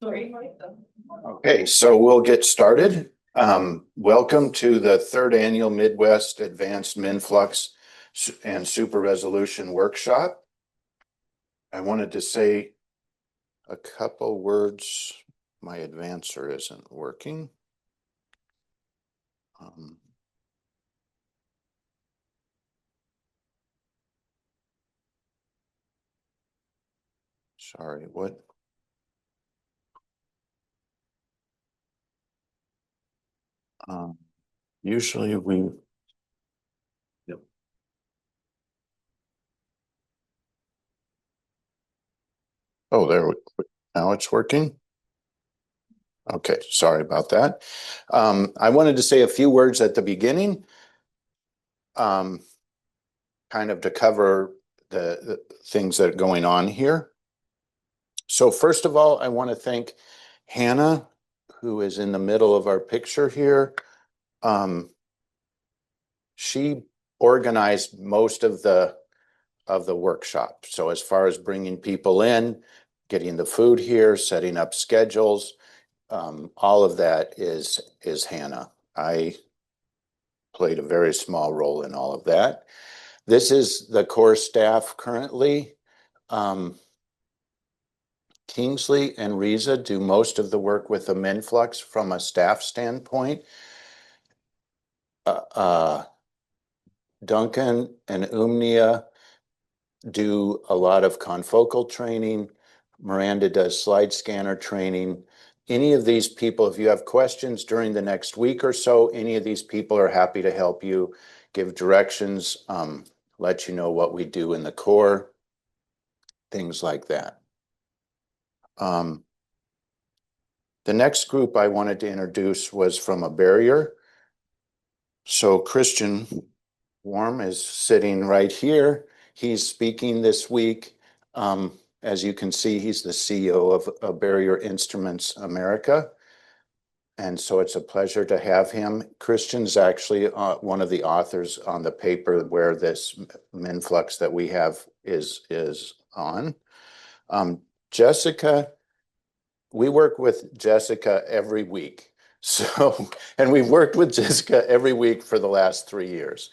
Okay, so we'll get started. Welcome to the third annual Midwest Advanced MINFLUX and Super Resolution Workshop. I wanted to say a couple words. My advancer isn't working. Sorry, what? Usually we. Yep. Oh, now it's working. Okay, sorry about that. I wanted to say a few words at the beginning, kind of to cover the things that are going on here. So first of all, I want to thank Hannah, who is in the middle of our picture here. She organized most of the workshop. So as far as bringing people in, getting the food here, setting up schedules, all of that is Hannah. I played a very small role in all of that. This is the core staff currently. Kingsley and Riza do most of the work with the MINFLUX from a staff standpoint. Duncan and Umnia do a lot of confocal training. Miranda does slide scanner training. Any of these people, if you have questions during the next week or so, any of these people are happy to help you, give directions, let you know what we do in the core, things like that. The next group I wanted to introduce was from a barrier. So Christian Wurm is sitting right here. He's speaking this week. As you can see, he's the CEO of Barrier Instruments America. And so it's a pleasure to have him. Christian's actually one of the authors on the paper where this MINFLUX that we have is on. Jessica, we work with Jessica every week. So, and we've worked with Jessica every week for the last 3 years.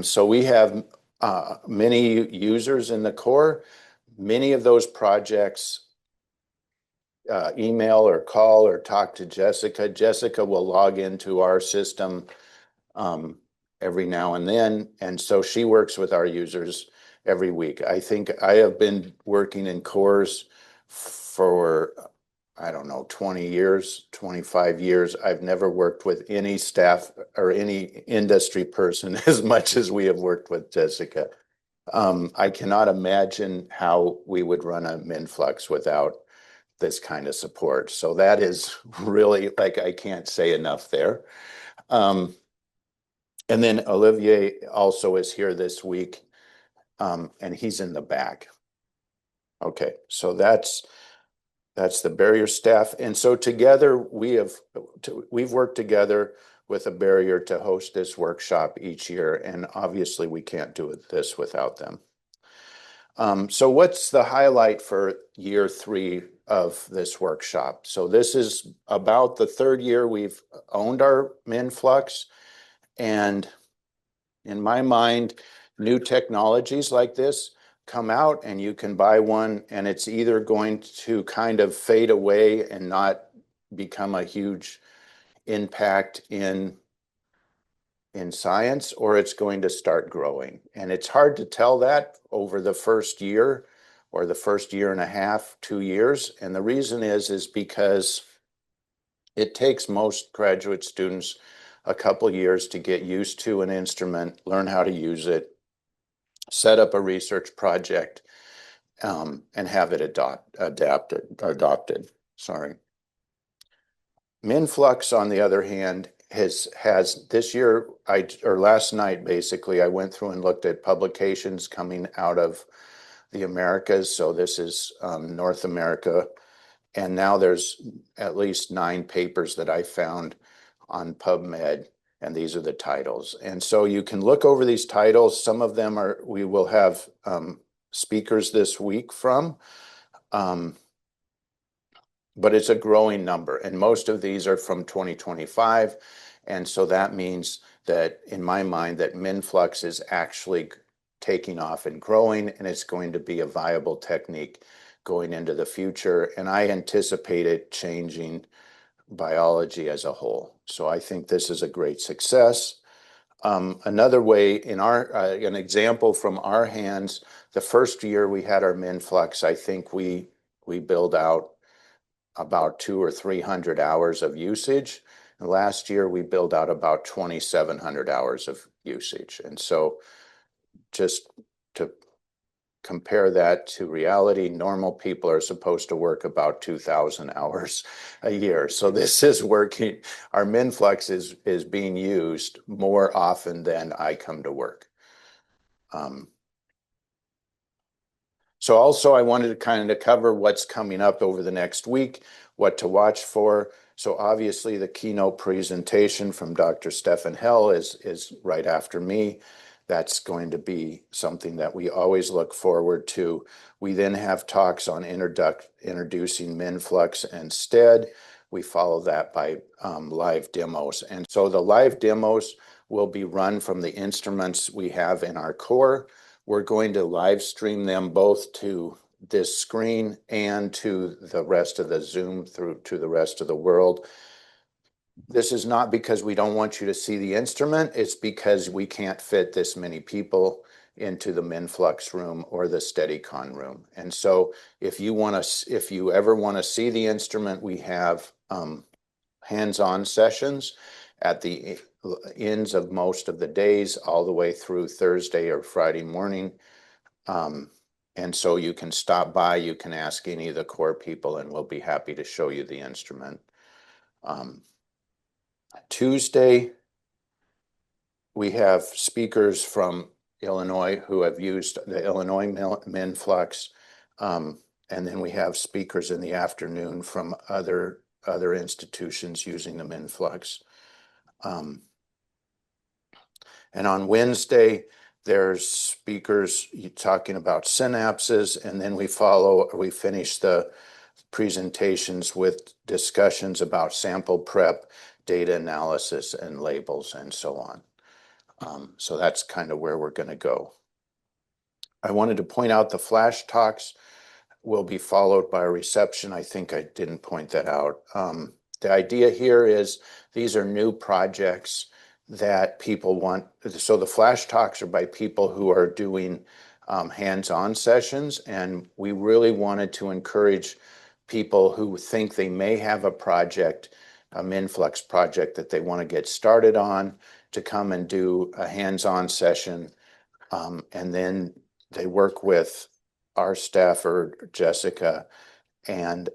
So we have many users in the core. Many of those projects email or call or talk to Jessica. Jessica will log into our system every now and then. And so she works with our users every week. I think I have been working in cores for, I don't know, 20 years, 25 years. I've never worked with any staff or any industry person as much as we have worked with Jessica. I cannot imagine how we would run a MINFLUX without this kind of support. So that is really, like, I can't say enough there. And then Olivier also is here this week, and he's in the back. Okay, so that's the barrier staff. And so together we've worked together with a barrier to host this workshop each year. And obviously we can't do this without them. So what's the highlight for year 3 of this workshop? So this is about the 3rd year we've owned our MINFLUX. And in my mind, new technologies like this come out and you can buy one and it's either going to kind of fade away and not become a huge impact in science, or it's going to start growing. And it's hard to tell that over the first year or the first year and a half, 2 years. And the reason is because it takes most graduate students a couple years to get used to an instrument, learn how to use it, set up a research project, and have it adopted. Sorry. MINFLUX, on the other hand, has this year, or last night, basically, I went through and looked at publications coming out of the Americas. So this is North America. And now there's at least 9 papers that I found on PubMed, and these are the titles. And so you can look over these titles. Some of them we will have speakers this week from. but it's a growing number. And most of these are from 2025. And so that means that, in my mind, that MINFLUX is actually taking off and growing, and it's going to be a viable technique going into the future. And I anticipate it changing biology as a whole. So I think this is a great success. Another way in an example from our hands, the first year we had our MINFLUX, I think we billed out about 200 or 300 hours of usage. And last year we billed out about 2,700 hours of usage. And so just to compare that to reality, normal people are supposed to work about 2,000 hours a year. So this is working. Our MINFLUX is being used more often than I come to work. So also I wanted to kind of cover what's coming up over the next week, what to watch for. So obviously the keynote presentation from Dr. Stefan Hell is right after me. That's going to be something that we always look forward to. We then have talks on introducing MINFLUX and STED. We follow that by live demos. And so the live demos will be run from the instruments we have in our core. We're going to live stream them both to this screen and to the rest of the Zoom through to the rest of the world. This is not because we don't want you to see the instrument. It's because we can't fit this many people into the MINFLUX room or the SteadyCon room. And so if you ever want to see the instrument, we have hands-on sessions at the ends of most of the days, all the way through Thursday or Friday morning. And so you can stop by, you can ask any of the core people, and we'll be happy to show you the instrument. Tuesday, we have speakers from Illinois who have used the Illinois MINFLUX, and then we have speakers in the afternoon from other institutions using the MINFLUX. And on Wednesday, there's speakers talking about synapses, and then we finish the presentations with discussions about sample prep, data analysis, and labels, and so on. So that's kind of where we're going to go. I wanted to point out the flash talks will be followed by a reception. I think I didn't point that out. The idea here is these are new projects that people want. So the flash talks are by people who are doing hands-on sessions, and we really wanted to encourage people who think they may have a project, a MINFLUX project that they want to get started on, to come and do a hands-on session, and then they work with our staff or Jessica, and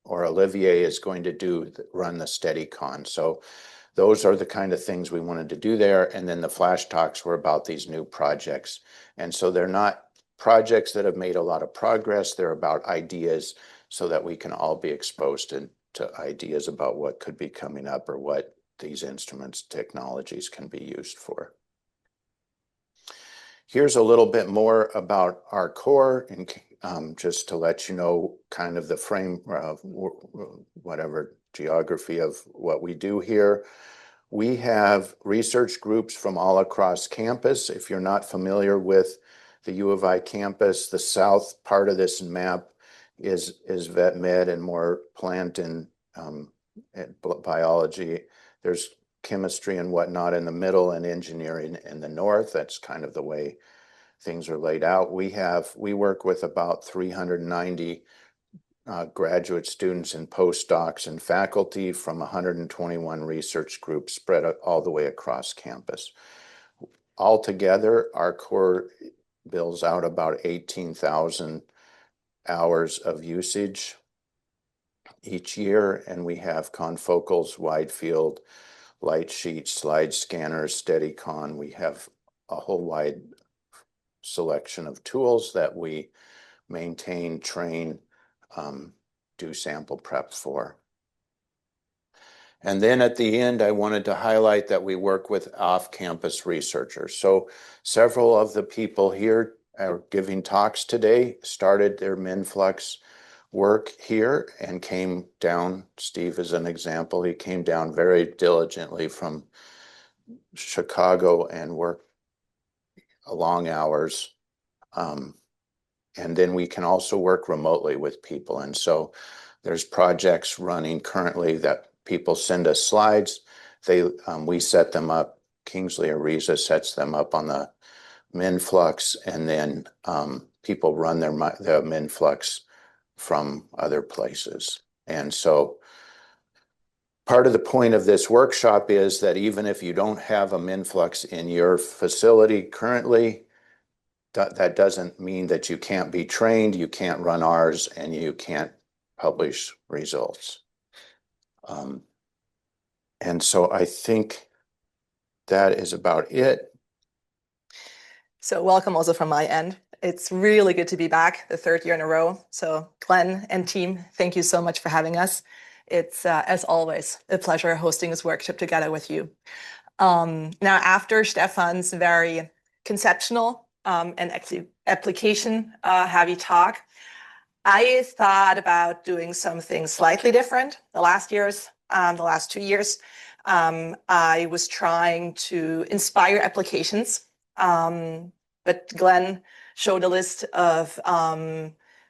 or Olivier is going to run the SteadyCon. So those are the kind of things we wanted to do there. And then the flash talks were about these new projects. And so they're not projects that have made a lot of progress. They're about ideas so that we can all be exposed to ideas about what could be coming up or what these instruments, technologies can be used for. Here's a little bit more about our core, and just to let you know kind of the frame of whatever geography of what we do here. We have research groups from all across campus. If you're not familiar with the U of I campus, the south part of this map is vet med and more plant and biology. There's chemistry and whatnot in the middle, and engineering in the north. That's kind of the way things are laid out. We work with about 390 graduate students and postdocs and faculty from 121 research groups spread all the way across campus. Altogether, our core bills out about 18,000 hours of usage each year, and we have confocals, wide field, light sheets, slide scanners, SteadyCon. We have a whole wide selection of tools that we maintain, train, do sample prep for. And then at the end, I wanted to highlight that we work with off-campus researchers. So several of the people here are giving talks today started their MINFLUX work here and came down. Steve is an example. He came down very diligently from Chicago and worked long hours. And then we can also work remotely with people. And so there's projects running currently that people send us slides. We set them up. Kingsley or Riza sets them up on the MINFLUX, and then people run the MINFLUX from other places. And so part of the point of this workshop is that even if you don't have a MINFLUX in your facility currently, that doesn't mean that you can't be trained, you can't run ours, and you can't publish results. And so I think that is about it. So welcome also from my end. It's really good to be back the third year in a row. So Glenn and team, thank you so much for having us. It's, as always, a pleasure hosting this workshop together with you. Now, after Stefan's very conceptual and actually application heavy talk, I thought about doing something slightly different. The last 2 years, I was trying to inspire applications. But Glenn showed a list of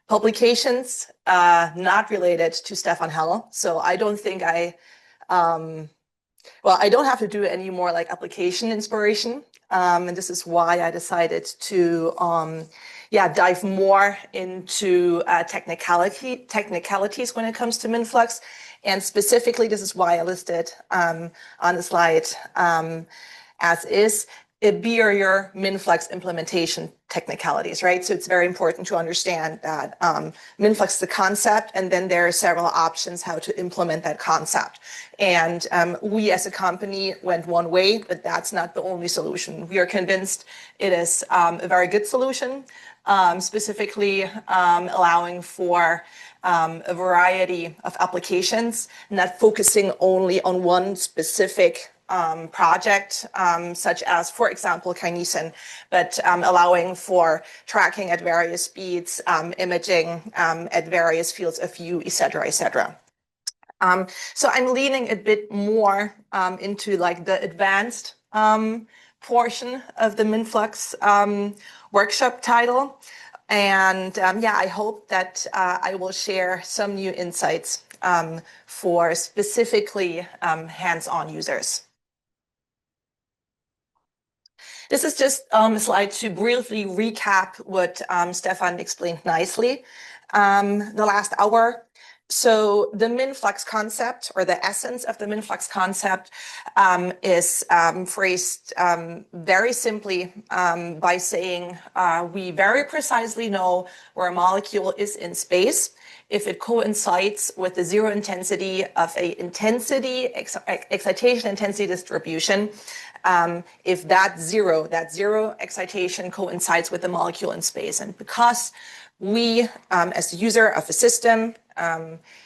publications not related to Stefan Hell. So I don't think I don't have to do any more like application inspiration. And this is why I decided to dive more into technicalities when it comes to MINFLUX. And specifically, this is why I listed on the slide as is a barrier MINFLUX implementation technicalities, right? So it's very important to understand that MINFLUX is the concept, and then there are several options how to implement that concept. And we as a company went one way, but that's not the only solution. We are convinced it is a very good solution, specifically allowing for a variety of applications, not focusing only on one specific project, such as, for example, kinesin, but allowing for tracking at various speeds, imaging at various fields of view, et cetera, et cetera. So I'm leaning a bit more into like the advanced portion of the MINFLUX workshop title. And I hope that I will share some new insights for specifically hands-on users. This is just a slide to briefly recap what Stefan explained nicely the last hour. So the MINFLUX concept, or the essence of the MINFLUX concept, is phrased very simply by saying we very precisely know where a molecule is in space if it coincides with the zero intensity of a excitation intensity distribution. If that zero excitation coincides with the molecule in space. And because we, as the user of a system,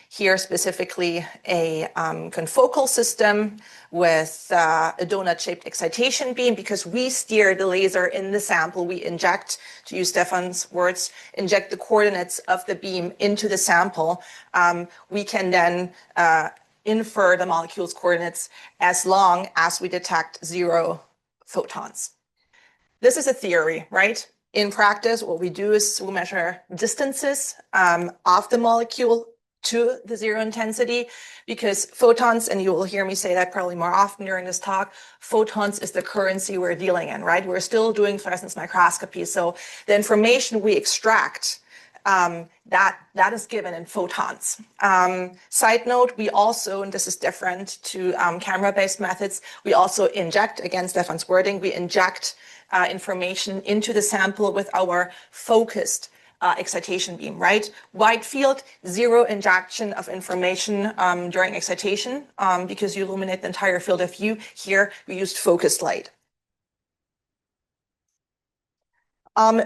here specifically a confocal system with a donut-shaped excitation beam, because we steer the laser in the sample, we inject, to use Stefan's words, inject the coordinates of the beam into the sample, we can then infer the molecule's coordinates as long as we detect 0 photons. This is a theory, right? In practice, what we do is we measure distances of the molecule to the zero intensity, because photons, and you will hear me say that probably more often during this talk, photons is the currency we're dealing in, right? We're still doing fluorescence microscopy. So the information we extract, that is given in photons. Side note, we also, and this is different to camera-based methods, we also inject, again, Stefan's wording, we inject information into the sample with our focused excitation beam, right? Wide field, 0 injection of information during excitation because you illuminate the entire field of view. Here, we used focused light.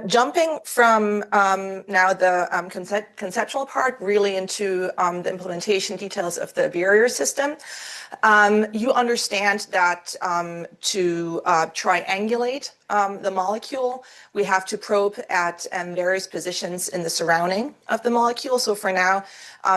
Jumping from now the conceptual part really into the implementation details of the barrier system, you understand that to triangulate the molecule, we have to probe at various positions in the surrounding of the molecule. So for now,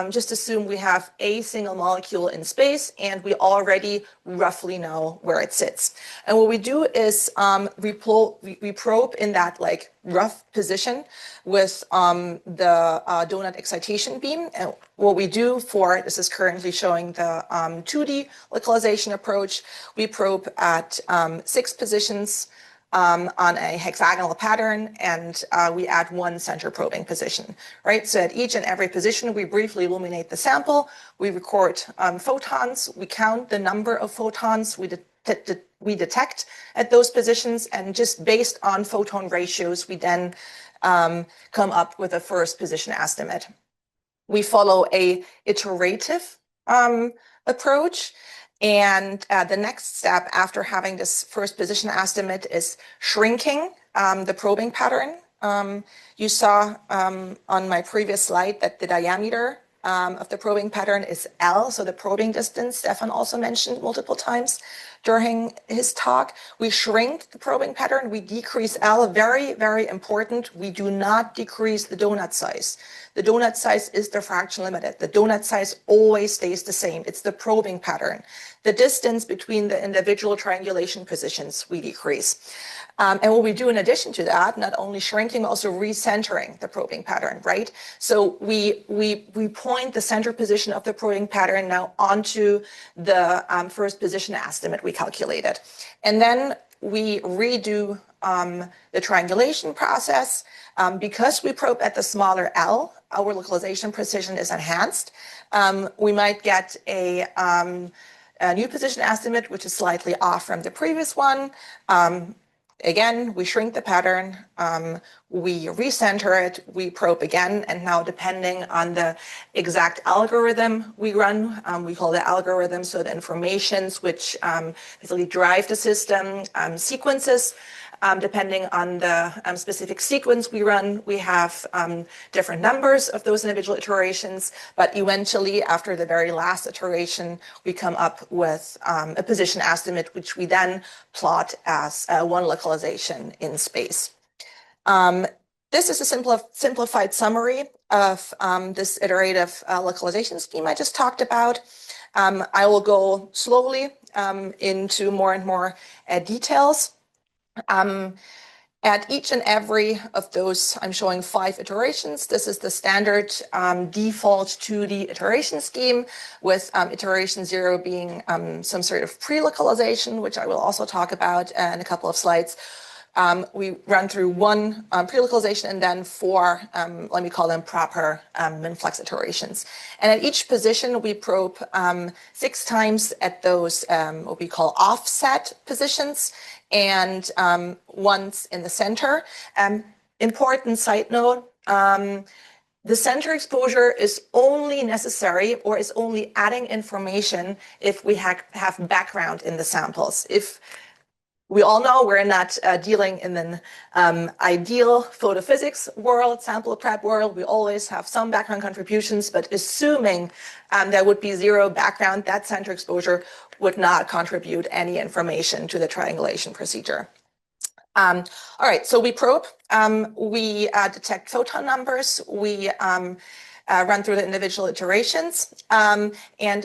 just assume we have a single molecule in space and we already roughly know where it sits. And what we do is we probe in that like rough position with the donut excitation beam. And what we do for, this is currently showing the 2D localization approach, we probe at 6 positions on a hexagonal pattern, and we add 1 center probing position, right? So at each and every position, we briefly illuminate the sample, we record photons, we count the number of photons we detect at those positions, and just based on photon ratios, we then come up with a first position estimate. We follow a iterative approach. And the next step after having this first position estimate is shrinking the probing pattern. You saw on my previous slide that the diameter of the probing pattern is L, so the probing distance, Stefan also mentioned multiple times during his talk. We shrink the probing pattern, we decrease L, very, very important. We do not decrease the donut size. The donut size is diffraction limited. The donut size always stays the same. It's the probing pattern. The distance between the individual triangulation positions we decrease. And what we do in addition to that, not only shrinking, also recentering the probing pattern, right? So we point the center position of the probing pattern now onto the first position estimate we calculated. And then we redo the triangulation process. Because we probe at the smaller L, our localization precision is enhanced. We might get a new position estimate, which is slightly off from the previous one. Again, we shrink the pattern, we recenter it, we probe again, and now depending on the exact algorithm we run, we call the algorithm, so the informations which basically drive the system, sequences. Depending on the specific sequence we run, we have different numbers of those individual iterations, but eventually after the very last iteration, we come up with a position estimate, which we then plot as one localization in space. This is a simplified summary of this iterative localization scheme I just talked about. I will go slowly into more and more details. At each and every of those, I'm showing 5 iterations. This is the standard default 2D iteration scheme, with iteration 0 being some sort of pre-localization, which I will also talk about in a couple of slides. We run through 1 pre-localization and then 4, let me call them proper MINFLUX iterations. And at each position, we probe 6 times at those what we call offset positions, and once in the center. Important side note, the center exposure is only necessary or is only adding information if we have background in the samples. If we all know we're not dealing in an ideal photophysics world, sample prep world. We always have some background contributions, but assuming there would be 0 background, that center exposure would not contribute any information to the triangulation procedure. All right, so we probe, we detect photon numbers, we run through the individual iterations. And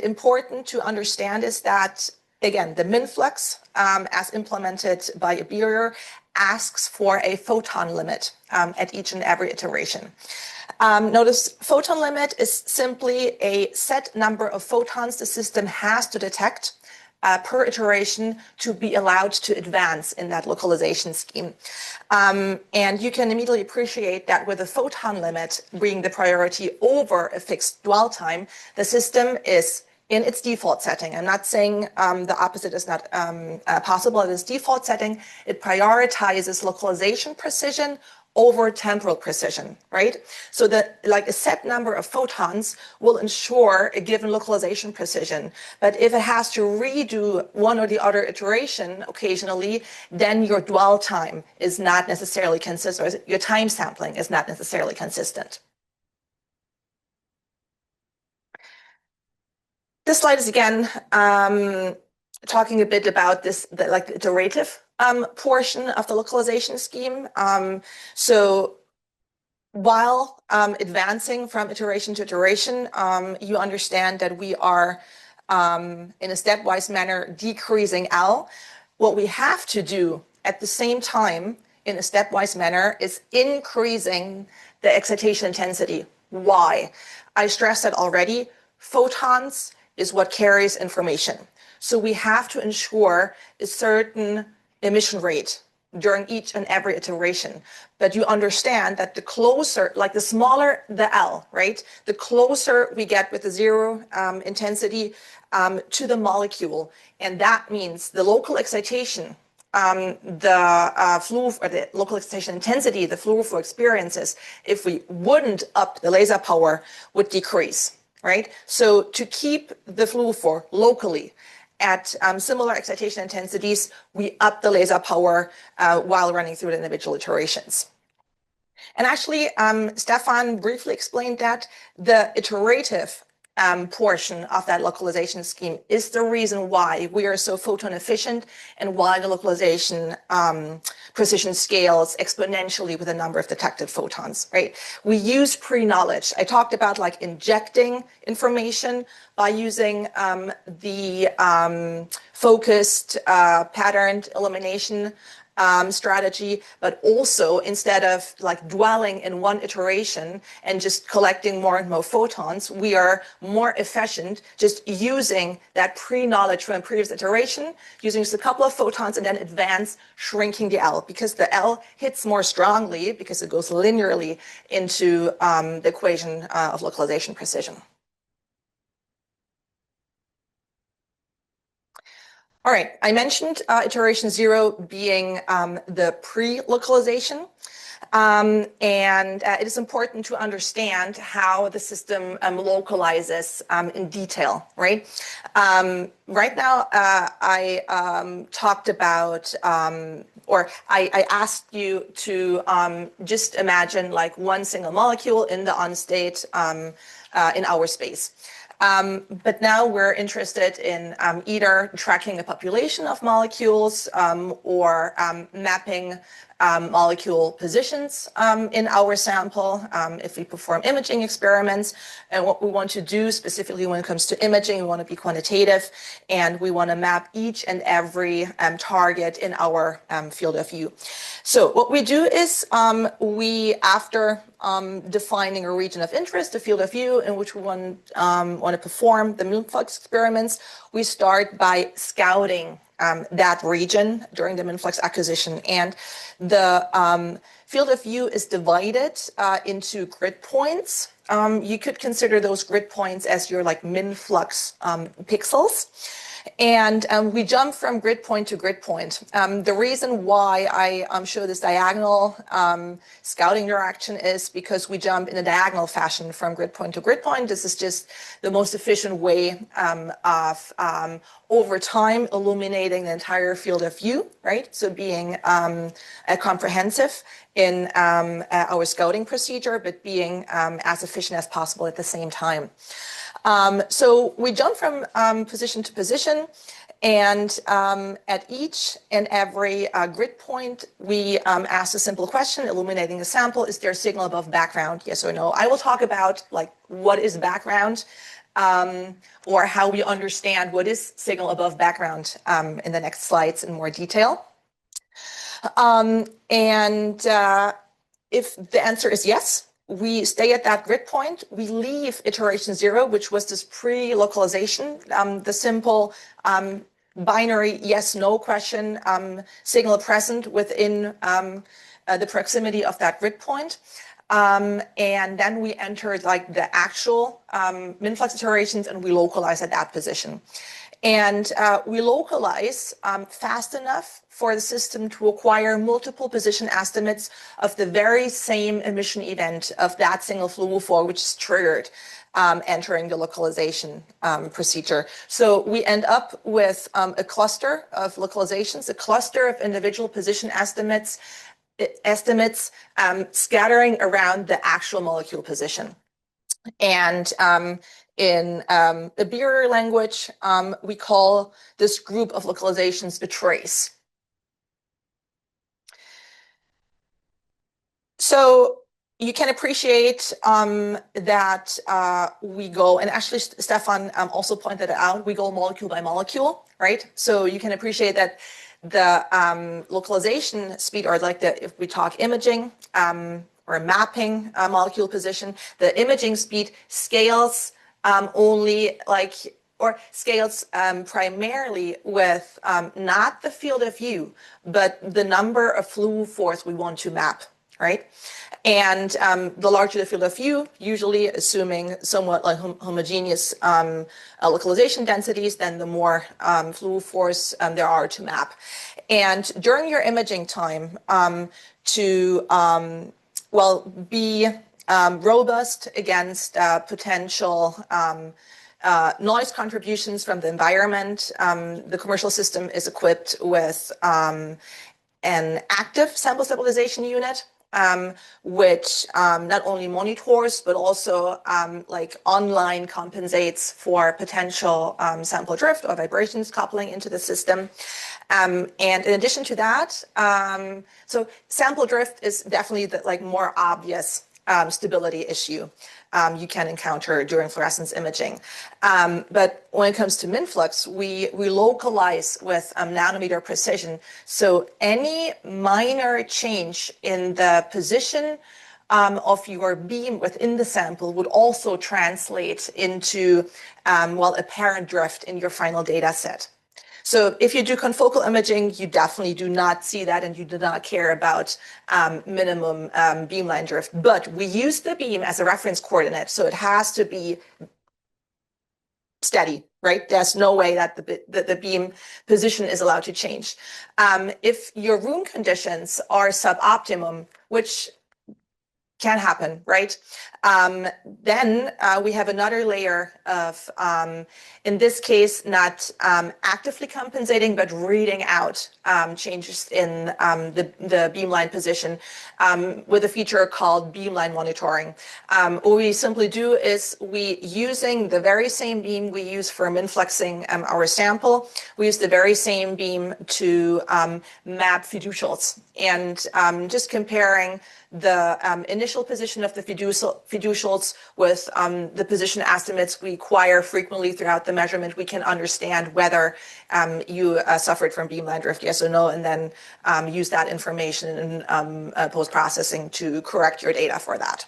important to understand is that, again, the MINFLUX, as implemented by Iberior, asks for a photon limit at each and every iteration. Notice photon limit is simply a set number of photons the system has to detect per iteration to be allowed to advance in that localization scheme. And you can immediately appreciate that with a photon limit being the priority over a fixed dwell time, the system is in its default setting. I'm not saying the opposite is not possible. In its default setting, it prioritizes localization precision over temporal precision, right? So that like a set number of photons will ensure a given localization precision. But if it has to redo one or the other iteration occasionally, then your dwell time is not necessarily consistent, or your time sampling is not necessarily consistent. This slide is again talking a bit about this, like the iterative portion of the localization scheme. So while advancing from iteration to iteration, you understand that we are in a stepwise manner decreasing L. What we have to do at the same time in a stepwise manner is increasing the excitation intensity. Why? I stressed that already. Photons is what carries information. So we have to ensure a certain emission rate during each and every iteration. But you understand that the closer, like the smaller the L, right? The closer we get with the zero intensity to the molecule. And that means the local excitation, the fluid, or the local excitation intensity, the fluorophore experiences, if we wouldn't up the laser power, would decrease, right? So to keep the fluorophore locally at similar excitation intensities, we up the laser power while running through the individual iterations. And actually, Stefan briefly explained that the iterative portion of that localization scheme is the reason why we are so photon efficient and why the localization precision scales exponentially with the number of detected photons, right? We use pre-knowledge. I talked about like injecting information by using the focused patterned illumination strategy, but also instead of like dwelling in one iteration and just collecting more and more photons, we are more efficient just using that pre-knowledge from a previous iteration, using just a couple of photons and then advance shrinking the L, because the L hits more strongly because it goes linearly into the equation of localization precision. All right, I mentioned iteration 0 being the pre-localization. And it is important to understand how the system localizes in detail, right? Right now, I talked about, or I asked you to just imagine like one single molecule in the on state in our space. But now we're interested in either tracking a population of molecules or mapping molecule positions in our sample if we perform imaging experiments. And what we want to do specifically when it comes to imaging, we want to be quantitative and we want to map each and every target in our field of view. So what we do is we, after defining a region of interest, a field of view in which we want to perform the MINFLUX experiments, we start by scouting that region during the MINFLUX acquisition. And the field of view is divided into grid points. You could consider those grid points as your like MINFLUX pixels. And we jump from grid point to grid point. The reason why I show this diagonal scouting direction is because we jump in a diagonal fashion from grid point to grid point. This is just the most efficient way of over time illuminating the entire field of view, right? So being comprehensive in our scouting procedure, but being as efficient as possible at the same time. So we jump from position to position, and at each and every grid point, we ask a simple question, illuminating a sample: is there a signal above background? Yes or no? I will talk about like what is background or how we understand what is signal above background in the next slides in more detail. If the answer is yes, we stay at that grid point. We leave iteration 0, which was this pre-localization, the simple binary yes/no question, signal present within the proximity of that grid point. And then we enter like the actual MINFLUX iterations and we localize at that position. And we localize fast enough for the system to acquire multiple position estimates of the very same emission event of that single fluorophore, which is triggered entering the localization procedure. So we end up with a cluster of localizations, a cluster of individual position estimates scattering around the actual molecule position. And in the beer language, we call this group of localizations a trace. So you can appreciate that we go, and actually Stefan also pointed it out, we go molecule by molecule, right? So you can appreciate that the localization speed, or like if we talk imaging or mapping molecule position, the imaging speed scales only like, or scales primarily with not the field of view, but the number of fluorophores we want to map, right? And the larger the field of view, usually assuming somewhat like homogeneous localization densities, then the more fluorophores there are to map. And during your imaging time, to well, be robust against potential noise contributions from the environment, the commercial system is equipped with an active sample stabilization unit, which not only monitors, but also like online compensates for potential sample drift or vibrations coupling into the system. And in addition to that, so sample drift is definitely the like more obvious stability issue you can encounter during fluorescence imaging. But when it comes to MINFLUX, we localize with nanometer precision. So any minor change in the position of your beam within the sample would also translate into, well, apparent drift in your final data set. So if you do confocal imaging, you definitely do not see that, and you do not care about minimum beamline drift. But we use the beam as a reference coordinate, so it has to be steady, right? There's no way that the beam position is allowed to change. If your room conditions are suboptimum, which can happen, right? Then we have another layer of, in this case, not actively compensating, but reading out changes in the beamline position with a feature called beamline monitoring. What we simply do is we, using the very same beam we use for MINFLUXing our sample, we use the very same beam to map fiducials, and just comparing the initial position of the fiducials with the position estimates we acquire frequently throughout the measurement, we can understand whether you suffered from beamline drift, yes or no, and then use that information in post-processing to correct your data for that.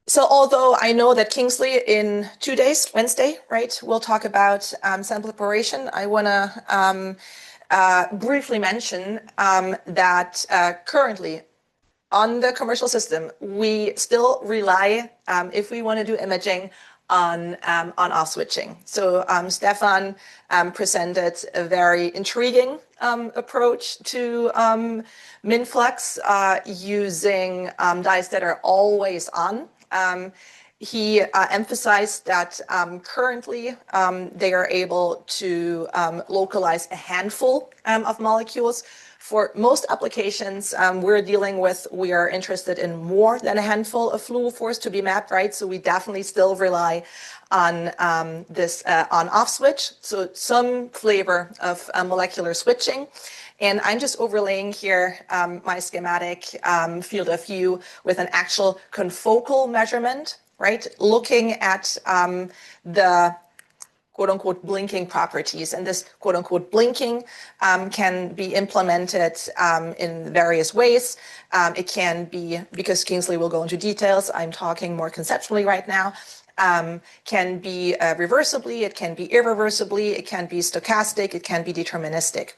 So although I know that Kingsley in 2 days, Wednesday, right, we'll talk about sample preparation, I want to briefly mention that currently on the commercial system, we still rely, if we want to do imaging, on off switching. So Stefan presented a very intriguing approach to MINFLUX using dyes that are always on. He emphasized that currently they are able to localize a handful of molecules. For most applications we're dealing with, we are interested in more than a handful of fluorophores to be mapped, right? So we definitely still rely on this on-off switch, so some flavor of molecular switching. And I'm just overlaying here my schematic field of view with an actual confocal measurement, right? Looking at the quote-unquote blinking properties. And this quote-unquote blinking can be implemented in various ways. It can be, because Kingsley will go into details, I'm talking more conceptually right now, can be reversibly, it can be irreversibly, it can be stochastic, it can be deterministic.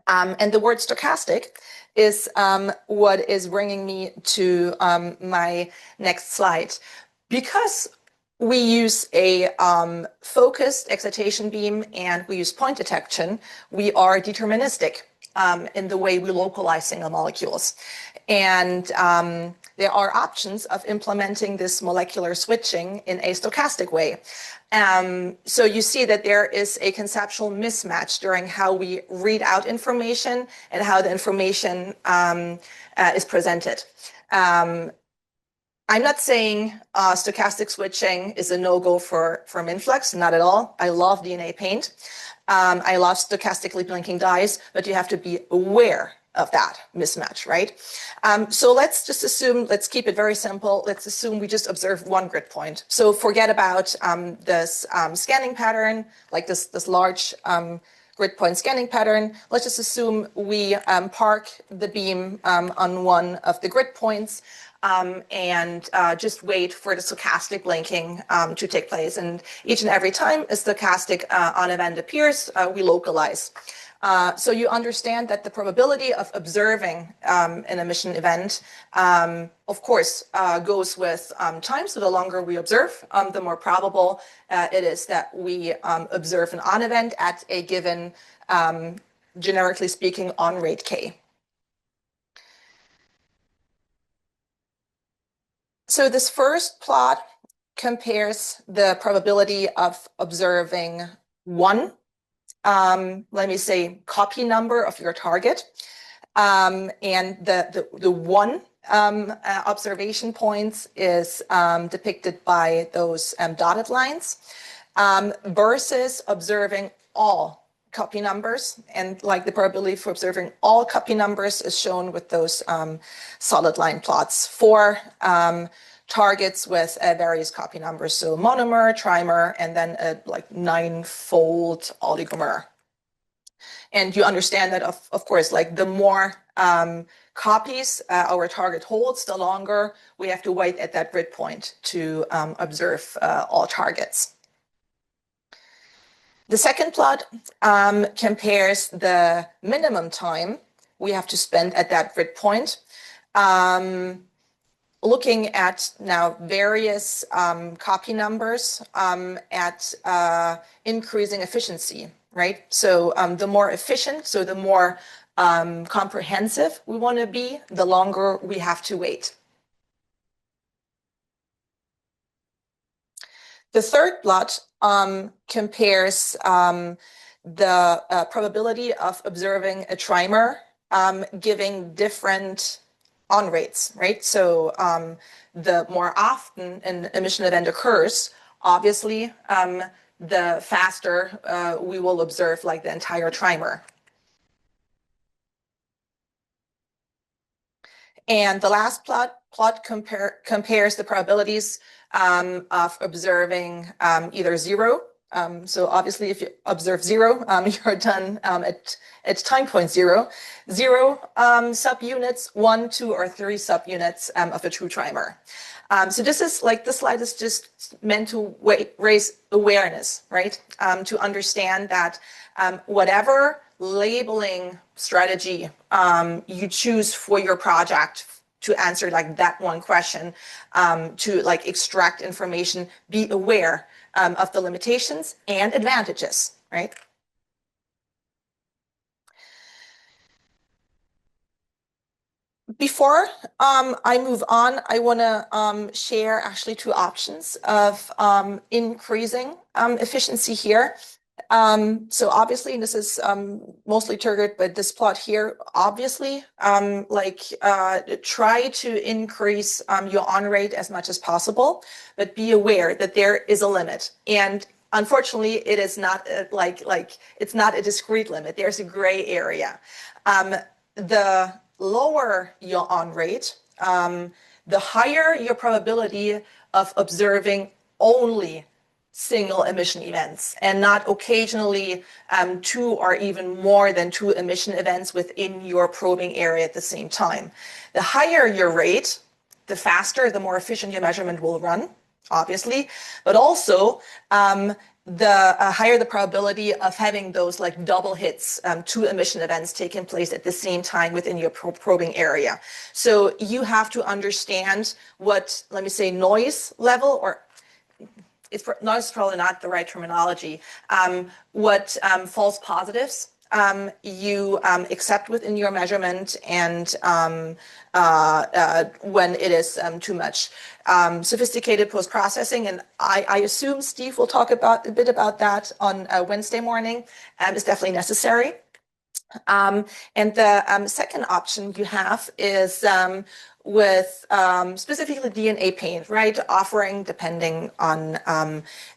And the word stochastic is what is bringing me to my next slide. Because we use a focused excitation beam and we use point detection, we are deterministic in the way we localize single molecules. And there are options of implementing this molecular switching in a stochastic way. So you see that there is a conceptual mismatch during how we read out information and how the information is presented. I'm not saying stochastic switching is a no-go for MINFLUX, not at all. I love DNA paint. I love stochastically blinking dyes, but you have to be aware of that mismatch, right? So let's just assume, let's keep it very simple. Let's assume we just observe one grid point. So forget about this scanning pattern, like this large grid point scanning pattern. Let's just assume we park the beam on one of the grid points and just wait for the stochastic blinking to take place. And each and every time a stochastic on event appears, we localize. So you understand that the probability of observing an emission event, of course, goes with time. So the longer we observe, the more probable it is that we observe an on event at a given, generically speaking, on rate K. So this first plot compares the probability of observing one, let me say, copy number of your target, and the one observation points is depicted by those dotted lines, versus observing all copy numbers, and like the probability for observing all copy numbers is shown with those solid line plots for targets with various copy numbers, so monomer, trimer, and then a like 9-fold oligomer. And you understand that, of course, like the more copies our target holds, the longer we have to wait at that grid point to observe all targets. The second plot compares the minimum time we have to spend at that grid point, looking at now various copy numbers at increasing efficiency, right? So the more efficient, so the more comprehensive we want to be, the longer we have to wait. The third plot compares the probability of observing a trimer giving different on rates, right? So the more often an emission event occurs, obviously, the faster we will observe like the entire trimer. And the last plot compares the probabilities of observing either zero. So obviously, if you observe zero, you're done at time point zero. Zero subunits, 1, 2, or 3 subunits of a true trimer. So this is like, this slide is just meant to raise awareness, right? To understand that whatever labeling strategy you choose for your project to answer like that one question, to like extract information, be aware of the limitations and advantages, right? Before I move on, I want to share actually 2 options of increasing efficiency here. So obviously, and this is mostly triggered by this plot here, obviously, try to increase your on rate as much as possible, but be aware that there is a limit. And unfortunately, it is not it's not a discrete limit. There's a gray area. The lower your on rate, the higher your probability of observing only single emission events and not occasionally 2 or even more than 2 emission events within your probing area at the same time. The higher your rate, the faster, the more efficient your measurement will run, obviously, but also the higher the probability of having those like double hits, 2 emission events taking place at the same time within your probing area. So you have to understand what, let me say, noise level, or noise is probably not the right terminology, what false positives you accept within your measurement, and when it is too much. Sophisticated post-processing, and I assume Steve will talk a bit about that on Wednesday morning, is definitely necessary. And the second option you have is with specifically DNA paint, right? Offering, depending on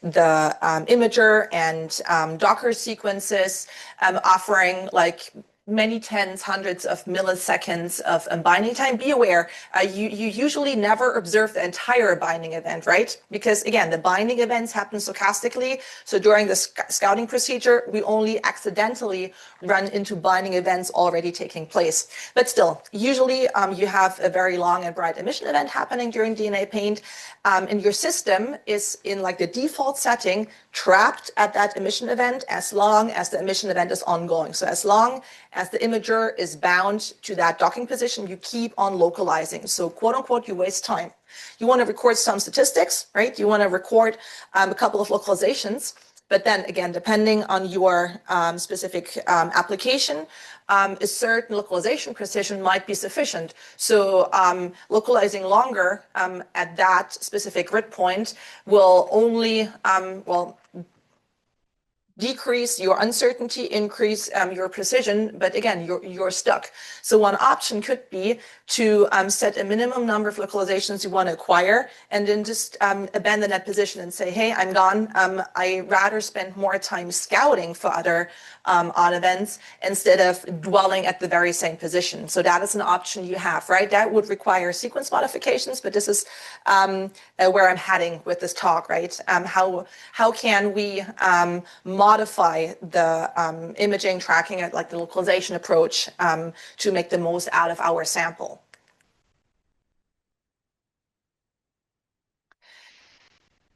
the imager and Docker sequences, offering like many tens, hundreds of milliseconds of binding time. Be aware, you usually never observe the entire binding event, right? Because again, the binding events happen stochastically. So during the scouting procedure, we only accidentally run into binding events already taking place. But still, usually you have a very long and bright emission event happening during DNA paint. And your system is in like the default setting, trapped at that emission event as long as the emission event is ongoing. So as long as the imager is bound to that docking position, you keep on localizing. So quote unquote, you waste time. You want to record some statistics, right? You want to record a couple of localizations. But then again, depending on your specific application, a certain localization precision might be sufficient. So localizing longer at that specific grid point will only, decrease your uncertainty, increase your precision, but again, you're stuck. So one option could be to set a minimum number of localizations you want to acquire, and then just abandon that position and say, hey, I'm gone. I rather spend more time scouting for other odd events instead of dwelling at the very same position. So that is an option you have, right? That would require sequence modifications, but this is where I'm heading with this talk, right? How can we modify the imaging tracking at like the localization approach to make the most out of our sample?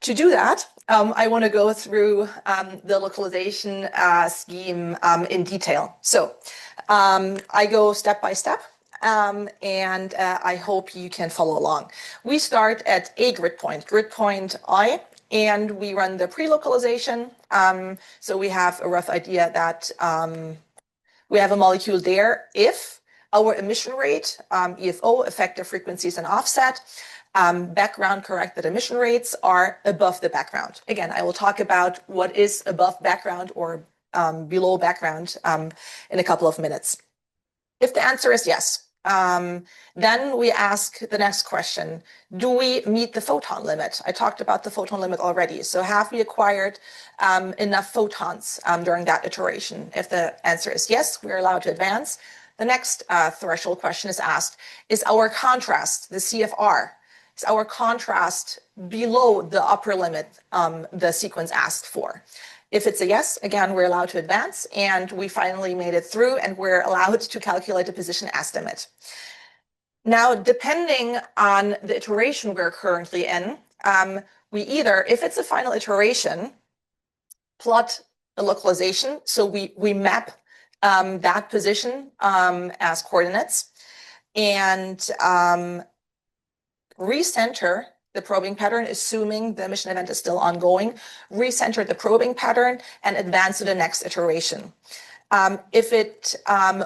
To do that, I want to go through the localization scheme in detail. So I go step by step, and I hope you can follow along. We start at a grid point I, and we run the pre-localization. So we have a rough idea that we have a molecule there if our emission rate, EFO, effective frequencies and offset, background corrected emission rates are above the background. Again, I will talk about what is above background or below background in a couple of minutes. If the answer is yes, then we ask the next question, do we meet the photon limit? I talked about the photon limit already. So have we acquired enough photons during that iteration? If the answer is yes, we're allowed to advance. The next threshold question is asked, is our contrast, the CFR, is our contrast below the upper limit the sequence asked for? If it's a yes, again, we're allowed to advance, and we finally made it through, and we're allowed to calculate a position estimate. Now, depending on the iteration we're currently in, we either, if it's a final iteration, plot a localization, so we map that position as coordinates, and recenter the probing pattern, assuming the emission event is still ongoing, recenter the probing pattern, and advance to the next iteration. If it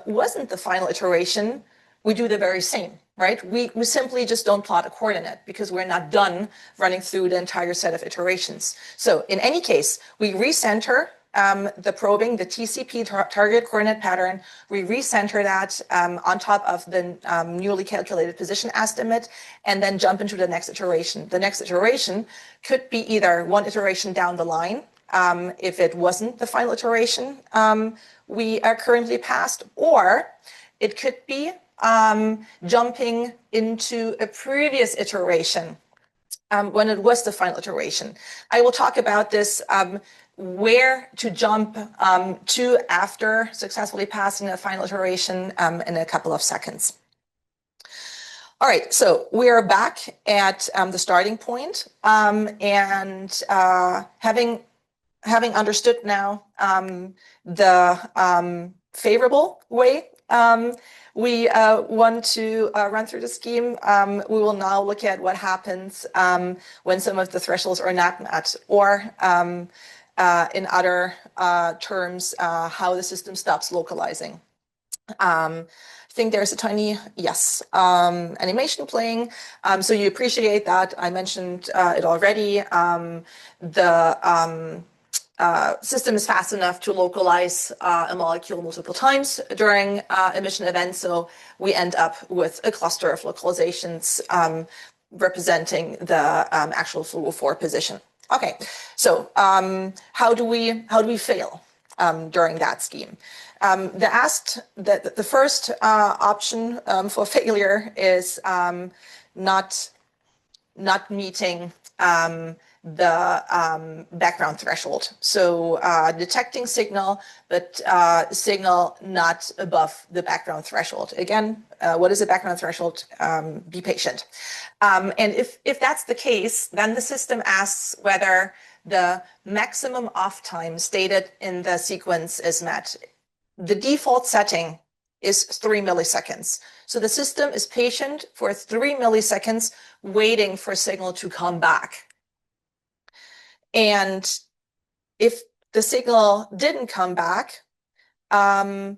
wasn't the final iteration, we do the very same, right? We simply just don't plot a coordinate because we're not done running through the entire set of iterations. So in any case, we recenter the probing, the TCP target coordinate pattern, we recenter that on top of the newly calculated position estimate, and then jump into the next iteration. The next iteration could be either one iteration down the line, if it wasn't the final iteration we are currently past, or it could be jumping into a previous iteration when it was the final iteration. I will talk about this, where to jump to after successfully passing the final iteration in a couple of seconds. All right, so we are back at the starting point, and having understood now the favorable way we want to run through the scheme. We will now look at what happens when some of the thresholds are not met, or in other terms, how the system stops localizing. I think there's a tiny yes animation playing, so you appreciate that I mentioned it already. The system is fast enough to localize a molecule multiple times during emission events. So we end up with a cluster of localizations representing the actual fluorophore position. Okay, so how do we fail during that scheme? The first option for failure is not meeting the background threshold. So detecting signal, but signal not above the background threshold. Again, what is the background threshold? Be patient. And if that's the case, then the system asks whether the maximum off time stated in the sequence is met. The default setting is 3 milliseconds. So the system is patient for 3 milliseconds, waiting for signal to come back. And if the signal didn't come back, the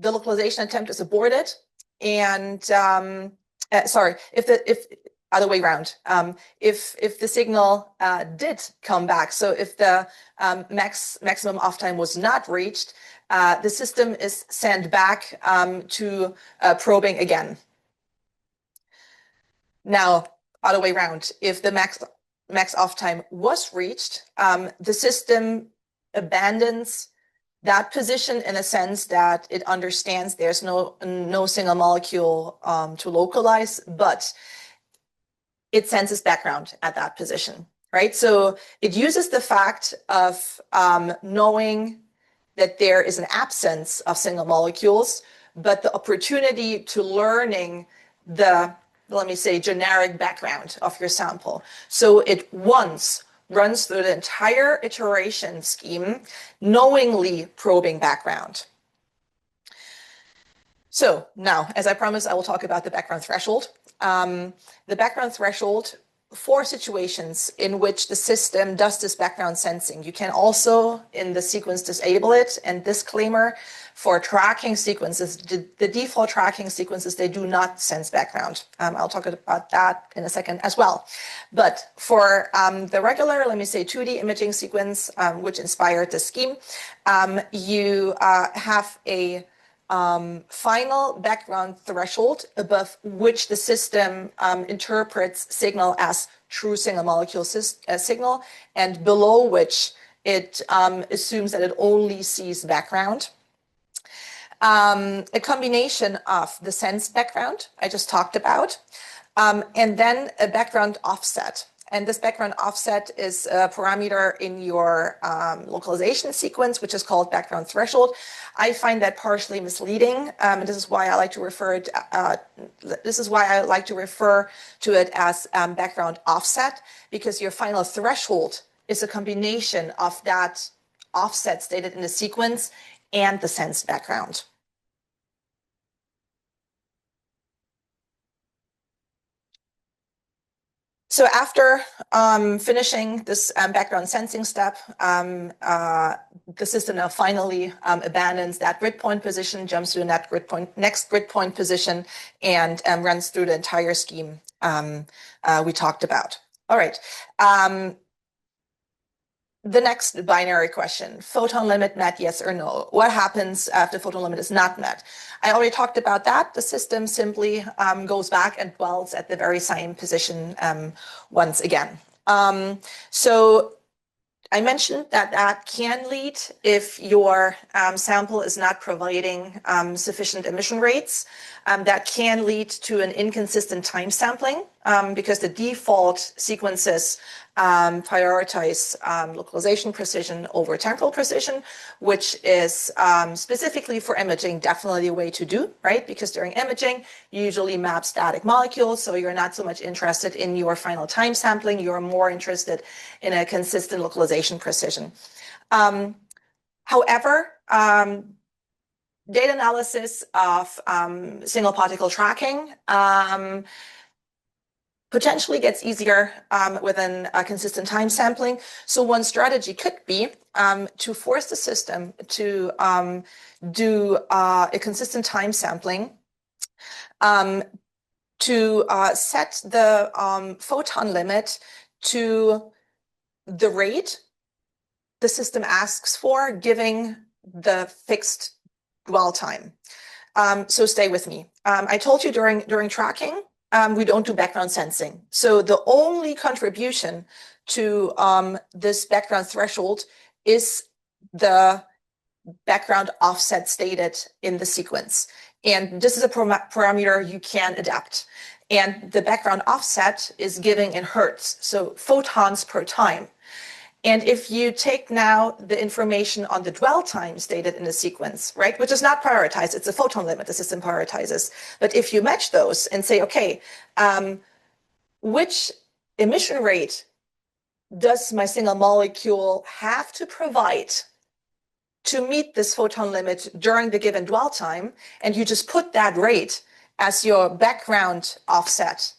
localization attempt is aborted. And if other way around, if the signal did come back, so if the maximum off time was not reached, the system is sent back to probing again. Now, other way around, if the max off time was reached, the system abandons that position in a sense that it understands there's no single molecule to localize, but it senses background at that position, right? So it uses the fact of knowing that there is an absence of single molecules, but the opportunity to learning the, let me say, generic background of your sample. So it once runs through the entire iteration scheme, knowingly probing background. So now, as I promised, I will talk about the background threshold. The background threshold for situations in which the system does this background sensing. You can also, in the sequence, disable it. And disclaimer, for tracking sequences, the default tracking sequences, they do not sense background. I'll talk about that in a second as well. But for the regular, let me say, 2D imaging sequence, which inspired the scheme, you have a final background threshold above which the system interprets signal as true single molecule signal, and below which it assumes that it only sees background. A combination of the sense background I just talked about, and then a background offset. And this background offset is a parameter in your localization sequence, which is called background threshold. I find that partially misleading, and this is why I like to refer it. To it as background offset, because your final threshold is a combination of that offset stated in the sequence and the sense background. So after finishing this background sensing step, the system now finally abandons that grid point position, jumps to the next grid point position, and runs through the entire scheme we talked about. All right. The next binary question, photon limit met, yes or no? What happens if the photon limit is not met? I already talked about that. The system simply goes back and dwells at the very same position once again. So I mentioned that can lead, if your sample is not providing sufficient emission rates, that can lead to an inconsistent time sampling because the default sequences prioritize localization precision over temporal precision, which is specifically for imaging definitely a way to do, right? Because during imaging, you usually map static molecules, so you're not so much interested in your final time sampling, you're more interested in a consistent localization precision. However, data analysis of single particle tracking potentially gets easier with a consistent time sampling. So one strategy could be to force the system to do a consistent time sampling, to set the photon limit to the rate the system asks for, giving the fixed dwell time. So stay with me. I told you during tracking, we don't do background sensing. So the only contribution to this background threshold is the background offset stated in the sequence. And this is a parameter you can adapt. And the background offset is given in hertz, so photons per time. And if you take now the information on the dwell time stated in the sequence, right, which is not prioritized, it's a photon limit the system prioritizes. But if you match those and say, okay, which emission rate does my single molecule have to provide to meet this photon limit during the given dwell time, and you just put that rate as your background offset,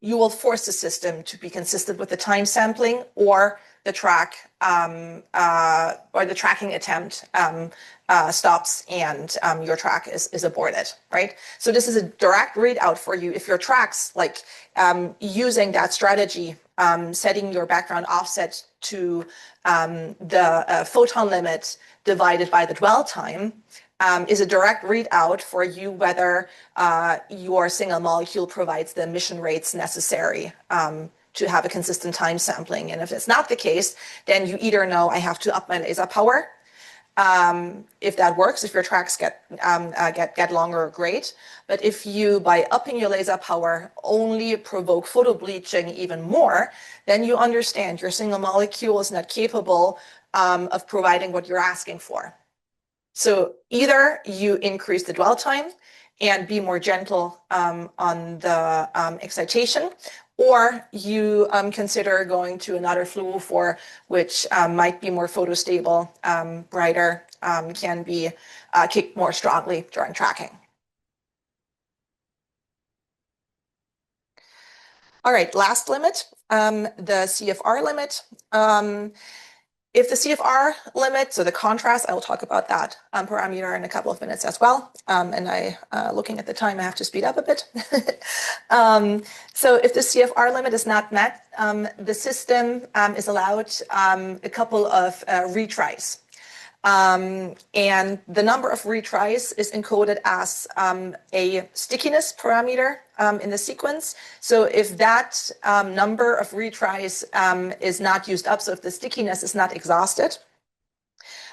you will force the system to be consistent with the time sampling or the track or the tracking attempt stops and your track is aborted, right? So this is a direct readout for you. If your track's like using that strategy, setting your background offset to the photon limit divided by the dwell time, is a direct readout for you whether your single molecule provides the emission rates necessary to have a consistent time sampling. And if it's not the case, then you either know I have to up my laser power. If that works, if your tracks get longer, great. But if you, by upping your laser power, only provoke photo bleaching even more, then you understand your single molecule is not capable of providing what you're asking for. So either you increase the dwell time and be more gentle on the excitation, or you consider going to another fluorophore, which might be more photostable, brighter, can be kicked more strongly during tracking. All right, last limit, the CFR limit. If the CFR limit, so the contrast, I will talk about that parameter in a couple of minutes as well. And looking at the time, I have to speed up a bit. So if the CFR limit is not met, the system is allowed a couple of retries. And the number of retries is encoded as a stickiness parameter in the sequence. So if that number of retries is not used up, so if the stickiness is not exhausted,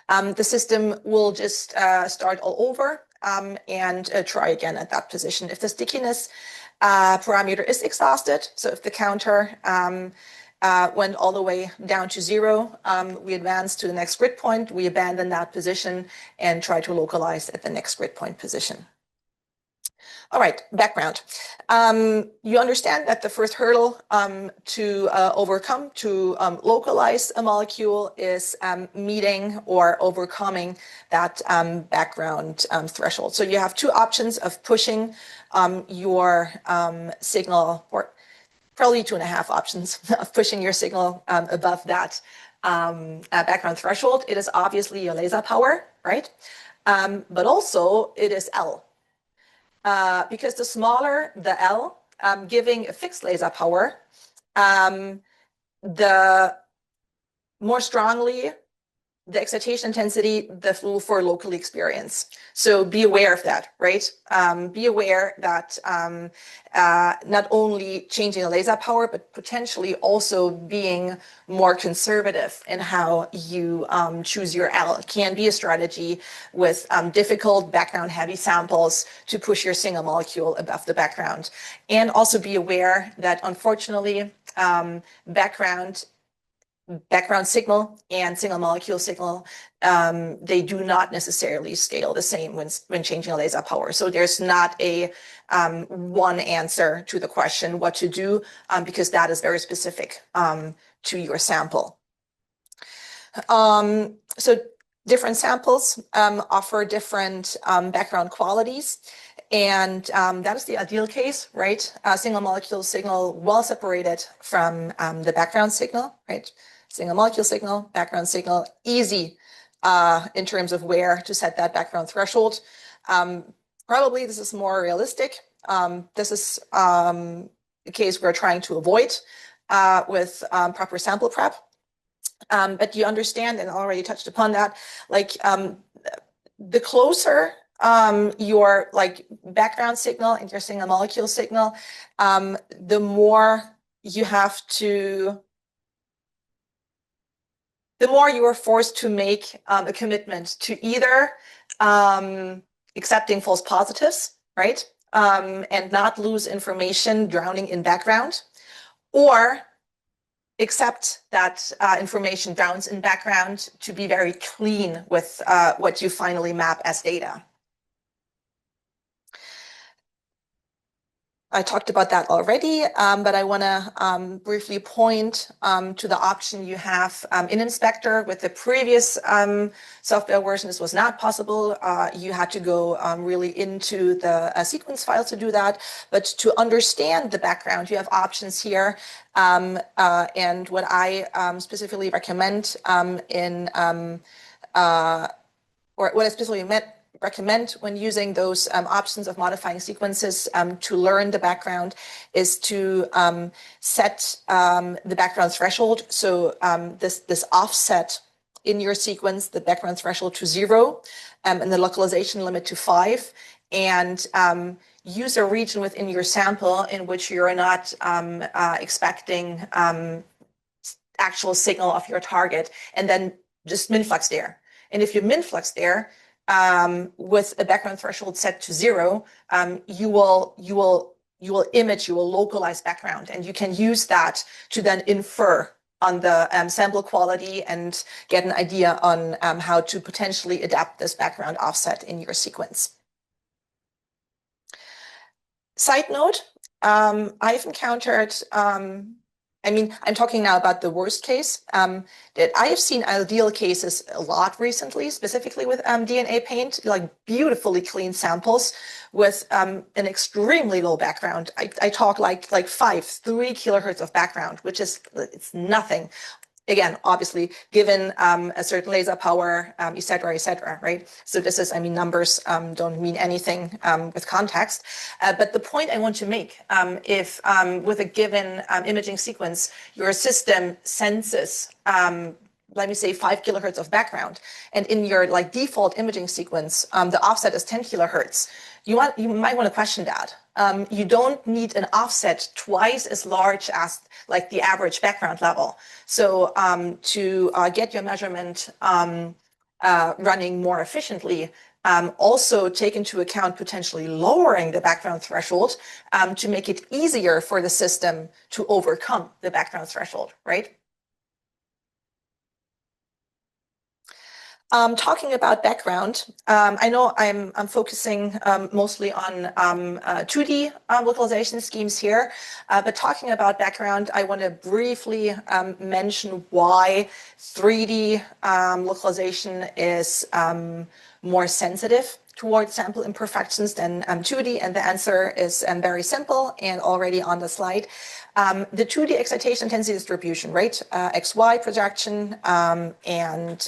the system will just start all over and try again at that position. If the stickiness parameter is exhausted, so if the counter went all the way down to 0, we advance to the next grid point, we abandon that position and try to localize at the next grid point position. All right, background. You understand that the first hurdle to overcome, to localize a molecule is meeting or overcoming that background threshold. So you have two options of pushing your signal, or probably 2.5 options of pushing your signal above that background threshold. It is obviously your laser power, right? But also it is L. Because the smaller the L, giving a fixed laser power, the more strongly the excitation intensity the fluorophore locally experience. So be aware of that, right? Be aware that not only changing the laser power, but potentially also being more conservative in how you choose your L can be a strategy with difficult background heavy samples to push your single molecule above the background. And also be aware that unfortunately background signal and single molecule signal, they do not necessarily scale the same when changing a laser power. So there's not a one answer to the question what to do, because that is very specific to your sample. So different samples offer different background qualities. And that is the ideal case, right? Single molecule signal well separated from the background signal, right? Single molecule signal, background signal, easy in terms of where to set that background threshold. Probably this is more realistic. This is the case we're trying to avoid with proper sample prep. But you understand, and already touched upon that, like the closer your like background signal and your single molecule signal, the more you have to, the more you are forced to make a commitment to either accepting false positives, right? And not lose information drowning in background, or accept that information drowns in background to be very clean with what you finally map as data. I talked about that already, but I want to briefly point to the option you have in Inspector. With the previous software version, this was not possible. You had to go really into the sequence file to do that. But to understand the background, you have options here. And what I specifically recommend or what I specifically recommend when using those options of modifying sequences to learn the background is to set the background threshold. So this offset in your sequence, the background threshold to 0, and the localization limit to 5, and use a region within your sample in which you're not expecting actual signal of your target, and then just MINFLUX there. And if you MINFLUX there, with a background threshold set to 0, you will localize background, and you can use that to then infer on the sample quality and get an idea on how to potentially adapt this background offset in your sequence. Side note, I've encountered I'm talking now about the worst case, that I have seen ideal cases a lot recently, specifically with DNA paint, like beautifully clean samples with an extremely low background. I talk like 3 kilohertz of background, which is, it's nothing. Again, obviously, given a certain laser power, et cetera, right? So this is, numbers don't mean anything with context. But the point I want to make, if with a given imaging sequence, your system senses, let me say 5 kilohertz of background, and in your default imaging sequence, the offset is 10 kilohertz, you might want to question that. You don't need an offset twice as large as the average background level. So to get your measurement running more efficiently, also take into account potentially lowering the background threshold to make it easier for the system to overcome the background threshold, right? Talking about background, I know I'm focusing mostly on 2D localization schemes here, but talking about background, I want to briefly mention why 3D localization is more sensitive towards sample imperfections than 2D, and the answer is very simple and already on the slide. The 2D excitation intensity distribution, right? XY projection and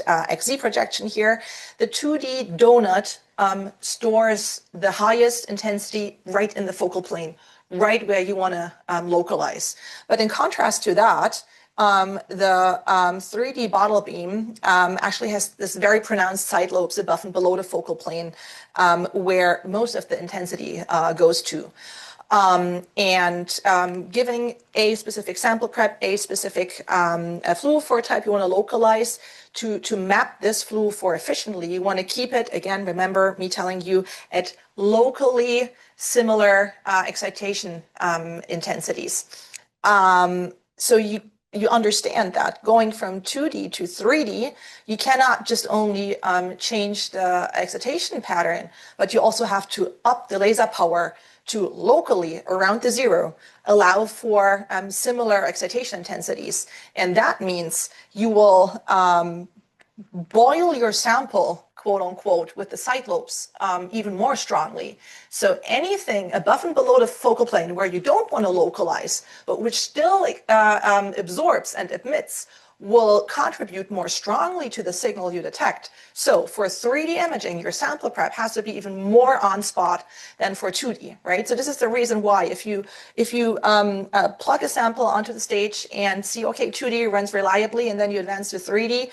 XZ projection here. The 2D donut stores the highest intensity right in the focal plane, right where you want to localize. But in contrast to that, the 3D bottle beam actually has this very pronounced side lobes above and below the focal plane where most of the intensity goes to. Giving a specific sample prep, a specific fluorophore type you want to localize to map this fluorophore efficiently, you want to keep it, again, remember me telling you, at locally similar excitation intensities. So you understand that going from 2D to 3D, you cannot just only change the excitation pattern, but you also have to up the laser power to locally around the 0 allow for similar excitation intensities. And that means you will boil your sample, quote unquote, with the side lobes even more strongly. So anything above and below the focal plane where you don't want to localize, but which still absorbs and emits, will contribute more strongly to the signal you detect. So for 3D imaging, your sample prep has to be even more on spot than for 2D, right? So this is the reason why if you plug a sample onto the stage and see, okay, 2D runs reliably, and then you advance to 3D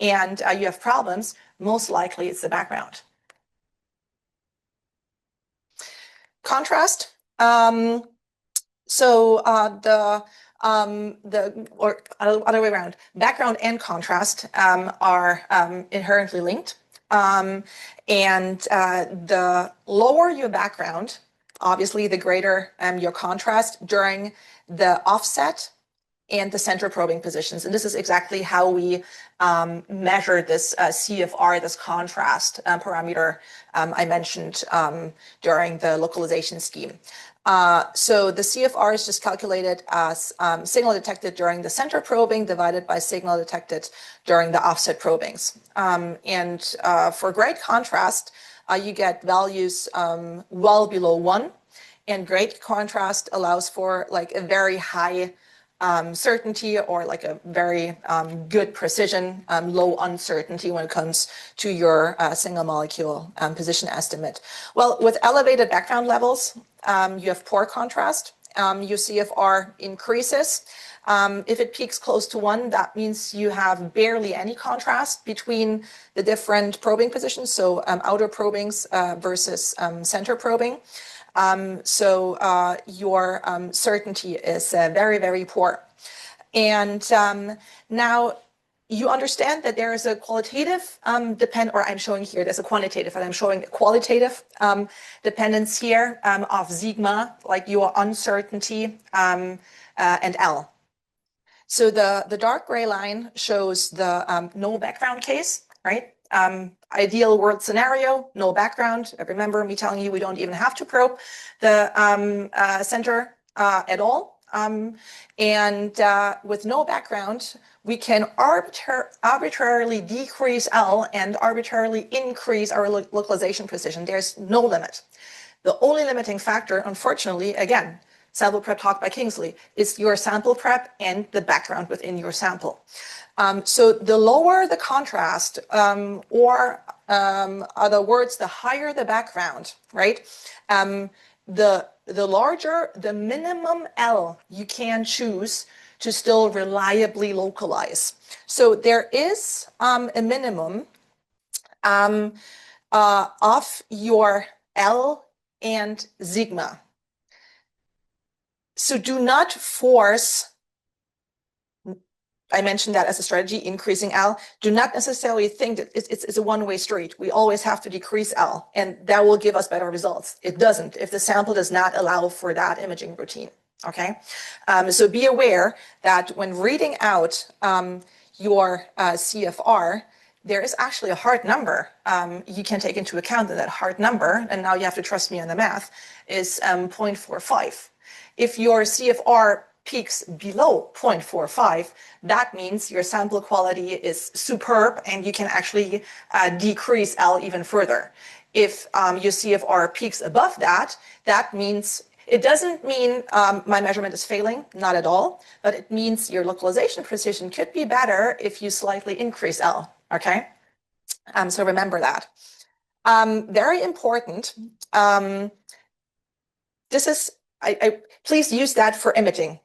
and you have problems, most likely it's the background. Contrast. Or other way around, background and contrast are inherently linked. And the lower your background, obviously the greater your contrast during the offset and the center probing positions. And this is exactly how we measure this CFR, this contrast parameter I mentioned during the localization scheme. So the CFR is just calculated as signal detected during the center probing divided by signal detected during the offset probings. For great contrast, you get values well below 1. And great contrast allows for like a very high certainty or like a very good precision, low uncertainty when it comes to your single molecule position estimate. Well, with elevated background levels, you have poor contrast. Your CFR increases. If it peaks close to 1, that means you have barely any contrast between the different probing positions, so outer probings versus center probing. Your certainty is very, very poor. And now you understand that there is a qualitative I'm showing here, there's a quantitative, and I'm showing a qualitative dependence here of sigma, like your uncertainty, and L. So the dark gray line shows the no background case, right? Ideal world scenario, no background. Remember me telling you we don't even have to probe the center at all. With no background, we can arbitrarily decrease L and arbitrarily increase our localization precision. There's no limit. The only limiting factor, unfortunately, again, sample prep taught by Kingsley, is your sample prep and the background within your sample. So the lower the contrast, or other words, the higher the background, right? The larger the minimum L you can choose to still reliably localize. So there is a minimum of your L and sigma. So do not force, I mentioned that as a strategy, increasing L. Do not necessarily think that it's a one-way street. We always have to decrease L, and that will give us better results. It doesn't if the sample does not allow for that imaging routine, okay? So be aware that when reading out your CFR, there is actually a hard number you can take into account, that hard number, and now you have to trust me on the math, is 0.45. If your CFR peaks below 0.45, that means your sample quality is superb and you can actually decrease L even further. If your CFR peaks above that, that means, it doesn't mean my measurement is failing, not at all, but it means your localization precision could be better if you slightly increase L, okay? So remember that. Very important. This is, please use that for imaging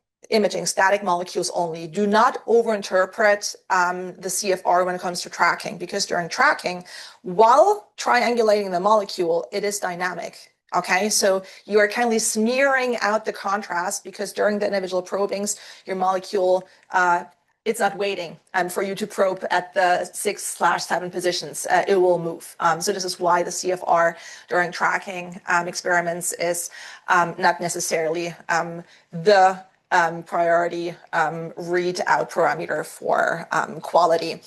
static molecules only. Do not overinterpret the CFR when it comes to tracking, because during tracking, while triangulating the molecule, it is dynamic. Okay, so you are kindly smearing out the contrast, because during the individual probings, your molecule, it's not waiting for you to probe at the 6/7 positions. It will move. So this is why the CFR during tracking experiments is not necessarily the priority readout parameter for quality.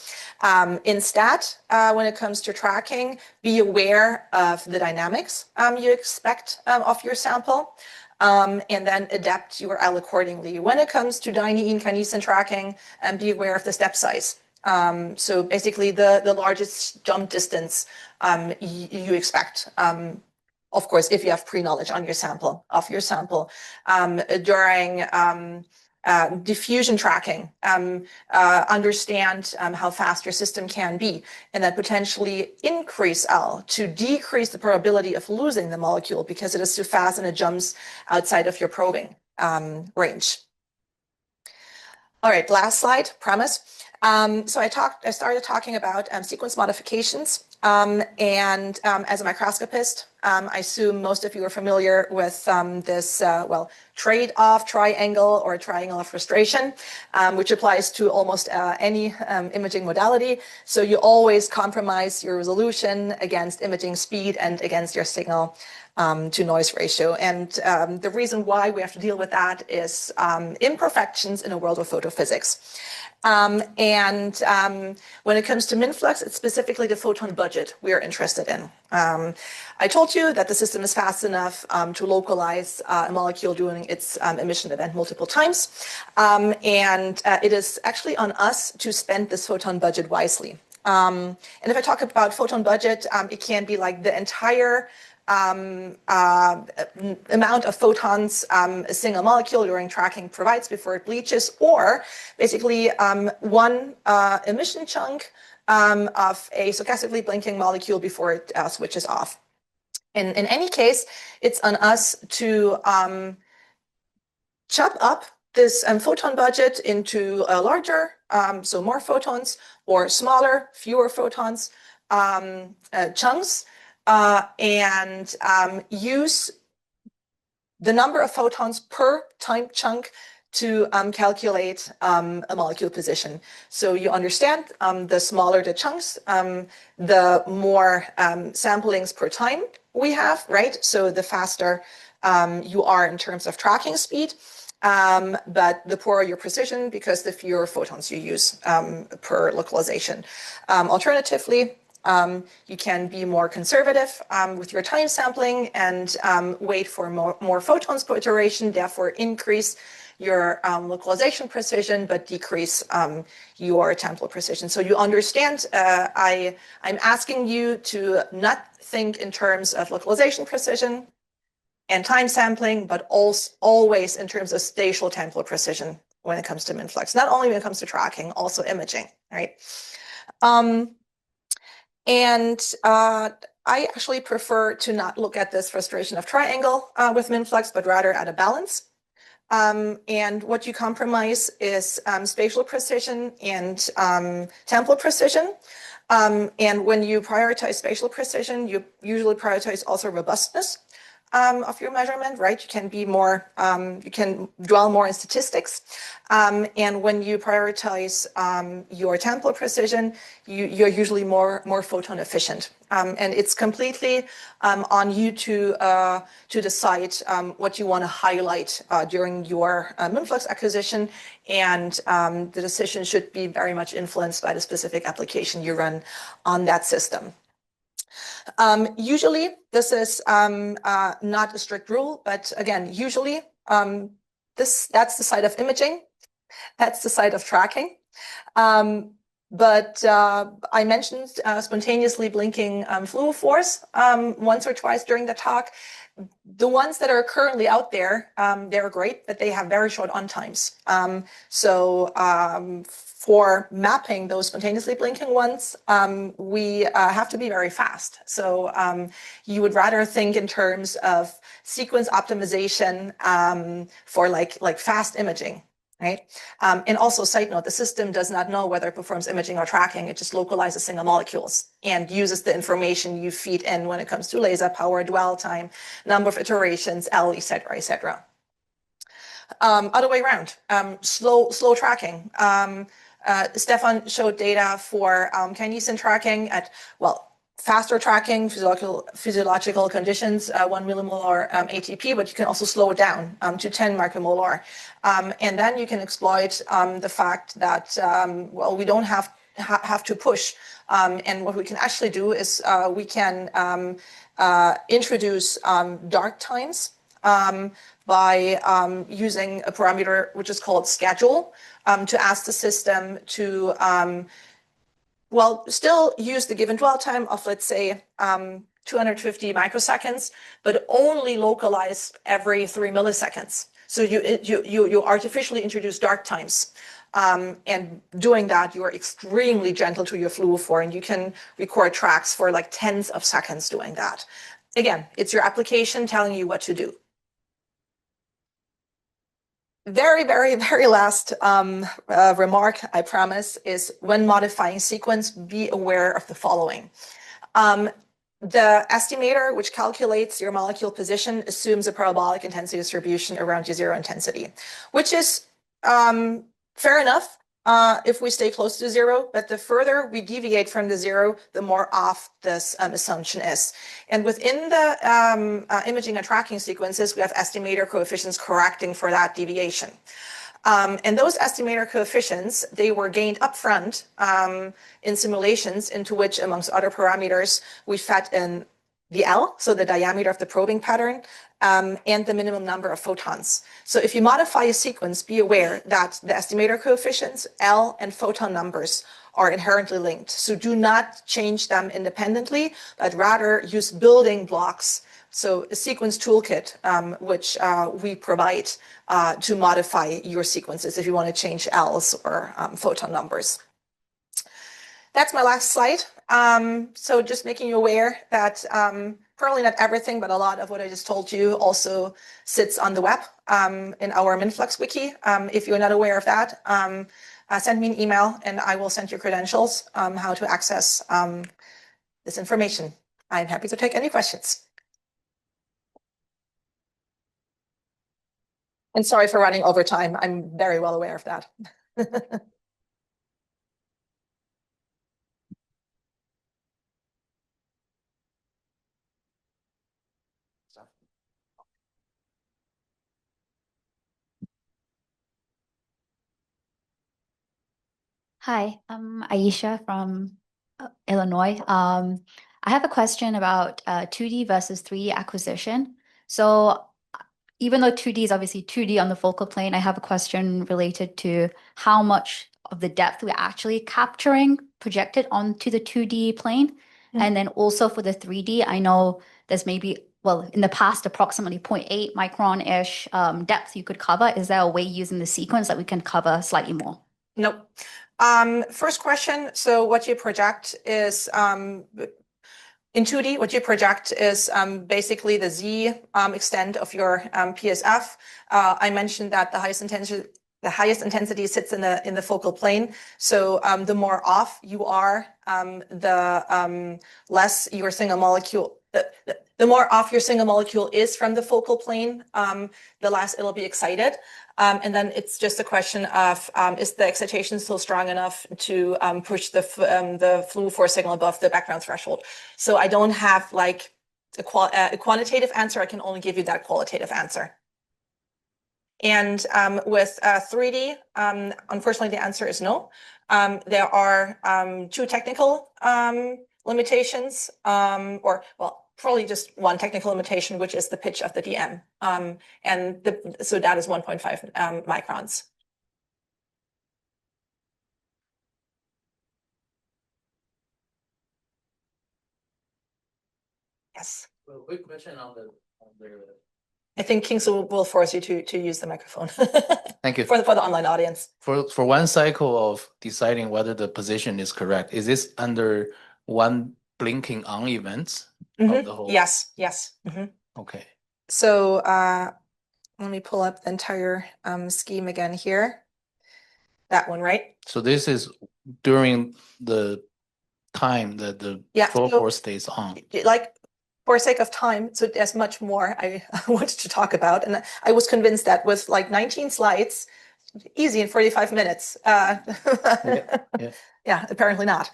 Instead, when it comes to tracking, be aware of the dynamics you expect of your sample. And then adapt your L accordingly. When it comes to dynein kinesin tracking, be aware of the step size. So basically the largest jump distance you expect. Of course, if you have pre-knowledge on your sample, during diffusion tracking, understand how fast your system can be, and then potentially increase L to decrease the probability of losing the molecule because it is too fast and it jumps outside of your probing range. All right, last slide, promise. So I started talking about sequence modifications. As a microscopist, I assume most of you are familiar with this, trade-off triangle or triangle of frustration, which applies to almost any imaging modality. So you always compromise your resolution against imaging speed and against your signal to noise ratio. And the reason why we have to deal with that is imperfections in a world of photophysics. When it comes to MINFLUX, it's specifically the photon budget we are interested in. I told you that the system is fast enough to localize a molecule doing its emission event multiple times. It is actually on us to spend this photon budget wisely. And if I talk about photon budget, it can be like the entire amount of photons a single molecule during tracking provides before it bleaches, or basically one emission chunk of a stochastically blinking molecule before it switches off. In any case, it's on us to chop up this photon budget into a larger, so more photons, or smaller, fewer photons chunks, and use the number of photons per time chunk to calculate a molecule position. So you understand the smaller the chunks, the more samplings per time we have, right? So the faster you are in terms of tracking speed, but the poorer your precision because the fewer photons you use per localization. Alternatively, you can be more conservative with your time sampling and wait for more photons per iteration, therefore increase your localization precision, but decrease your temporal precision. So you understand, I'm asking you to not think in terms of localization precision and time sampling, but also always in terms of spatial temporal precision when it comes to MINFLUX. Not only when it comes to tracking, also imaging, right? I actually prefer to not look at this frustration of triangle with MINFLUX, but rather at a balance. And what you compromise is spatial precision and temporal precision. And when you prioritize spatial precision, you usually prioritize also robustness of your measurement, right? You can be more, you can dwell more in statistics. And when you prioritize your temporal precision, you're usually more photon efficient. And it's completely on you to decide what you want to highlight during your MINFLUX acquisition. And the decision should be very much influenced by the specific application you run on that system. Usually, this is not a strict rule, but again, usually that's the side of imaging, that's the side of tracking. But I mentioned spontaneously blinking fluorophores once or twice during the talk. The ones that are currently out there, they're great, but they have very short on times. For mapping those spontaneously blinking ones, we have to be very fast. So you would rather think in terms of sequence optimization for like fast imaging, right? And also, side note, the system does not know whether it performs imaging or tracking. It just localizes single molecules and uses the information you feed in when it comes to laser power, dwell time, number of iterations, L, et cetera, et cetera. Other way around, slow tracking. Stefan showed data for kinesin tracking at, faster tracking, physiological conditions, 1 millimolar ATP, but you can also slow it down to 10 micromolar. And then you can exploit the fact that, we don't have to push. And what we can actually do is we can introduce dark times by using a parameter which is called schedule to ask the system to still use the given dwell time of, let's say, 250 microseconds, but only localize every 3 milliseconds. So you artificially introduce dark times. And doing that, you are extremely gentle to your fluorophore, and you can record tracks for like tens of seconds doing that. Again, it's your application telling you what to do. Very, very, very last remark, I promise, is when modifying sequence, be aware of the following. The estimator, which calculates your molecule position, assumes a parabolic intensity distribution around your zero intensity, which is fair enough if we stay close to zero, but the further we deviate from the zero, the more off this assumption is. And within the imaging and tracking sequences, we have estimator coefficients correcting for that deviation. And those estimator coefficients, they were gained upfront in simulations into which, amongst other parameters, we fed in the L, so the diameter of the probing pattern, and the minimum number of photons. So if you modify a sequence, be aware that the estimator coefficients, L, and photon numbers are inherently linked. So do not change them independently, but rather use building blocks. So a sequence toolkit, which we provide to modify your sequences if you want to change L's or photon numbers. That's my last slide. So just making you aware that probably not everything, but a lot of what I just told you also sits on the web in our MINFLUX wiki. If you're not aware of that, send me an email and I will send you credentials how to access this information. I'm happy to take any questions. And sorry for running over time. I'm very well aware of that. Hi, I'm Aisha from Illinois. I have a question about 2D versus 3D acquisition. So even though 2D is obviously 2D on the focal plane, I have a question related to how much of the depth we're actually capturing projected onto the 2D plane. And then also for the 3D, I know there's maybe, well, in the past, approximately 0.8 micron-ish depth you could cover. Is there a way using the sequence that we can cover slightly more? Nope. First question. So what you project is in 2D, what you project is basically the Z extent of your PSF. I mentioned that the highest intensity sits in the focal plane. So the more off you are, the less your single molecule. The more off your single molecule is from the focal plane, the less it'll be excited. And then it's just a question of, is the excitation still strong enough to push the fluorophore signal above the background threshold? So I don't have like a quantitative answer. I can only give you that qualitative answer. And with 3D, unfortunately, the answer is no. There are two technical limitations, or well, probably just one technical limitation, which is the pitch of the DM. So that is 1.5 microns. Yes. Well, quick question on the I think Kingsley will force you to use the microphone. Thank you. For the online audience. For one cycle of deciding whether the position is correct, is this under one blinking on events of the whole? Yes, yes. Okay. So let me pull up the entire scheme again here. That one, right? So this is during the time that the fluorophore stays on. Like, for sake of time, so there's much more I wanted to talk about. And I was convinced that with like 19 slides, easy in 45 minutes. Yeah, apparently not.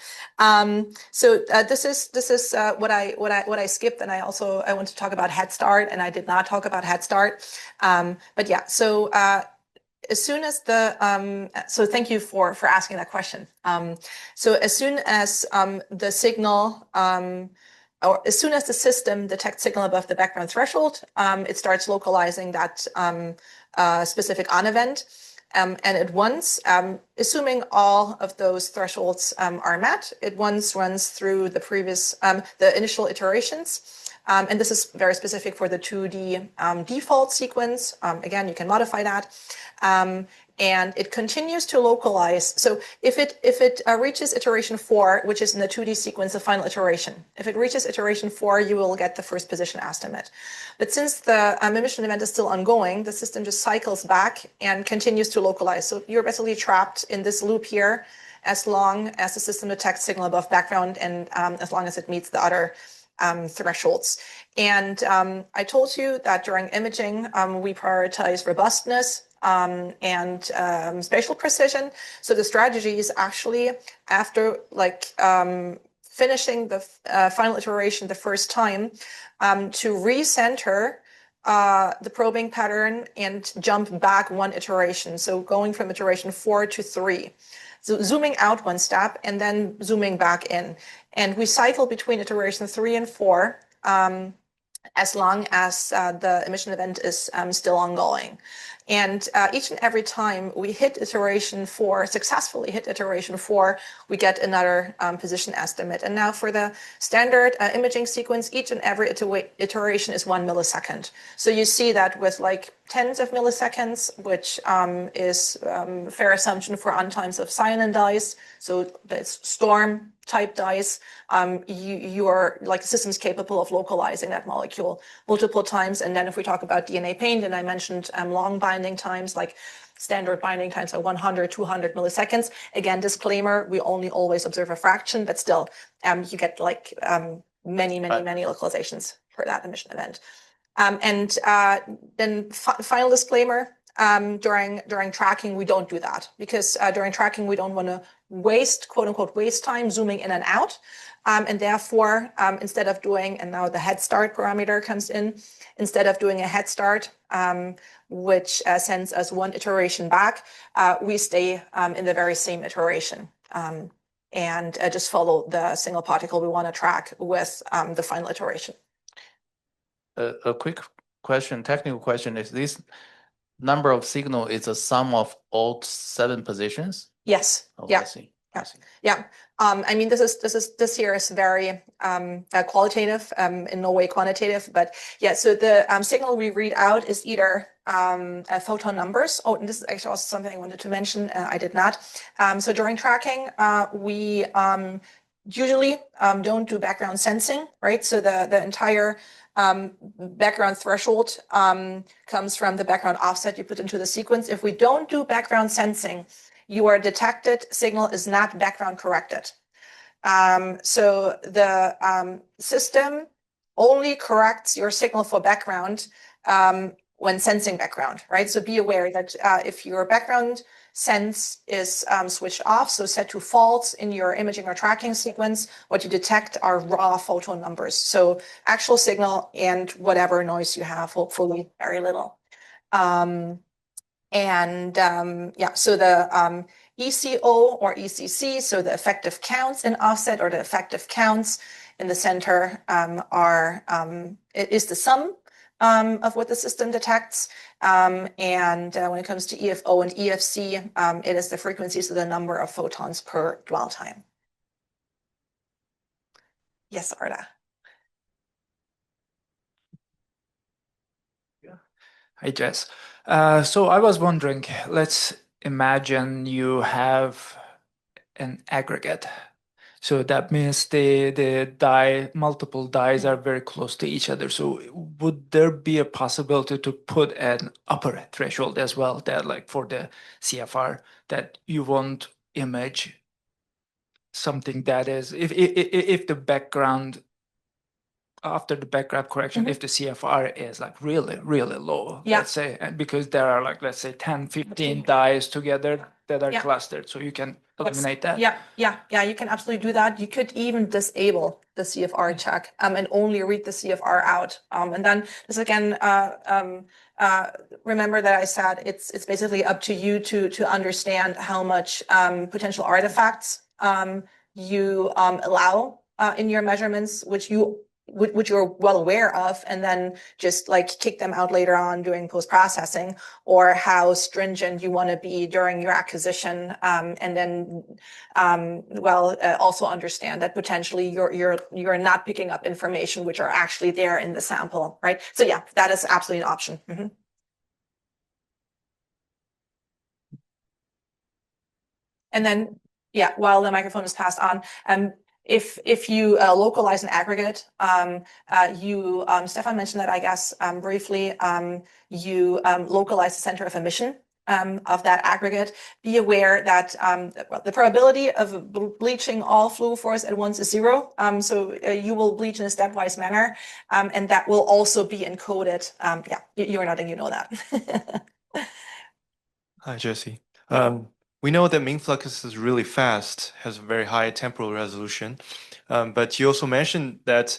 So this is what I skipped, and I want to talk about Head Start, and I did not talk about Head Start. But yeah, so as soon as so thank you for asking that question. So as soon as the signal, or as soon as the system detects signal above the background threshold, it starts localizing that specific on event. And at once, assuming all of those thresholds are met, it once runs through the previous, the initial iterations, And this is very specific for the 2D default sequence. Again, you can modify that. And it continues to localize. So if it reaches iteration 4, which is in the 2D sequence, the final iteration, if it reaches iteration 4, you will get the first position estimate. But since the emission event is still ongoing, the system just cycles back and continues to localize. So you're basically trapped in this loop here as long as the system detects signal above background and as long as it meets the other thresholds. And I told you that during imaging, we prioritize robustness and spatial precision. So the strategy is actually after finishing the final iteration the first time to recenter the probing pattern and jump back one iteration. So going from iteration 4 to 3. So zooming out one step and then zooming back in. And we cycle between iteration 3 and 4 as long as the emission event is still ongoing. And each and every time we hit iteration 4, successfully hit iteration 4, we get another position estimate. And now for the standard imaging sequence, each and every iteration is 1 millisecond. So you see that with like tens of milliseconds, which is a fair assumption for untimes of cyanin dyes. So that's storm type dyes. You are like the system's capable of localizing that molecule multiple times. And then if we talk about DNA paint, and I mentioned long binding times, like standard binding times are 100, 200 milliseconds. Again, disclaimer, we only always observe a fraction, but still you get like many localizations for that emission event. And then final disclaimer, during tracking, we don't do that because during tracking, we don't want to waste, quote unquote, waste time zooming in and out. And therefore, instead of doing, and now the head start parameter comes in, instead of doing a head start, which sends us one iteration back, we stay in the very same iteration and just follow the single particle we want to track with the final iteration. A quick question, technical question, is this number of signal is a sum of all 7 positions? Yes. Oh, Yeah. I see. Yeah. Yeah. I mean, this here is very qualitative, in no way quantitative, but yeah. So the signal we read out is either photon numbers. Oh, and this is actually also something I wanted to mention. I did not. So during tracking, we usually don't do background sensing, right? So the entire background threshold comes from the background offset you put into the sequence. If we don't do background sensing, your detected signal is not background corrected. So the system only corrects your signal for background when sensing background, right? So be aware that if your background sense is switched off, so set to false in your imaging or tracking sequence, what you detect are raw photon numbers. So actual signal and whatever noise you have, hopefully very little. Yeah, so the ECO or ECC, so the effective counts in offset or the effective counts in the center it is the sum of what the system detects. And when it comes to EFO and EFC, it is the frequency, so the number of photons per dwell time. Yes, Arda. Hi, Jess. So I was wondering, let's imagine you have an aggregate. So that means the multiple dyes are very close to each other. So would there be a possibility to put an upper threshold as well, that like for the CFR, that you won't image something that is, if the background, after the background correction, if the CFR is like really, really low, let's say, and because there are like, let's say 10, 15 dyes together that are clustered, so you can eliminate that. Yeah, you can absolutely do that. You could even disable the CFR check and only read the CFR out. And then this again, remember that I said it's basically up to you to understand how much potential artifacts you allow in your measurements, which you which you're well aware of, and then just like kick them out later on doing post-processing, or how stringent you want to be during your acquisition, and then also understand that potentially you're not picking up information which are actually there in the sample, right? So yeah, that is absolutely an option. And then, yeah, while the microphone is passed on, if you localize an aggregate, Stefan mentioned that, I guess, briefly, you localize the center of emission of that aggregate. Be aware that the probability of bleaching all fluorophores at once is 0. So you will bleach in a stepwise manner, and that will also be encoded. Yeah, you're nodding, you know that. Hi, Jesse. We know that MINFLUX is really fast, has a very high temporal resolution, but you also mentioned that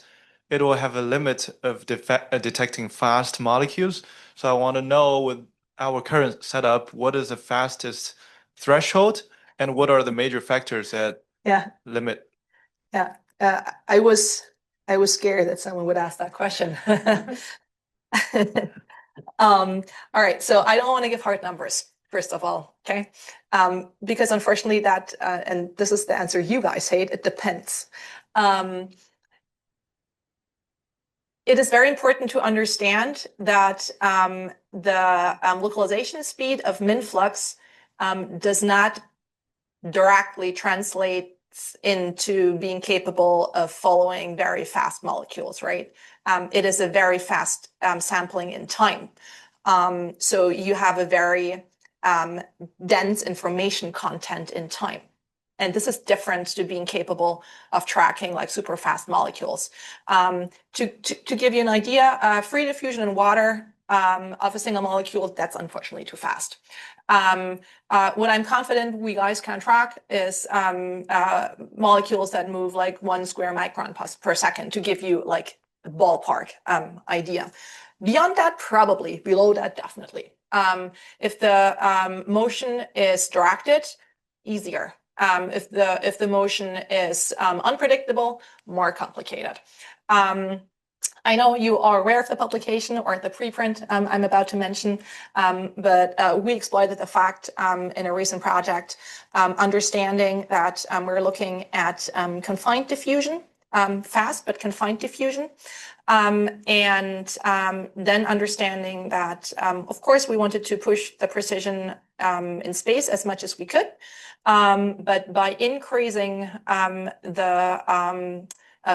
it will have a limit of detecting fast molecules. So I want to know, with our current setup, what is the fastest threshold, and what are the major factors that limit? Yeah, I was scared that someone would ask that question. All right, so I don't want to give hard numbers, first of all, okay? Because unfortunately that, and this is the answer you guys hate, it depends. It is very important to understand that the localization speed of MINFLUX does not directly translate into being capable of following very fast molecules, right? It is a very fast sampling in time. So you have a very dense information content in time. And this is different to being capable of tracking like super fast molecules. To give you an idea, free diffusion in water of a single molecule, that's unfortunately too fast. What I'm confident we guys can track is molecules that move like 1 square micron per second, to give you like a ballpark idea. Beyond that, probably. Below that, definitely. If the motion is directed, easier. If the motion is unpredictable, more complicated. I know you are aware of the publication or the preprint I'm about to mention, but we exploited the fact in a recent project, understanding that we're looking at confined diffusion, fast but confined diffusion, and then understanding that, of course, we wanted to push the precision in space as much as we could, but by increasing the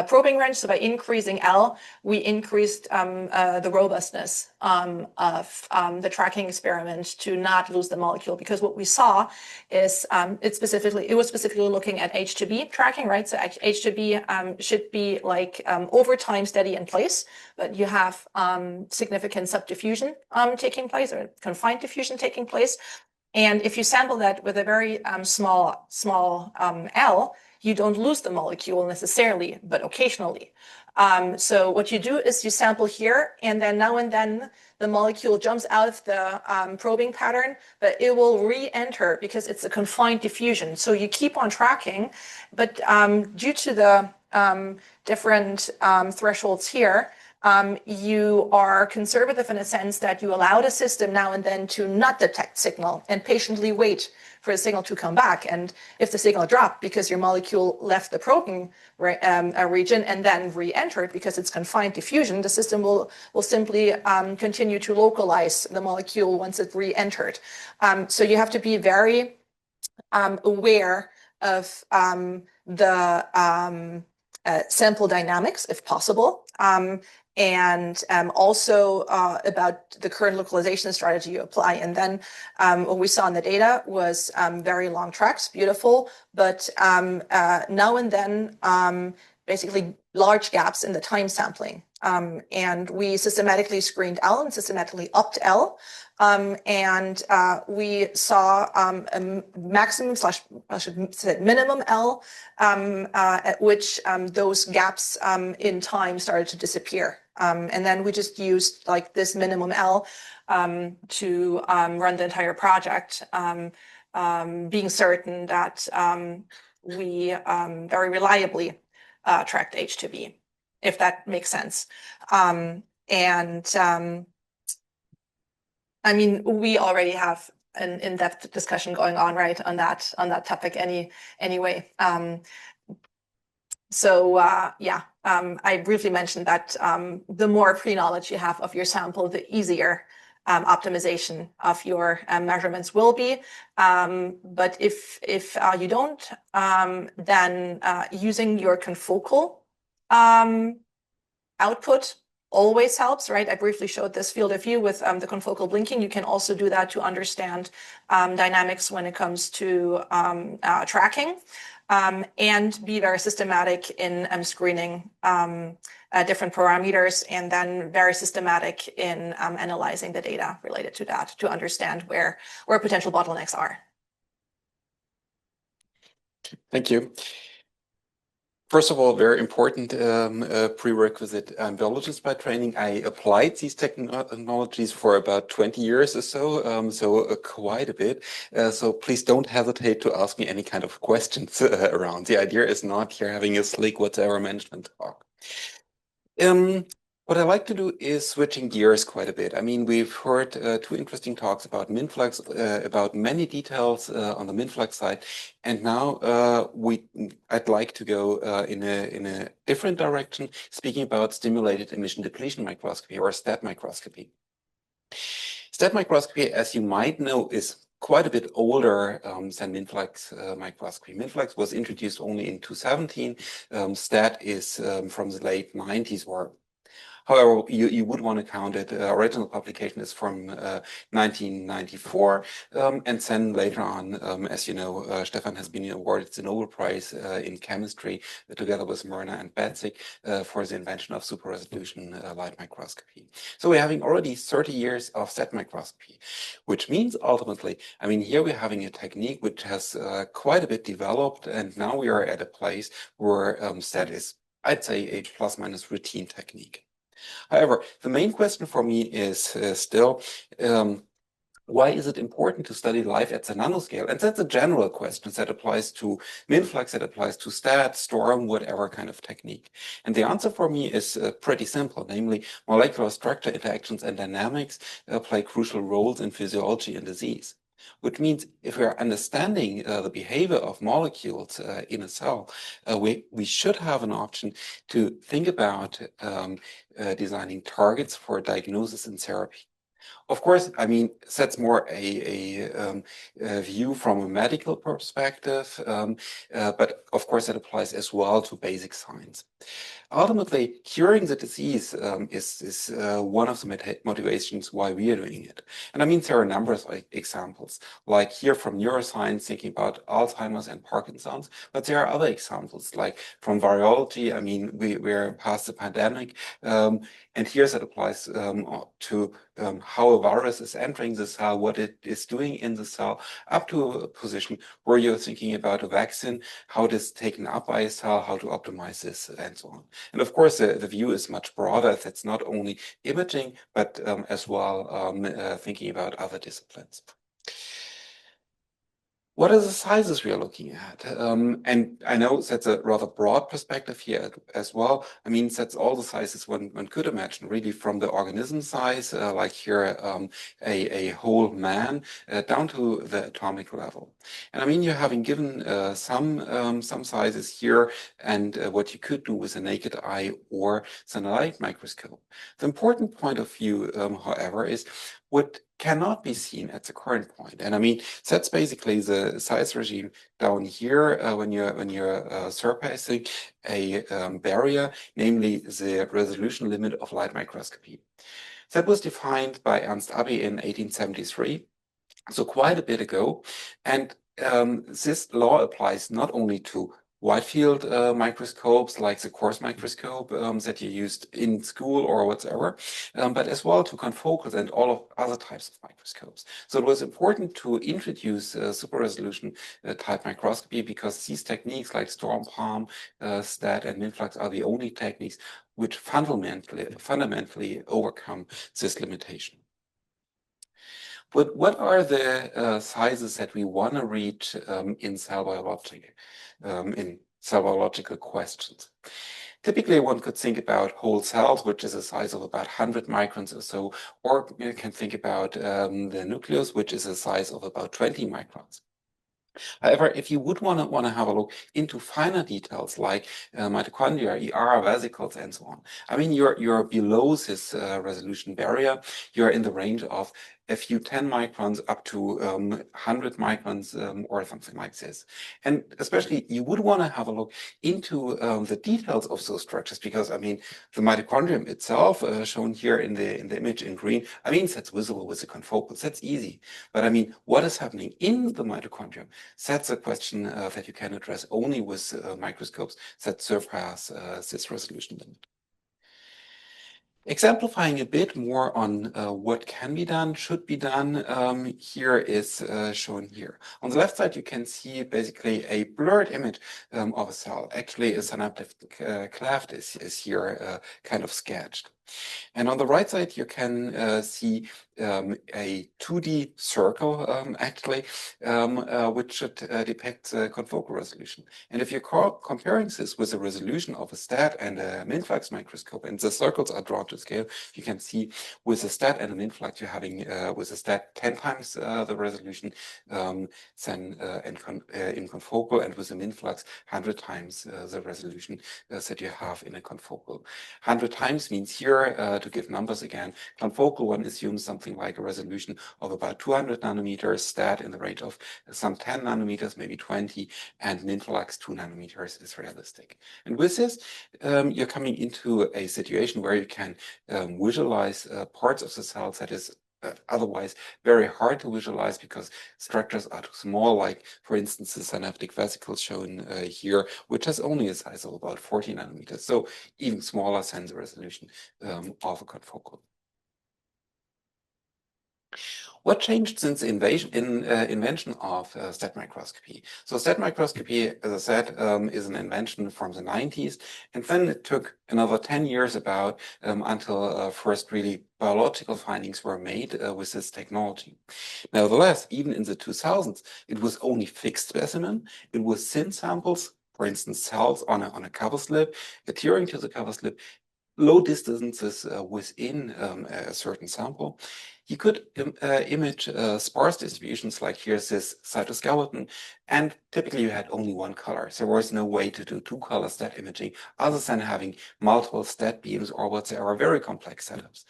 probing range, so by increasing L, we increased the robustness of the tracking experiment to not lose the molecule. Because what we saw is it was specifically looking at H2B tracking, right? So H2B should be like over time steady in place, but you have significant subdiffusion taking place, or confined diffusion taking place. And if you sample that with a very small L, you don't lose the molecule necessarily, but occasionally. So what you do is you sample here, and then now and then the molecule jumps out of the probing pattern, but it will re-enter because it's a confined diffusion. So you keep on tracking, but due to the different thresholds here, you are conservative in a sense that you allow the system now and then to not detect signal and patiently wait for the signal to come back. And if the signal dropped because your molecule left the probing region and then re-entered because it's confined diffusion, the system will simply continue to localize the molecule once it re-entered. So you have to be very aware of the sample dynamics, if possible, and also about the current localization strategy you apply. And then what we saw in the data was very long tracks, beautiful, but now and then basically large gaps in the time sampling. And we systematically screened L and systematically upped L. And we saw a maximum / I should say minimum L at which those gaps in time started to disappear. And then we just used like this minimum L to run the entire project, being certain that we very reliably tracked H2B. if that makes sense. I mean, we already have an in-depth discussion going on, right, on that topic anyway. I briefly mentioned that the more pre-knowledge you have of your sample, the easier optimization of your measurements will be. But if you don't, then using your confocal output always helps, right? I briefly showed this field of view with the confocal blinking. You can also do that to understand dynamics when it comes to tracking, and be very systematic in screening different parameters, and then very systematic in analyzing the data related to that to understand where potential bottlenecks are. Thank you. First of all, very important prerequisite. I'm biologist by training. I applied these technologies for about 20 years or so, quite a bit. So please don't hesitate to ask me any kind of questions around. The idea is not here having a slick whatever management talk. What I like to do is switching gears quite a bit. I mean, we've heard two interesting talks about MINFLUX, about many details on the MINFLUX side, and now I'd like to go in a different direction, speaking about stimulated emission depletion microscopy, or STED microscopy. STED microscopy, as you might know, is quite a bit older than MINFLUX microscopy. MINFLUX was introduced only in 2017. STED is from the late 90s, or however you would want to count it. Original publication is from 1994, and then later on, as you know, Stefan has been awarded the Nobel Prize in chemistry together with Myrna and Betzig for the invention of super resolution light microscopy. So we're having already 30 years of STED microscopy, which means ultimately, I mean, here we're having a technique which has quite a bit developed, and now we are at a place where STED is, I'd say, a plus minus routine technique. However, the main question for me is still, why is it important to study life at the nanoscale? And that's a general question that applies to MINFLUX, that applies to STED, STORM, whatever kind of technique. And the answer for me is pretty simple, namely molecular structure interactions and dynamics play crucial roles in physiology and disease. Which means if we're understanding the behavior of molecules in a cell, we should have an option to think about designing targets for diagnosis and therapy. Of course, I mean, that's more a view from a medical perspective, but of course that applies as well to basic science. Ultimately, curing the disease is one of the motivations why we are doing it. And I mean, there are a number of examples, like here from neuroscience, thinking about Alzheimer's and Parkinson's, but there are other examples, like from virology. I mean, we're past the pandemic, and here that applies to how a virus is entering the cell, what it is doing in the cell, up to a position where you're thinking about a vaccine, how it is taken up by a cell, how to optimize this, and so on. And of course, the view is much broader. That's not only imaging, but as well thinking about other disciplines. What are the sizes we are looking at? And I know that's a rather broad perspective here as well. I mean, that's all the sizes one could imagine, really, from the organism size, like here, a whole man, down to the atomic level. And I mean, you're having given some sizes here, and what you could do with a naked eye or a light microscope. The important point of view, however, is what cannot be seen at the current point. And I mean, that's basically the size regime down here when you're surpassing a barrier, namely the resolution limit of light microscopy. That was defined by Ernst Abbe in 1873, so quite a bit ago. And this law applies not only to wide field microscopes like the coarse microscope that you used in school or whatever, but as well to confocals and all of other types of microscopes. So it was important to introduce super resolution type microscopy, because these techniques like STORM, PALM, STED, and MINFLUX are the only techniques which fundamentally overcome this limitation. But what are the sizes that we want to reach in cell biology, in cell biological questions? Typically, one could think about whole cells, which is a size of about 100 microns or so, or you can think about the nucleus, which is a size of about 20 microns. However, if you would want to have a look into finer details like mitochondria, ER, vesicles, and so on, I mean, you're below this resolution barrier. You're in the range of a few 10 microns up to 100 microns or something like this. And especially you would want to have a look into the details of those structures, because I mean, the mitochondrium itself, shown here in the image in green, I mean, that's visible with the confocals, that's easy. But I mean, what is happening in the mitochondrium? That's a question that you can address only with microscopes that surpass this resolution limit. Exemplifying a bit more on what can be done, should be done, here is shown here. On the left side, you can see basically a blurred image of a cell. Actually, a synaptic cleft is here kind of sketched. And on the right side, you can see a 2D circle, actually, which should depict confocal resolution. And if you're comparing this with the resolution of a STED and a MINFLUX microscope, and the circles are drawn to scale, you can see with a STED and a MINFLUX, you're having with a STED 10 times the resolution than in confocal, and with a MINFLUX 100 times the resolution that you have in a confocal. 100 times means here, to give numbers again, confocal one assumes something like a resolution of about 200 nanometers, STED in the range of some 10 nanometers, maybe 20, and MINFLUX 2 nanometers is realistic. And with this, you're coming into a situation where you can visualize parts of the cells that is otherwise very hard to visualize because structures are too small, like for instance the synaptic vesicles shown here, which has only a size of about 40 nanometers, so even smaller than the resolution of a confocal. What changed since the invention of STED microscopy? So STED microscopy, as I said, is an invention from the 90s, and then it took another 10 years about until first really biological findings were made with this technology. Nevertheless, even in the 2000s, it was only fixed specimen. It was thin samples, for instance, cells on a cover slip, adhering to the cover slip, low distances within a certain sample. You could image sparse distributions, like here's this cytoskeleton, and typically you had only one color. So there was no way to do two-color STED imaging other than having multiple STED beams or whatsoever, very complex setups.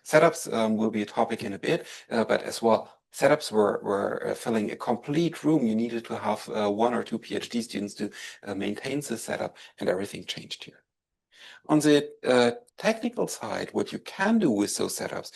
Setups will be a topic in a bit, but as well, setups were filling a complete room. You needed to have 1 or 2 PhD students to maintain the setup, and everything changed here. On the technical side, what you can do with those setups,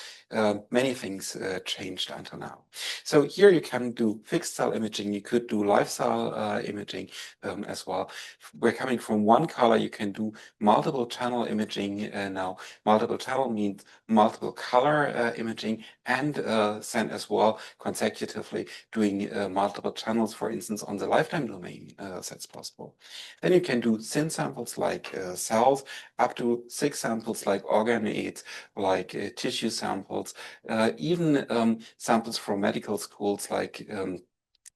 many things changed until now. So here you can do fixed cell imaging, you could do live cell imaging as well. We're coming from one color, you can do multiple channel imaging now. Multiple channel means multiple color imaging, and then as well consecutively doing multiple channels, for instance, on the lifetime domain, that's possible. Then you can do thin samples like cells, up to 6 samples like organoids, like tissue samples, even samples from medical schools like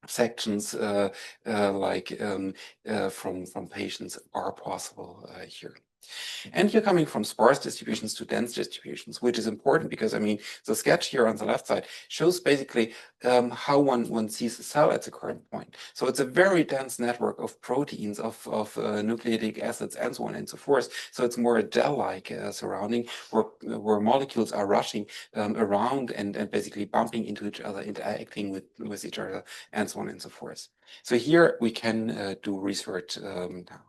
sections from patients are possible here. And you're coming from sparse distributions to dense distributions, which is important because, I mean, the sketch here on the left side shows basically how one sees a cell at the current point. So it's a very dense network of proteins, of nucleic acids, and so on and so forth. So it's more a gel-like surrounding where molecules are rushing around and basically bumping into each other, interacting with each other, and so on and so forth. So here we can do research now.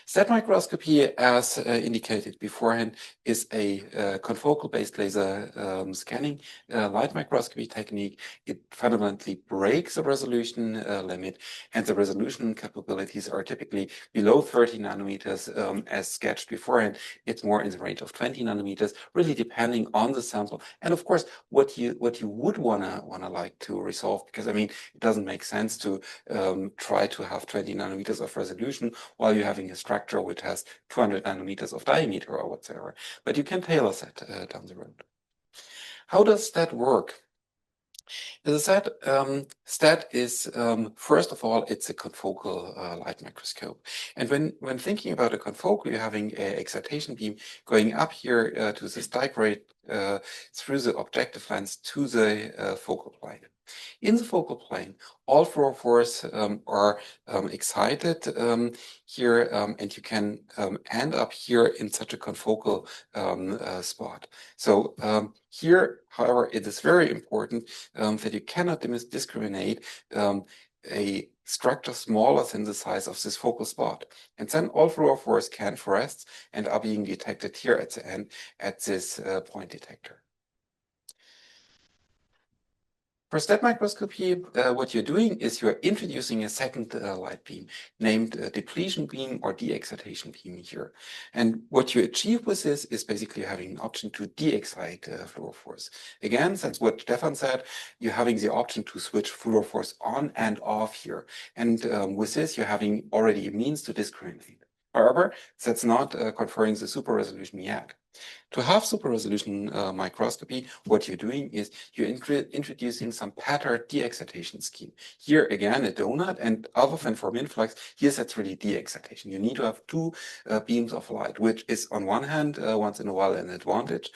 STED microscopy, as indicated beforehand, is a confocal-based laser scanning light microscopy technique. It fundamentally breaks the resolution limit, and the resolution capabilities are typically below 30 nanometers as sketched beforehand. It's more in the range of 20 nanometers, really depending on the sample. And of course, what you would wanna like to resolve, because I mean, it doesn't make sense to try to have 20 nanometers of resolution while you're having a structure which has 200 nanometers of diameter or whatsoever, but you can tailor that down the road. How does that work? As I said, STED is, first of all, it's a confocal light microscope. And when thinking about a confocal, you're having an excitation beam going up here to the digrade through the objective lens to the focal plane. In the focal plane, all fluorophores are excited here, and you can end up here in such a confocal spot. So here, however, it is very important that you cannot discriminate a structure smaller than the size of this focal spot. And then all fluorophores can fluoresce and are being detected here at the end at this point detector. For STED microscopy, what you're doing is you're introducing a second light beam named depletion beam or de-excitation beam here. And what you achieve with this is basically having an option to de-excite fluorophores. Again, that's what Stefan said, you're having the option to switch fluorophores on and off here. And with this, you're having already a means to discriminate. However, that's not conferring the super resolution yet. To have super resolution microscopy, what you're doing is you're introducing some patterned de-excitation scheme. Here again, a donut, and other than for MINFLUX, here's that's really de-excitation. You need to have two beams of light, which is on one hand, once in a while, an advantage,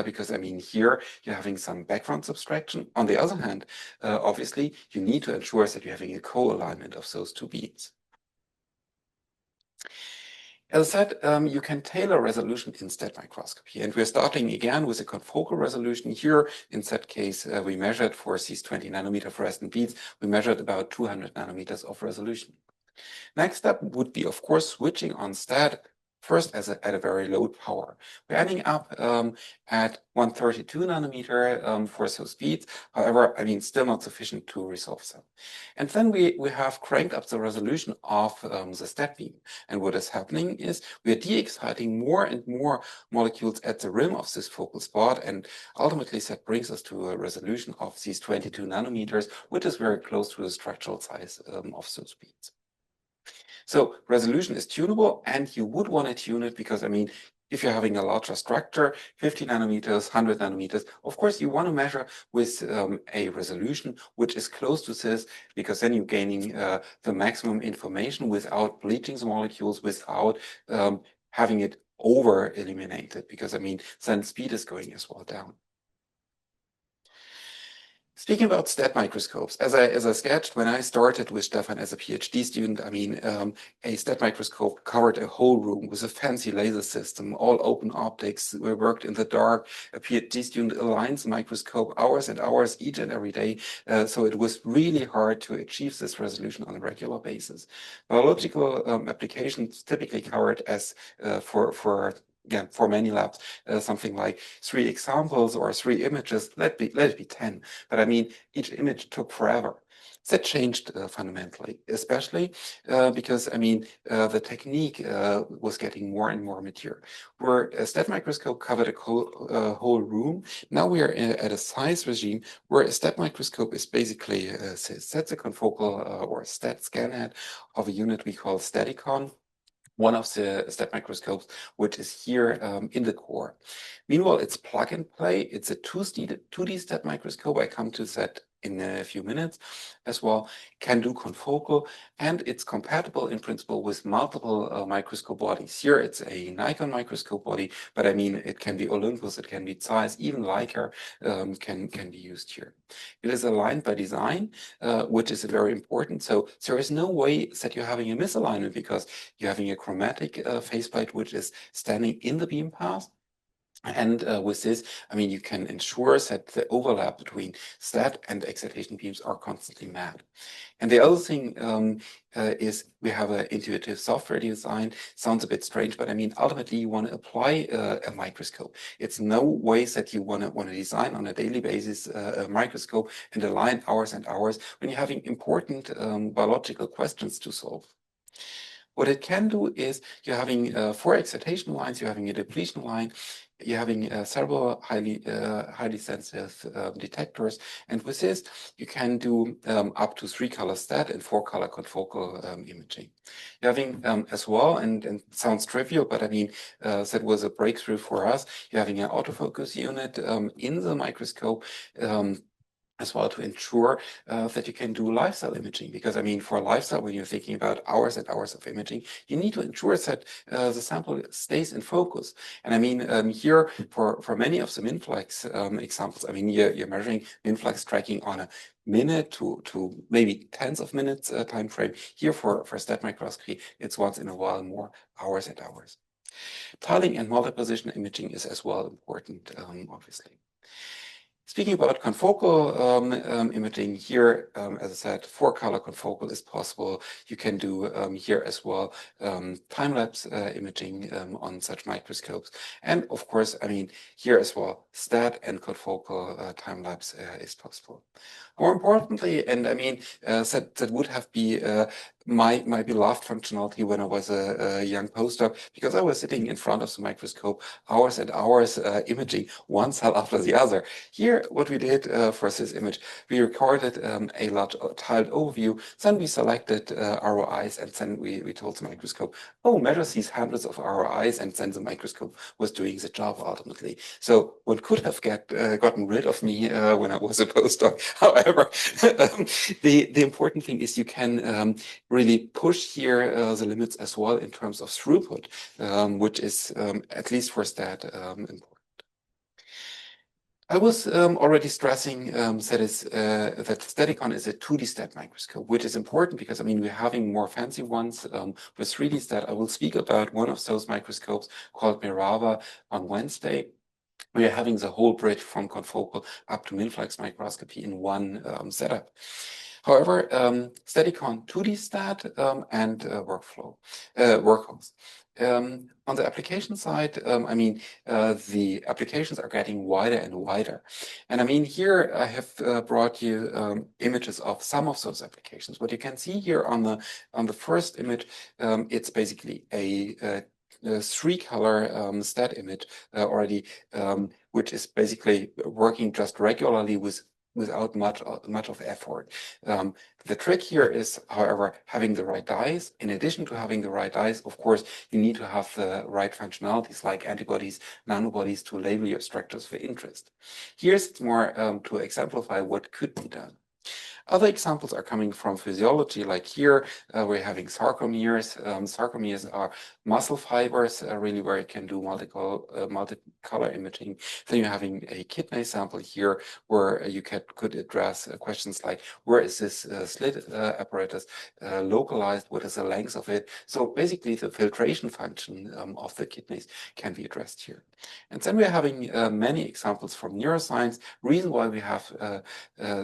because I mean, here you're having some background subtraction. On the other hand, obviously, you need to ensure that you're having a co-alignment of those two beams. As I said, you can tailor resolution in STED microscopy, and we're starting again with a confocal resolution. Here, in that case, we measured for these 20 nanometer fluorescent beads, we measured about 200 nanometers of resolution. Next step would be, of course, switching on STED first at a very low power. We're ending up at 132 nanometer for those speeds. However, I mean, still not sufficient to resolve them. And then we have cranked up the resolution of the STED beam. And what is happening is we're de-exciting more and more molecules at the rim of this focal spot. And ultimately, that brings us to a resolution of these 22 nanometers, which is very close to the structural size of those beads. So resolution is tunable, and you would want to tune it because, I mean, if you're having a larger structure, 50 nanometers, 100 nanometers, of course, you want to measure with a resolution which is close to this, because then you're gaining the maximum information without bleaching the molecules, without having it over eliminated, because, I mean, then speed is going as well down. Speaking about STED microscopes, as I sketched, when I started with Stefan as a PhD student, I mean, a STED microscope covered a whole room with a fancy laser system, all open optics. We worked in the dark. A PhD student aligns the microscope hours and hours each and every day. So it was really hard to achieve this resolution on a regular basis. Biological applications typically covered as again, for many labs, something like 3 examples or 3 images, let it be 10. But I mean, each image took forever. That changed fundamentally, especially because, I mean, the technique was getting more and more mature. Where a STED microscope covered a whole room, now we are at a size regime where a STED microscope is basically that's a confocal or STED scan head of a unit we call Steadicon, one of the STED microscopes, which is here in the core. Meanwhile, it's plug and play. It's a 2D STED microscope. I come to that in a few minutes as well. Can do confocal, and it's compatible in principle with multiple microscope bodies. Here it's a Nikon microscope body, but I mean, it can be Olympus, it can be Zeiss, even Leica can be used here. It is aligned by design, which is very important. So there is no way that you're having a misalignment because you're having a chromatic faceplate which is standing in the beam path. And with this, I mean, you can ensure that the overlap between STED and excitation beams are constantly met. And the other thing is we have an intuitive software design. Sounds a bit strange, but I mean, ultimately, you want to apply a microscope. It's no way that you want to design on a daily basis a microscope and align hours and hours when you're having important biological questions to solve. What it can do is you're having 4 excitation lines, you're having a depletion line, you're having several highly sensitive detectors, and with this you can do up to 3-color STED and 4-color confocal imaging. You're having as well, and it sounds trivial, but I mean that was a breakthrough for us. You're having an autofocus unit in the microscope. as well to ensure that you can do lifestyle imaging. Because I mean, for lifestyle, when you're thinking about hours and hours of imaging, you need to ensure that the sample stays in focus. And I mean, here for many of the MINFLUX examples, I mean, you're measuring MINFLUX tracking on a minute to maybe tens of minutes time frame. Here for STED microscopy, it's once in a while more hours and hours. Tiling and multi-position imaging is as well important, obviously. Speaking about confocal imaging, here, as I said, 4-color confocal is possible. You can do here as well time-lapse imaging on such microscopes. And of course, I mean, here as well, STED and confocal time-lapse is possible. More importantly, and I mean, that would have been my beloved functionality when I was a young postdoc, because I was sitting in front of the microscope hours and hours imaging one cell after the other. Here, what we did for this image, we recorded a large tiled overview, then we selected ROIs, and then we told the microscope, oh, measure these hundreds of ROIs, and then the microscope was doing the job ultimately. So one could have gotten rid of me when I was a postdoc. However, the important thing is you can really push here the limits as well in terms of throughput, which is at least for STED important. I was already stressing that Steadicon is a 2D STED microscope, which is important because I mean we're having more fancy ones with 3D STED. I will speak about one of those microscopes called Mirava on Wednesday. We are having the whole bridge from confocal up to MINFLUX microscopy in one setup. However, Steadicon 2D STED and workhorse. On the application side, I mean, the applications are getting wider and wider. And I mean, here I have brought you images of some of those applications. What you can see here on the first image, it's basically a 3-color STED image already, which is basically working just regularly without much of effort. The trick here is, however, having the right dyes. In addition to having the right dyes, of course, you need to have the right functionalities like antibodies, nanobodies to label your structures of interest. Here's more to exemplify what could be done. Other examples are coming from physiology, like here we're having sarcomeres. Sarcomeres are muscle fibers, really where you can do multicolor imaging. Then you're having a kidney sample here where you could address questions like where is this slit apparatus localized, what is the length of it. So basically the filtration function of the kidneys can be addressed here. And then we're having many examples from neuroscience. Reason why we have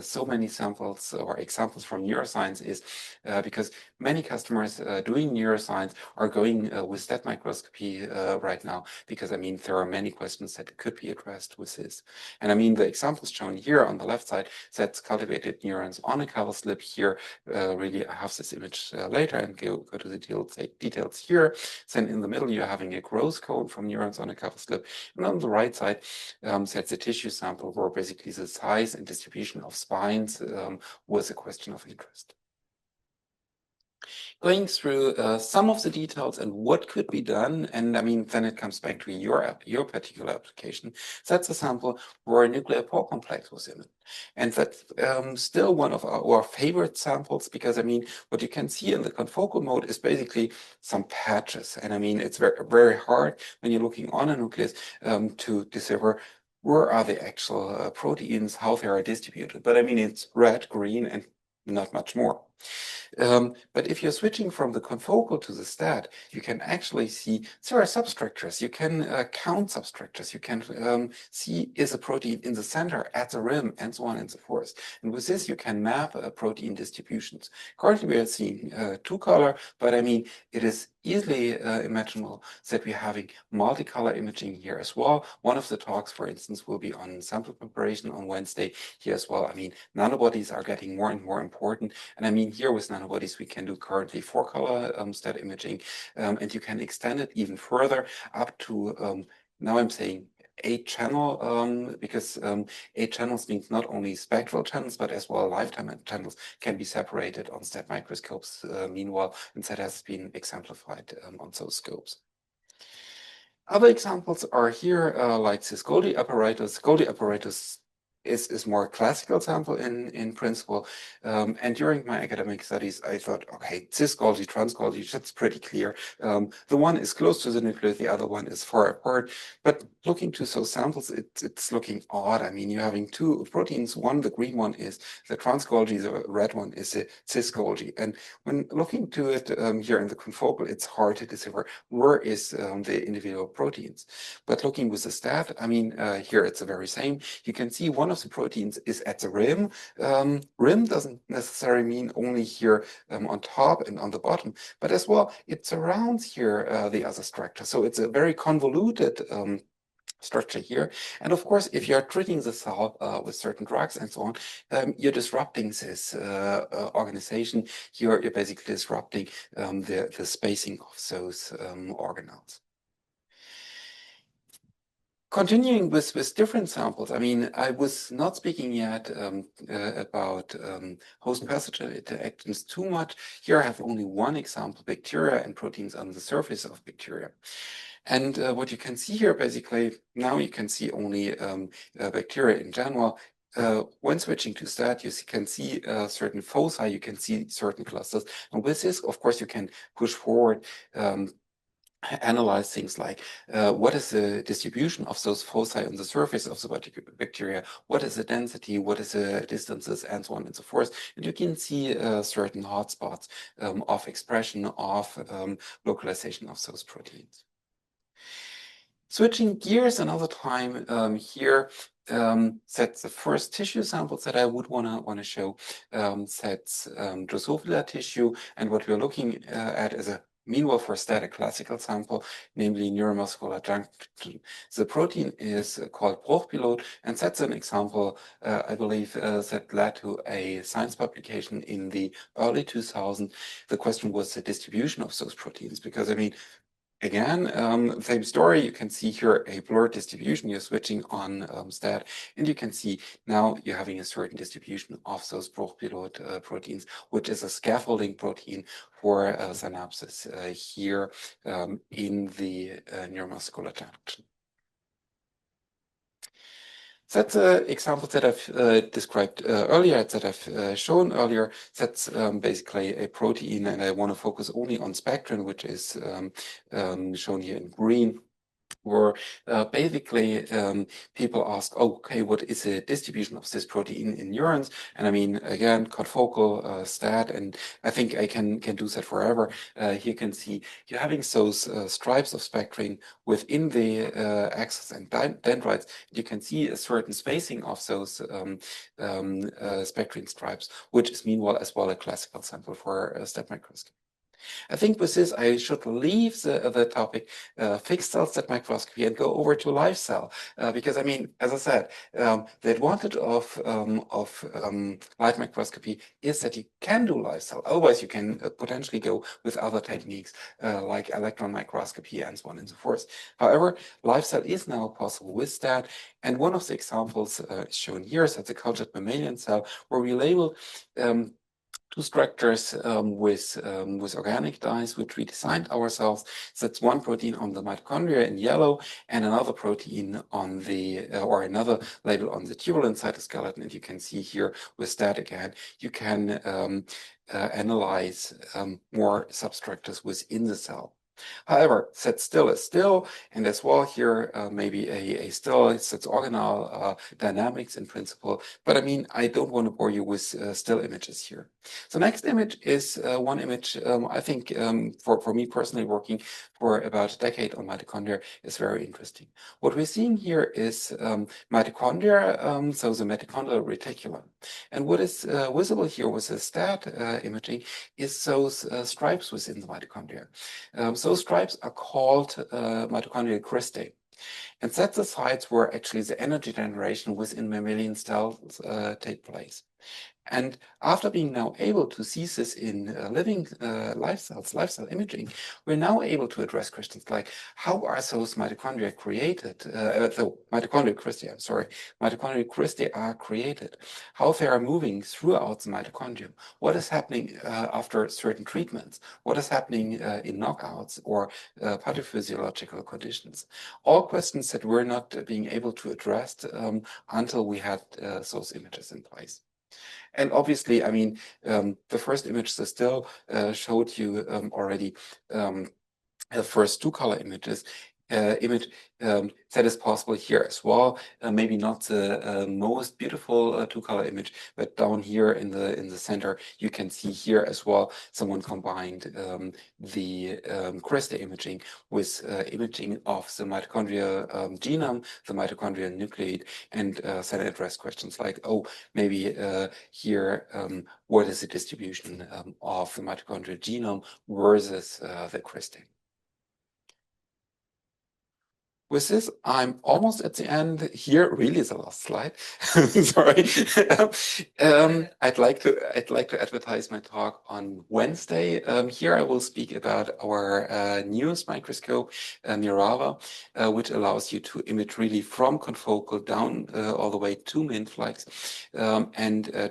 so many samples or examples from neuroscience is because many customers doing neuroscience are going with STED microscopy right now, because I mean there are many questions that could be addressed with this. And I mean the examples shown here on the left side, that's cultivated neurons on a cover slip here. Really, I have this image later and go to the details here. Then in the middle you're having a growth cone from neurons on a cover slip, and on the right side that's a tissue sample where basically the size and distribution of spines was a question of interest. Going through some of the details and what could be done, and I mean, then it comes back to your particular application. That's a sample where a nuclear pore complex was in it. And that's still one of our favorite samples, because I mean, what you can see in the confocal mode is basically some patches. And I mean, it's very, very hard when you're looking on a nucleus to decipher where are the actual proteins, how they are distributed. But I mean, it's red, green, and not much more. But if you're switching from the confocal to the STED, you can actually see there are substructures. You can count substructures. You can see is a protein in the center, at the rim, and so on and so forth. And with this, you can map protein distributions. Currently, we are seeing 2-color, but I mean, it is easily imaginable that we're having multicolor imaging here as well. One of the talks, for instance, will be on sample preparation on Wednesday here as well. I mean, nanobodies are getting more and more important. And I mean, here with nanobodies, we can do currently 4-color STED imaging, and you can extend it even further up to, now I'm saying 8-channel, because 8 channels means not only spectral channels, but as well lifetime channels can be separated on STED microscopes meanwhile, and that has been exemplified on those scopes. Other examples are here, like this Golgi apparatus. Golgi apparatus is more classical sample in principle. And during my academic studies, I thought, okay, cis Golgi, trans Golgi, that's pretty clear. The one is close to the nucleus, the other one is far apart. But looking to those samples, it's looking odd. I mean, you're having two proteins. One, the green one is the trans Golgi, the red one is the cis Golgi. And when looking to it here in the confocal, it's hard to decipher where is the individual proteins. But looking with the STED, I mean, here it's the very same. You can see one of the proteins is at the rim. Rim doesn't necessarily mean only here on top and on the bottom, but as well, it surrounds here the other structure. So it's a very convoluted structure here. And of course, if you're treating the cell with certain drugs and so on, you're disrupting this organization. You're basically disrupting the spacing of those organelles. Continuing with different samples, I mean, I was not speaking yet about host pathogen interactions too much. Here I have only one example, bacteria and proteins on the surface of bacteria. And what you can see here, basically, now you can see only bacteria in general. When switching to STED, you can see certain foci, you can see certain clusters. And with this, of course, you can push forward analyze things like what is the distribution of those foci on the surface of the bacteria, what is the density, what is the distances, and so on and so forth. And you can see certain hotspots of expression of localization of those proteins. Switching gears another time here, sets the first tissue samples that I would wanna show, sets Drosophila tissue, and what we're looking at is a meanwhile for STED, a classical sample, namely neuromuscular junction. The protein is called Bruchpilot, and that's an example, I believe, that led to a science publication in the early 2000s. The question was the distribution of those proteins, because I mean, again, same story. You can see here a blurred distribution. You're switching on STED, and you can see now you're having a certain distribution of those Bruchpilot proteins, which is a scaffolding protein for synapses here in the neuromuscular junction. That's examples that I've described earlier, that I've shown earlier. That's basically a protein, and I want to focus only on spectrin, which is shown here in green. Where basically people ask, oh, okay, what is the distribution of this protein in neurons? And I mean, again, confocal STED, and I think I can do that forever. Here you can see you're having those stripes of spectrin within the axis and dendrites. You can see a certain spacing of those spectrin stripes, which is meanwhile as well a classical sample for STED microscopy. I think with this, I should leave the topic fixed cell STED microscopy and go over to live cell, because I mean, as I said, the advantage of live microscopy is that you can do live cell. Otherwise, you can potentially go with other techniques like electron microscopy and so on and so forth. However, live cell is now possible with that, and one of the examples shown here is that the cultured mammalian cell, where we label two structures with organic dyes, which we designed ourselves. So that's one protein on the mitochondria in yellow, and another protein on the, or another label on the tubular cytoskeleton. And you can see here with that again, you can analyze more substructures within the cell. However, set still is still, and as well here, maybe a still, it's organelle dynamics in principle, but I mean, I don't want to bore you with still images here. So next image is one image, I think for me personally working for about a decade on mitochondria is very interesting. What we're seeing here is mitochondria, so the mitochondrial reticulum. And what is visible here with the STED imaging is those stripes within the mitochondria. Those stripes are called mitochondrial cristae. And that's the sites where actually the energy generation within mammalian cells take place. And after being now able to see this in living lifestyle imaging, we're now able to address questions like, how are those mitochondria created? The mitochondrial cristae, I'm sorry, mitochondrial cristae are created, how they are moving throughout the mitochondrium, what is happening after certain treatments, what is happening in knockouts or pathophysiological conditions. All questions that we're not being able to address until we had those images in place. And obviously, I mean, the first image that still showed you already the first two color images. That is possible here as well. Maybe not the most beautiful two color image, but down here in the center, you can see here as well. Someone combined the crystal imaging with imaging of the mitochondrial genome, the mitochondrial nucleate, and then address questions like, oh, maybe here, what is the distribution of the mitochondrial genome versus the crystal? With this, I'm almost at the end. Here really is the last slide. Sorry. I'd like to advertise my talk on Wednesday. Here I will speak about our newest microscope, Mirava, which allows you to image really from confocal down all the way to MINFLUX.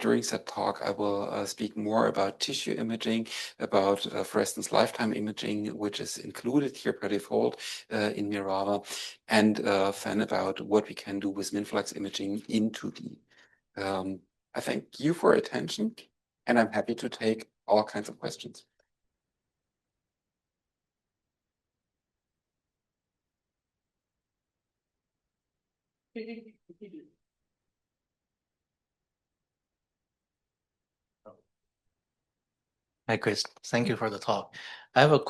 During that talk, I will speak more about tissue imaging, about, for instance, lifetime imaging, which is included here by default in Mirava, and then about what we can do with MINFLUX imaging in 2D. I thank you for attention, and I'm happy to take all kinds of questions. Hi, Chris. Thank you for the talk. I have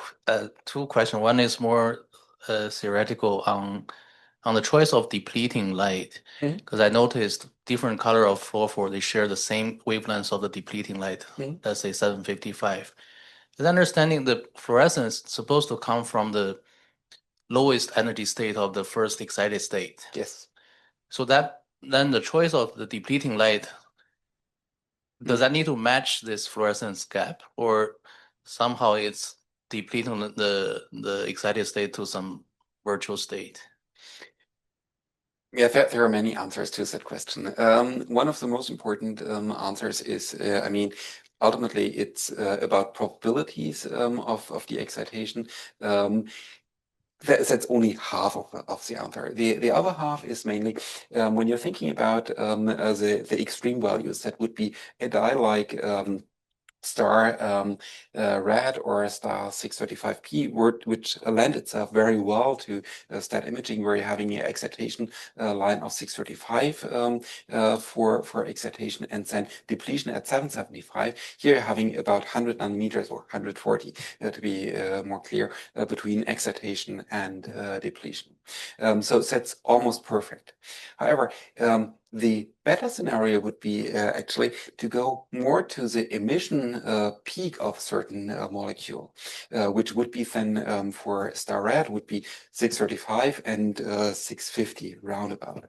two questions. One is more theoretical on the choice of depleting light, because I noticed different color of fluorophore, they share the same wavelengths of the depleting light, let's say 755. Is understanding the fluorescence supposed to come from the lowest energy state of the first excited state? Yes. So that then the choice of the depleting light, does that need to match this fluorescence gap, or somehow it's depleting the excited state to some virtual state? Yeah, there are many answers to that question. One of the most important answers is, I mean, ultimately it's about probabilities of the excitation. That's only half of the answer. The other half is mainly when you're thinking about the extreme values, that would be a dye like star red or star 635P, which lend itself very well to STED imaging, where you're having an excitation line of 635 for excitation, and then depletion at 775. Here you're having about 100 nanometers or 140 to be more clear between excitation and depletion. So that's almost perfect. However, the better scenario would be actually to go more to the emission peak of certain molecule, which would be then for star red would be 635 and 650 roundabout.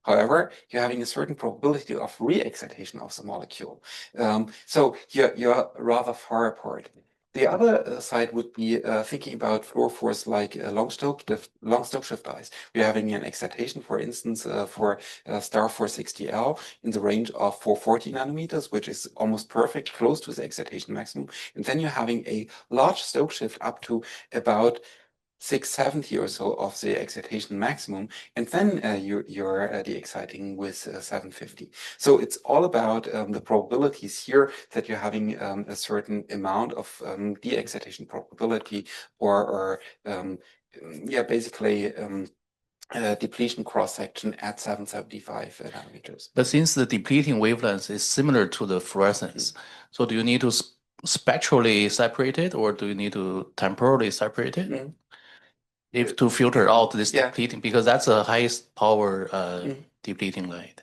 However, you're having a certain probability of re-excitation of the molecule. So you're rather far apart. The other side would be thinking about fluorophores like long Stokes dyes. We're having an excitation, for instance, for star 460L in the range of 440 nanometers, which is almost perfect, close to the excitation maximum. And then you're having a large Stokes shift up to about 670 or so of the excitation maximum, and then you're de-exciting with 750. So it's all about the probabilities here that you're having a certain amount of de-excitation probability, or yeah, basically depletion cross-section at 775 nanometers. But since the depleting wavelength is similar to the fluorescence, so do you need to spectrally separate it, or do you need to temporally separate it? If to filter out this depleting, because that's the highest power depleting light.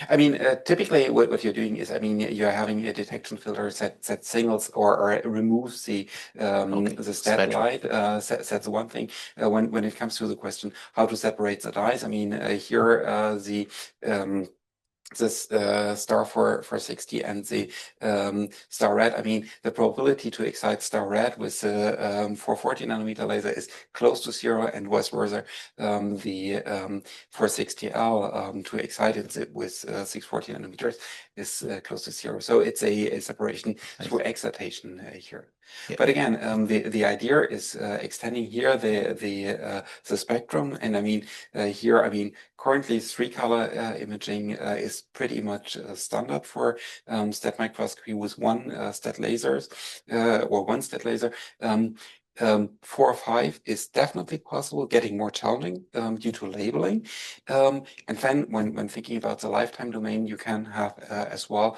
I mean, typically what you're doing is, I mean, you're having a detection filter that singles or removes the STED light. That's one thing. When it comes to the question how to separate the dyes, I mean, here the this star 460 and the star red. I mean, the probability to excite star red with the 440 nanometer laser is close to 0, and vice versa. The 460L to excite it with 640 nanometers is close to 0. So it's a separation through excitation here. Yeah. But again, the idea is extending here the spectrum, and I mean here, I mean currently 3-color imaging is pretty much standard for STED microscopy with one STED lasers or one STED laser. 4 or 5 is definitely possible, getting more challenging due to labeling. And then when thinking about the lifetime domain, you can have as well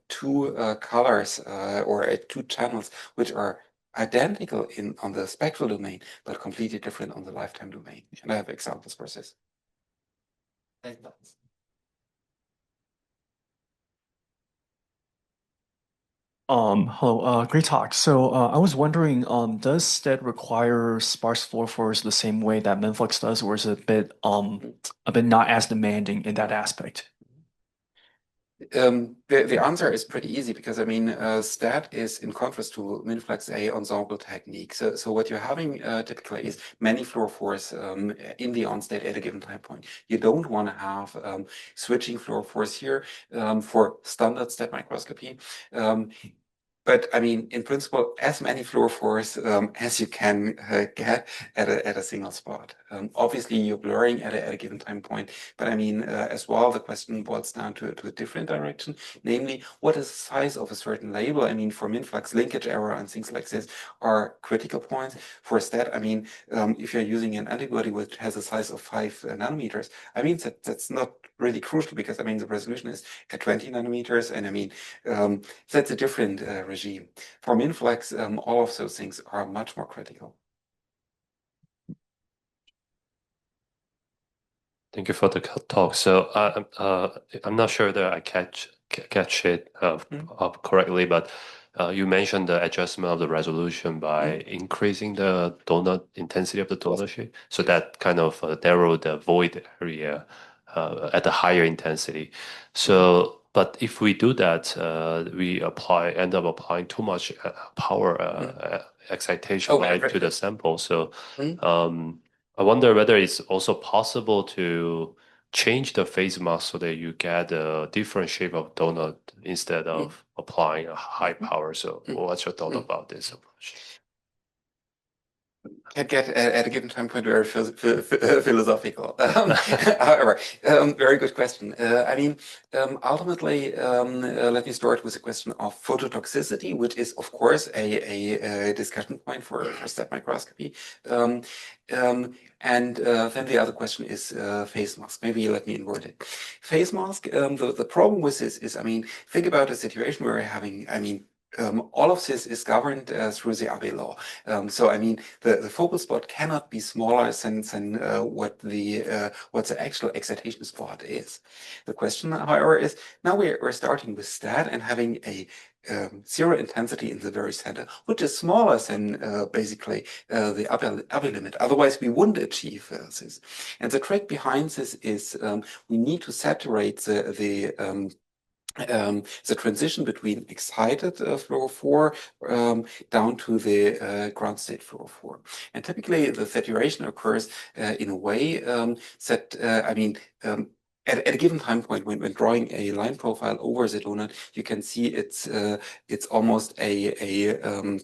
2 colors or 2 channels which are identical on the spectral domain, but completely different on the lifetime domain. And I have examples for this. Hello, great talk. So I was wondering, does STED require sparse fluorophores the same way that MINFLUX does, or is it a bit not as demanding in that aspect? The answer is pretty easy, because I mean STED is in contrast to MINFLUX a ensemble technique. So what you're having typically is many fluorophores in the on state at a given time point. You don't want to have switching fluorophores here for standard STED microscopy. But I mean, in principle, as many fluorophores as you can get at a single spot. Obviously, you're blurring at a given time point, but I mean, as well, the question boils down to a different direction, namely, what is the size of a certain label? I mean, for MINFLUX, linkage error and things like this are critical points. For STED, I mean, if you're using an antibody which has a size of 5 nanometers, I mean, that's not really crucial, because I mean, the resolution is at 20 nanometers, and I mean, that's a different regime. For MINFLUX, all of those things are much more critical. Thank you for the talk. So I'm not sure that I catch it correctly, but you mentioned the adjustment of the resolution by increasing the donut intensity of the donut shape, so that kind of narrowed the void area at a higher intensity. So, but if we do that, we end up applying too much power excitation to the sample. So I wonder whether it's also possible to change the phase mask so that you get a different shape of donut instead of applying a high power. So what's your thought about this approach? Can get at a given time point very philosophical. However, very good question. I mean, ultimately, let me start with the question of phototoxicity, which is, of course, a discussion point for STED microscopy. And then the other question is phase mask. Maybe let me invert it. Phase mask, the problem with this is, I mean, think about a situation where we're having, I mean, all of this is governed through the Abbe law. So I mean, the focal spot cannot be smaller than what the actual excitation spot is. The question, however, is now we're starting with STED and having a 0 intensity in the very center, which is smaller than basically the upper limit. Otherwise, we wouldn't achieve this. And the trick behind this is we need to saturate the transition between excited fluorophore down to the ground state fluorophore. And typically the saturation occurs in a way that, I mean, at a given time point, when drawing a line profile over the donut, you can see it's almost a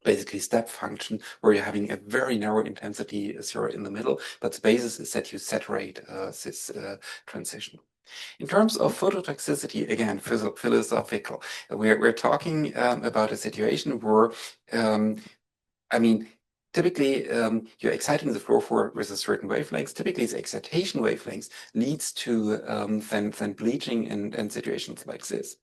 basically step function where you're having a very narrow intensity 0 in the middle, but the basis is that you saturate this transition. In terms of phototoxicity, again, philosophical, we're talking about a situation where, I mean, typically you're exciting the fluorophore with a certain wavelength. Typically, the excitation wavelengths leads to then bleaching and situations like this.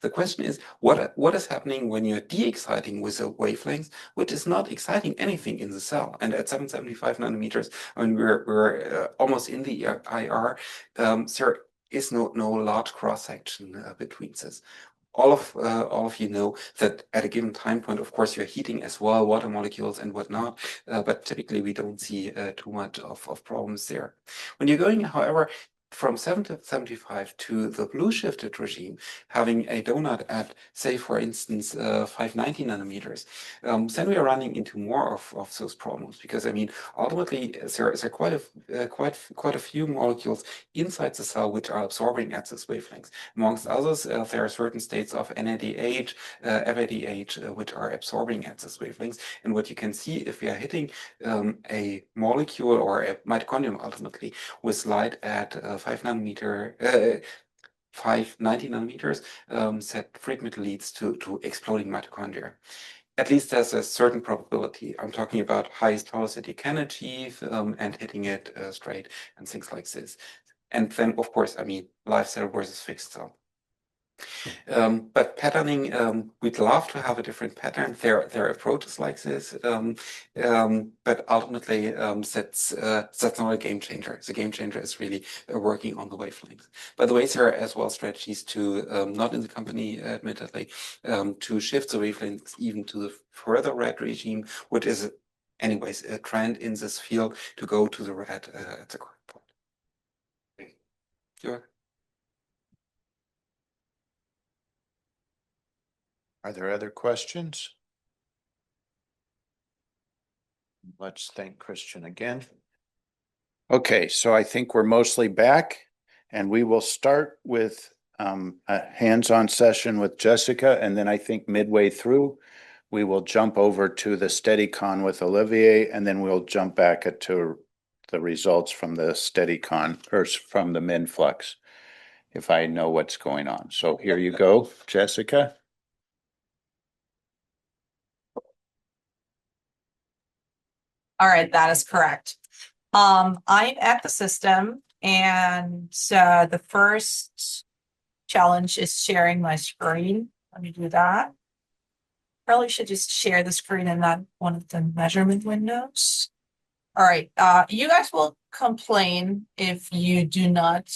The question is, what is happening when you're de-exciting with a wavelength which is not exciting anything in the cell? And at 775 nanometers, I mean, we're almost in the IR. There is no large cross section between this. All of you know that at a given time point, of course, you're heating as well, water molecules and whatnot, but typically we don't see too much of problems there. When you're going, however, from 75 to the blue shifted regime, having a donut at, say, for instance, 590 nanometers, then we are running into more of those problems, because I mean, ultimately there are quite a few molecules inside the cell which are absorbing at this wavelength. Amongst others, there are certain states of NADH, FADH, which are absorbing at this wavelength. And what you can see, if we are hitting a molecule or a mitochondrion ultimately with light at 590 nanometers, that frequently leads to exploding mitochondria. At least there's a certain probability. I'm talking about highest powers that you can achieve and hitting it straight and things like this. And then, of course, I mean, live cell versus fixed cell. But patterning, we'd love to have a different pattern. There are approaches like this, but ultimately that's not a game changer. The game changer is really working on the wavelength. By the way, there are as well strategies to, not in the company admittedly, to shift the wavelength even to the further red regime, which is anyways a trend in this field to go to the red at the correct point. Sure. Are there other questions? Let's thank Christian again. Okay, so I think we're mostly back, and we will start with a hands-on session with Jessica, and then I think midway through, we will jump over to the STEDICon with Olivier, and then we'll jump back to the results from the STEDICon, or from the MINFLUX, if I know what's going on. So here you go, Jessica. All right, that is correct. I'm at the system, and the first challenge is sharing my screen. Let me do that. Probably should just share the screen and not one of the measurement windows. All right, you guys will complain if you do not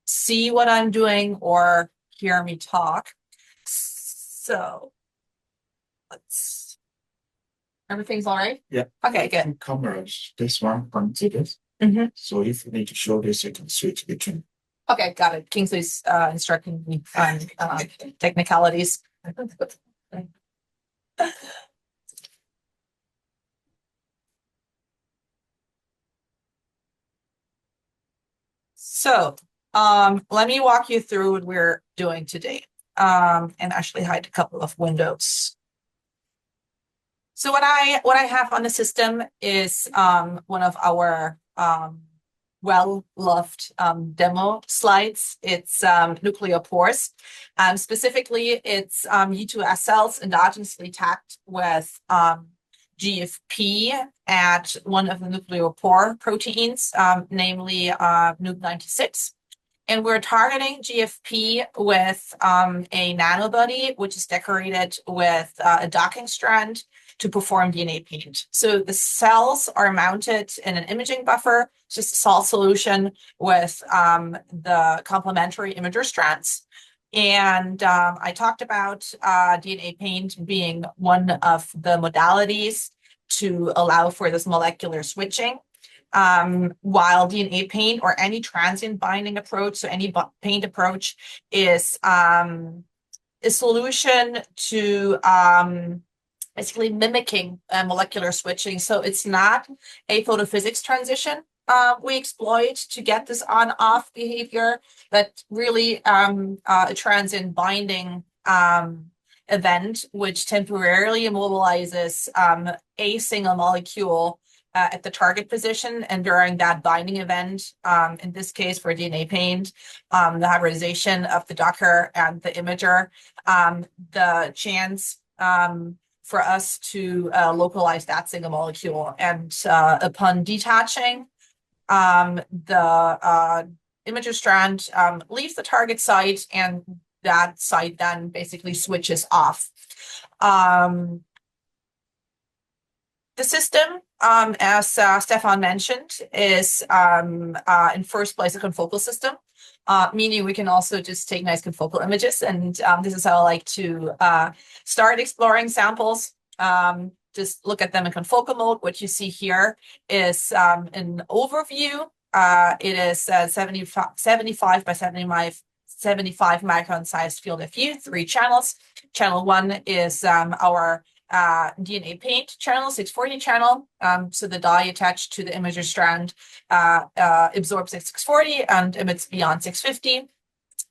see what I'm doing or hear me talk. So everything's all right? Yeah. Okay, good. Two cameras. This one points this. So if you need to show this, you can switch between. Okay, got it. Kingsley's instructing me on technicalities. So let me walk you through what we're doing today and actually hide a couple of windows. So what I have on the system is one of our well-loved demo slides. It's nucleopores. Specifically, it's U2S cells endogenously tagged with GFP at one of the nucleopore proteins, namely NUC96. And we're targeting GFP with a nanobody, which is decorated with a docking strand to perform DNA paint. So the cells are mounted in an imaging buffer, just a salt solution with the complementary imager strands. And I talked about DNA paint being one of the modalities to allow for this molecular switching. While DNA paint or any transient binding approach, so any paint approach, is a solution to basically mimicking molecular switching. So it's not a photophysics transition we exploit to get this on-off behavior, but really a transient binding event, which temporarily immobilizes a single molecule at the target position. And during that binding event, in this case for DNA paint, the hybridization of the docker and the imager, the chance for us to localize that single molecule. And upon detaching, the imager strand leaves the target site, and that site then basically switches off. The system, as Stefan mentioned, is in first place a confocal system, meaning we can also just take nice confocal images. And this is how I like to start exploring samples. Just look at them in confocal mode. What you see here is an overview it is 75 by 75 micron sized field of view, 3 channels. Channel 1 is our DNA paint channel, 640 channel. So the dye attached to the imager strand absorbs at 640 and emits beyond 650.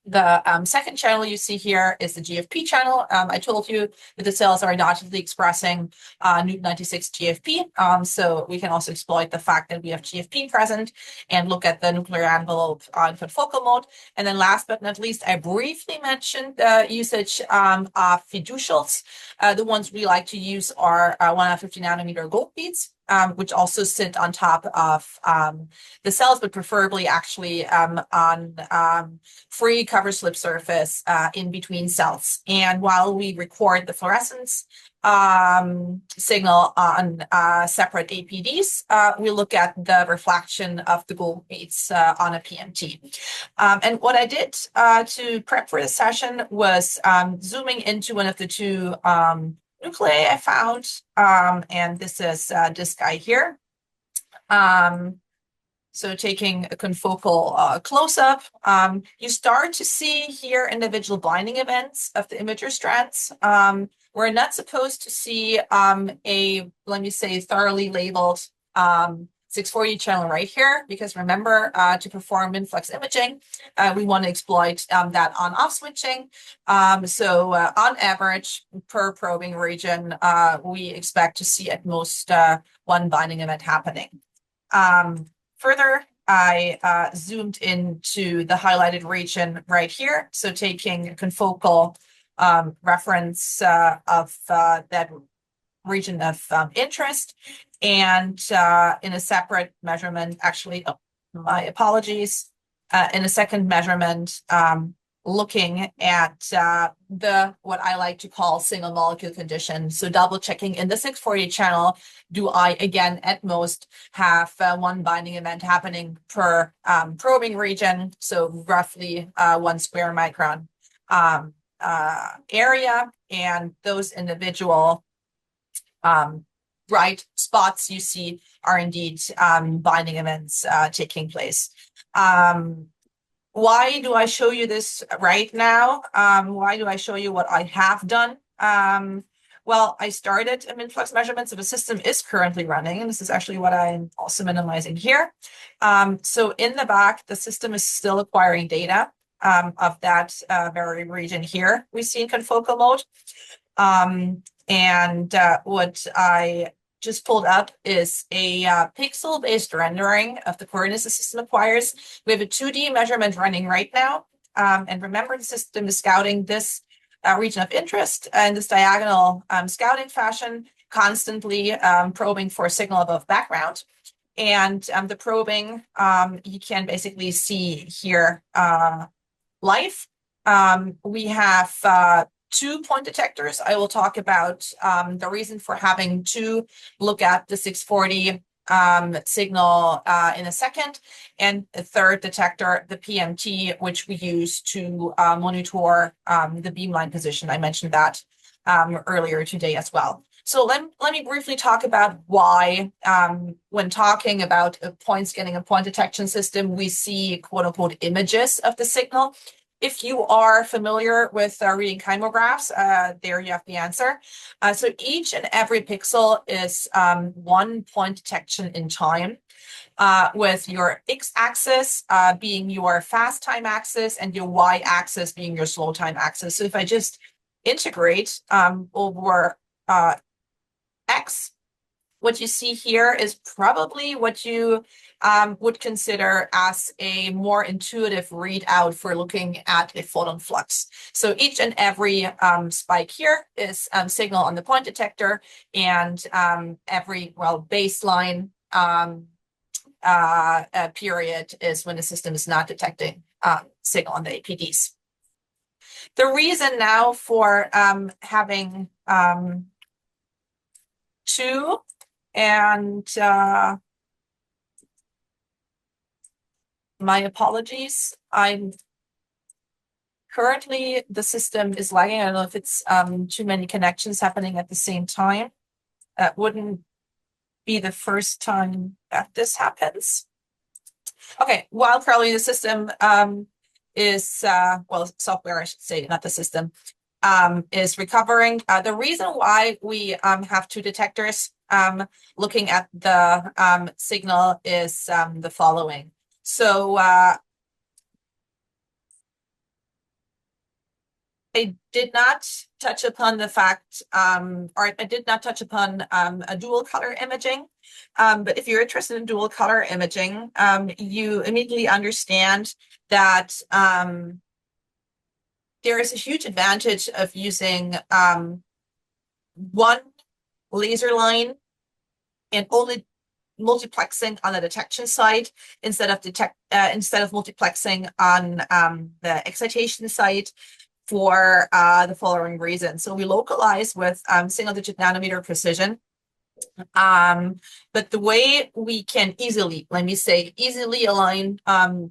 The second channel you see here is the GFP channel. I told you that the cells are undoubtedly expressing Newton 96 GFP. So we can also exploit the fact that we have GFP present and look at the nuclear envelope infant focal mode. And then last but not least, I briefly mentioned the usage of fiducials. The ones we like to use are 150 nanometer gold beads. Which also sit on top of the cells, but preferably actually on free cover slip surface in between cells. And while we record the fluorescence signal on separate APDs, we look at the reflection of the gold beads on a PMT. And what I did to prep for this session was zooming into one of the two nuclei I found, and this is this guy here. So taking a confocal close-up, you start to see here individual binding events of the imager strands. We're not supposed to see a, let me say, thoroughly labeled 640 channel right here, because remember, to perform MINFLUX imaging, we want to exploit that on-off switching. So on average, per probing region, we expect to see at most 1 binding event happening. Further, I zoomed into the highlighted region right here. So taking a confocal reference of that region of interest, and in a separate measurement, actually, my apologies, in a second measurement, looking at the what I like to call single molecule condition. So double checking in the 640 channel, do I again at most have 1 binding event happening per probing region, so roughly 1 square micron area, and those individual bright spots you see are indeed binding events taking place. Why do I show you this right now? Why do I show you what I have done? Well, I started a MINFLUX measurement, so the system is currently running, and this is actually what I'm also minimizing here. So in the back, the system is still acquiring data of that very region here we see in confocal mode. And what I just pulled up is a pixel-based rendering of the coordinates the system acquires. We have a 2D measurement running right now. And remember, the system is scouting this region of interest in this diagonal scouting fashion, constantly probing for a signal above background. And the probing, you can basically see here live. We have 2 point detectors. I will talk about the reason for having 2 look at the 640 signal in a second, and a third detector, the PMT, which we use to monitor the beamline position. I mentioned that earlier today as well. So let me briefly talk about why, when talking about points getting a point detection system, we see quote unquote images of the signal. If you are familiar with reading chimeographs, there you have the answer. So each and every pixel is 1 point detection in time, with your x-axis being your fast time axis and your y-axis being your slow time axis. So if I just integrate over x, what you see here is probably what you would consider as a more intuitive readout for looking at a photon flux. So each and every spike here is signal on the point detector, and every, well, baseline period is when the system is not detecting signal on the APDs. The reason now for having 2 and my apologies. I'm currently, the system is lagging. I don't know if it's too many connections happening at the same time. That wouldn't be the first time that this happens. Okay, while currently the system is well, software I should say, not the system, is recovering. The reason why we have two detectors looking at the signal is the following. So I did not touch upon the fact, or I did not touch upon a dual color imaging. But if you're interested in dual color imaging, you immediately understand that there is a huge advantage of using one laser line and only multiplexing on the detection side instead of multiplexing on the excitation side for the following reason. So we localize with single-digit nanometer precision. But the way we can easily, let me say, easily align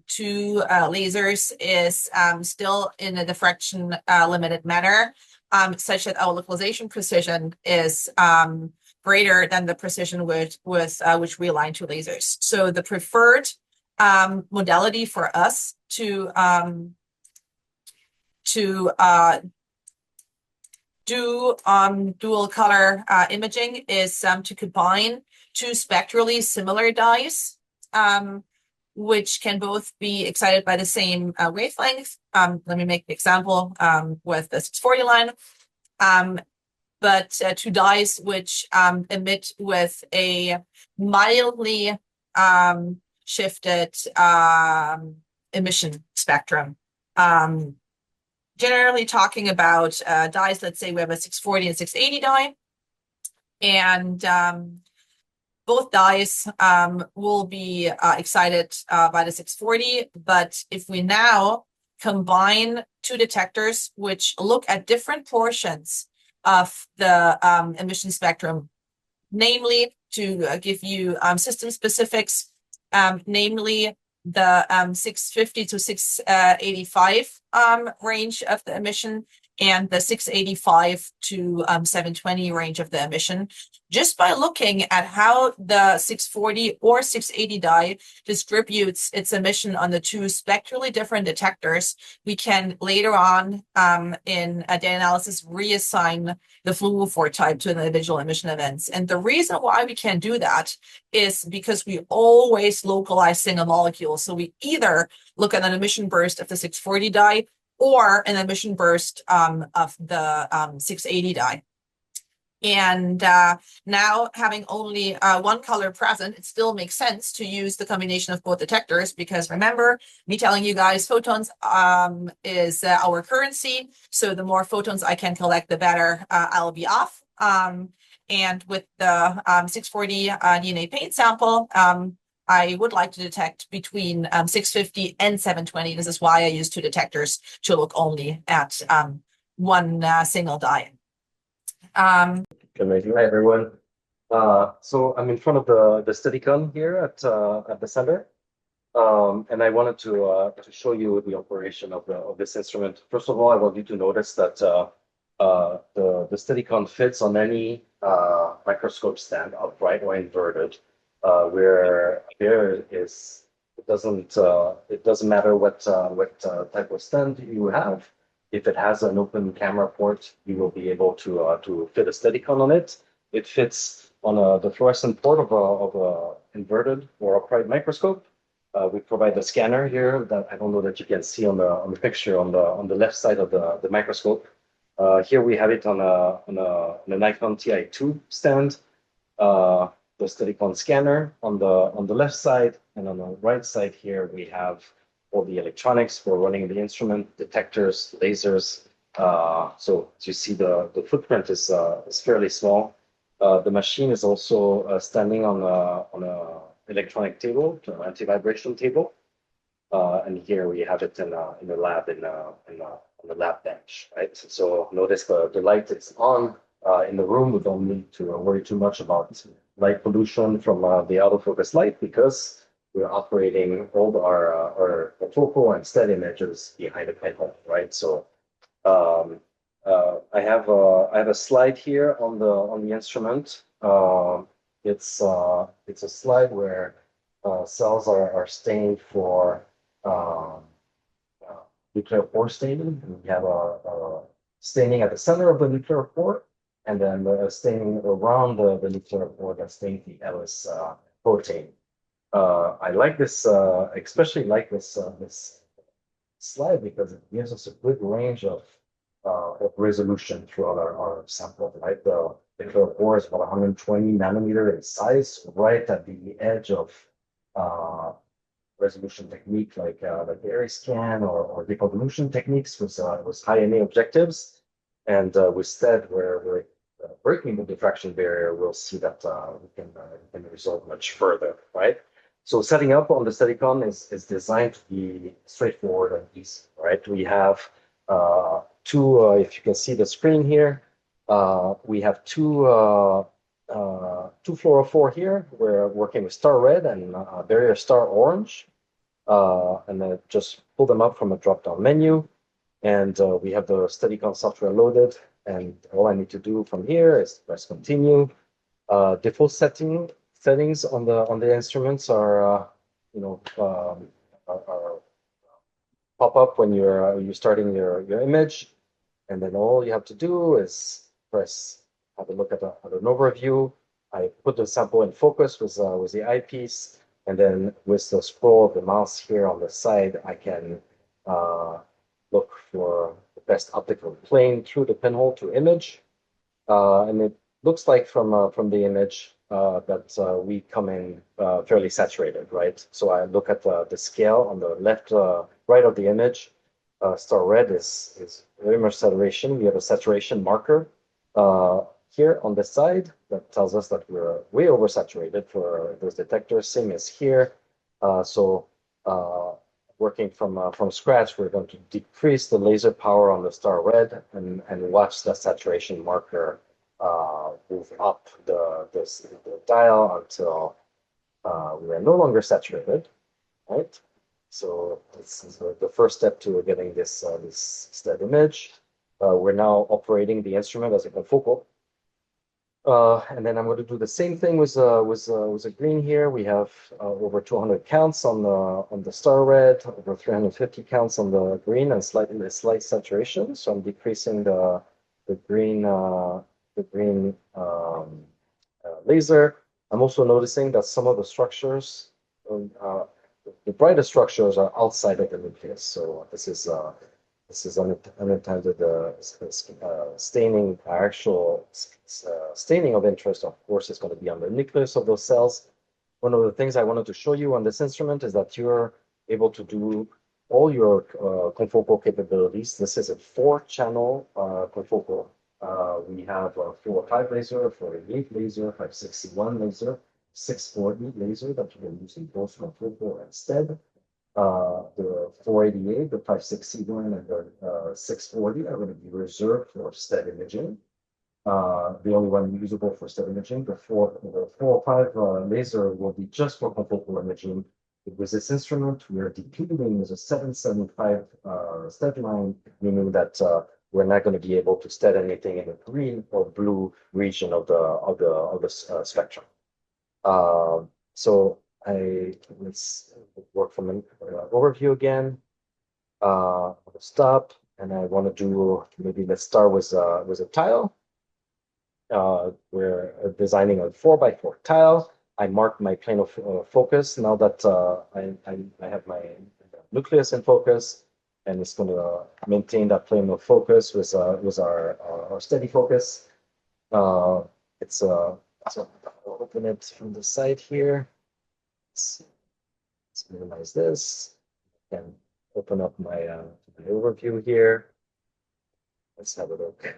two lasers is still in a diffraction limited manner, such that our localization precision is greater than the precision with which we align two lasers. So the preferred modality for us to do dual color imaging is to combine two spectrally similar dyes, which can both be excited by the same wavelength. Let me make the example with the 640 line. But two dyes which emit with a mildly shifted emission spectrum. Generally talking about dyes, let's say we have a 640 and 680 dye, and both dyes will be excited by the 640. But if we now combine two detectors which look at different portions of the emission spectrum, namely to give you system specifics, namely the 650 to 685 range of the emission and the 685 to 720 range of the emission. Just by looking at how the 640 or 680 dye distributes its emission on the two spectrally different detectors, we can later on in a data analysis reassign the fluorophore type to the individual emission events. And the reason why we can do that is because we always localize single molecules. So we either look at an emission burst of the 640 dye or an emission burst of the 680 dye. And now having only one color present, it still makes sense to use the combination of both detectors, because remember me telling you guys photons is our currency. So the more photons I can collect, the better I'll be off. And with the 640 DNA paint sample, I would like to detect between 650 and 720. This is why I use two detectors to look only at one single dye. Hi, everyone. So I'm in front of the StudyCon here at the center, and I wanted to show you the operation of this instrument. First of all, I want you to notice that the StudyCon fits on any microscope stand, upright or inverted. Where there is, it doesn't matter what type of stand you have. If it has an open camera port, you will be able to fit a StudyCon on it. It fits on the fluorescent port of a inverted or upright microscope. We provide the scanner here that I don't know that you can see on the picture on the left side of the microscope. Here we have it on a Nikon TI2 stand. The StudyCon scanner on the left side, and on the right side here we have all the electronics for running the instrument, detectors, lasers. So as you see, the footprint is fairly small. The machine is also standing on a electronic table, an anti-vibration table, and here we have it in the lab on the lab bench, right? So notice the light is on in the room. We don't need to worry too much about light pollution from the autofocus light, because we're operating all our focal and STED images behind a pinhole, right? So I have a slide here on the instrument. It's a slide where cells are stained for nuclear pore staining. We have a staining at the center of the nuclear pore, and then the staining around the nuclear pore that stains the Ellis protein. I like this, especially like this slide because it gives us a good range of resolution throughout our sample, right? The nuclear pore is about 120 nanometer in size, right at the edge of resolution technique like the area scan or deconvolution techniques with high NA objectives. And with STED, where we're breaking the diffraction barrier, we'll see that we can resolve much further, right? So setting up on the Steadicon is designed to be straightforward and easy, right? We have two, if you can see the screen here, we have two fluorophore here. We're working with star red and barrier star orange. And then just pull them up from a drop-down menu. And we have the Steadicon software loaded. And all I need to do from here is press continue. Default settings on the instruments are, pop up when you're starting your image. And then all you have to do is have a look at an overview. I put the sample in focus with the eyepiece, and then with the scroll of the mouse here on the side, I can look for the best optical plane through the pinhole to image. And it looks like from the image that we come in fairly saturated, right? So I look at the scale on the left, right of the image. Star red is very much saturation. We have a saturation marker here on the side that tells us that we're way oversaturated for those detectors. Same as here. Working from scratch, we're going to decrease the laser power on the star red and watch the saturation marker move up the dial until we are no longer saturated, right? So this is the first step to getting this STED image. We're now operating the instrument as a confocal. And then I'm going to do the same thing with a green here. We have over 200 counts on the star red, over 350 counts on the green, and slight saturation. So I'm decreasing the green laser. I'm also noticing that some of the structures, the brightest structures, are outside of the nucleus. So this is unintended staining. Our actual staining of interest, of course, is going to be on the nucleus of those cells. One of the things I wanted to show you on this instrument is that you're able to do all your confocal capabilities. This is a 4-channel confocal. We have a 405 laser, 488 laser, 561 laser, 640 laser that you can use in both confocal and STED. The 488, the 561, and the 640 are going to be reserved for STED imaging. The only one usable for STED imaging, the 405 laser, will be just for confocal imaging. With this instrument, we are depleting with a 775 STED line, meaning that we're not going to be able to STED anything in the green or blue region of the spectrum. So let's work from an overview again. I'll stop, and I want to do, maybe let's start with a tile. We're designing a 4x4 tile. I marked my plane of focus now that I have my nucleus in focus, and it's going to maintain that plane of focus with our steady focus. So I'll open it from the side here. Let's minimize this and open up my overview here. Let's have a look.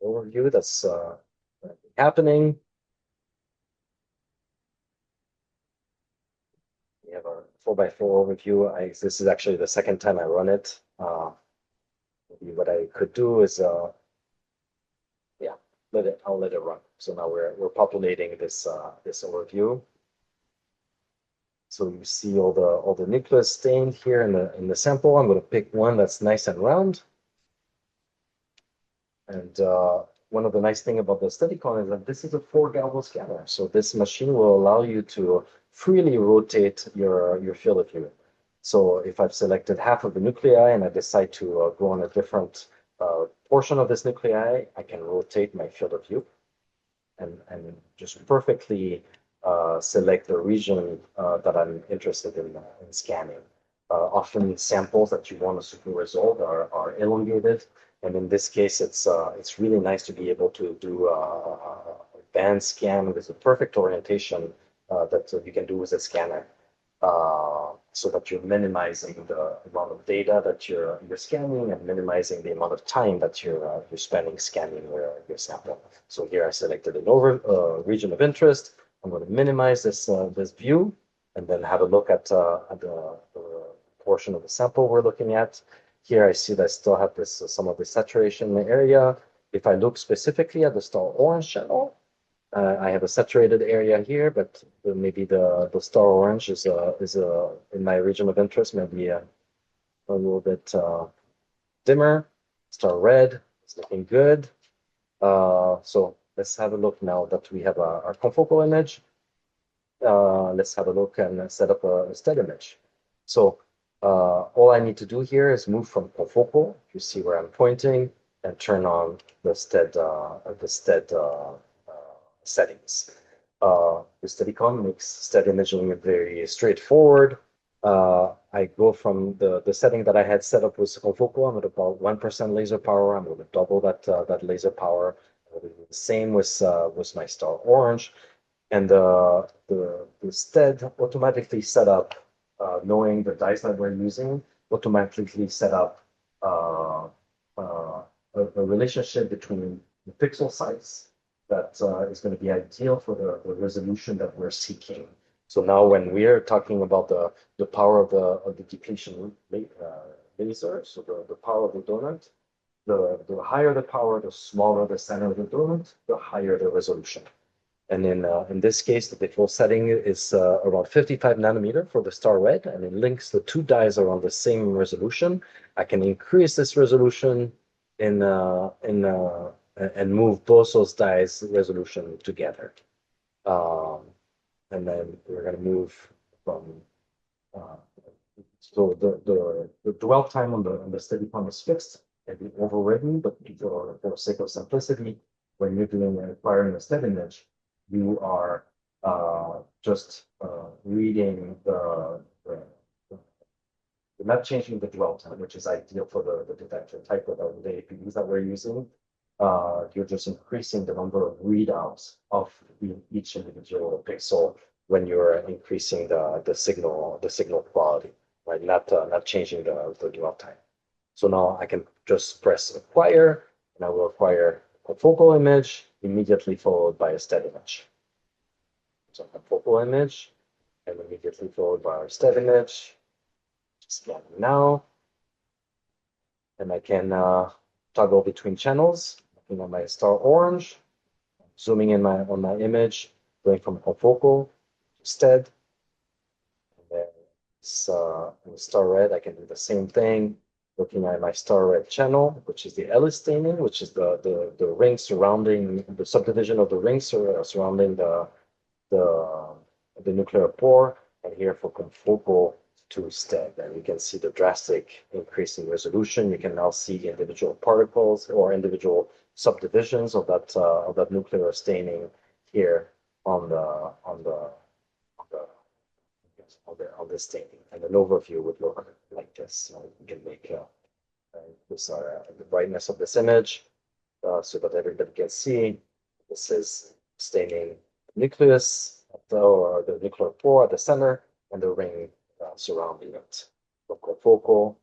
Overview that's happening. We have our 4x4 overview. This is actually the second time I run it. Maybe what I could do is, yeah, I'll let it run. So now we're populating this overview. So you see all the nucleus stained here in the sample. I'm going to pick one that's nice and round. And one of the nice thing about the Steadicon is that this is a 4 galvo scanner. So this machine will allow you to freely rotate your field of view. So if I've selected half of the nuclei and I decide to go on a different portion of this nuclei, I can rotate my field of view and just perfectly select the region that I'm interested in scanning. Often samples that you want to super resolve are elongated, and in this case, it's really nice to be able to do a band scan with a perfect orientation that you can do with a scanner, so that you're minimizing the amount of data that you're scanning and minimizing the amount of time that you're spending scanning your sample. So here I selected an region of interest. I'm going to minimize this view and then have a look at the portion of the sample we're looking at. Here I see that I still have this some of the saturation in the area. If I look specifically at the star orange channel, I have a saturated area here, but maybe the star orange is in my region of interest, maybe a little bit dimmer. Star red is looking good. So let's have a look now that we have our confocal image. Let's have a look and set up a STED image. So all I need to do here is move from confocal. You see where I'm pointing, and turn on the STED settings. The Steadicon makes STED imaging very straightforward. I go from the setting that I had set up with confocal. I'm at about 1% laser power. I'm going to double that laser power. The same with my star orange, and the STED automatically set up, knowing the dice that we're using, automatically set up a relationship between the pixel size that is going to be ideal for the resolution that we're seeking. So now when we're talking about the power of the depletion laser, so the power of the donut, the higher the power, the smaller the center of the donut, the higher the resolution. And in this case, the default setting is around 55 nanometer for the star red, and it links the two dyes around the same resolution. I can increase this resolution and move both those dyes resolution together. And then we're going to move from so the dwell time on the Steadicon is fixed and be overridden, but for sake of simplicity, when you're acquiring a STED image, you are just reading you're not changing the dwell time, which is ideal for the detection type of the APUs that we're using. You're just increasing the number of readouts of each individual pixel when you're increasing the signal quality, right? Not changing the dwell time. So now I can just press acquire, and I will acquire a focal image immediately followed by a STED image. So a focal image, and immediately followed by our STED image. Scan now, and I can toggle between channels. Looking at my star orange, zooming in on my image, going from confocal to STED. And then star red, I can do the same thing. Looking at my star red channel, which is the Ellis staining, which is the ring surrounding the subdivision of the ring surrounding the nuclear pore, and here for confocal to STED, and you can see the drastic increase in resolution. You can now see individual particles or individual subdivisions of that nuclear staining here on the staining, and an overview would look like this. So you can make the brightness of this image so that everybody can see. This is staining nucleus or the nuclear pore at the center, and the ring surrounding it. For confocal,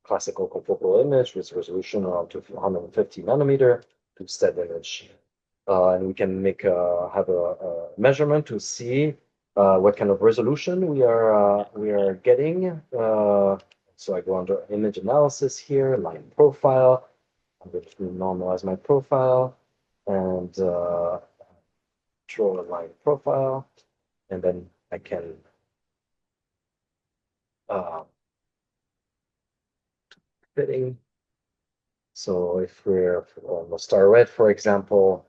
classical confocal image with resolution around 250 nanometer to STED image, and we can have a measurement to see what kind of resolution we are getting. So I go under image analysis here, line profile. I'm going to normalize my profile and draw a line profile, and then I can fitting So if we're on the star red, for example,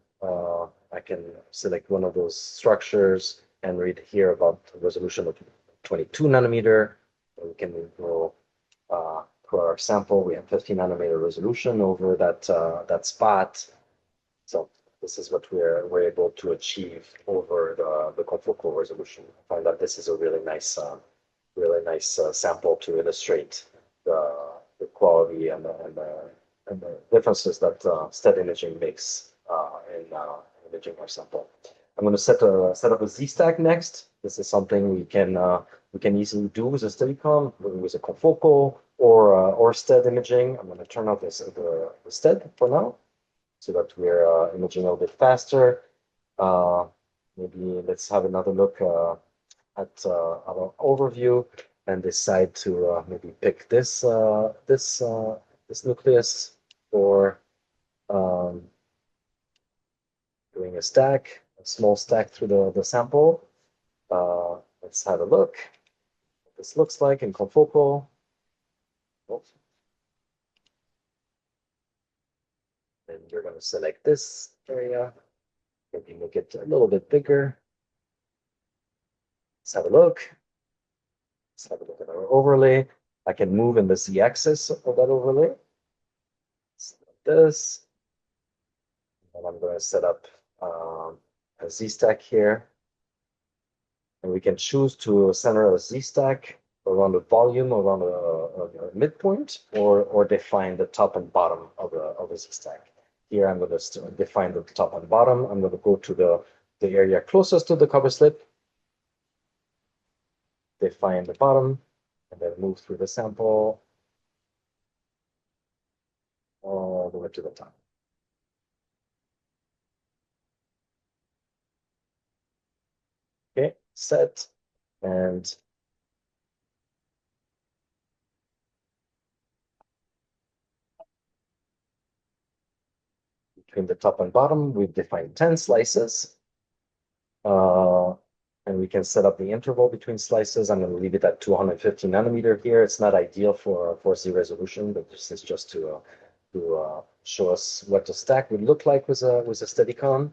I can select one of those structures and read here about the resolution of 22 nanometer. We can go for our sample. We have 50 nanometer resolution over that spot. So this is what we're able to achieve over the confocal resolution. I find that this is a really nice sample to illustrate the quality and the differences that STED imaging makes in imaging our sample. I'm going to set up a Z-stack next. This is something we can easily do with a Steadicam, with a confocal or STED imaging. I'm going to turn off the STED for now, so that we're imaging a little bit faster. Maybe let's have another look at our overview and decide to maybe pick this nucleus for doing a small stack through the sample. Let's have a look what this looks like in confocal. Oops. Then you're going to select this area, maybe make it a little bit bigger. Let's have a look. Let's have a look at our overlay. I can move in the Z-axis of that overlay. Like this. And I'm going to set up a Z-stack here. And we can choose to center a Z-stack around the volume, around a midpoint, or define the top and bottom of a Z-stack. Here I'm going to define the top and bottom. I'm going to go to the area closest to the cover slip, define the bottom, and then move through the sample all the way to the top. Okay, set, and between the top and bottom, we've defined 10 slices. And we can set up the interval between slices. I'm going to leave it at 250 nanometer here. It's not ideal for Z resolution, but this is just to show us what the stack would look like with a Steadicam.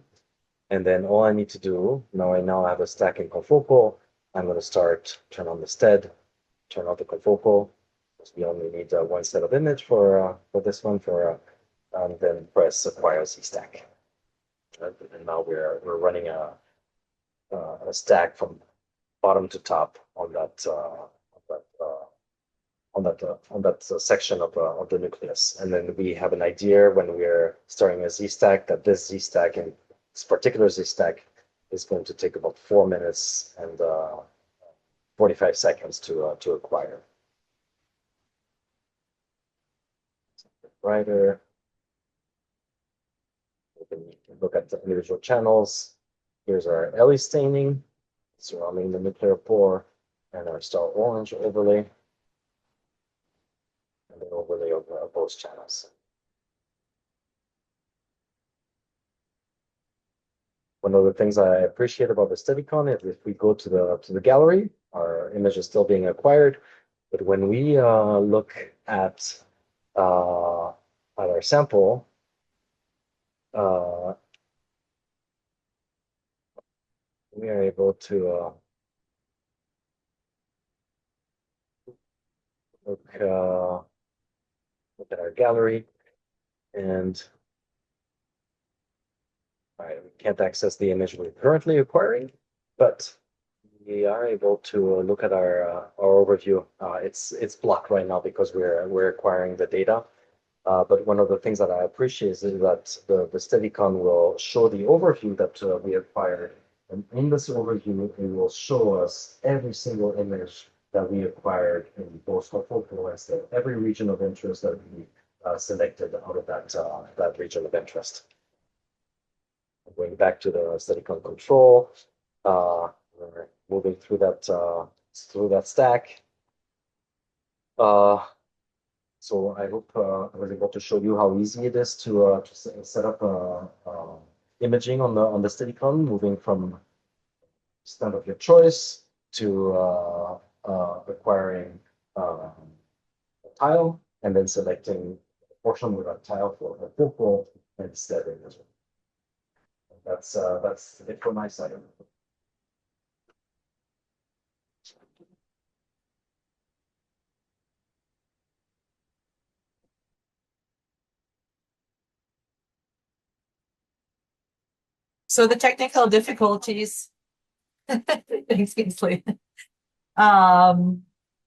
And then all I need to do, now I have a stack in confocal. I'm going to turn on the STED, turn off the confocal. We only need one set of image for this one, and then press acquire Z-stack. And now we're running a stack from bottom to top on that section of the nucleus. And then we have an idea when we're starting a Z-stack that this Z-stack and this particular Z-stack is going to take about 4 minutes and 45 seconds to acquire. Brighter. We can look at the individual channels. Here's our LE staining surrounding the nuclear pore and our star orange overlay, and an overlay of both channels. One of the things I appreciate about the Steadicam is if we go to the gallery, our image is still being acquired, but when we look at our sample, we are able to look at our gallery, and we can't access the image we're currently acquiring, but we are able to look at our overview. It's blocked right now because we're acquiring the data. But one of the things that I appreciate is that the Steadicam will show the overview that we acquired. And in this overview, it will show us every single image that we acquired in both confocal and STED, every region of interest that we selected out of that region of interest. Going back to the Steadicam control, we're moving through that stack. So I hope I was able to show you how easy it is to set up imaging on the Steadicam, moving from stand of your choice to acquiring a tile and then selecting the portion with a tile for a focal and steady as well. That's it from my side. So the technical difficulties, thanks, Kingsley,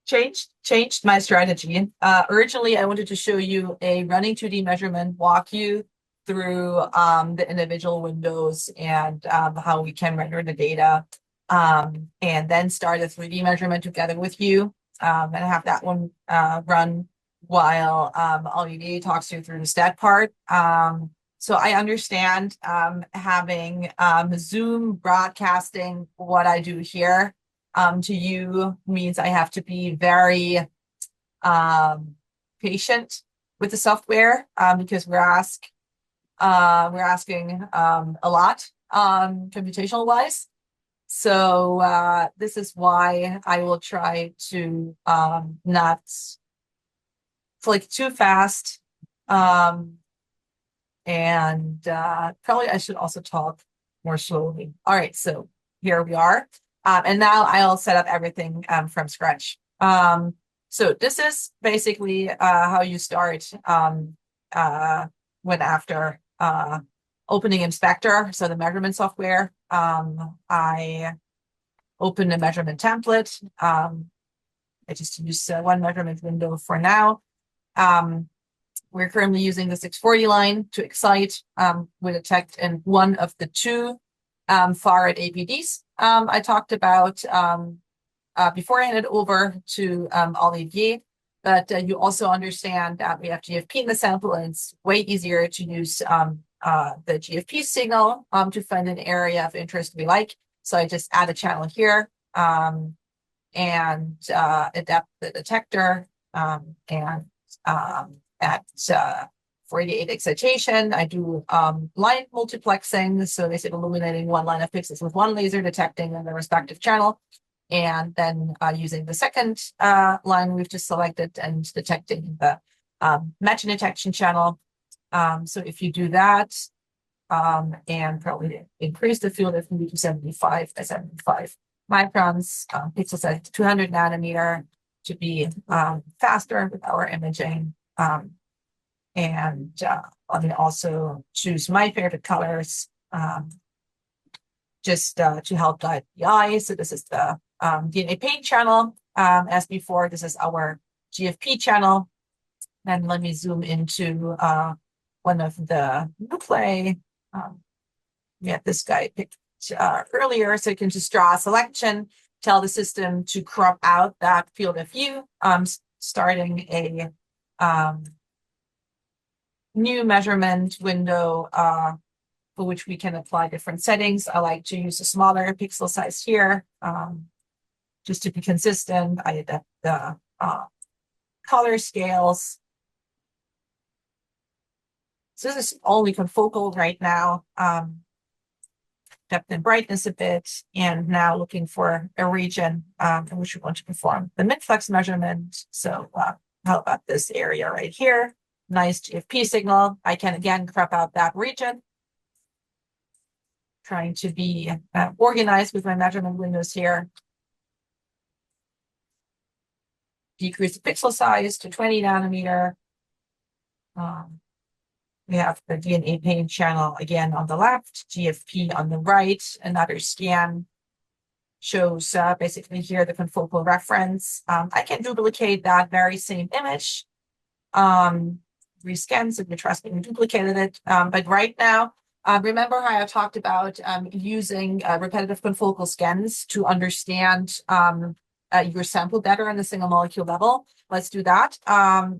changed my strategy. Originally, I wanted to show you a running 2D measurement, walk you through the individual windows and how we can render the data, and then start a 3D measurement together with you, and have that one run while Olivier talks you through the STED part. So I understand having Zoom broadcasting what I do here to you means I have to be very patient with the software because we're asking a lot computational wise. So this is why I will try to not flick too fast. And probably I should also talk more slowly. All right, so here we are. And now I'll set up everything from scratch. So this is basically how you start when after opening Inspector, so the measurement software. I open the measurement template. I just use one measurement window for now. We're currently using the 640 line to excite with a detect in one of the two Farad APDs I talked about before I hand it over to Olivier. But you also understand that we have GFP in the sample, and it's way easier to use the GFP signal to find an area of interest we like. So I just add a channel here and adapt the detector and at 48 excitation, I do line multiplexing. So this is illuminating one line of pixels with one laser detecting in the respective channel. And then using the second line we've just selected and detecting the matching detection channel. So if you do that and probably increase the field of view to 75 microns, pixel size 200 nanometer to be faster with our imaging. And let me also choose my favorite colors just to help guide the eye. So this is the DNA paint channel. As before, this is our GFP channel. And let me zoom into one of the nuclei. This guy picked earlier, so you can just draw a selection, tell the system to crop out that field of view, starting a new measurement window for which we can apply different settings. I like to use a smaller pixel size here just to be consistent. I adapt the color scales. So this is only confocal right now. Depth and brightness a bit, and now looking for a region in which we want to perform the MINFLUX measurement. So how about this area right here? Nice GFP signal. I can again crop out that region. Trying to be organized with my measurement windows here. Decrease the pixel size to 20 nanometer. We have the DNA paint channel again on the left, GFP on the right. Another scan shows basically here the confocal reference. I can duplicate that very same image. Rescan, so we trust me, we duplicated it. But right now, remember how I talked about using repetitive confocal scans to understand your sample better on the single molecule level. Let's do that.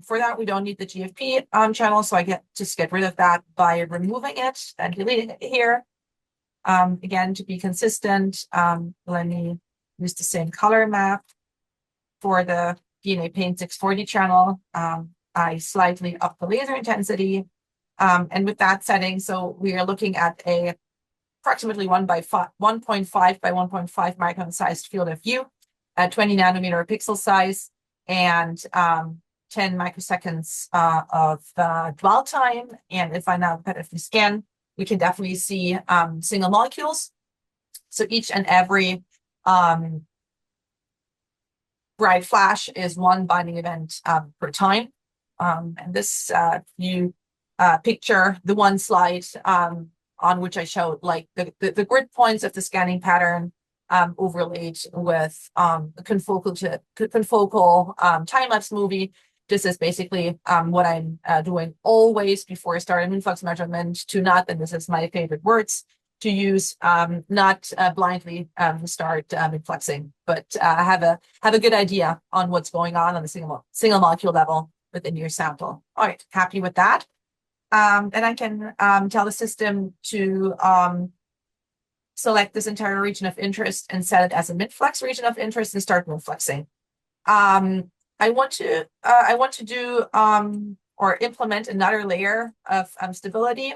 For that, we don't need the GFP channel, so I just get rid of that by removing it and deleting it here. Again, to be consistent, let me use the same color map for the DNA Paint 640 channel. I slightly up the laser intensity. And with that setting, so we are looking at a approximately 1.5 by 1.5 micron sized field of view at 20 nanometer pixel size. And 10 microseconds of dwell time. And if I now repetitively scan, we can definitely see single molecules. So each and every bright flash is one binding event per time. And this you picture the one slide on which I showed like the grid points of the scanning pattern overlaid with a confocal time-lapse movie. This is basically what I'm doing always before I start an influx measurement to not, and this is my favorite words, to use not blindly start influxing, but have a good idea on what's going on the single molecule level within your sample. All right, happy with that. Then I can tell the system to select this entire region of interest and set it as a MINFLUX region of interest and start MINFLUXing. I want to do or implement another layer of stability.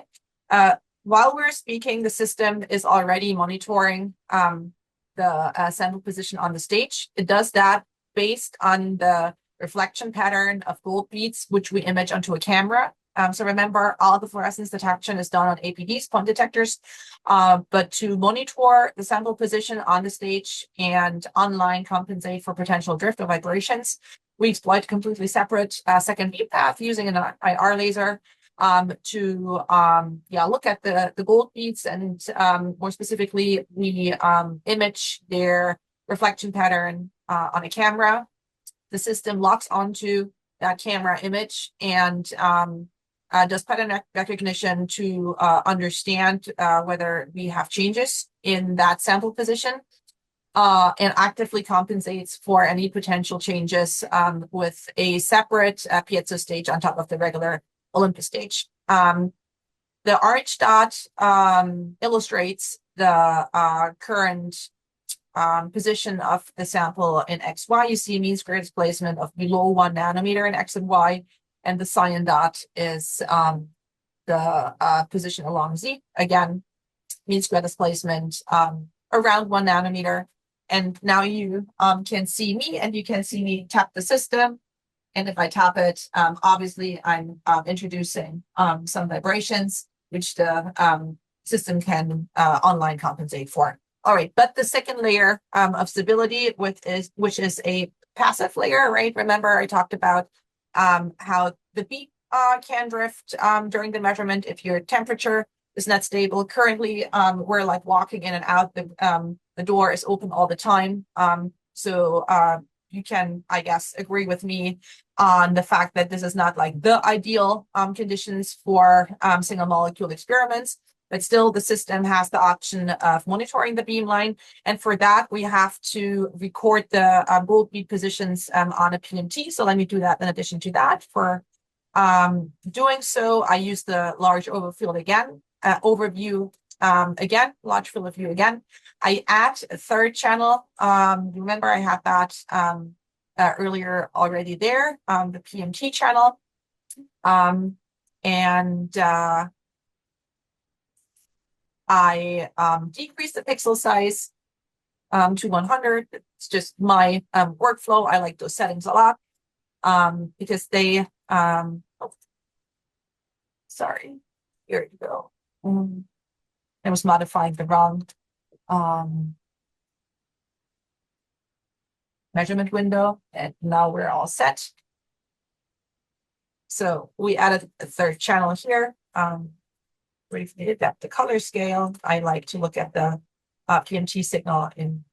While we're speaking, the system is already monitoring the sample position on the stage. It does that based on the reflection pattern of gold beads, which we image onto a camera. So remember, all the fluorescence detection is done on APDs, point detectors, but to monitor the sample position on the stage and online compensate for potential drift or vibrations, we exploit a completely separate second beam path using an IR laser to look at the gold beads, and more specifically, we image their reflection pattern on a camera. The system locks onto that camera image and does pattern recognition to understand whether we have changes in that sample position and actively compensates for any potential changes with a separate piezo stage on top of the regular Olympus stage. The orange dot illustrates the current position of the sample in XY. You see mean square displacement of below 1 nanometer in X and Y. And the cyan dot is the position along Z. Again, mean square displacement around 1 nanometer. And now you can see me, and you can see me tap the system. And if I tap it, obviously I'm introducing some vibrations, which the system can online compensate for. All right, but the second layer of stability, which is a passive layer, right? Remember, I talked about how the beat can drift during the measurement if your temperature is not stable. Currently, we're like walking in and out. The door is open all the time. So you can, I guess, agree with me on the fact that this is not like the ideal conditions for single molecule experiments. But still, the system has the option of monitoring the beamline. And for that, we have to record the gold bead positions on a PMT. So let me do that in addition to that. For doing so, I use the large overview again, large field of view again. I add a third channel. Remember, I had that earlier already there, the PMT channel. I decrease the pixel size to 100. It's just my workflow. I like those settings a lot because they, sorry, here you go. I was modifying the wrong measurement window, and now we're all set. So we added a third channel here. Briefly adapt the color scale. I like to look at the PMT signal in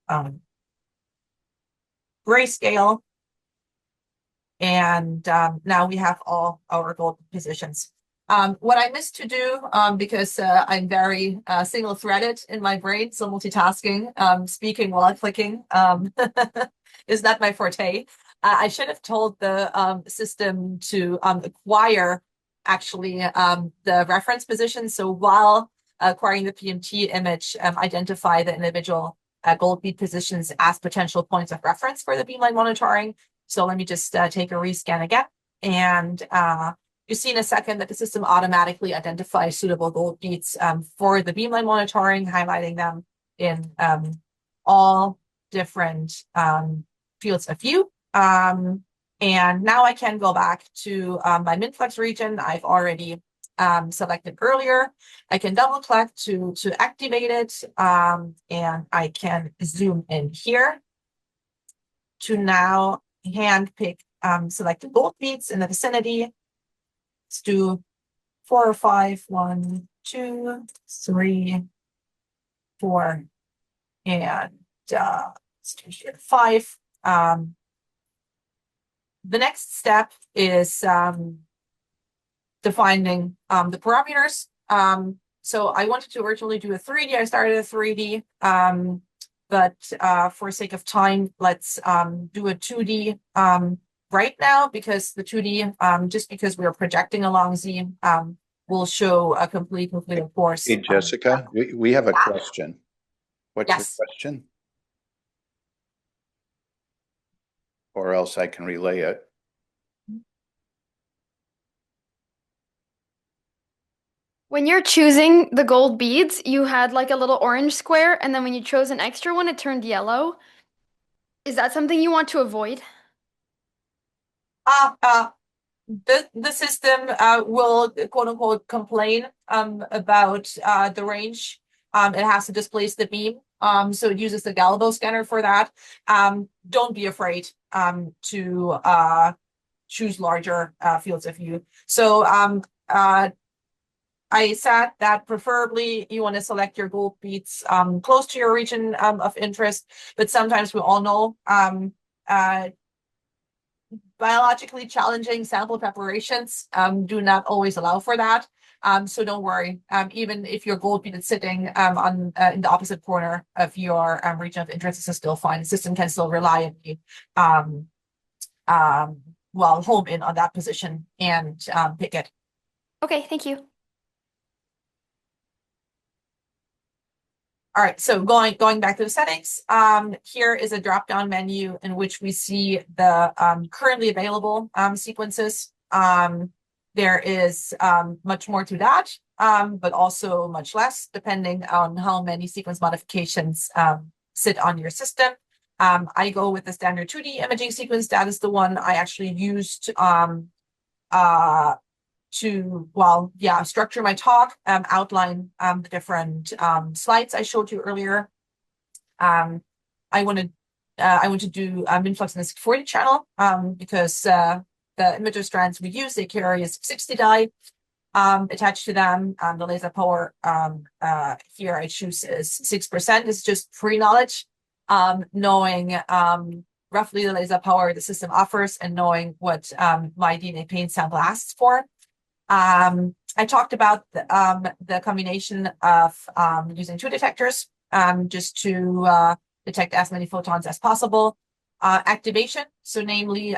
grayscale. And now we have all our gold positions. What I missed to do, because I'm very single-threaded in my brain, so multitasking, speaking while clicking is not my forte. I should have told the system to acquire actually the reference position. So while acquiring the PMT image, identify the individual gold bead positions as potential points of reference for the beamline monitoring. So let me just take a rescan again. And you see in a second that the system automatically identifies suitable gold beads for the beamline monitoring, highlighting them in all different fields of view. And now I can go back to my MINFLUX region I've already selected earlier. I can double click to activate it, and I can zoom in here to now hand pick selected gold beads in the vicinity. Let's do 4 or 5, 1, 2, 3, 4, and let's do here 5. The next step is defining the parameters. So I wanted to originally do a 3D. I started a 3D, but for sake of time, let's do a 2D right now, because the 2D, just because we're projecting along Z, will show a complete of course. Hey, Jessica, we have a question. What's your Yes. question? Or else I can relay it. When you're choosing the gold beads, you had like a little orange square, and then when you chose an extra one, it turned yellow. Is that something you want to avoid? The system will quote unquote complain about the range. It has to displace the beam. So it uses the Galileo scanner for that. Don't be afraid to choose larger fields of view. So I said that preferably you want to select your gold beads close to your region of interest, but sometimes we all know biologically challenging sample preparations do not always allow for that. So don't worry. Even if your gold bead is sitting on in the opposite corner of your region of interest, this is still fine. The system can still reliably home in on that position and pick it. Okay, thank you. All right, so going back to the settings, here is a drop-down menu in which we see the currently available sequences. There is much more to that, but also much less, depending on how many sequence modifications sit on your system. I go with the standard 2D imaging sequence. That is the one I actually used to structure my talk, outline the different slides I showed you earlier. I want to do MINFLUX in the 640 channel because the imager strands we use, they carry a 60 dye attached to them. The laser power here I choose is 6%. It's just pre-knowledge, knowing roughly the laser power the system offers and knowing what my DNA paint sample asks for. I talked about the combination of using 2 detectors just to detect as many photons as possible. Activation, so namely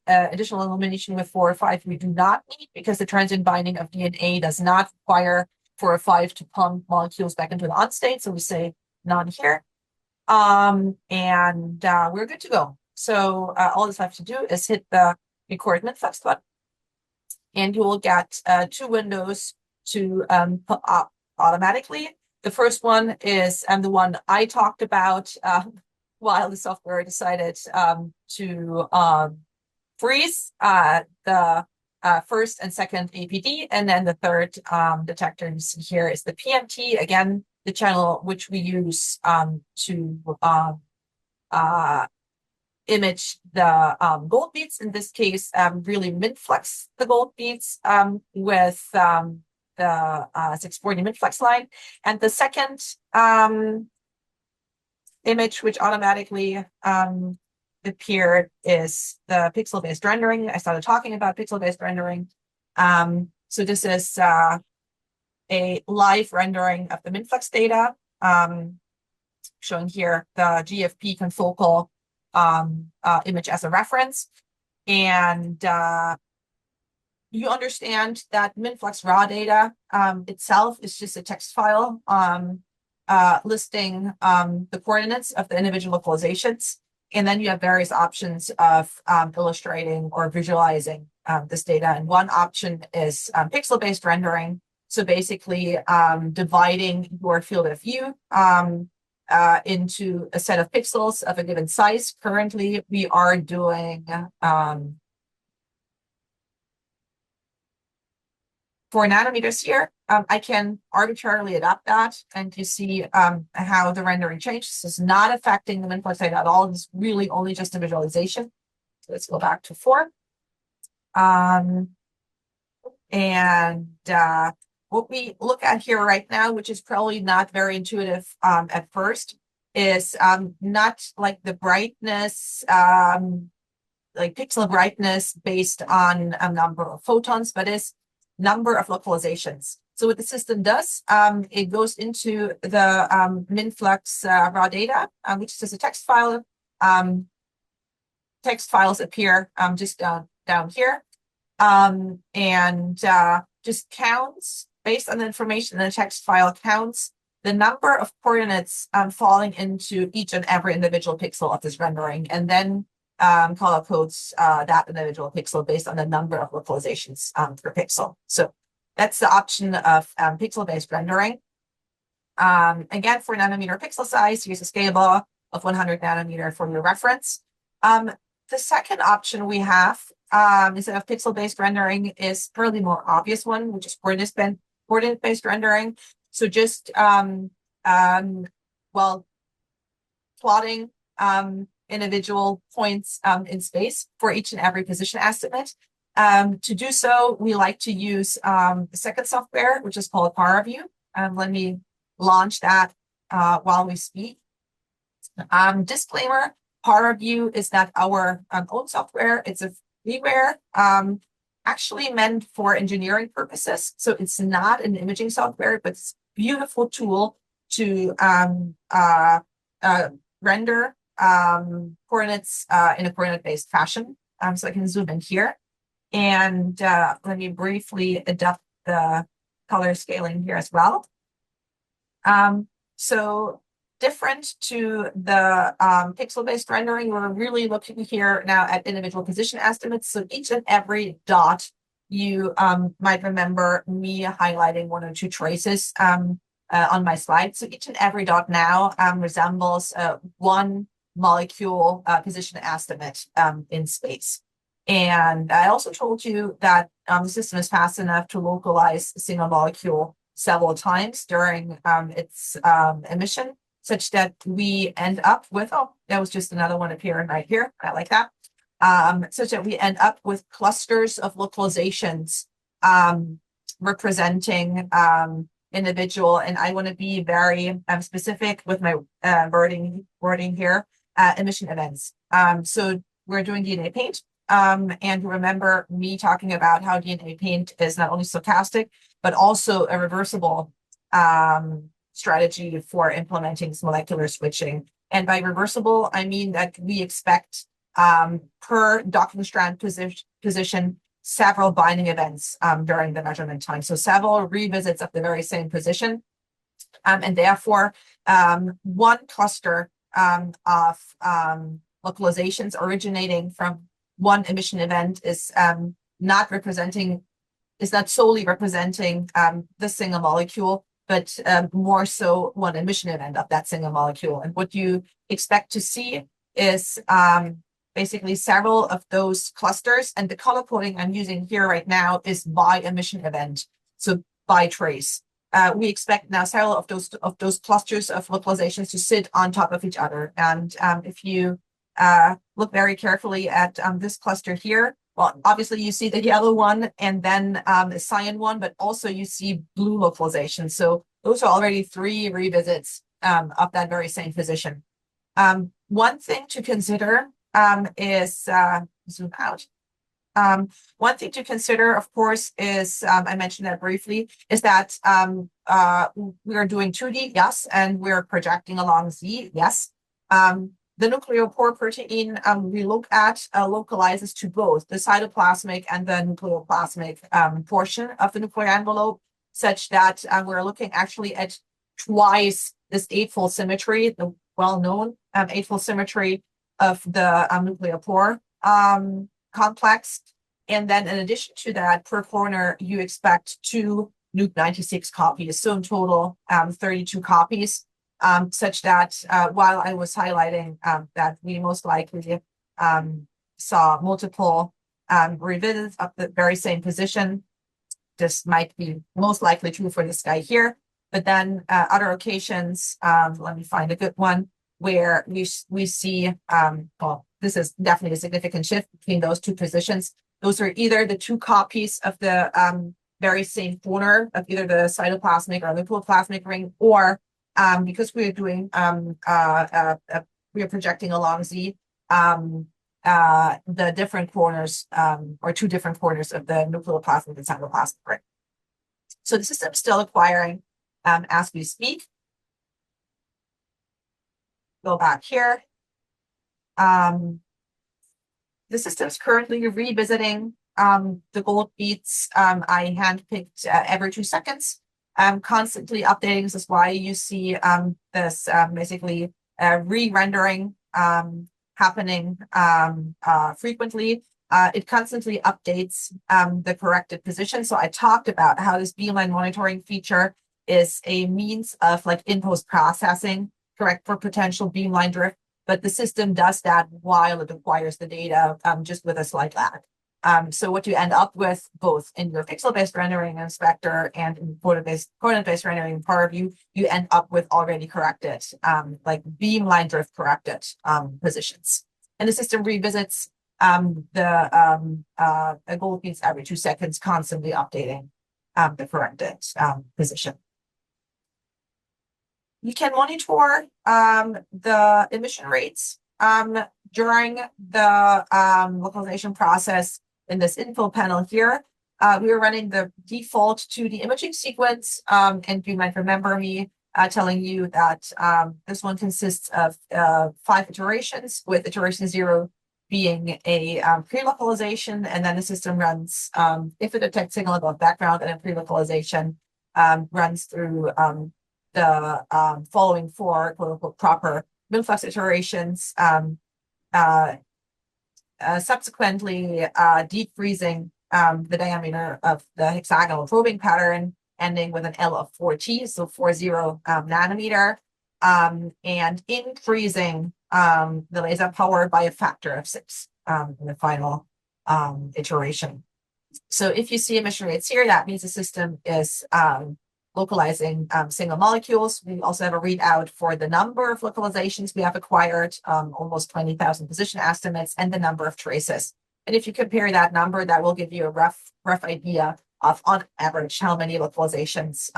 additional illumination with 4 or 5 we do not need, because the transient binding of DNA does not require 4 or 5 to pump molecules back into the on state, so we say none here. And we're good to go. So all this I have to do is hit the record MINFLUX button, and you will get 2 windows to put up automatically. The first one is the one I talked about while the software decided to freeze the first and second APD, and then the third detector you see here is the PMT, again, the channel which we use to image the gold beads. In this case, really MINFLUX the gold beads with the 640 MINFLUX line. And the second image which automatically appeared is the pixel-based rendering. I started talking about pixel-based rendering. So this is a live rendering of the MINFLUX data, showing here the GFP confocal image as a reference. And you understand that MINFLUX raw data itself is just a text file listing the coordinates of the individual localizations. And then you have various options of illustrating or visualizing this data. And one option is pixel-based rendering. So basically dividing your field of view into a set of pixels of a given size. Currently, we are doing 4 nanometers here. I can arbitrarily adapt that, and you see how the rendering changes. This is not affecting the MINFLUX data at all. It's really only just a visualization. So let's go back to 4. What we look at here right now, which is probably not very intuitive at first, is not like the brightness, like pixel brightness based on a number of photons, but is number of localizations. So what the system does, it goes into the MINFLUX raw data, which is just a text file. Text files appear just down here, and just counts based on the information in the text file, counts the number of coordinates falling into each and every individual pixel of this rendering, and then color codes that individual pixel based on the number of localizations per pixel. So that's the option of pixel-based rendering. Again, 4 nanometer pixel size, use a scale law of 100 nanometer for your reference. The second option we have instead of pixel-based rendering is probably the more obvious one, which is coordinate-based rendering. So just plotting individual points in space for each and every position estimate. To do so, we like to use the second software, which is called ParaView. Let me launch that while we speak. Disclaimer, ParaView is not our own software. It's a freeware actually meant for engineering purposes. So it's not an imaging software, but it's a beautiful tool to render coordinates in a coordinate-based fashion. So I can zoom in here. And let me briefly adapt the color scaling here as well. So different to the pixel-based rendering, we're really looking here now at individual position estimates. So each and every dot, you might remember me highlighting 1 or 2 traces on my slide. So each and every dot now resembles one molecule position estimate in space. And I also told you that the system is fast enough to localize a single molecule several times during its emission, such that we end up with, oh, that was just another one appearing right here. I like that. Such that we end up with clusters of localizations representing individual, and I want to be very specific with my wording here, emission events. So we're doing DNA paint. And remember me talking about how DNA paint is not only stochastic, but also a reversible strategy for implementing molecular switching. And by reversible, I mean that we expect per docking strand position several binding events during the measurement time. So several revisits of the very same position. And therefore, one cluster of localizations originating from one emission event is not solely representing the single molecule, but more so one emission event of that single molecule. And what you expect to see is basically several of those clusters, and the color coding I'm using here right now is by emission event, so by trace. We expect now several of those clusters of localizations to sit on top of each other. And if you look very carefully at this cluster here, well, obviously you see the yellow one and then the cyan one, but also you see blue localization. So those are already 3 revisits of that very same position. One thing to consider is, zoom out. One thing to consider, of course, is, I mentioned that briefly, is that we are doing 2D, yes, and we're projecting along Z, yes. The nucleopore protein we look at localizes to both the cytoplasmic and the nucleoplasmic portion of the nuclear envelope, such that we're looking actually at twice this 8-fold symmetry, the well-known 8-fold symmetry of the nucleopore complex. And then in addition to that, per corner, you expect 2 nuc 96 copies. So in total, 32 copies. such that while I was highlighting that we most likely saw multiple revisits of the very same position, this might be most likely true for this guy here. But then other occasions, let me find a good one, where we see, well, this is definitely a significant shift between those two positions. Those are either the two copies of the very same corner of either the cytoplasmic or lipoplasmic ring, or because we are doing we are projecting along Z, the different corners or two different corners of the nucleoplasmic and cytoplasmic ring. So the system is still acquiring as we speak. Go back here. The system is currently revisiting the gold beads I handpicked every 2 seconds, constantly updating. This is why you see this basically re-rendering happening frequently. It constantly updates the corrected position. So I talked about how this beamline monitoring feature is a means of like in-post processing, correct for potential beamline drift, but the system does that while it acquires the data just with a slight lag. So what you end up with both in your pixel-based rendering inspector and in coordinate-based rendering PowerView, you end up with already corrected, like beamline drift corrected positions. And the system revisits the gold beads every 2 seconds, constantly updating the corrected position. You can monitor the emission rates during the localization process in this info panel here. We are running the default 2D imaging sequence, and you might remember me telling you that this one consists of 5 iterations, with iteration 0 being a pre-localization, and then the system runs, if it detects signal above background, and a pre-localization runs through the following 4 quote-unquote proper MINFLUX iterations, subsequently deep freezing the diameter of the hexagonal probing pattern, ending with an L of 4T, so 40 nanometer, and increasing the laser power by a factor of 6 in the final iteration. So if you see emission rates here, that means the system is localizing single molecules. We also have a readout for the number of localizations we have acquired, almost 20,000 position estimates, and the number of traces. And if you compare that number, that will give you a rough idea of, on average, how many localizations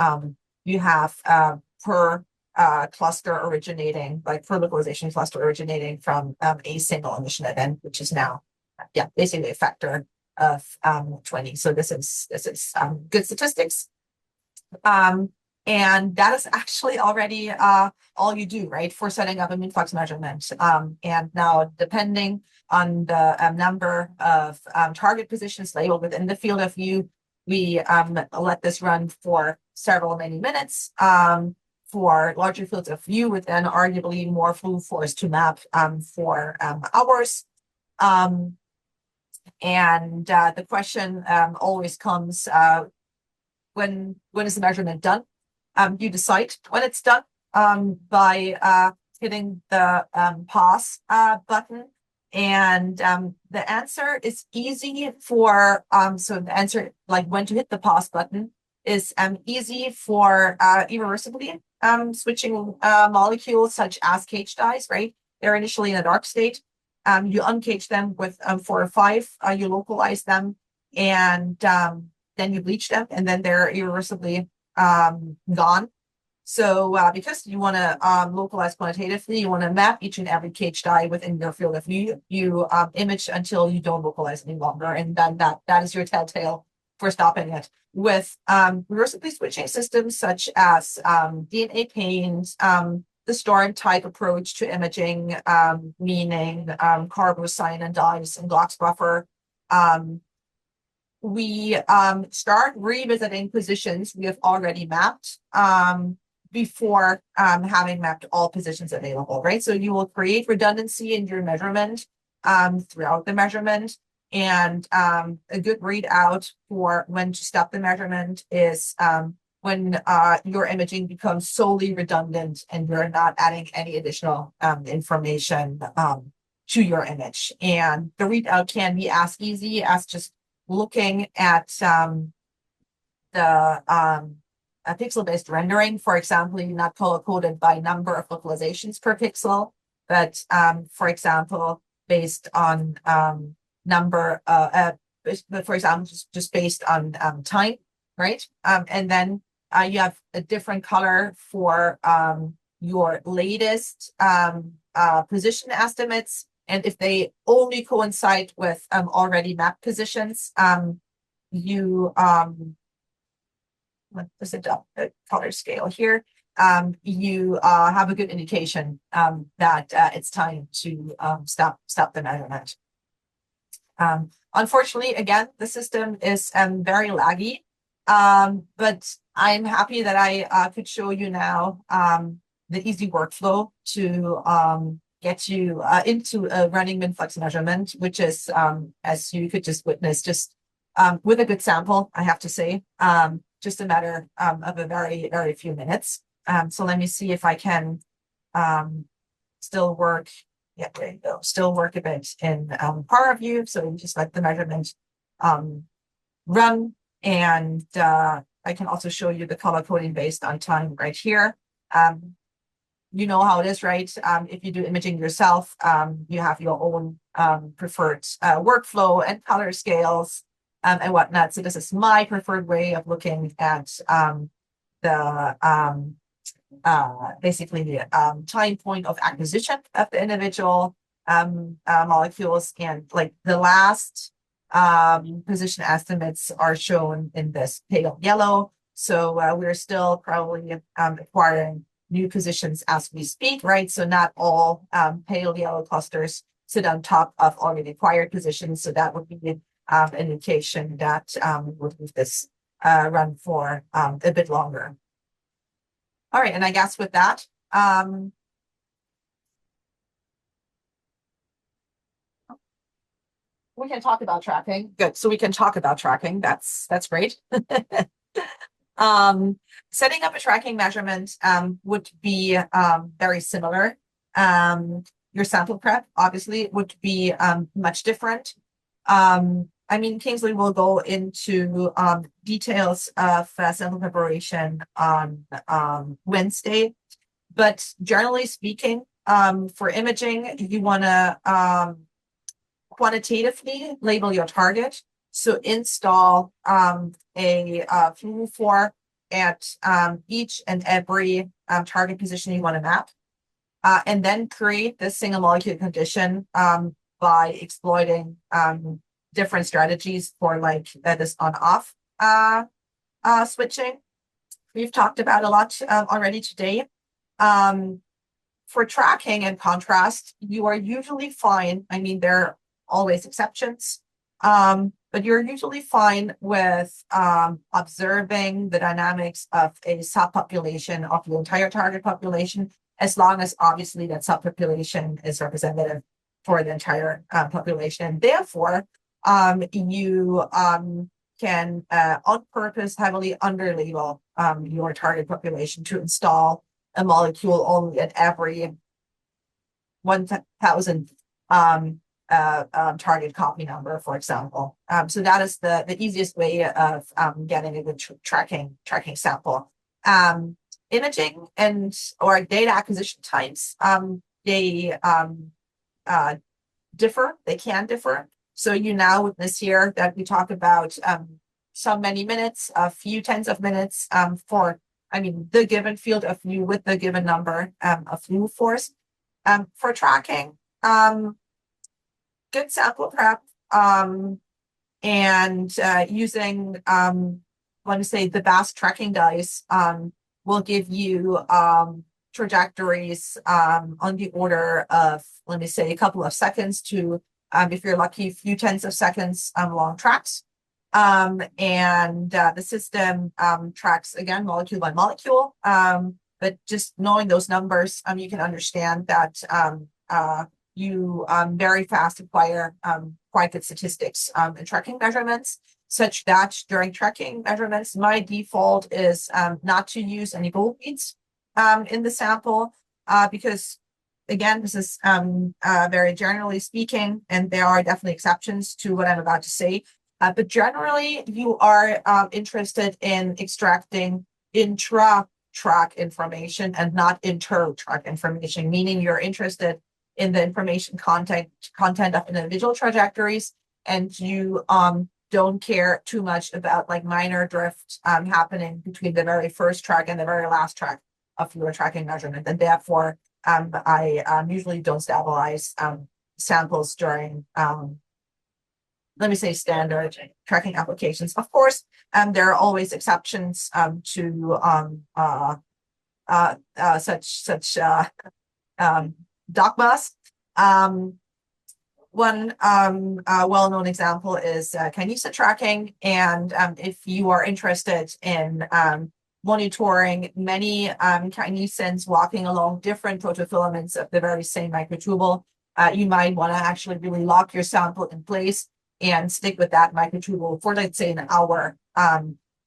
you have per cluster originating, like per localization cluster originating from a single emission event, which is now, basically a factor of 20. So this is good statistics. And that is actually already all you do, right, for setting up a MINFLUX measurement. And now, depending on the number of target positions labeled within the field of view, we let this run for many minutes. For larger fields of view, with then arguably more fluid force to map for hours. And the question always comes, when is the measurement done? You decide when it's done by hitting the pause button. And the answer is easy for, so the answer, like when to hit the pause button, is easy for irreversibly switching molecules such as cage dyes, right? They're initially in a dark state. You uncage them with 4 or 5, you localize them, and then you bleach them, and then they're irreversibly gone. So because you want to localize quantitatively, you want to map each and every cage dye within your field of view. You image until you don't localize any longer, and then that is your telltale for stopping it. With reversibly switching systems such as DNA paint, the storm type approach to imaging, meaning carbocyanine dyes and Glock's buffer, we start revisiting positions we have already mapped before having mapped all positions available, right? So you will create redundancy in your measurement throughout the measurement. And a good readout for when to stop the measurement is when your imaging becomes solely redundant and you're not adding any additional information to your image. And the readout can be as easy as just looking at the pixel-based rendering. For example, you're not color-coded by number of localizations per pixel, but for example, based on number, for example, just based on time, right? And then you have a different color for your latest position estimates. And if they only coincide with already mapped positions, you what is it, the color scale here, you have a good indication that it's time to stop the measurement. Unfortunately, again, the system is very laggy, but I'm happy that I could show you now the easy workflow to get you into a running MINFLUX measurement, which is, as you could just witness, just with a good sample, I have to say, just a matter of a very, very few minutes. So let me see if I can still work. Yeah, there you go. Still work a bit in Power View. So you just let the measurement run. And I can also show you the color coding based on time right here. You know how it is, right? If you do imaging yourself, you have your own preferred workflow and color scales and whatnot. So this is my preferred way of looking at basically the time point of acquisition of the individual molecules, and like the last position estimates are shown in this pale yellow. So we're still probably acquiring new positions as we speak, right? So not all pale yellow clusters sit on top of already acquired positions. So that would be an indication that would leave this run for a bit longer. All right, and I guess with that, we can talk about tracking. Good, so we can talk about tracking. That's great. Setting up a tracking measurement would be very similar. Your sample prep obviously would be much different. I mean, Kingsley will go into details of sample preparation on Wednesday, but generally speaking, for imaging, you want to quantitatively label your target. So install a fluorophore at each and every target position you want to map, and then create this single molecule condition by exploiting different strategies for like this on-off switching. We've talked about a lot already today. For tracking and contrast, you are usually fine. I mean, there are always exceptions, but you're usually fine with observing the dynamics of a subpopulation of the entire target population, as long as obviously that subpopulation is representative for the entire population. And therefore, you can on purpose heavily underlabel your target population to install a molecule only at every 1,000 target copy number, for example. So that is the easiest way of getting a good tracking sample. Imaging and or data acquisition times, they differ. They can differ. So you now witness here that we talk about so many minutes, a few tens of minutes for, I mean, the given field of view with the given number of fluorophores. For tracking, good sample prep and using, let me say, the BAST tracking dice will give you trajectories on the order of, let me say, a couple of seconds to, if you're lucky, a few tens of seconds long tracks. And the system tracks, again, molecule by molecule. But just knowing those numbers, you can understand that you very fast acquire quite good statistics in tracking measurements. such that during tracking measurements, my default is not to use any gold beads in the sample because, again, this is very generally speaking, and there are definitely exceptions to what I'm about to say. But generally, you are interested in extracting intra-track information and not inter-track information, meaning you're interested in the information content of individual trajectories, and you don't care too much about like minor drift happening between the very first track and the very last track of your tracking measurement. And therefore, I usually don't stabilize samples during, let me say, standard tracking applications. Of course, there are always exceptions to such dogmas. One well-known example is kinesin tracking, and if you are interested in monitoring many kinesins walking along different protofilaments of the very same microtubule, you might want to actually really lock your sample in place and stick with that microtubule for, let's say, an hour.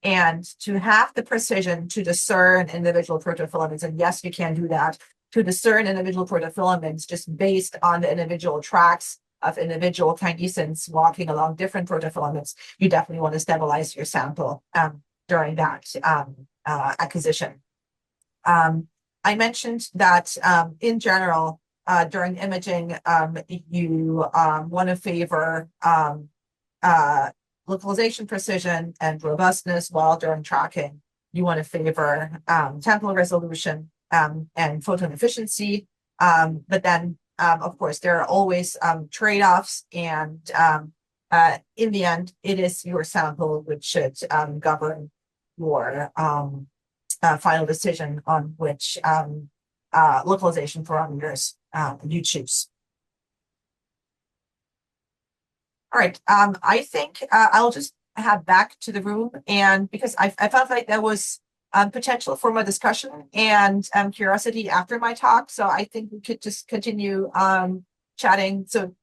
And to have the precision to discern individual protofilaments, and yes, you can do that, to discern individual protofilaments just based on the individual tracks of individual kinesins walking along different protofilaments, you definitely want to stabilize your sample during that acquisition. I mentioned that in general, during imaging, you want to favor localization precision and robustness, while during tracking, you want to favor temporal resolution and photon efficiency. But then, of course, there are always trade-offs, and in the end, it is your sample which should govern your final decision on which localization parameters you choose. All right, I think I'll just head back to the room, and because I felt like there was potential for more discussion and curiosity after my talk, so I think we could just continue chatting, so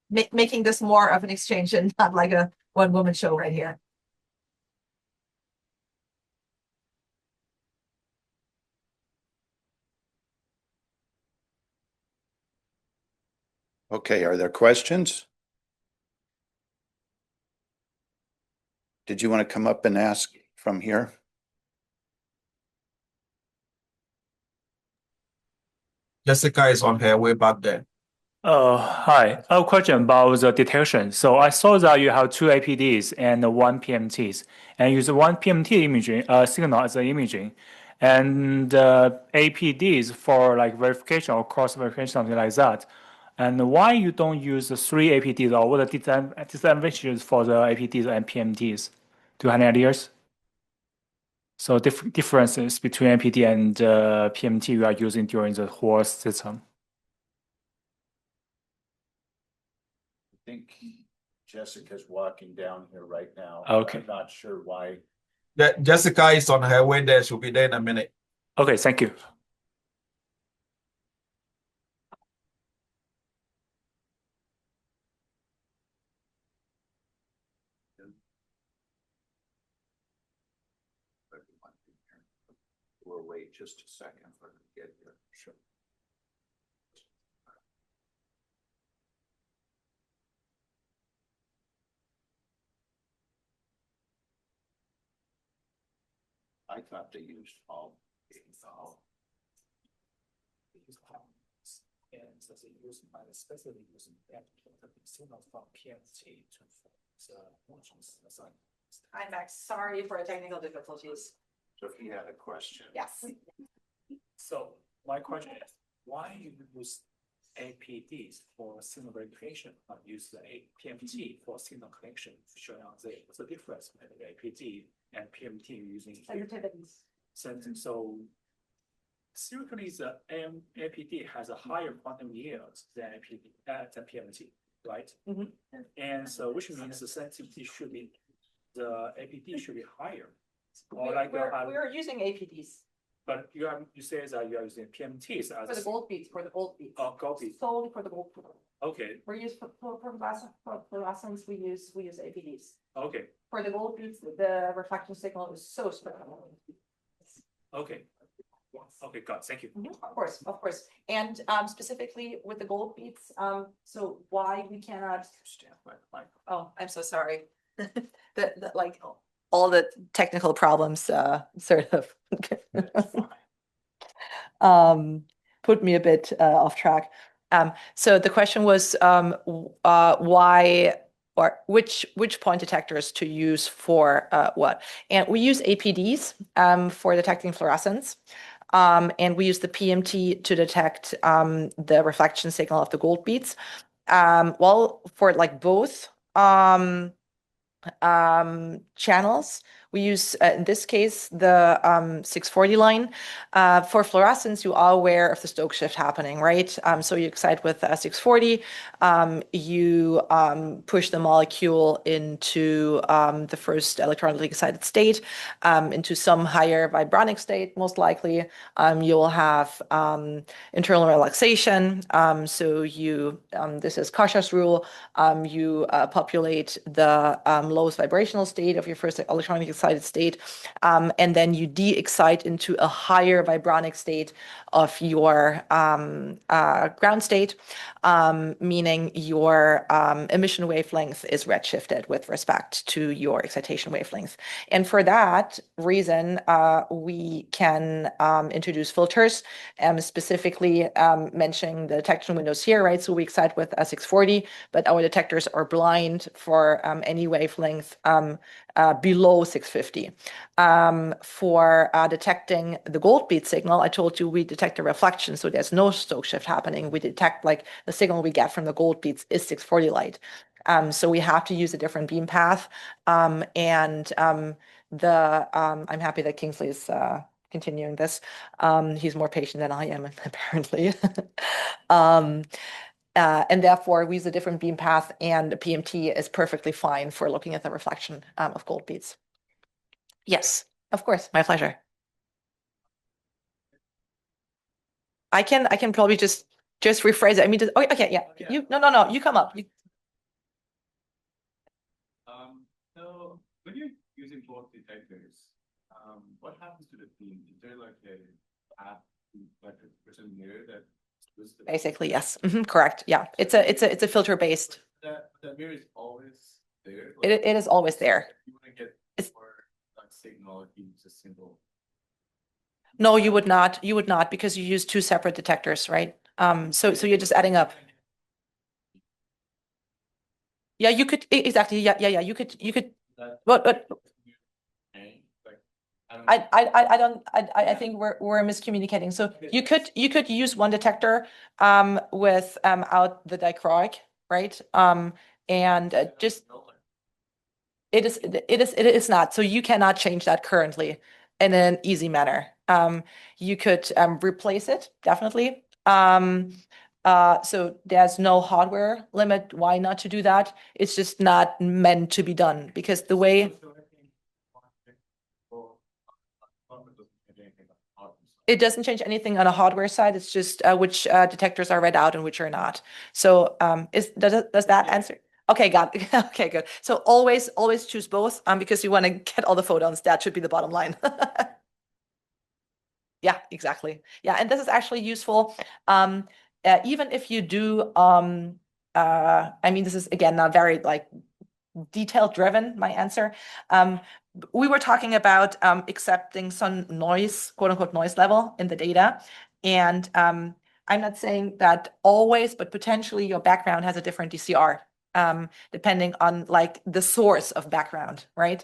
making this more of an exchange and not like a one-woman show right here. Okay, are there questions? Did you want to come up and ask from here? Jessica is on her way back there. Hi. I have a question about the detection. So I saw that you have two APDs and one PMTs, and use one PMT imaging signal as an imaging, and APDs for like verification or cross verification, something like that. And why you don't use the three APDs, or what are the disadvantages for the APDs and PMTs? Do you have any ideas? So differences between APD and PMT you are using during the whole system. I think Jessica's walking down here right now. Okay. I'm not sure why. Jessica is on her way there. She'll be there in a minute. Okay, thank you. We'll wait just a second for her to get here. Sure. I thought they used all. And so they use especially using that signal from PMT to the motions. Hi, Max. Sorry for technical difficulties. So if you had a question. Yes. So my question is, why you use APDs for signal verification and use the PMT for signal connection? Showing on there, what's the difference between APD and PMT using Sensitivities. So theoretically, the APD has a higher quantum yield than PMT, right? Mhm. And so, which means the sensitivity should be, the APD should be higher. Or like We're using APDs but you say that you are using PMTs as for the gold beads. Oh, gold beads. Solely for the gold beads. Okay. We're using for fluorescence. We use APDs. Okay, For the gold beads, the reflection signal is so small. okay. Okay, got it. Thank you. Of course, of course. And specifically with the gold beads, so why we cannot, oh, I'm so sorry. The like all the technical problems sort of put me a bit off track. So the question was why or which point detectors to use for what? And we use APDs for detecting fluorescence. And we use the PMT to detect the reflection signal of the gold beads. Well, for like both channels, we use in this case the 640 line. For fluorescence, you are aware of the Stokes shift happening, right? So you excite with 640, you push the molecule into the first electronically excited state, into some higher vibronic state, most likely. You'll have internal relaxation. So you, this is Kasha's rule, you populate the lowest vibrational state of your first electronically excited state, and then you de-excite into a higher vibronic state of your ground state, meaning your emission wavelength is redshifted with respect to your excitation wavelength. And for that reason, we can introduce filters, specifically mentioning the detection windows here, right? So we excite with 640, but our detectors are blind for any wavelength below 650. For detecting the gold bead signal, I told you we detect a reflection, so there's no Stokes shift happening. We detect like the signal we get from the gold beads is 640 light. So we have to use a different beam path. I'm happy that Kingsley is continuing this. He's more patient than I am, apparently. And therefore, we use a different beam path, and the PMT is perfectly fine for looking at the reflection of gold beads. Yes, of course, my pleasure. I can probably just rephrase it. I mean, okay, yeah. You no, you come up. So when you're using both detectors, what happens to the beam? Is there like a path, like a person mirror that? Basically, yes. Correct. Yeah, it's a filter based. That mirror is always there. It is always there. You want to get more like signal if you use a single. No, you would not. You would not, because you use two separate detectors, right? So you're just adding up. Yeah, you could exactly. Yeah. You could. But I think we're miscommunicating. So you could use one detector with out the dichroic, right? And just it is not. So you cannot change that currently in an easy manner. You could replace it, definitely. So there's no hardware limit why not to do that. It's just not meant to be done, because the way it doesn't change anything on a hardware side. It's just which detectors are read out and which are not. So does that answer? Okay, got it. Okay, good. So always choose both because you want to get all the photons. That should be the bottom line. Yeah, exactly. Yeah, and this is actually useful. Even if you do, I mean, this is again not very like detail driven, my answer. We were talking about accepting some noise, quote unquote, noise level in the data. And I'm not saying that always, but potentially your background has a different DCR, depending on like the source of background, right?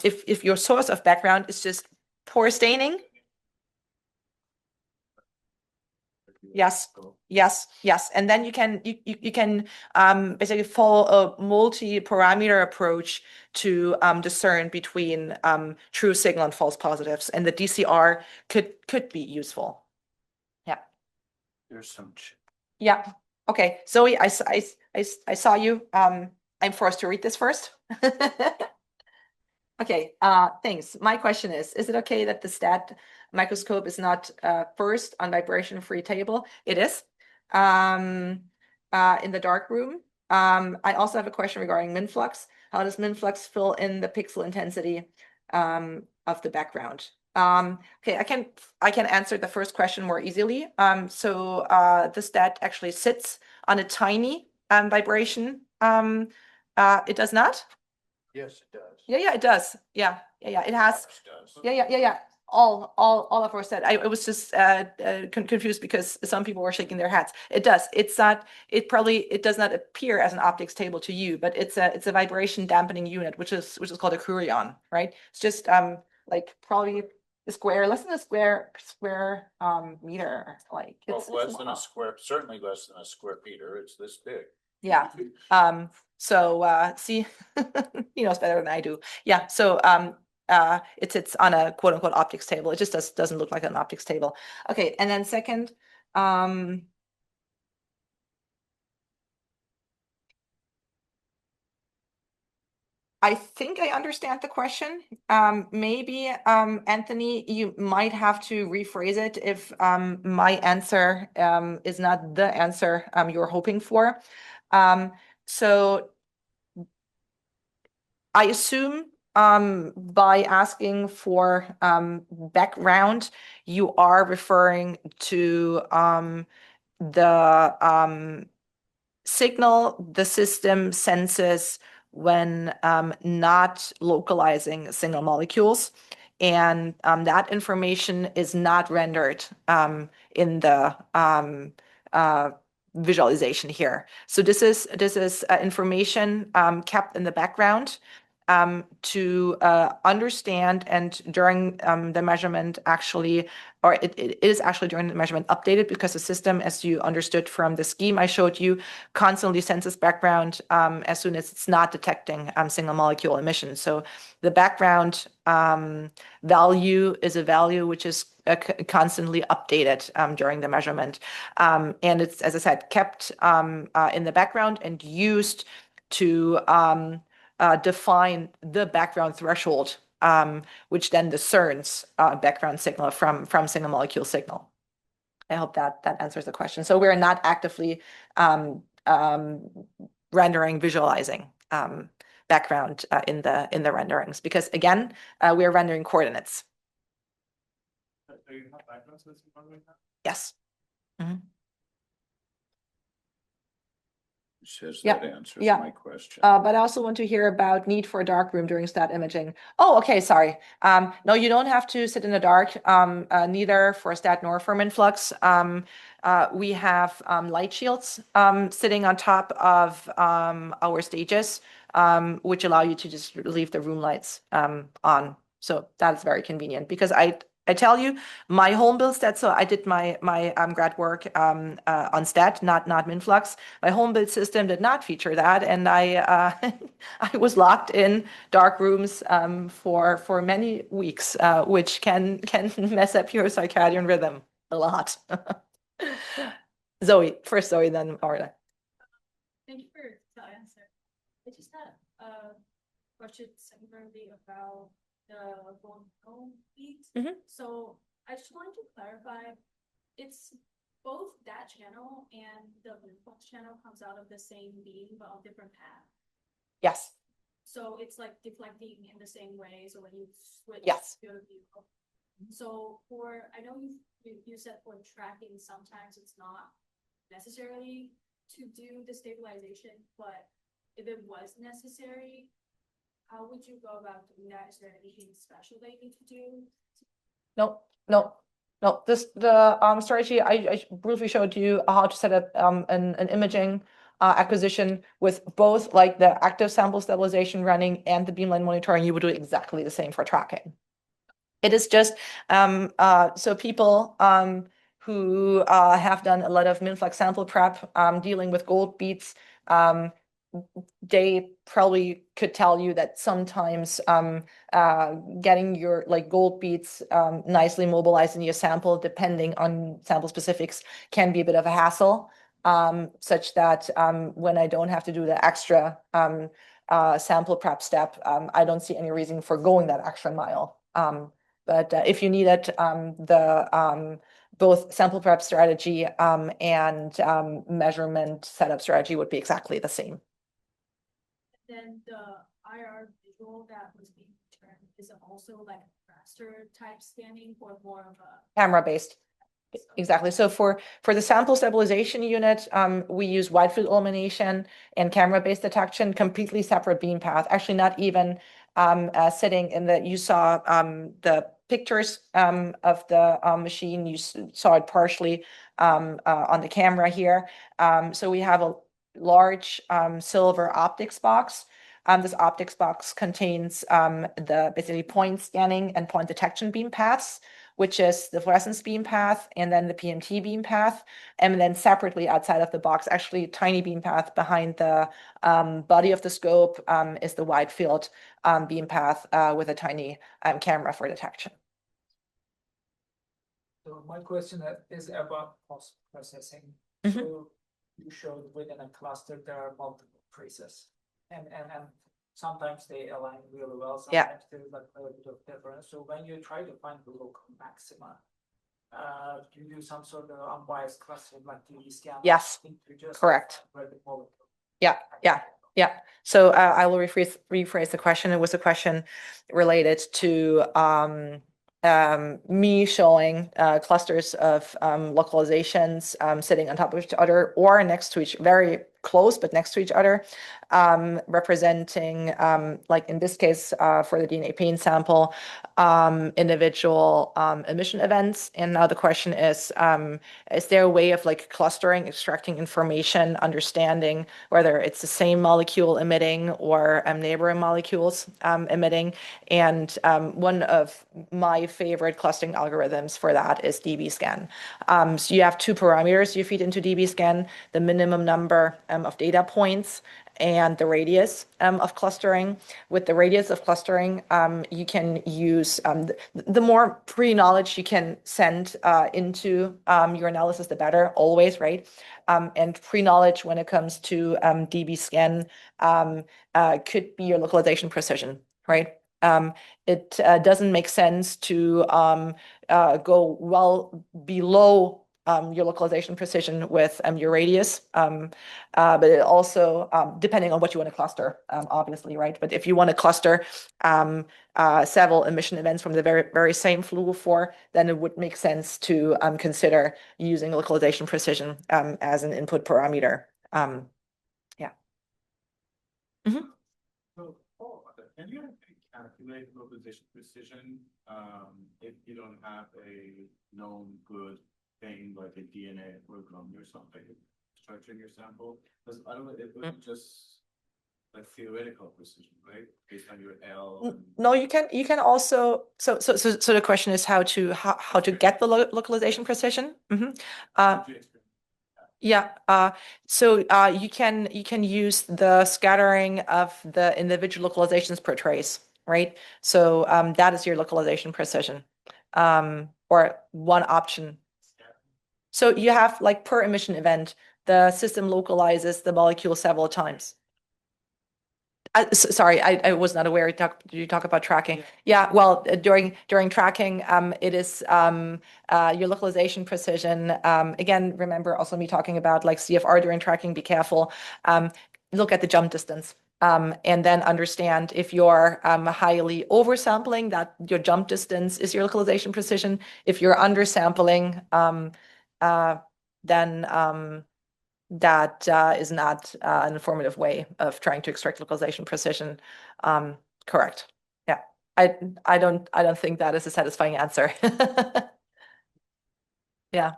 If your source of background is just poor staining, yes. And then you can basically follow a multi-parameter approach to discern between true signal and false positives, and the DCR could be useful. Yeah. There's some. Yeah. Okay. Zoe, I saw you. I'm forced to read this first. Okay, thanks. My question is it okay that the STED microscope is not first on vibration-free table? It is in the dark room. I also have a question regarding MINFLUX. How does MINFLUX fill in the pixel intensity of the background? Okay, I can answer the first question more easily. So the STED actually sits on a tiny vibration. It does not? Yes, it does. Yeah, it does. Yeah. It has. Ours does. Yeah. All of our STED. I was just confused because some people were shaking their heads. It does. It's not. It does not appear as an optics table to you, but it's a vibration dampening unit, which is called a Curion, right? It's just like probably a square, less than a square meter. Like Well, it's less than small. a square, certainly less than a square meter. It's this big. Yeah. So see, he knows better than I do. Yeah. So it sits on a quote unquote optics table. It just doesn't look like an optics table. Okay, and then second, I think I understand the question. Maybe Anthony, you might have to rephrase it if my answer is not the answer you're hoping for. So I assume by asking for background, you are referring to the signal the system senses when not localizing single molecules. And that information is not rendered in the visualization here. So this is information kept in the background to understand, and during the measurement actually, or it is actually during the measurement updated, because the system, as you understood from the scheme I showed you, constantly senses background as soon as it's not detecting single molecule emission. So the background value is a value which is constantly updated during the measurement. And it's, as I said, kept in the background and used to define the background threshold, which then discerns background signal from single molecule signal. I hope that answers the question. So we're not actively rendering, visualizing background in the renderings, because again, we are rendering coordinates. Do you have background specified right now? Yes. Mm-hmm. Says Yeah, that answers yeah. my question. But I also want to hear about need for a dark room during STAT imaging. Oh, okay, sorry. No, you don't have to sit in the dark, neither for STAT nor for MINFLUX. We have light shields sitting on top of our stages, which allow you to just leave the room lights on. So that's very convenient, because I tell you, my home build STAT, so I did my grad work on STAT, not MINFLUX. My home build system did not feature that, and I I was locked in dark rooms for many weeks, which can mess up your circadian rhythm a lot. Zoe, first Zoe, then Orla. Thank you for the answer. I just had a question similarly about the Boateng beats. So I just wanted to clarify, it's both that channel and the MINFLUX channel comes out of the same beam but on different path. Yes. So it's like deflecting in the same way. So when you switch Yes. to the view. So I know you said for tracking, sometimes it's not necessarily to do the stabilization, but if it was necessary, how would you go about doing that? Is there anything special they need to do? No. The strategy I briefly showed you how to set up an imaging acquisition with both like the active sample stabilization running and the beamline monitoring. You would do exactly the same for tracking. It is just so people who have done a lot of MINFLUX sample prep dealing with gold beats, they probably could tell you that sometimes getting your gold beats nicely mobilized in your sample, depending on sample specifics, can be a bit of a hassle, such that when I don't have to do the extra sample prep step, I don't see any reason for going that extra mile. But if you needed the both sample prep strategy and measurement setup strategy would be exactly the same. Then the IR visual that was being returned, is it also like raster type scanning or more of a? Camera-based. Exactly. So for the sample stabilization unit, we use wide field illumination and camera-based detection, completely separate beam path. Actually, not even sitting in the, you saw the pictures of the machine. You saw it partially on the camera here. So we have a large silver optics box. This optics box contains the basically point scanning and point detection beam paths, which is the fluorescence beam path and then the PMT beam path. And then separately outside of the box, actually tiny beam path behind the body of the scope is the wide field beam path with a tiny camera for detection. So my question is about post processing. So you showed within a cluster there are multiple traces, and sometimes they align really well. Sometimes there's like a little bit of difference. So when you try to find the local maxima, do you do some sort of unbiased clustering like TV scan? Yes, correct. Yeah. So I will rephrase the question. It was a question related to me showing clusters of localizations sitting on top of each other or next to each, very close but next to each other, representing, like in this case for the DNA pain sample, individual emission events. And now the question is there a way of like clustering, extracting information, understanding whether it's the same molecule emitting or neighboring molecules emitting? And one of my favorite clustering algorithms for that is dbScan. So you have two parameters you feed into dbScan, the minimum number of data points and the radius of clustering. With the radius of clustering, you can use the more pre-knowledge you can send into your analysis, the better, always, right? And pre-knowledge when it comes to dbScan could be your localization precision, right? It doesn't make sense to go well below your localization precision with your radius, but it also, depending on what you want to cluster, obviously, right? But if you want to cluster several emission events from the very same fluorophore, then it would make sense to consider using localization precision as an input parameter. Yeah. So, can you calculate localization precision if you don't have a known good thing like a DNA program or something structuring your sample? Because I don't know, it would just like theoretical precision, right? Based on your L. No, you can also, so the question is how to get the localization precision. Yeah, so you can use the scattering of the individual localizations per trace, right? So that is your localization precision, or one option. So you have like per emission event, the system localizes the molecule several times. Sorry, I was not aware. You talk about tracking. Yeah, well, during tracking, it is your localization precision. Again, remember also me talking about like CFR during tracking, be careful. Look at the jump distance. And then understand if you're highly oversampling, that your jump distance is your localization precision. If you're undersampling, then that is not an informative way of trying to extract localization precision. Correct. Yeah, I don't think that is a satisfying answer. Yeah.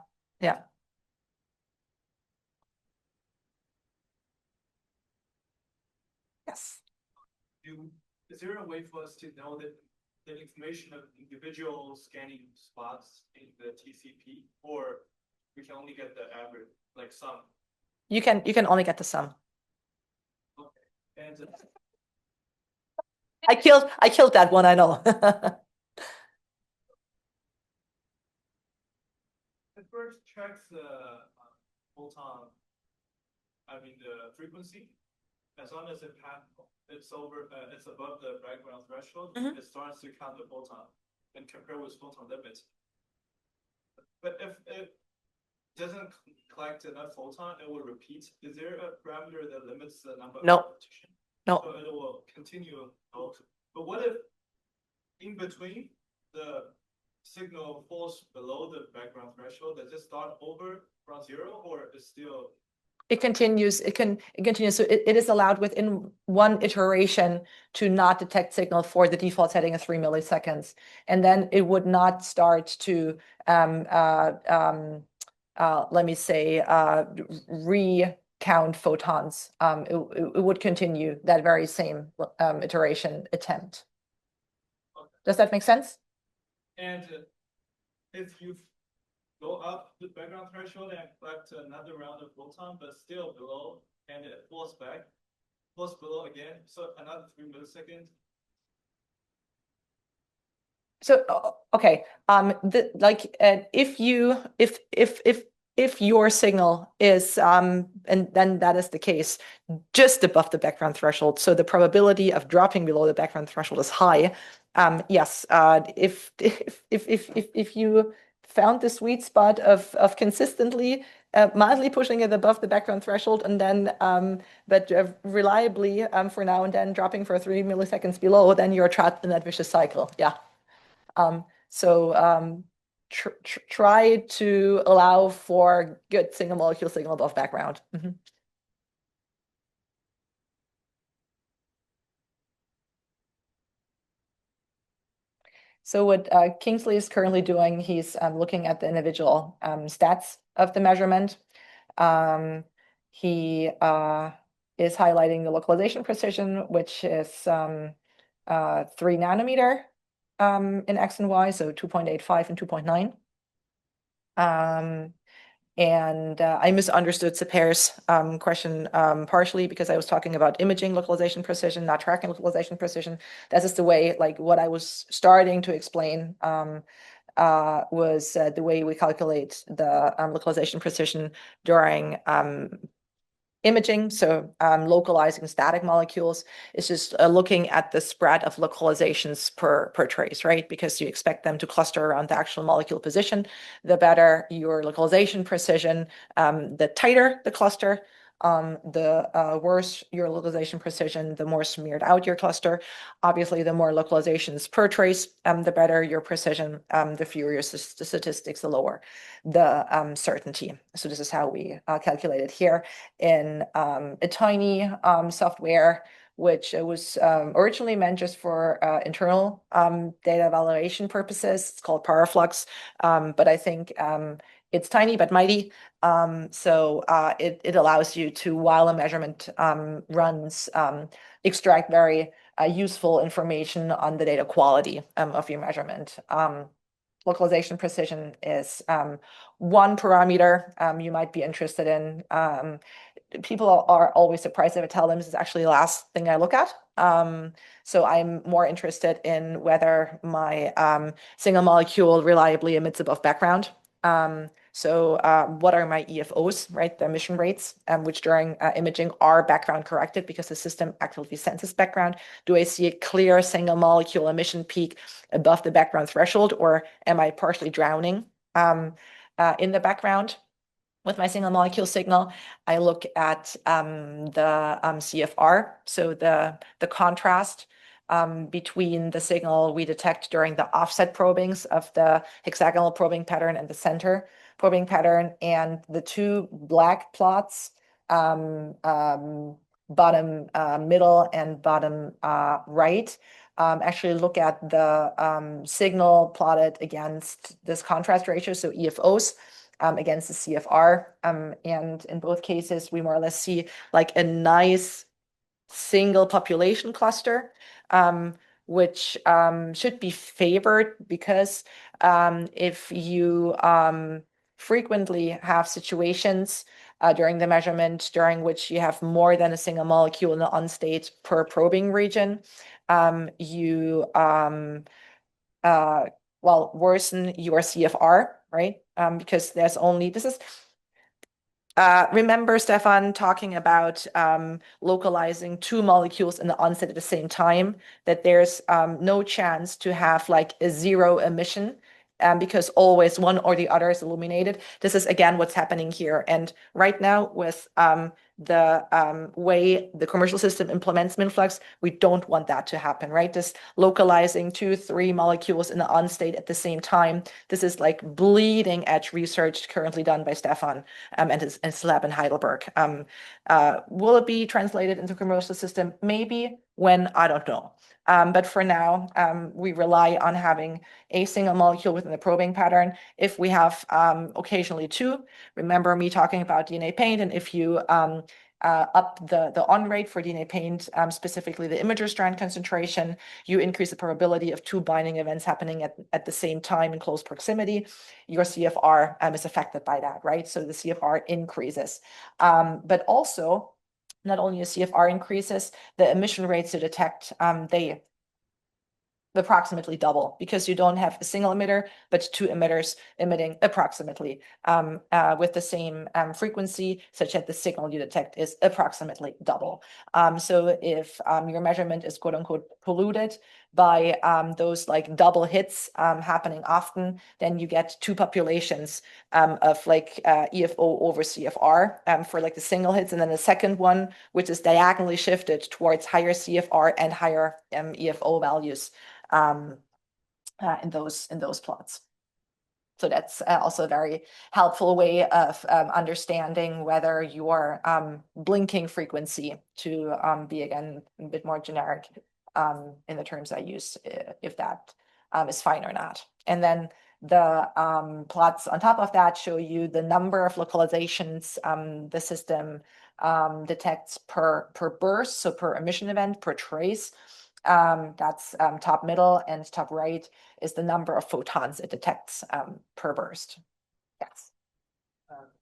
Yes. Is there a way for us to know that the information of individual scanning spots in the TCP, or we can only get the average, like sum? You can only get the sum. Okay. And I killed that one, I know. it first checks the photon, the frequency. As long as it's above the background threshold, it starts to count the photon and compare with photon limit. But if it doesn't collect enough photon, it will repeat. Is there a parameter that limits the number of repetition? No. So it will continue out. But what if in between the signal falls below the background threshold? Does it start over from zero, or is still? It continues. It continues. So it is allowed within one iteration to not detect signal for the default setting of 3 milliseconds, and then it would not start to let me say recount photons. It would continue that very same iteration attempt. Does that make sense? And if you go up the background threshold and collect another round of photon, but still below, and it falls below again, so another 3 milliseconds. So okay, if your signal is and then that is the case just above the background threshold, so the probability of dropping below the background threshold is high. Yes, if you found the sweet spot of consistently mildly pushing it above the background threshold and then but reliably for now and then dropping for 3 milliseconds below, then you're trapped in that vicious cycle. Yeah. Try to allow for good single molecule signal above background. So what Kingsley is currently doing, he's looking at the individual stats of the measurement. He is highlighting the localization precision, which is 3 nanometer in X and Y, so 2.85 and 2.9. And I misunderstood Seper's question partially because I was talking about imaging localization precision, not tracking localization precision. That is the way, like what I was starting to explain was the way we calculate the localization precision during imaging. So localizing static molecules is just looking at the spread of localizations per trace, right? Because you expect them to cluster around the actual molecule position. The better your localization precision, the tighter the cluster, the worse your localization precision, the more smeared out your cluster. Obviously, the more localizations per trace, the better your precision, the fewer your statistics, the lower the certainty. So this is how we calculate it here in a tiny software, which was originally meant just for internal data evaluation purposes. It's called MINFLUX, but I think it's tiny but mighty. So it allows you to, while a measurement runs, extract very useful information on the data quality of your measurement. Localization precision is one parameter you might be interested in. People are always surprised if I tell them this is actually the last thing I look at. So I'm more interested in whether my single molecule reliably emits above background. So what are my EFOs, right? The emission rates, which during imaging are background corrected because the system actively senses background. Do I see a clear single molecule emission peak above the background threshold, or am I partially drowning in the background? With my single molecule signal, I look at the CFR, so the contrast between the signal we detect during the offset probings of the hexagonal probing pattern and the center probing pattern, and the two black plots, bottom middle and bottom right, actually look at the signal plotted against this contrast ratio, so EFOs. Against the CFR. And in both cases, we more or less see like a nice single population cluster, which should be favored because if you frequently have situations during the measurement during which you have more than a single molecule in the on state per probing region, you worsen your CFR, right? Because there's only, this is, remember Stefan talking about localizing 2 molecules in the onset at the same time, that there's no chance to have like a 0 emission because always one or the other is illuminated. This is again what's happening here. And right now with the way the commercial system implements MINFLUX, we don't want that to happen, right? This localizing 2-3 molecules in the on state at the same time. This is like bleeding edge research currently done by Stefan and his lab in Heidelberg. Will it be translated into commercial system? Maybe. When? I don't know. But for now, we rely on having a single molecule within the probing pattern. If we have occasionally two, remember me talking about DNA paint, and if you up the on rate for DNA paint, specifically the imager strand concentration, you increase the probability of two binding events happening at the same time in close proximity. Your CFR is affected by that, right? So the CFR increases. But also, not only the CFR increases, the emission rates to detect, they approximately double because you don't have a single emitter, but two emitters emitting approximately with the same frequency, such that the signal you detect is approximately double. So if your measurement is quote unquote polluted by those like double hits happening often, then you get two populations of like EFO over CFR for like the single hits, and then the second one, which is diagonally shifted towards higher CFR and higher EFO values in those plots. So that's also a very helpful way of understanding whether your blinking frequency to be again a bit more generic in the terms I use, if that is fine or not. And then the plots on top of that show you the number of localizations the system detects per burst, so per emission event, per trace. That's top middle, and top right is the number of photons it detects per burst. Yes.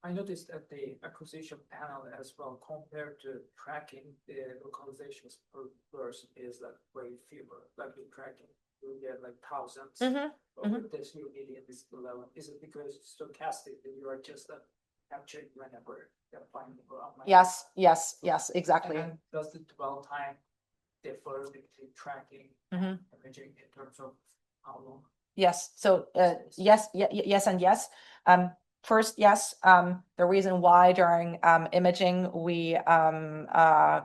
I noticed that the acquisition panel as well, compared to tracking, the localizations per burst is like way fewer. Like in tracking, you get like thousands. But with this, you million is the level. Is it because stochastic that you are just capturing whenever you're finding the online? Yes, exactly. And does the dwell time differ between tracking and imaging in terms of how long? Yes. So yes, and yes. First, yes. The reason why during imaging we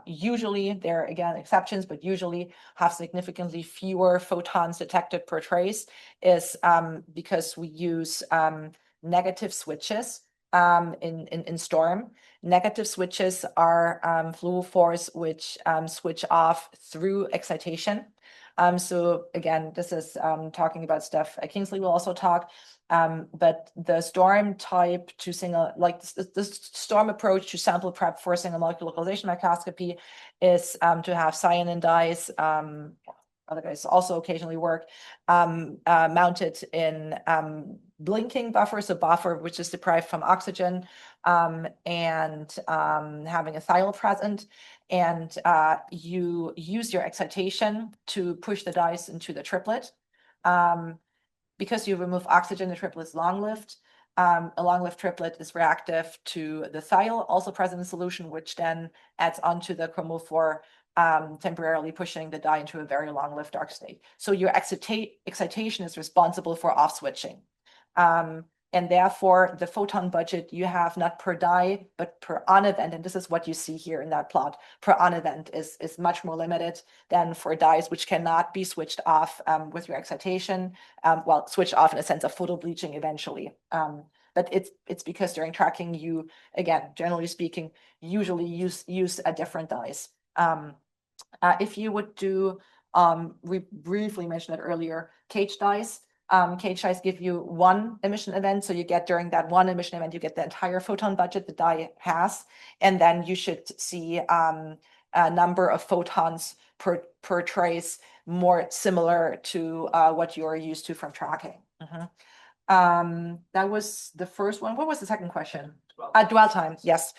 usually, there are again exceptions, but usually have significantly fewer photons detected per trace is because we use negative switches in STORM. Negative switches are fluorophores which switch off through excitation. So again, this is talking about stuff Kingsley will also talk, but the STORM type to single, like the STORM approach to sample prep for single molecule localization microscopy is to have cyanin dyes, other guys also occasionally work, mounted in blinking buffer, so buffer which is deprived from oxygen, and having a thiol present. And you use your excitation to push the dyes into the triplet. Because you remove oxygen, the triplet is long-lived. A long-lived triplet is reactive to the thiol, also present in solution, which then adds onto the chromophore, temporarily pushing the dye into a very long-lived dark state. So your excitation is responsible for off-switching. And therefore, the photon budget you have not per dye, but per on event, and this is what you see here in that plot, per on event is much more limited than for dyes which cannot be switched off with your excitation. Well, switched off in a sense of photo bleaching eventually. But it's because during tracking, you, again, generally speaking, usually use a different dyes. If you would do, we briefly mentioned it earlier, cage dyes. Cage dyes give you one emission event, so you get during that one emission event, you get the entire photon budget the dye has, and then you should see a number of photons per trace, more similar to what you're used to from tracking. That was the first one. What was the second question? Dwell time, yes.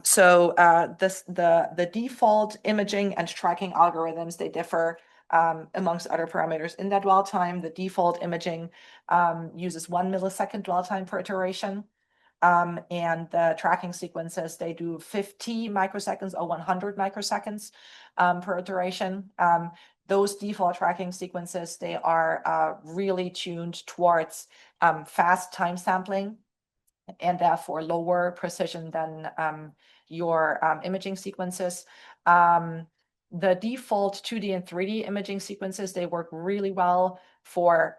So the default imaging and tracking algorithms, they differ amongst other parameters in that dwell time. The default imaging uses 1 millisecond dwell time per iteration. And the tracking sequences, they do 50 microseconds or 100 microseconds per iteration. those default tracking sequences, they are really tuned towards fast time sampling and therefore lower precision than your imaging sequences. The default 2D and 3D imaging sequences, they work really well for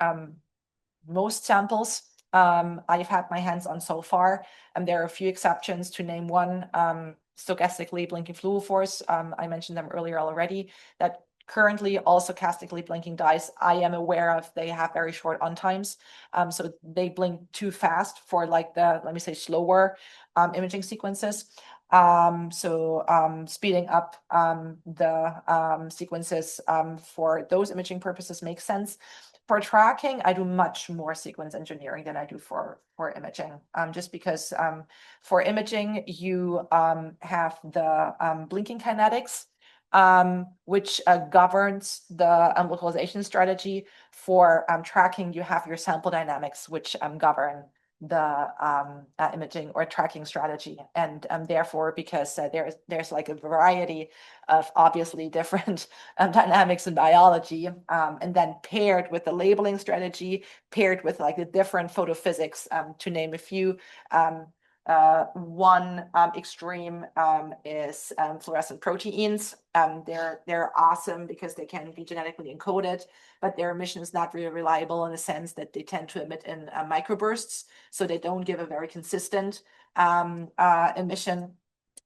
most samples I've had my hands on so far. And there are a few exceptions, to name one, stochastically blinking fluorophores. I mentioned them earlier already, that currently all stochastically blinking dyes I am aware of, they have very short on times. So they blink too fast for like the, let me say, slower imaging sequences. Speeding up the sequences for those imaging purposes makes sense. For tracking, I do much more sequence engineering than I do for imaging, just because for imaging, you have the blinking kinetics, which governs the localization strategy. For tracking, you have your sample dynamics, which govern the imaging or tracking strategy. And therefore, because there's like a variety of obviously different dynamics in biology, and then paired with the labeling strategy, paired with like the different photophysics, to name a few. One extreme is fluorescent proteins. They're awesome because they can be genetically encoded, but their emission is not really reliable in the sense that they tend to emit in microbursts, so they don't give a very consistent emission.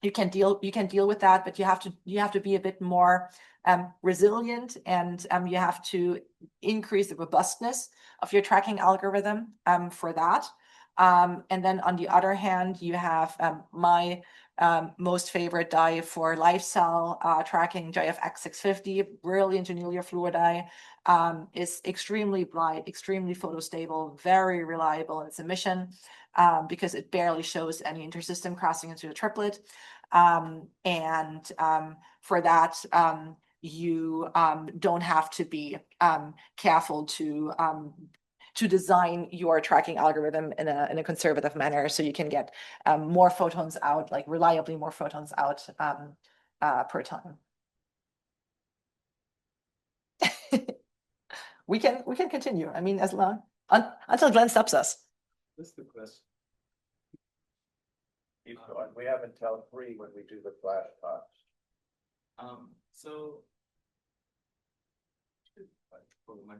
You can deal with that, but you have to be a bit more resilient, and you have to increase the robustness of your tracking algorithm for that. And then on the other hand, you have my most favorite dye for live cell tracking, JFX650, brilliant genelia fluid dye, is extremely bright, extremely photostable, very reliable in its emission, because it barely shows any intersystem crossing into a triplet. For that, you don't have to be careful to design your tracking algorithm in a conservative manner, so you can get more photons out, like reliably more photons out per time. We can continue. I mean, as long until Glenn stops us. What's the question? We have until 3 when we do the flash talks.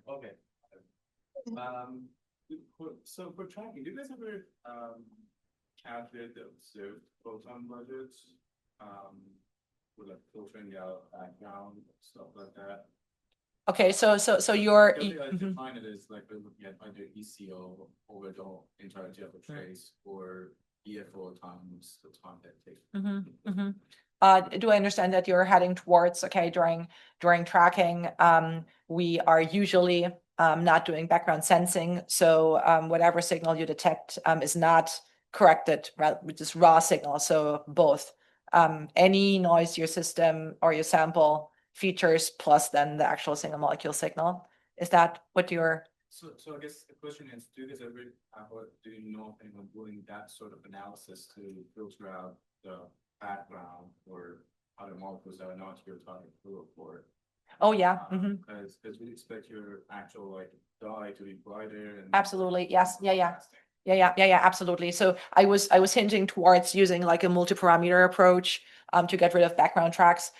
Okay. So for tracking, do you guys ever calculate the observed photon budgets with like filtering out background stuff like that? Okay, so you're I define it as like we're looking at either ECO over the entirety of a trace or EFO times the time that takes. Do I understand that you're heading towards, okay, during tracking, we are usually not doing background sensing, so whatever signal you detect is not corrected with this raw signal. So both any noise your system or your sample features plus then the actual single molecule signal. Is that what you're? So I guess the question is, do you guys ever or do you know if anyone doing that sort of analysis to filter out the background or other molecules that are not your target fluorophore? Oh yeah. Because we expect your actual like dye to be brighter. And absolutely, yes, yeah, absolutely. So I was hinting towards using like a multi-parameter approach to get rid of background tracks.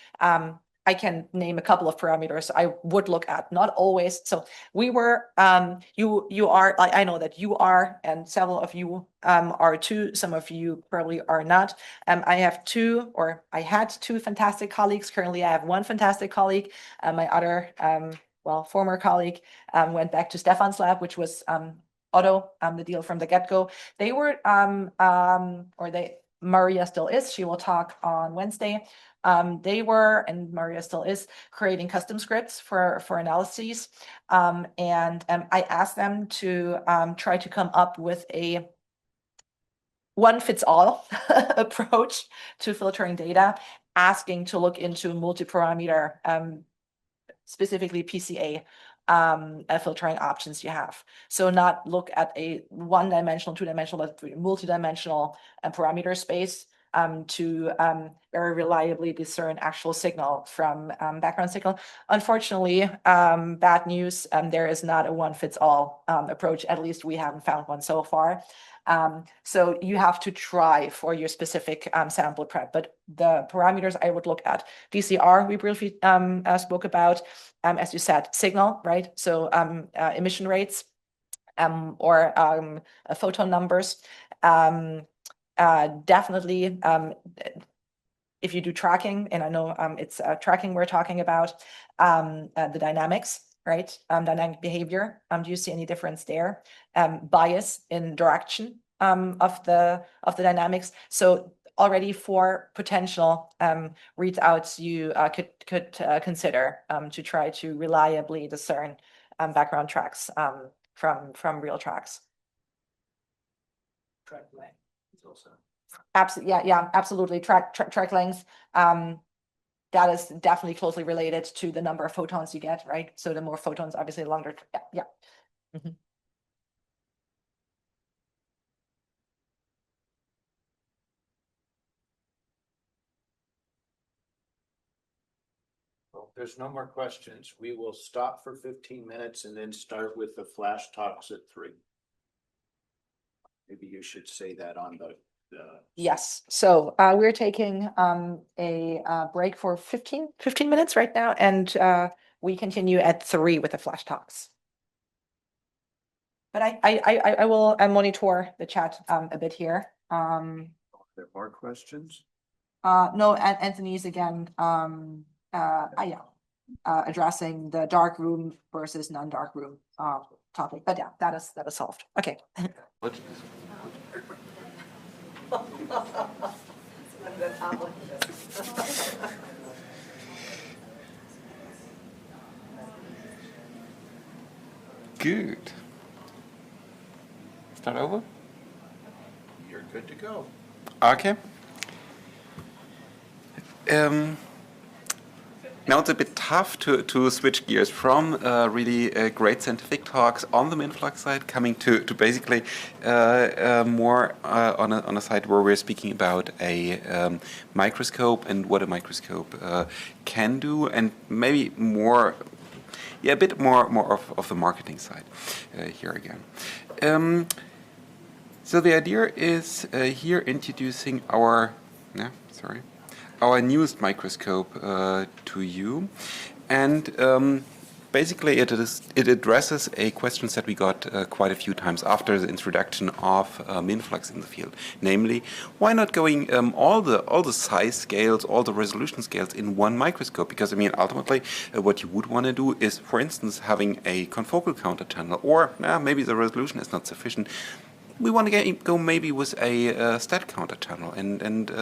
I can name a couple of parameters I would look at, not always. So we were, you are, I know that you are, and several of you are too, some of you probably are not. I had two fantastic colleagues. Currently, I have one fantastic colleague. My other, former colleague went back to Stefan's lab, which was Otto, the deal from the get-go. They were, Maria still is, she will talk on Wednesday. They were, and Maria still is, creating custom scripts for analyses. I asked them to try to come up with a one-fits-all approach to filtering data, asking to look into multi-parameter, specifically PCA filtering options you have. So not look at a one-dimensional, two-dimensional, but multi-dimensional parameter space. to very reliably discern actual signal from background signal. Unfortunately, bad news, there is not a one-fits-all approach. At least we haven't found one so far. So you have to try for your specific sample prep. But the parameters I would look at, DCR, we briefly spoke about, as you said, signal, right? So emission rates or photon numbers. Definitely, if you do tracking, and I know it's tracking we're talking about, the dynamics, right? Dynamic behavior. Do you see any difference there? Bias in direction of the dynamics. So already for potential readouts, you could consider to try to reliably discern background tracks from real tracks. Track length is also. Absolutely, yeah, absolutely. Track length. That is definitely closely related to the number of photons you get, right? So the more photons, obviously, the longer. Yeah. Mhm. Well, if there's no more questions, we will stop for 15 minutes and then start with the flash talks at 3. Maybe you should say that on the. Yes, so we're taking a break for 15 minutes right now, and we continue at 3 with the flash talks. But I will monitor the chat a bit here. Are there more questions? No, Anthony's again, addressing the dark room versus non-dark room topic, but yeah, that is solved. Okay. Good. Start over? You're good to go. Okay. Now it's a bit tough to switch gears from really great scientific talks on the MINFLUX side, coming to basically more on a side where we're speaking about a microscope and what a microscope can do, and maybe more, a bit more of the marketing side here again. So the idea is here introducing our newest microscope to you, and basically it addresses a question that we got quite a few times after the introduction of MINFLUX in the field, namely, why not going all the size scales, all the resolution scales in one microscope? Because I mean, ultimately, what you would want to do is, for instance, having a confocal counter channel, or maybe the resolution is not sufficient. We want to go maybe with a STED counter channel and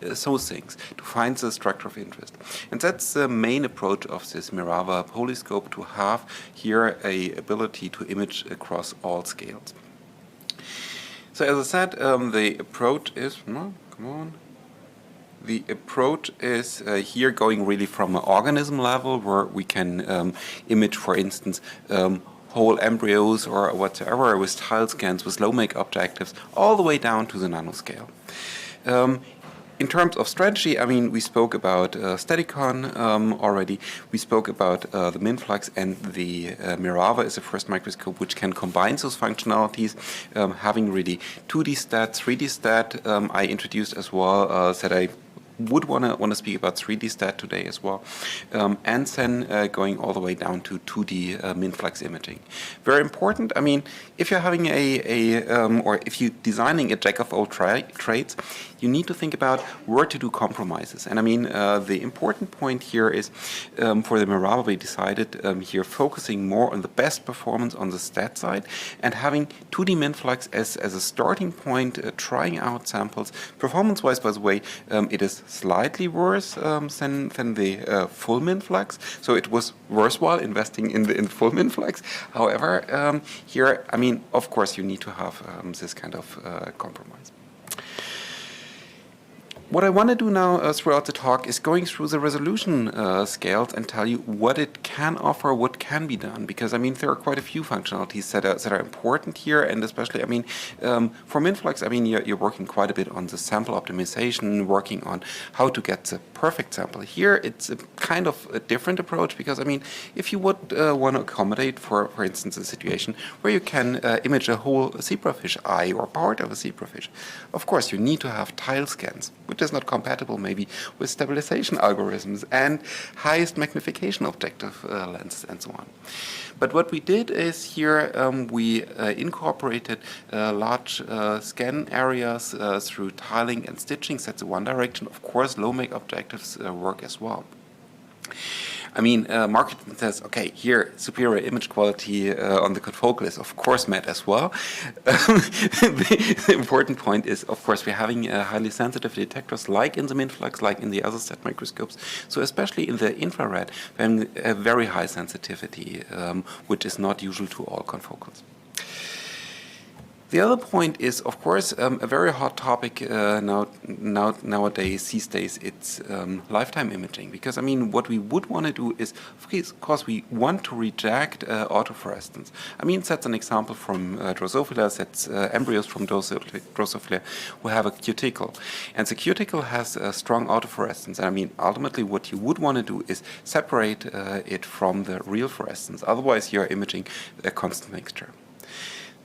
those things to find the structure of interest. And that's the main approach of this Mirava Polyscope, to have here a ability to image across all scales. So as I said, the approach is, the approach is here going really from an organism level, where we can image, for instance, whole embryos or whatever with tile scans, with low-make objectives, all the way down to the nanoscale. In terms of strategy, I mean, we spoke about Steadicon already. We spoke about the MINFLUX, and the Mirava is the first microscope which can combine those functionalities, having really 2D stat, 3D stat. I introduced as well that I would want to speak about 3D stat today as well, and then going all the way down to 2D MINFLUX imaging. Very important. I mean, if you're having or if you're designing a jack of all trades, you need to think about where to do compromises. And I mean, the important point here is for the Mirava, we decided here focusing more on the best performance on the stat side, and having 2D MINFLUX as a starting point, trying out samples. Performance-wise, by the way, it is slightly worse than the full MINFLUX, so it was worthwhile investing in the full MINFLUX. However, here, I mean, of course, you need to have this kind of compromise. what I want to do now throughout the talk is going through the resolution scales and tell you what it can offer, what can be done, because I mean there are quite a few functionalities that are important here, and especially I mean for MINFLUX, I mean you're working quite a bit on the sample optimization, working on how to get the perfect sample. Here it's a kind of a different approach, because I mean if you would want to accommodate for instance a situation where you can image a whole zebrafish eye or part of a zebrafish, of course you need to have tile scans, which is not compatible maybe with stabilization algorithms and highest magnification objective lenses and so on. But what we did is here we incorporated large scan areas through tiling and stitching. That's the one direction. Of course, low mag objectives work as well. I mean, marketing says, okay, here, superior image quality on the confocal is, of course, met as well. The important point is, of course, we're having highly sensitive detectors like in the MINFLUX, like in the other STED microscopes. So especially in the infrared, we're having a very high sensitivity, which is not usual to all confocals. The other point is, of course, a very hot topic nowadays, these days, it's lifetime imaging. Because, I mean, what we would want to do is, of course, we want to reject autofluorescence. I mean, that's an example from Drosophila, that's embryos from Drosophila who have a cuticle. And the cuticle has a strong autofluorescence. And I mean, ultimately, what you would want to do is separate it from the real fluorescence. Otherwise, you're imaging a constant mixture.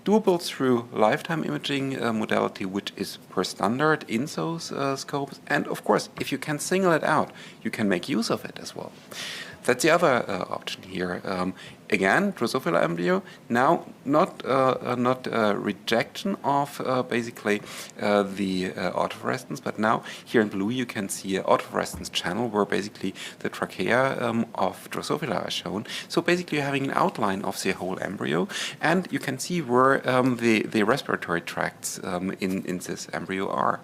Doable through lifetime imaging modality, which is per standard in those scopes. And of course, if you can single it out, you can make use of it as well. That's the other option here. Again, Drosophila embryo, now not rejection of basically the autofluorescence, but now here in blue you can see an autofluorescence channel where basically the trachea of Drosophila are shown. So basically you're having an outline of the whole embryo, and you can see where the respiratory tracts in this embryo are.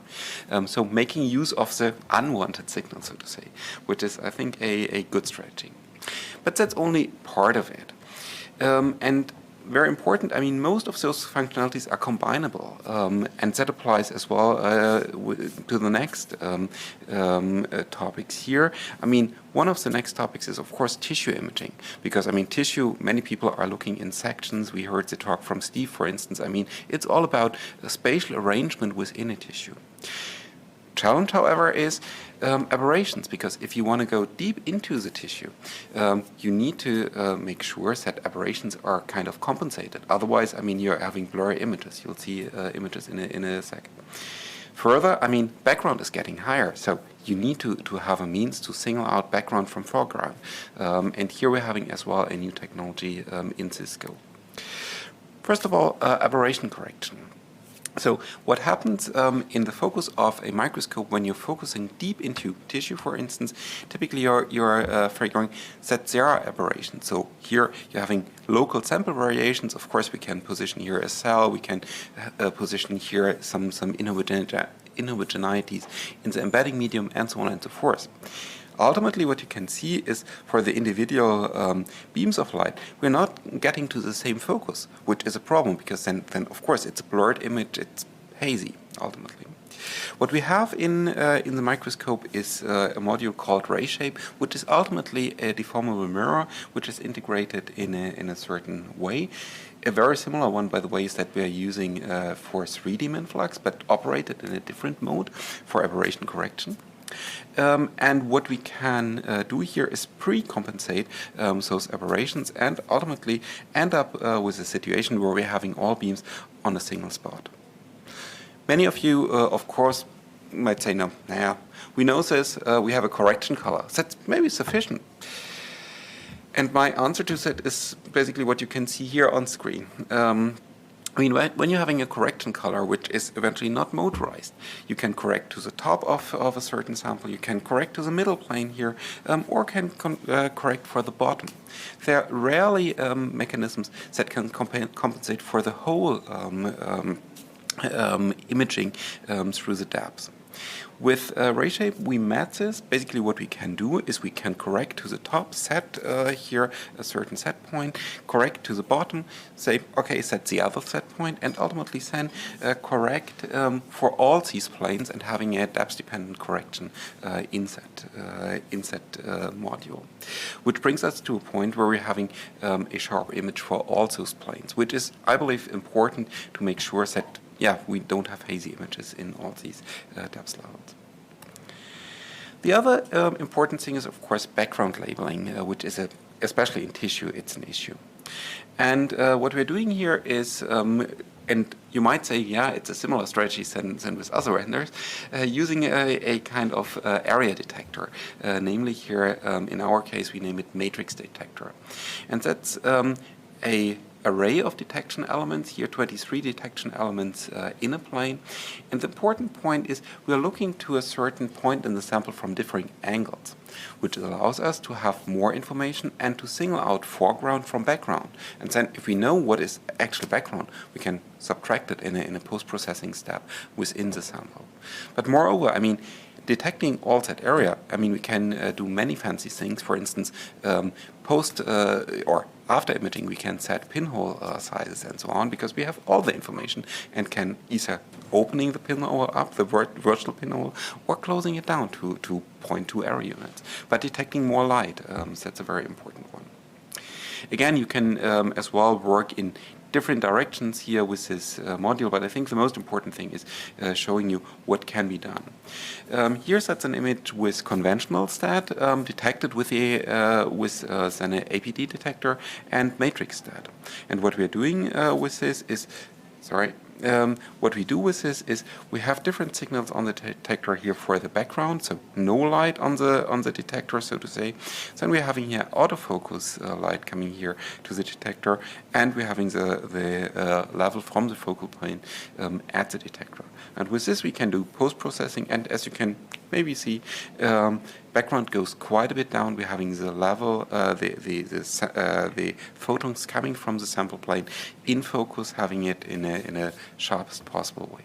So making use of the unwanted signal, so to say, which is, I think, a good strategy. But that's only part of it. And very important, I mean, most of those functionalities are combinable. And that applies as well to the next topics here. I mean, one of the next topics is, of course, tissue imaging. Because, I mean, tissue, many people are looking in sections. We heard the talk from Steve, for instance. I mean, it's all about a spatial arrangement within a tissue. Challenge, however, is aberrations, because if you want to go deep into the tissue, you need to make sure that aberrations are kind of compensated. Otherwise, I mean, you're having blurry images. You'll see images in a second. Further, I mean, background is getting higher, so you need to have a means to single out background from foreground. And here we're having as well a new technology in this scope. First of all, aberration correction. So what happens in the focus of a microscope when you're focusing deep into tissue, for instance, typically you're figuring that there are aberrations. So here you're having local sample variations. Of course, we can position here a cell. We can position here some inhomogeneities in the embedding medium, and so on and so forth. Ultimately, what you can see is for the individual beams of light, we're not getting to the same focus, which is a problem, because then of course it's a blurred image, it's hazy ultimately. What we have in the microscope is a module called ray shape, which is ultimately a deformable mirror, which is integrated in a certain way. A very similar one, by the way, is that we are using for 3D MINFLUX, but operated in a different mode for aberration correction. And what we can do here is pre-compensate those aberrations and ultimately end up with a situation where we're having all beams on a single spot. Many of you, of course, might say, no, we know this, we have a correction color. That's maybe sufficient. And my answer to that is basically what you can see here on screen. I mean, when you're having a correction color, which is eventually not motorized, you can correct to the top of a certain sample, you can correct to the middle plane here, or can correct for the bottom. There are rarely mechanisms that can compensate for the whole imaging through the depths. With RayShape, we met this. Basically, what we can do is we can correct to the top, set here a certain set point, correct to the bottom, say, okay, set the other set point, and ultimately then correct for all these planes and having a depth-dependent correction in that module. Which brings us to a point where we're having a sharp image for all those planes, which is, I believe, important to make sure that we don't have hazy images in all these depth levels. The other important thing is, of course, background labeling, which is, especially in tissue, it's an issue. And what we're doing here is, and you might say, it's a similar strategy than with other renders, using a kind of area detector. Namely here, in our case, we name it matrix detector. And that's a array of detection elements, here 23 detection elements in a plane. And the important point is we're looking to a certain point in the sample from different angles, which allows us to have more information and to single out foreground from background. And then if we know what is actual background, we can subtract it in a post-processing step within the sample. But moreover, I mean, detecting all that area, I mean, we can do many fancy things. For instance, post or after imaging, we can set pinhole sizes and so on, because we have all the information and can either opening the pinhole up, the virtual pinhole, or closing it down to 0.2 area units. But detecting more light, that's a very important one. Again, you can as well work in different directions here with this module, but I think the most important thing is showing you what can be done. Here's that's an image with conventional STED detected with then an APD detector and matrix STED. And what we're doing with this is, what we do with this is we have different signals on the detector here for the background, so no light on the detector, so to say. Then we're having here autofocus light coming here to the detector, and we're having the level from the focal plane at the detector. And with this we can do post-processing, and as you can maybe see, background goes quite a bit down. We're having the level, the photons coming from the sample plane in focus, having it in a sharpest possible way.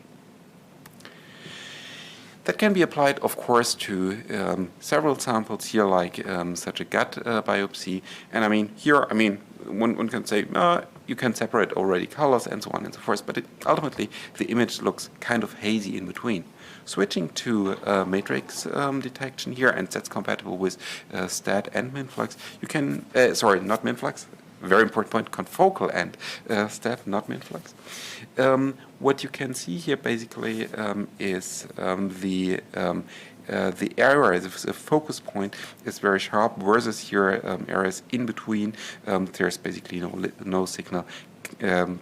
That can be applied, of course, to several samples here, like such a gut biopsy. And I mean, here, I mean, one can say, you can separate already colors and so on and so forth, but ultimately the image looks kind of hazy in between. Switching to matrix detection here, and that's compatible with STED and MINFLUX, you can, sorry, not MINFLUX, very important point, confocal and STED, not MINFLUX. What you can see here basically is the area, the focus point is very sharp, versus here areas in between, there's basically no signal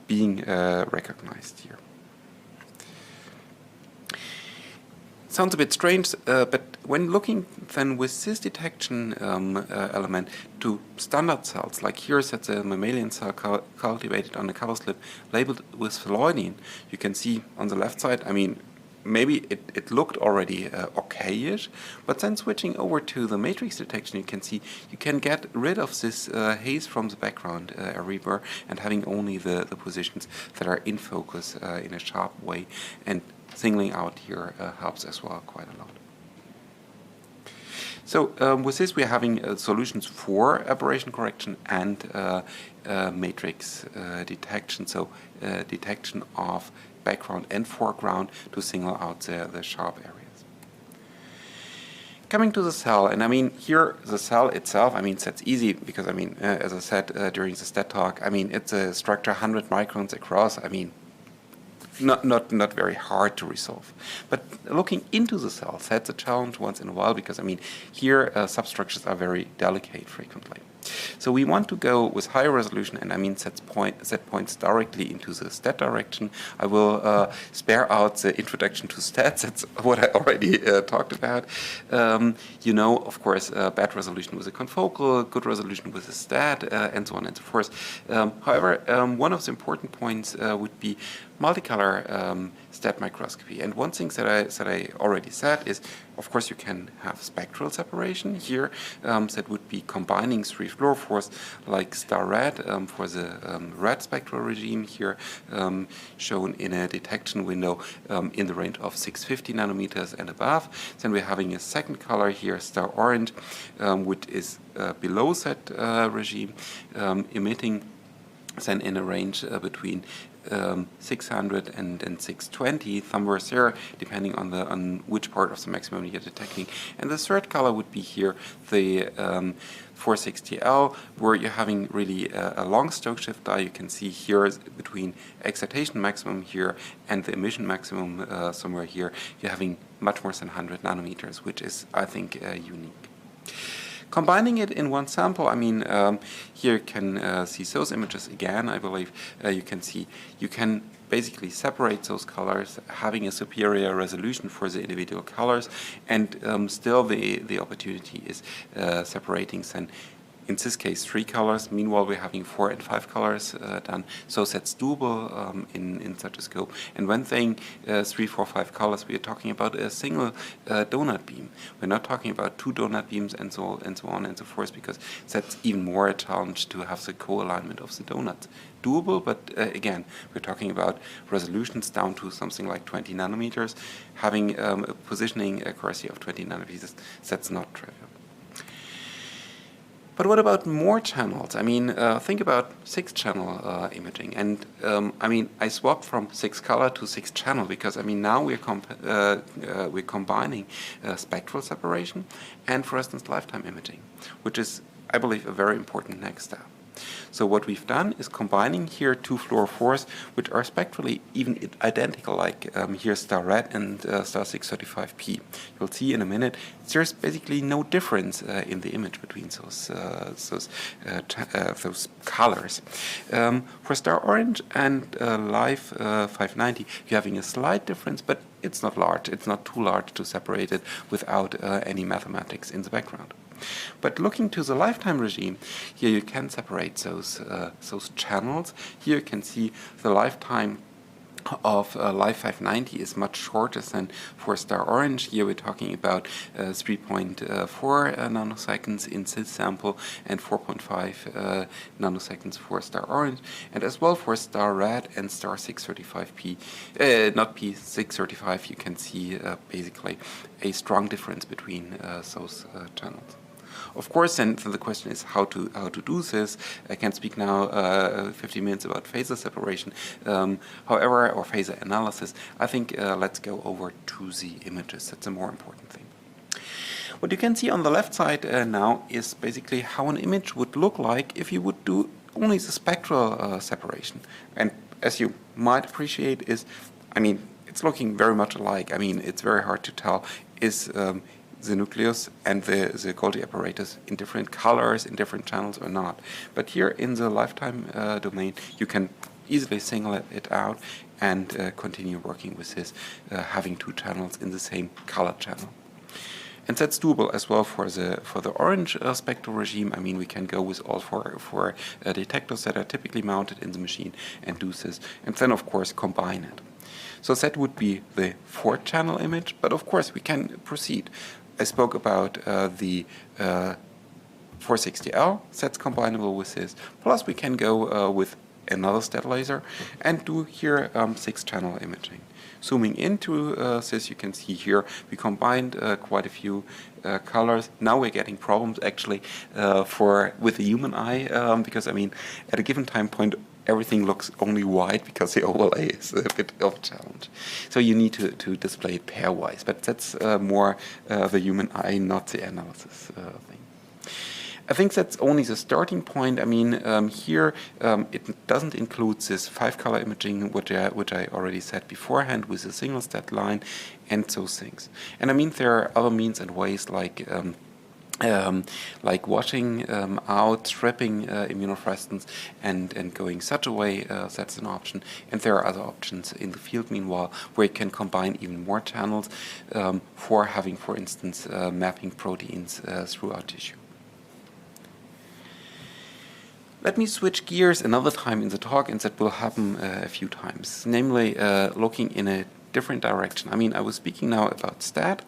being recognized here. Sounds a bit strange, but when looking then with this detection element to standard cells, like here that's a mammalian cell cultivated on a cover slip labeled with phalloidine, you can see on the left side, I mean, maybe it looked already okay-ish, but then switching over to the matrix detection, you can see you can get rid of this haze from the background everywhere and having only the positions that are in focus in a sharp way, and singling out here helps as well quite a lot. So with this we're having solutions for aberration correction and matrix detection, so detection of background and foreground to single out the sharp areas. Coming to the cell, and I mean here the cell itself, I mean that's easy because I mean as I said during the STED talk, I mean it's a structure 100 microns across, I mean not very hard to resolve. But looking into the cells, that's a challenge once in a while because, I mean, here substructures are very delicate frequently. So we want to go with higher resolution, and I mean set points directly into the STED direction. I will spare out the introduction to STEDs. That's what I already talked about. You know, of course, bad resolution with a confocal, good resolution with a STED, and so on and so forth. However, one of the important points would be multicolor STED microscopy. And one thing that I already said is, of course, you can have spectral separation here. That would be combining three fluorophores like star red for the red spectral regime here, shown in a detection window in the range of 650 nanometers and above. Then we're having a second color here, star orange, which is below that regime, emitting then in a range between 600 and 620, somewhere there, depending on which part of the maximum you're detecting. And the third color would be here, the 460L, where you're having really a long Stokes shift dye. You can see here between excitation maximum here and the emission maximum somewhere here, you're having much more than 100 nanometers, which is, I think, unique. Combining it in one sample, I mean, here you can see those images again, I believe. You can see, you can basically separate those colors, having a superior resolution for the individual colors, and still the opportunity is separating then, in this case, 3 colors. Meanwhile, we're having 4 and 5 colors done. So that's doable in such a scope. And when saying 3, 4, 5 colors, we are talking about a single donut beam. We're not talking about 2 donut beams and so on and so forth, because that's even more a challenge to have the co-alignment of the donuts. Doable, but again, we're talking about resolutions down to something like 20 nanometers. Having a positioning accuracy of 20 nanometers, that's not trivial. But what about more channels? I mean, think about 6-channel imaging. And I mean, I swapped from 6-color to 6-channel because, I mean, now we're combining spectral separation and, for instance, lifetime imaging, which is, I believe, a very important next step. So what we've done is combining here 2 fluorophores, which are spectrally even identical, like here star red and star 635P. You'll see in a minute there's basically no difference in the image between those colors. For star orange and live 590, you're having a slight difference, but it's not large. It's not too large to separate it without any mathematics in the background. But looking to the lifetime regime, here you can separate those channels. Here you can see the lifetime of Live 590 is much shorter than for star orange. Here we're talking about 3.4 nanoseconds in this sample and 4.5 nanoseconds for star orange, and as well for star red and star 635P, not P635. You can see basically a strong difference between those channels. Of course, then the question is how to do this. I can speak now 15 minutes about phasor separation. However, or phasor analysis, I think let's go over to the images. That's a more important thing. What you can see on the left side now is basically how an image would look like if you would do only the spectral separation. And as you might appreciate is, I mean, it's looking very much alike. I mean, it's very hard to tell is the nucleus and the Golgi apparatus in different colors, in different channels or not. But here in the lifetime domain, you can easily single it out and continue working with this, having 2 channels in the same color channel. And that's doable as well for the orange spectral regime. I mean, we can go with all 4 detectors that are typically mounted in the machine and do this, and then of course combine it. So that would be the 4-channel image, but of course we can proceed. I spoke about the 460L, that's combinable with this. Plus we can go with another STED laser and do here 6-channel imaging. Zooming into this, you can see here we combined quite a few colors. Now we're getting problems actually with the human eye because, I mean, at a given time point everything looks only white because the overlay is a bit of a challenge. So you need to display it pairwise, but that's more the human eye, not the analysis thing. I think that's only the starting point. I mean, here it doesn't include this 5-color imaging, which I already said beforehand with a single STED line and those things. And I mean, there are other means and ways like washing out, stripping immunofluorescence and going such a way, that's an option. And there are other options in the field, meanwhile, where you can combine even more channels for having, for instance, mapping proteins throughout tissue. Let me switch gears another time in the talk, and that will happen a few times, namely looking in a different direction. I mean, I was speaking now about STED.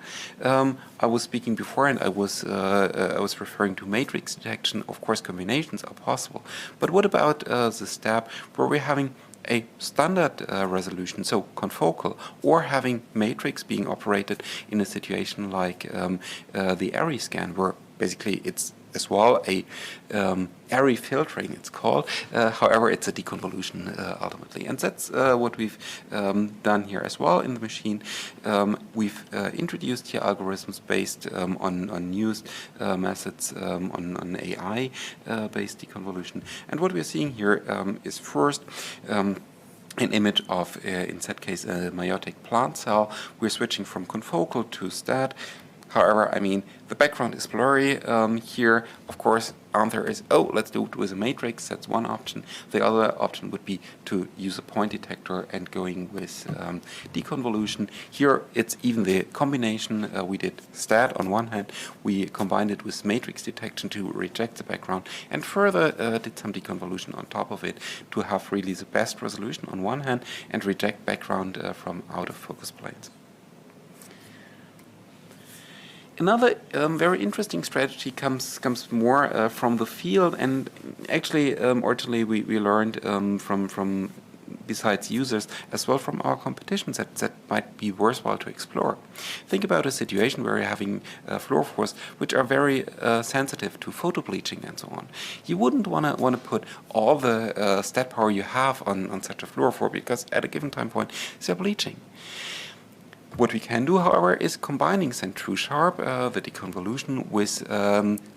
I was speaking before, and I was referring to matrix detection. Of course, combinations are possible. But what about the step where we're having a standard resolution, so confocal, or having matrix being operated in a situation like the ARRI scan, where basically it's as well a ARRI filtering, it's called. However, it's a deconvolution ultimately. And that's what we've done here as well in the machine. We've introduced here algorithms based on used methods on AI-based deconvolution. And what we're seeing here is first an image of, in that case, a meiotic plant cell. We're switching from confocal to STED. However, I mean, the background is blurry here. Of course, answer is, oh, let's do it with a matrix. That's one option. The other option would be to use a point detector and going with deconvolution. Here, it's even the combination. We did STED on one hand. We combined it with matrix detection to reject the background, and further did some deconvolution on top of it to have really the best resolution on one hand and reject background from out of focus planes. Another very interesting strategy comes more from the field, and actually originally we learned from besides users as well from our competitions that might be worthwhile to explore. Think about a situation where you're having fluorophores which are very sensitive to photo bleaching and so on. You wouldn't want to put all the STED power you have on such a fluorophore, because at a given time point they're bleaching. What we can do, however, is combining true sharp, the deconvolution, with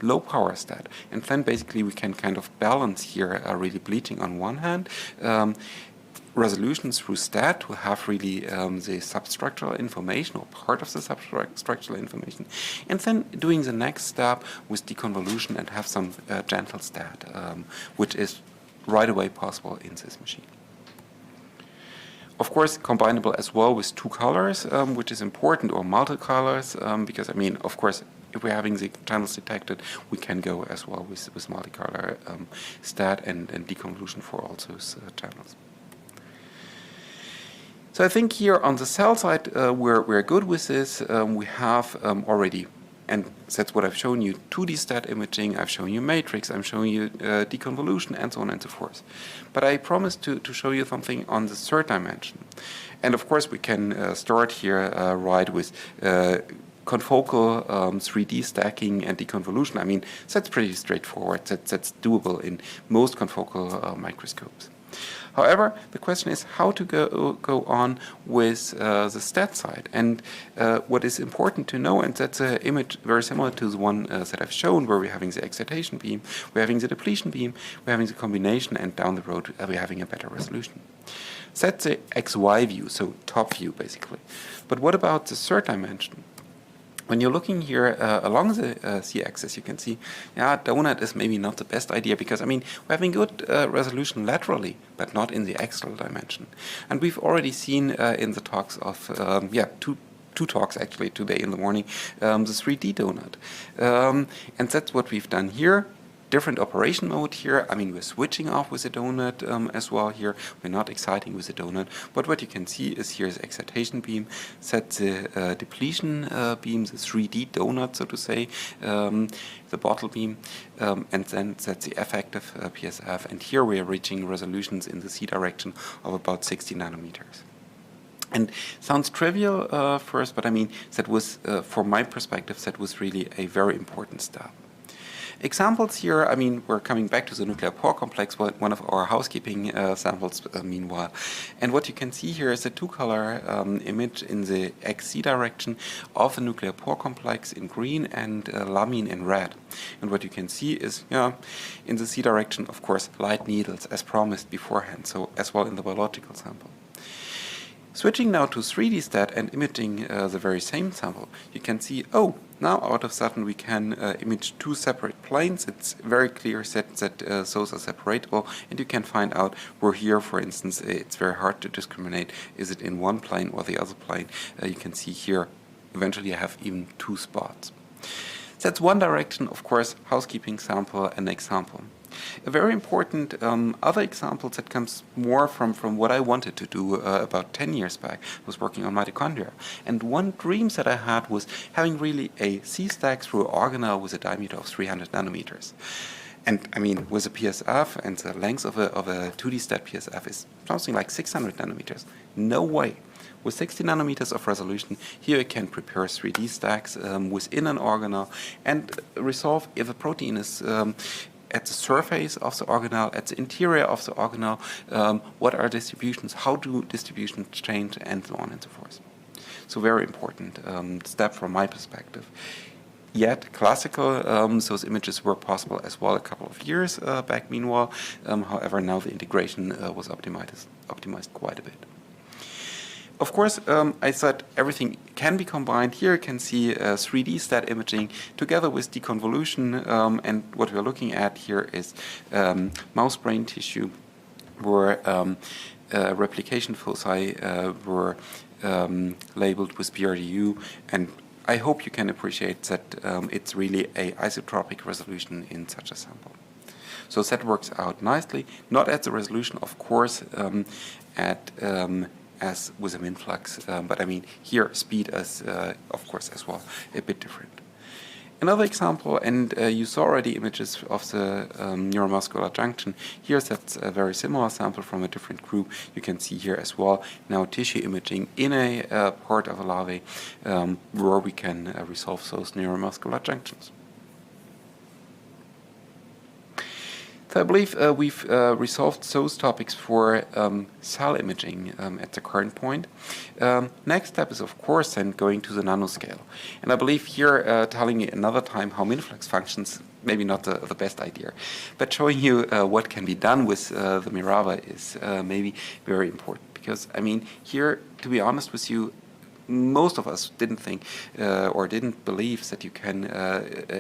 low power STED. And then basically we can kind of balance here really bleaching on one hand, resolution through STED to have really the substructural information or part of the substructural information, and then doing the next step with deconvolution and have some gentle STED, which is right away possible in this machine. Of course, combinable as well with two colors, which is important, or multicolors, because, I mean, of course, if we're having the channels detected, we can go as well with multicolor STED and deconvolution for all those channels. So I think here on the cell side, we're good with this. We have already, and that's what I've shown you, 2D STED imaging, I've shown you matrix, I'm showing you deconvolution, and so on and so forth. But I promised to show you something on the third dimension. And of course, we can start here right with confocal 3D stacking and deconvolution. I mean, that's pretty straightforward. That's doable in most confocal microscopes. However, the question is how to go on with the STED side. And what is important to know, and that's an image very similar to the one that I've shown, where we're having the excitation beam, we're having the depletion beam, we're having the combination, and down the road we're having a better resolution. That's the XY view, so top view basically. But what about the third dimension? When you're looking here along the z-axis, you can see, yeah, donut is maybe not the best idea, because, I mean, we're having good resolution laterally, but not in the axial dimension. And we've already seen in the talks of, two talks actually today in the morning, the 3D donut. And that's what we've done here. Different operation mode here. I mean, we're switching off with the donut as well here. We're not exciting with the donut. But what you can see is here's the excitation beam, set the depletion beam, the 3D donut, so to say, the bottle beam, and then set the effective PSF. And here we are reaching resolutions in the C direction of about 60 nanometers. And sounds trivial first, but I mean, that was, from my perspective, that was really a very important step. Examples here, I mean, we're coming back to the nuclear pore complex, one of our housekeeping samples meanwhile. And what you can see here is a two-color image in the XZ direction of the nuclear pore complex in green and lamine in red. And what you can see is, in the C direction, of course, light needles as promised beforehand, so as well in the biological sample. Switching now to 3D STED and imaging the very same sample, you can see, oh, now out of sudden we can image two separate planes. It's very clear that those are separatable, and you can find out where here, for instance, it's very hard to discriminate, is it in one plane or the other plane. You can see here, eventually I have even two spots. That's one direction, of course, housekeeping sample and example. A very important other example that comes more from what I wanted to do about 10 years back was working on mitochondria. And one dream that I had was having really a C-stack through organelle with a diameter of 300 nanometers. And I mean, with a PSF and the length of a 2D STED PSF is something like 600 nanometers. No way. With 60 nanometers of resolution, here you can prepare 3D stacks within an organelle and resolve if a protein is at the surface of the organelle, at the interior of the organelle, what are distributions, how do distributions change, and so on and so forth. So very important step from my perspective. Yet classical, those images were possible as well a couple of years back meanwhile. However, now the integration was optimized quite a bit. Of course, I said everything can be combined. Here you can see 3D STED imaging together with deconvolution, and what we're looking at here is mouse brain tissue where replication foci were labeled with BRDU, and I hope you can appreciate that it's really an isotropic resolution in such a sample. So that works out nicely, not at the resolution, of course, as with a MINFLUX, but I mean here speed is of course as well a bit different. Another example, and you saw already images of the neuromuscular junction. Here's that's a very similar sample from a different group. You can see here as well now tissue imaging in a part of a larvae where we can resolve those neuromuscular junctions. So I believe we've resolved those topics for cell imaging at the current point. Next step is, of course, then going to the nanoscale. And I believe here telling you another time how MINFLUX functions, maybe not the best idea. But showing you what can be done with the Mirava is maybe very important. Because, I mean, here, to be honest with you, most of us didn't think or didn't believe that you can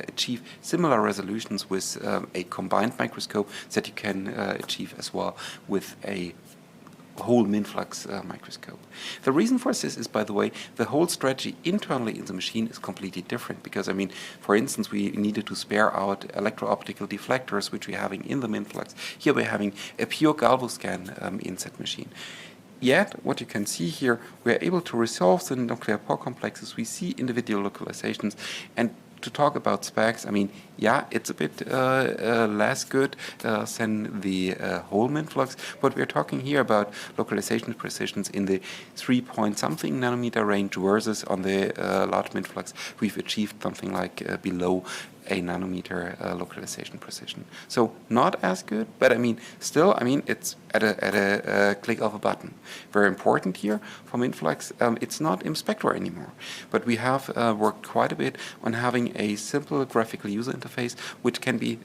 achieve similar resolutions with a combined microscope that you can achieve as well with a whole MINFLUX microscope. The reason for this is, by the way, the whole strategy internally in the machine is completely different because, I mean, for instance, we needed to spare out electro-optical deflectors, which we're having in the MINFLUX. Here we're having a pure galvoscan in that machine. Yet, what you can see here, we are able to resolve the nuclear pore complexes. We see individual localizations. And to talk about specs, I mean, yeah, it's a bit less good than the whole MINFLUX, but we're talking here about localization precisions in the 3-point-something nanometer range versus on the large MINFLUX, we've achieved something like below a nanometer localization precision. So not as good, but I mean, still, I mean, it's at a click of a button. Very important here for MINFLUX, it's not ImSpectra anymore, but we have worked quite a bit on having a simple graphical user interface which can be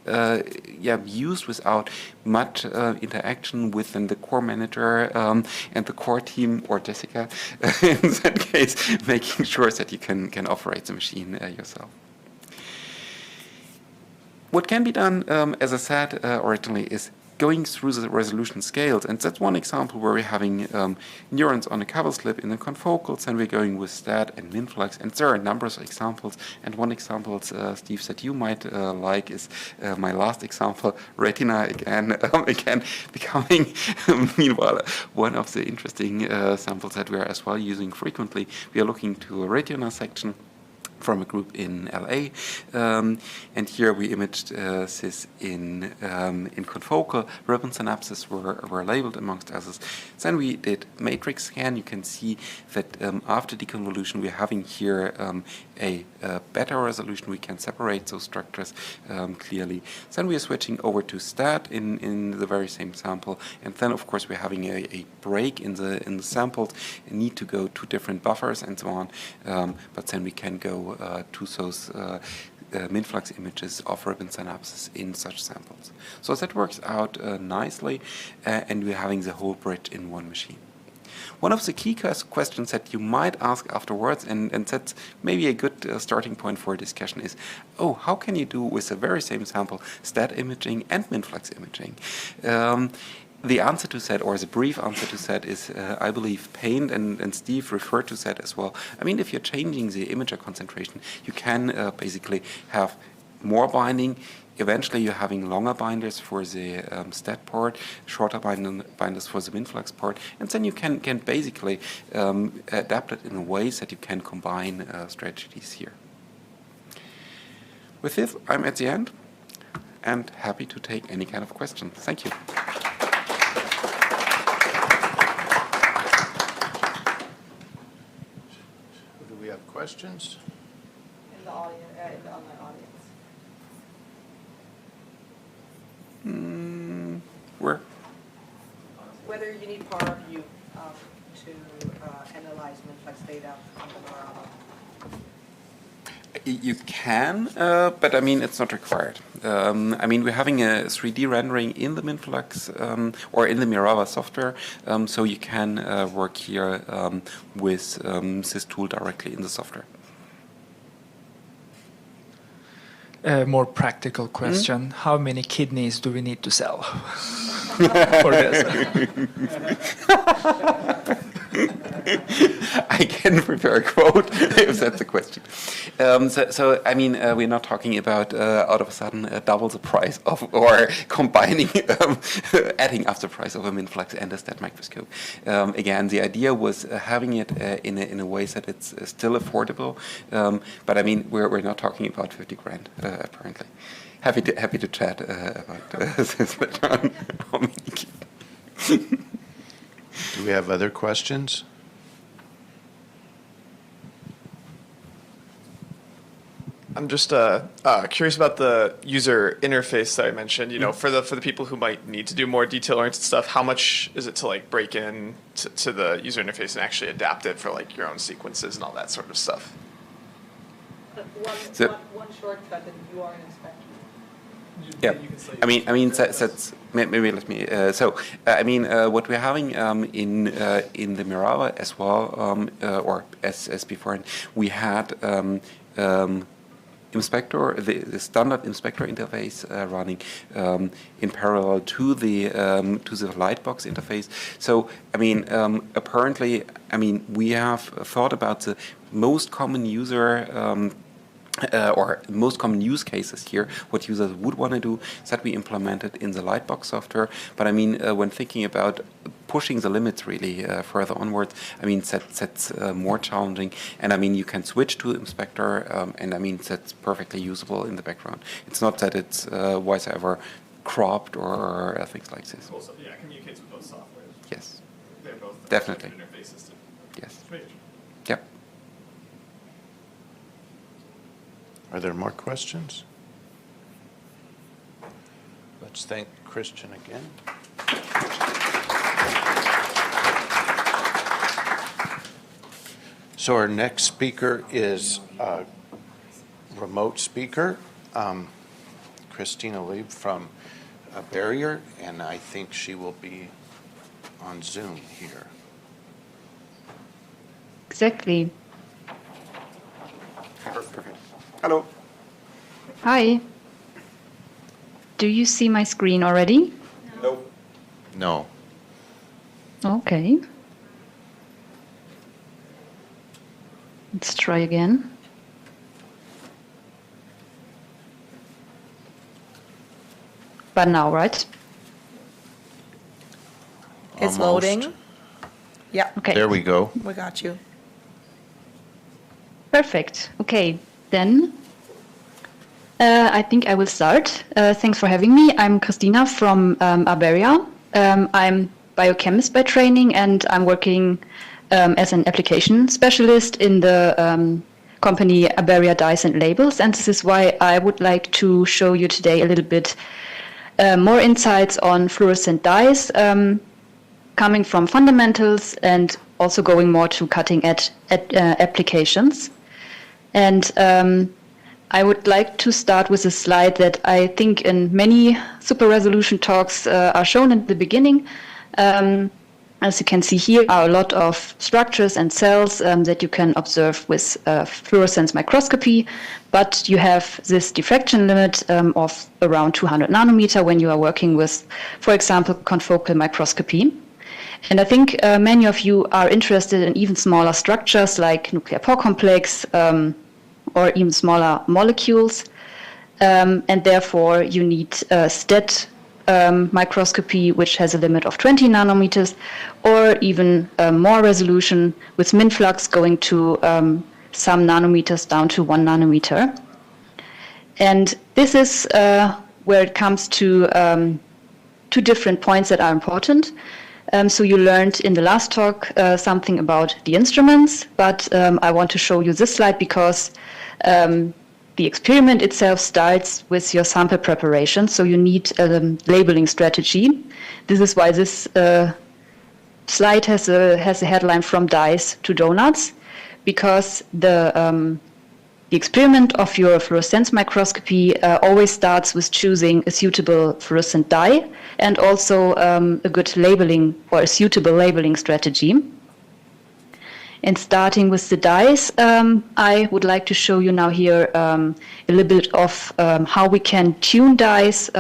used without much interaction within the core manager and the core team, or Jessica, in that case, making sure that you can operate the machine yourself. What can be done, as I said originally, is going through the resolution scales. And that's one example where we're having neurons on a cover slip in the confocals, and we're going with STED and MINFLUX. And there are numbers of examples. And one example, Steve, that you might like is my last example, retina again, becoming, meanwhile, one of the interesting samples that we are as well using frequently. We are looking to a retina section from a group in LA, and here we imaged this in confocal. Ribbon synapses were labeled amongst others. Then we did matrix scan. You can see that after deconvolution we're having here a better resolution. We can separate those structures clearly. Then we are switching over to STED in the very same sample, and then of course we're having a break in the samples and need to go to different buffers and so on. But then we can go to those MINFLUX images of ribbon synapses in such samples. So that works out nicely, and we're having the whole bridge in one machine. One of the key questions that you might ask afterwards, and that's maybe a good starting point for a discussion, is, oh, how can you do with the very same sample STED imaging and MINFLUX imaging? The answer to that, or the brief answer to that, is, I believe, paint, and Steve referred to that as well. I mean, if you're changing the imager concentration, you can basically have more binding. eventually you're having longer binders for the STED part, shorter binders for the MINFLUX part, and then you can basically adapt it in ways that you can combine strategies here. With this, I'm at the end and happy to take any kind of question. Thank you. Do we have questions? In the audience, in the online audience. Where? Whether you need power view to analyze MINFLUX data on the Mirava. You can, but I mean, it's not required. I mean, we're having a 3D rendering in the MINFLUX or in the Mirava software, so you can work here with this tool directly in the software. A more practical question. How many kidneys do we need to sell for this? I can prepare a quote if that's the question. So I mean, we're not talking about out of a sudden double the price of, or combining, adding up the price of a MINFLUX and a STED microscope. Again, the idea was having it in a way that it's still affordable. But I mean, we're not talking about 50 grand apparently. Happy to chat about this. How many Do we have other questions? I'm just curious about the user interface that I mentioned. You know, for the people who might need to do more detail-oriented stuff, how much is it to like break in to the user interface and actually adapt it for like your own sequences and all that sort of stuff? One shortcut, and you are an inspector. Yeah, I mean, that's maybe let me. I mean, what we're having in the Mirava as well, or as before, we had inspector, the standard inspector interface running in parallel to the Lightbox interface. So I mean, apparently, I mean, we have thought about the most common user. Or most common use cases here, what users would want to do, is that we implemented in the Lightbox software. But I mean, when thinking about pushing the limits really further onwards, I mean, that's more challenging. And I mean, you can switch to Inspector, and I mean, that's perfectly usable in the background. It's not that it's whatsoever cropped or things like this. Also, yeah, communicates with both softwares. Yes. They're both definitely. Interfaces. Yes. Great. Yep. Are there more questions? Let's thank Christian again. So our next speaker is a remote speaker, Kristina Liebe from Barrier, and I think she will be on Zoom here. Exactly. Perfect. Hello. Hi. Do you see my screen already? No. No. Okay. Let's try again. But now, right? It's Almost. loading. Yeah. Okay. There we go. We got you. Perfect. Okay, then I think I will start. Thanks for having me. I'm Kristina from Barrier. I'm biochemist by training, and I'm working as an application specialist in the company Barrier Dyes and Labels. And this is why I would like to show you today a little bit more insights on fluorescent dyes, coming from fundamentals and also going more to cutting edge applications. And I would like to start with a slide that I think in many super resolution talks are shown in the beginning. As you can see here are a lot of structures and cells that you can observe with fluorescence microscopy, but you have this diffraction limit of around 200 nanometer when you are working with, for example, confocal microscopy. And I think many of you are interested in even smaller structures like nuclear pore complex or even smaller molecules. and therefore you need STED microscopy, which has a limit of 20 nanometers, or even more resolution with MINFLUX going to some nanometers down to 1 nanometer. And this is where it comes to two different points that are important. So you learned in the last talk something about the instruments, but I want to show you this slide because the experiment itself starts with your sample preparation, so you need a labeling strategy. This is why this slide has a headline from dyes to donuts, because the experiment of your fluorescence microscopy always starts with choosing a suitable fluorescent dye and also a good labeling or a suitable labeling strategy. And starting with the dyes, I would like to show you now here a little bit of how we can tune dyes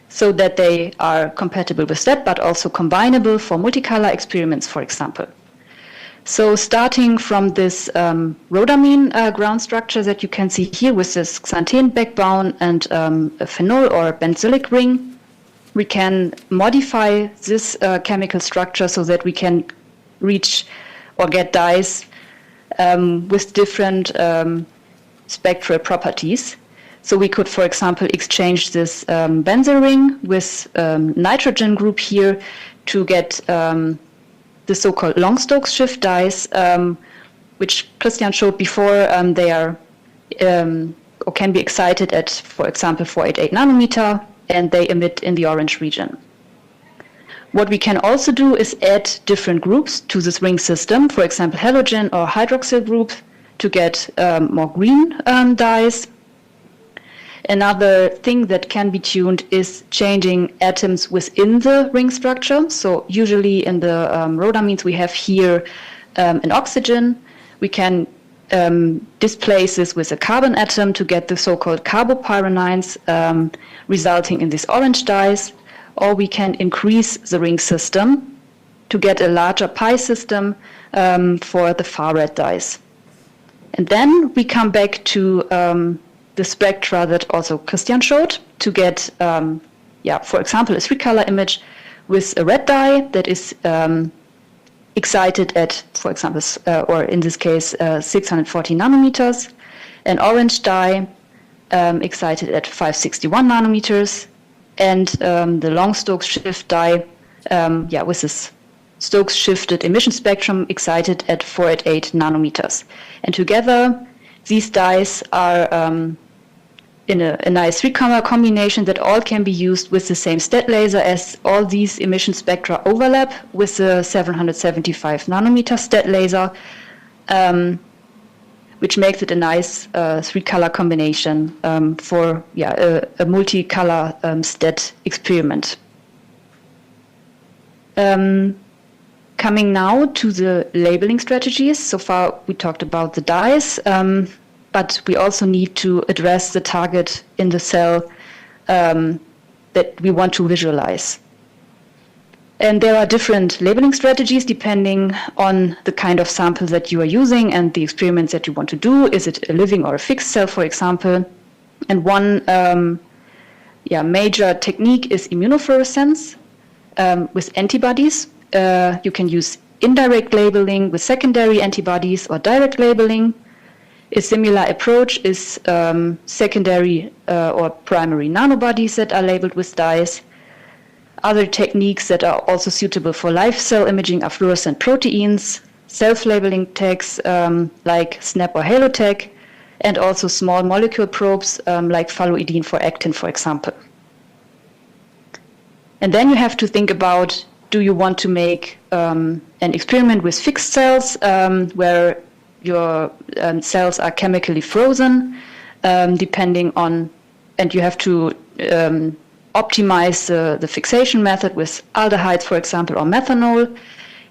so that they are compatible with that, but also combinable for multicolor experiments, for example. So starting from this rhodamine ground structure that you can see here with this xanthene backbone and a phenol or benzoylic ring, we can modify this chemical structure so that we can reach or get dyes with different spectral properties. So we could, for example, exchange this benzyl ring with nitrogen group here to get the so-called long-Stokes shift dyes, which Christian showed before. They are or can be excited at, for example, 488 nanometer, and they emit in the orange region. What we can also do is add different groups to this ring system, for example, halogen or hydroxyl group, to get more green dyes. Another thing that can be tuned is changing atoms within the ring structure. So usually in the rhodamines we have here an oxygen. We can displace this with a carbon atom to get the so-called carbopyranines, resulting in these orange dyes. Or we can increase the ring system to get a larger pi system for the far red dyes. And then we come back to the spectra that also Christian showed to get, for example, a 3-color image with a red dye that is excited at, for example, or in this case, 640 nanometers, an orange dye excited at 561 nanometers, and the long Stokes shift dye, with this Stokes shifted emission spectrum excited at 488 nanometers. And together, these dyes are in a nice 3-color combination that all can be used with the same STED laser, as all these emission spectra overlap with the 775 nanometer STED laser, which makes it a nice 3-color combination for a multicolor STED experiment. Coming now to the labeling strategies. So far we talked about the dyes, but we also need to address the target in the cell that we want to visualize. And there are different labeling strategies depending on the kind of sample that you are using and the experiments that you want to do. Is it a living or a fixed cell, for example? And one major technique is immunofluorescence with antibodies. You can use indirect labeling with secondary antibodies or direct labeling. A similar approach is secondary or primary nanobodies that are labeled with dyes. Other techniques that are also suitable for live cell imaging are fluorescent proteins, self-labeling tags like SNAP or HaloTag, and also small molecule probes like phalloidine for actin, for example. And then you have to think about, do you want to make an experiment with fixed cells where your cells are chemically frozen, depending on, and you have to optimize the fixation method with aldehydes, for example, or methanol.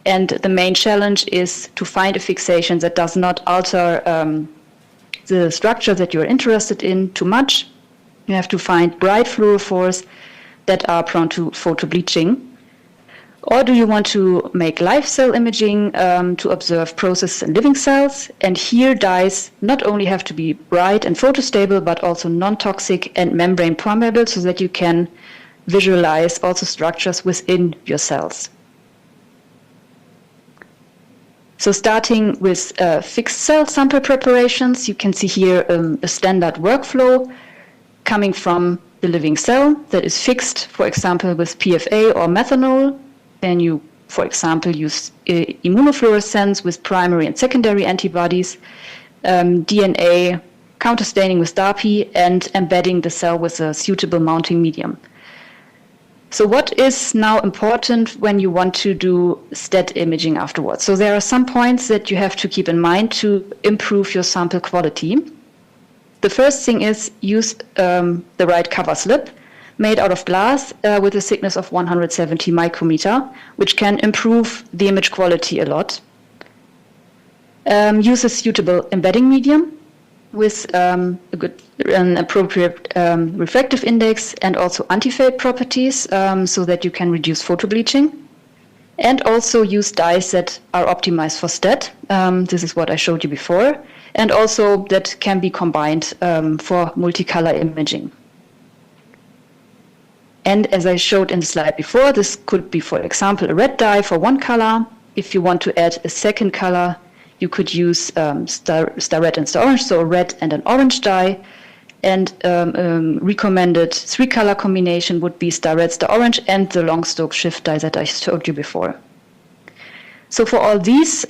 And the main challenge is to find a fixation that does not alter the structure that you're interested in too much. You have to find bright fluorophores that are prone to photobleaching. Or do you want to make live cell imaging to observe processes in living cells? And here dyes not only have to be bright and photostable, but also non-toxic and membrane permeable so that you can visualize also structures within your cells. So starting with fixed cell sample preparations, you can see here a standard workflow coming from the living cell that is fixed, for example, with PFA or methanol. Then you, for example, use immunofluorescence with primary and secondary antibodies, DNA counterstaining with DAPI, and embedding the cell with a suitable mounting medium. So what is now important when you want to do STED imaging afterwards? So there are some points that you have to keep in mind to improve your sample quality. The first thing is use the right cover slip made out of glass with a thickness of 170 micrometer, which can improve the image quality a lot. Use a suitable embedding medium with an appropriate refractive index and also anti-fade properties so that you can reduce photo-bleaching. And also use dyes that are optimized for STED. This is what I showed you before. And also that can be combined for multicolor imaging. And as I showed in the slide before, this could be, for example, a red dye for one color. If you want to add a second color, you could use star red and star orange, so a red and an orange dye. And recommended 3-color combination would be star red, star orange, and the long stroke shift dye that I showed you before. So for all these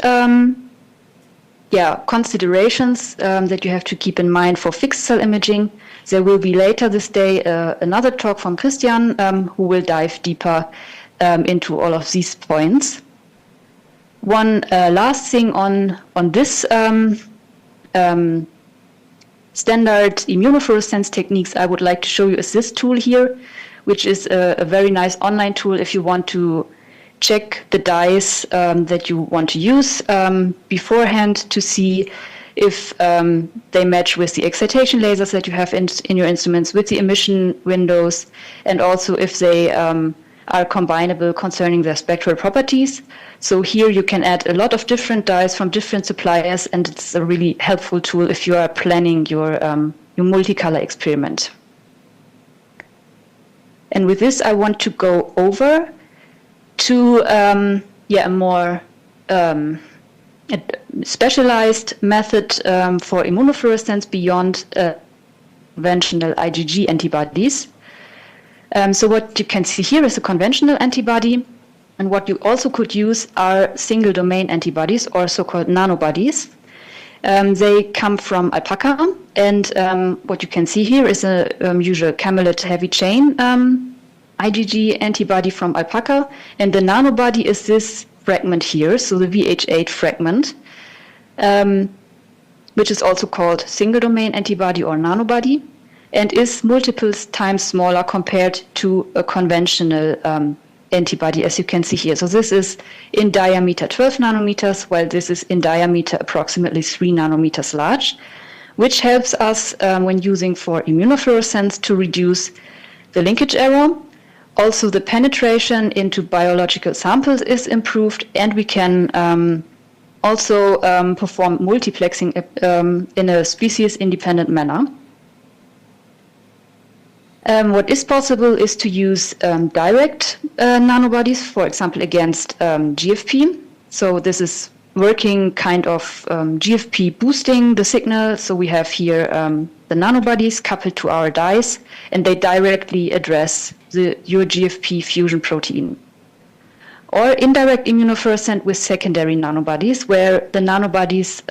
considerations that you have to keep in mind for fixed cell imaging, there will be later this day another talk from Christian who will dive deeper into all of these points. One last thing on this standard immunofluorescence techniques I would like to show you is this tool here, which is a very nice online tool if you want to check the dyes that you want to use beforehand to see if they match with the excitation lasers that you have in your instruments, with the emission windows, and also if they are combinable concerning their spectral properties. So here you can add a lot of different dyes from different suppliers, and it's a really helpful tool if you are planning your multicolor experiment. And with this, I want to go over to a more specialized method for immunofluorescence beyond conventional IgG antibodies. So what you can see here is a conventional antibody, and what you also could use are single domain antibodies, or so-called nanobodies. They come from alpaca, and what you can see here is a usual camelid heavy chain IgG antibody from alpaca, and the nanobody is this fragment here, so the VH8 fragment, which is also called single domain antibody or nanobody, and is multiple times smaller compared to a conventional antibody, as you can see here. So this is in diameter 12 nanometers, while this is in diameter approximately 3 nanometers large, which helps us when using for immunofluorescence to reduce the linkage error. Also, the penetration into biological samples is improved, and we can also perform multiplexing in a species-independent manner. What is possible is to use direct nanobodies, for example, against GFP. So this is working kind of GFP boosting the signal. So we have here the nanobodies coupled to our dyes, and they directly address your GFP fusion protein. Or indirect immunofluorescence with secondary nanobodies, where the nanobodies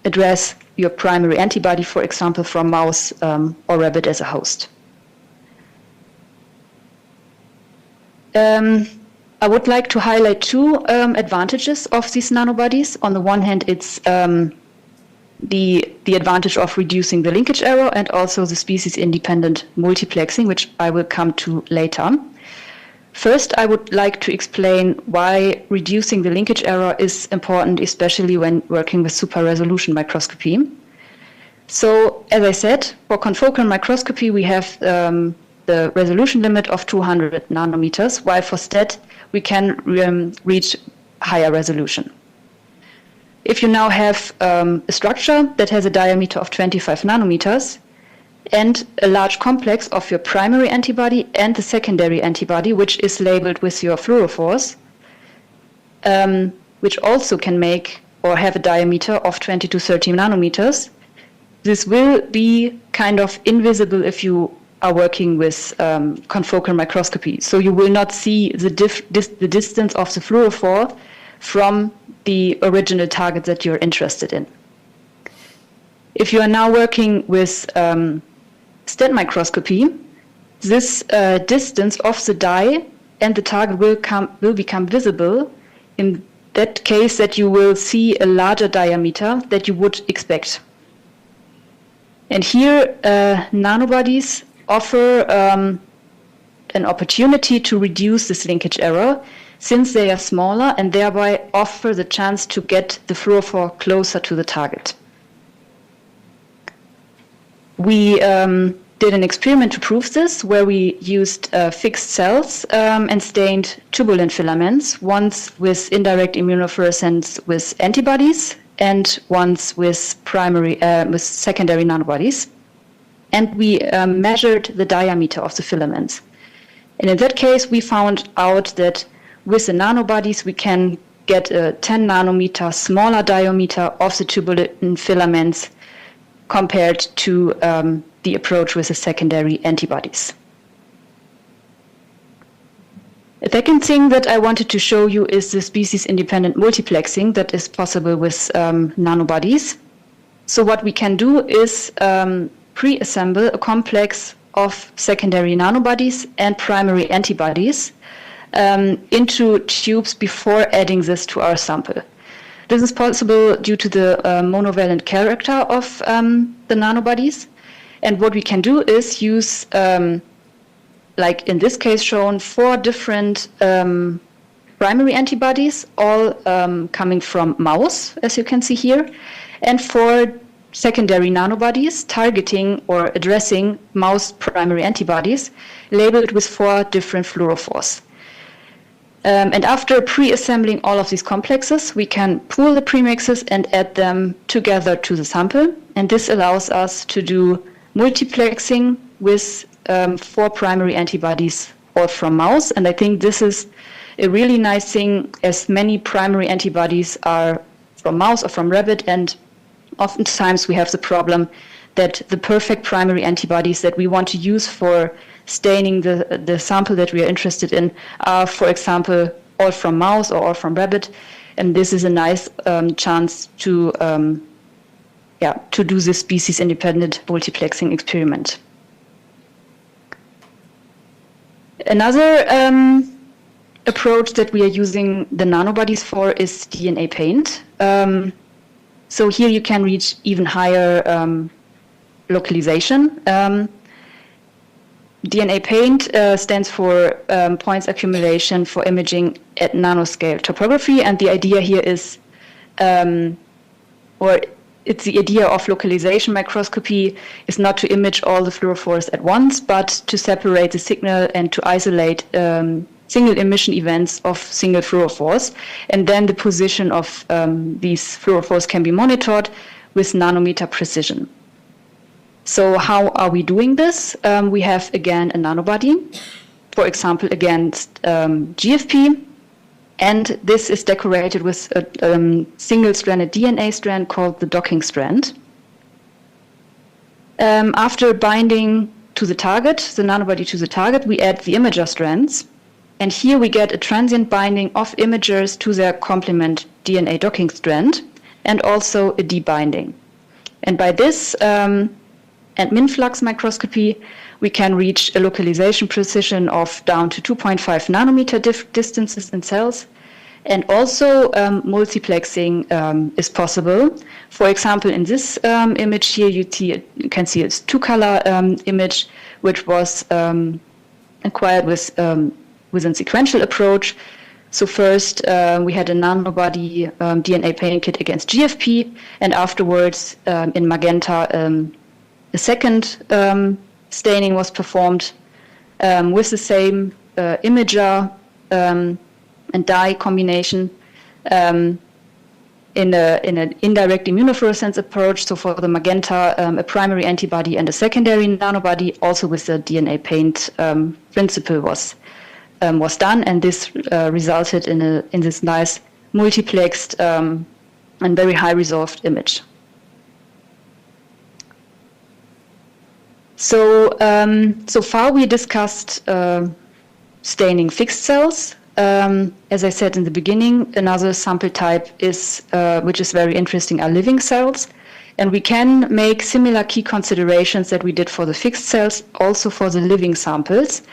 address your primary antibody, for example, from mouse or rabbit as a host. I would like to highlight two advantages of these nanobodies. On the one hand, it's the advantage of reducing the linkage error, and also the species-independent multiplexing, which I will come to later. First, I would like to explain why reducing the linkage error is important, especially when working with super-resolution microscopy. So, as I said, for confocal microscopy, we have the the resolution limit of 200 nanometers, while for STED we can reach higher resolution. If you now have a structure that has a diameter of 25 nanometers and a large complex of your primary antibody and the secondary antibody, which is labeled with your fluorophores, which also can make or have a diameter of 20 to 30 nanometers, this will be kind of invisible if you are working with confocal microscopy. So you will not see the distance of the fluorophore from the original target that you're interested in. If you are now working with STED microscopy, this distance of the dye and the target will become visible in that case that you will see a larger diameter that you would expect. And here, nanobodies offer an opportunity to reduce this linkage error since they are smaller and thereby offer the chance to get the fluorophore closer to the target. We did an experiment to prove this where we used fixed cells and stained tubulin filaments, once with indirect immunofluorescence with antibodies and once with secondary nanobodies. And we measured the diameter of the filaments. And in that case, we found out that with the nanobodies, we can get a 10 nanometer smaller diameter of the tubulin filaments compared to the approach with the secondary antibodies. A second thing that I wanted to show you is the species-independent multiplexing that is possible with nanobodies. So what we can do is pre-assemble a complex of secondary nanobodies and primary antibodies into tubes before adding this to our sample. This is possible due to the monovalent character of the nanobodies. And what we can do is use, like in this case shown, 4 different primary antibodies, all coming from mouse, as you can see here, and 4 secondary nanobodies targeting or addressing mouse primary antibodies, labeled with 4 different fluorophores. And after pre-assembling all of these complexes, we can pool the premixes and add them together to the sample. And this allows us to do multiplexing with 4 primary antibodies, all from mouse. And I think this is a really nice thing, as many primary antibodies are from mouse or from rabbit. And oftentimes we have the problem that the perfect primary antibodies that we want to use for staining the sample that we are interested in are, for example, all from mouse or all from rabbit. And this is a nice chance to do this species-independent multiplexing experiment. Another approach that we are using the nanobodies for is DNA paint. So here you can reach even higher localization. DNA paint stands for points accumulation for imaging at nanoscale topography, and the idea here is, it's the idea of localization microscopy is not to image all the fluorophores at once, but to separate the signal and to isolate single emission events of single fluorophores. And then the position of these fluorophores can be monitored with nanometer precision. So how are we doing this? We have, again, a nanobody, for example, against GFP. And this is decorated with a single-stranded DNA strand called the docking strand. After binding to the target, the nanobody to the target, we add the imager strands. And here we get a transient binding of imagers to their complement DNA docking strand, and also a debinding. And by this, at MINFLUX microscopy, we can reach a localization precision of down to 2.5 nanometer distances in cells. And also multiplexing is possible. For example, in this image here, you can see it's 2-color image, which was acquired with a sequential approach. So first, we had a nanobody DNA paint kit against GFP, and afterwards, in magenta, a second staining was performed with the same imager and dye combination in an indirect immunofluorescence approach. So for the magenta, a primary antibody and a secondary nanobody, also with the DNA paint principle was done, and this resulted in this nice multiplexed and very high resolved image. So so far we discussed staining fixed cells. As I said in the beginning, another sample type is, which is very interesting, are living cells. And we can make similar key considerations that we did for the fixed cells, also for the living samples.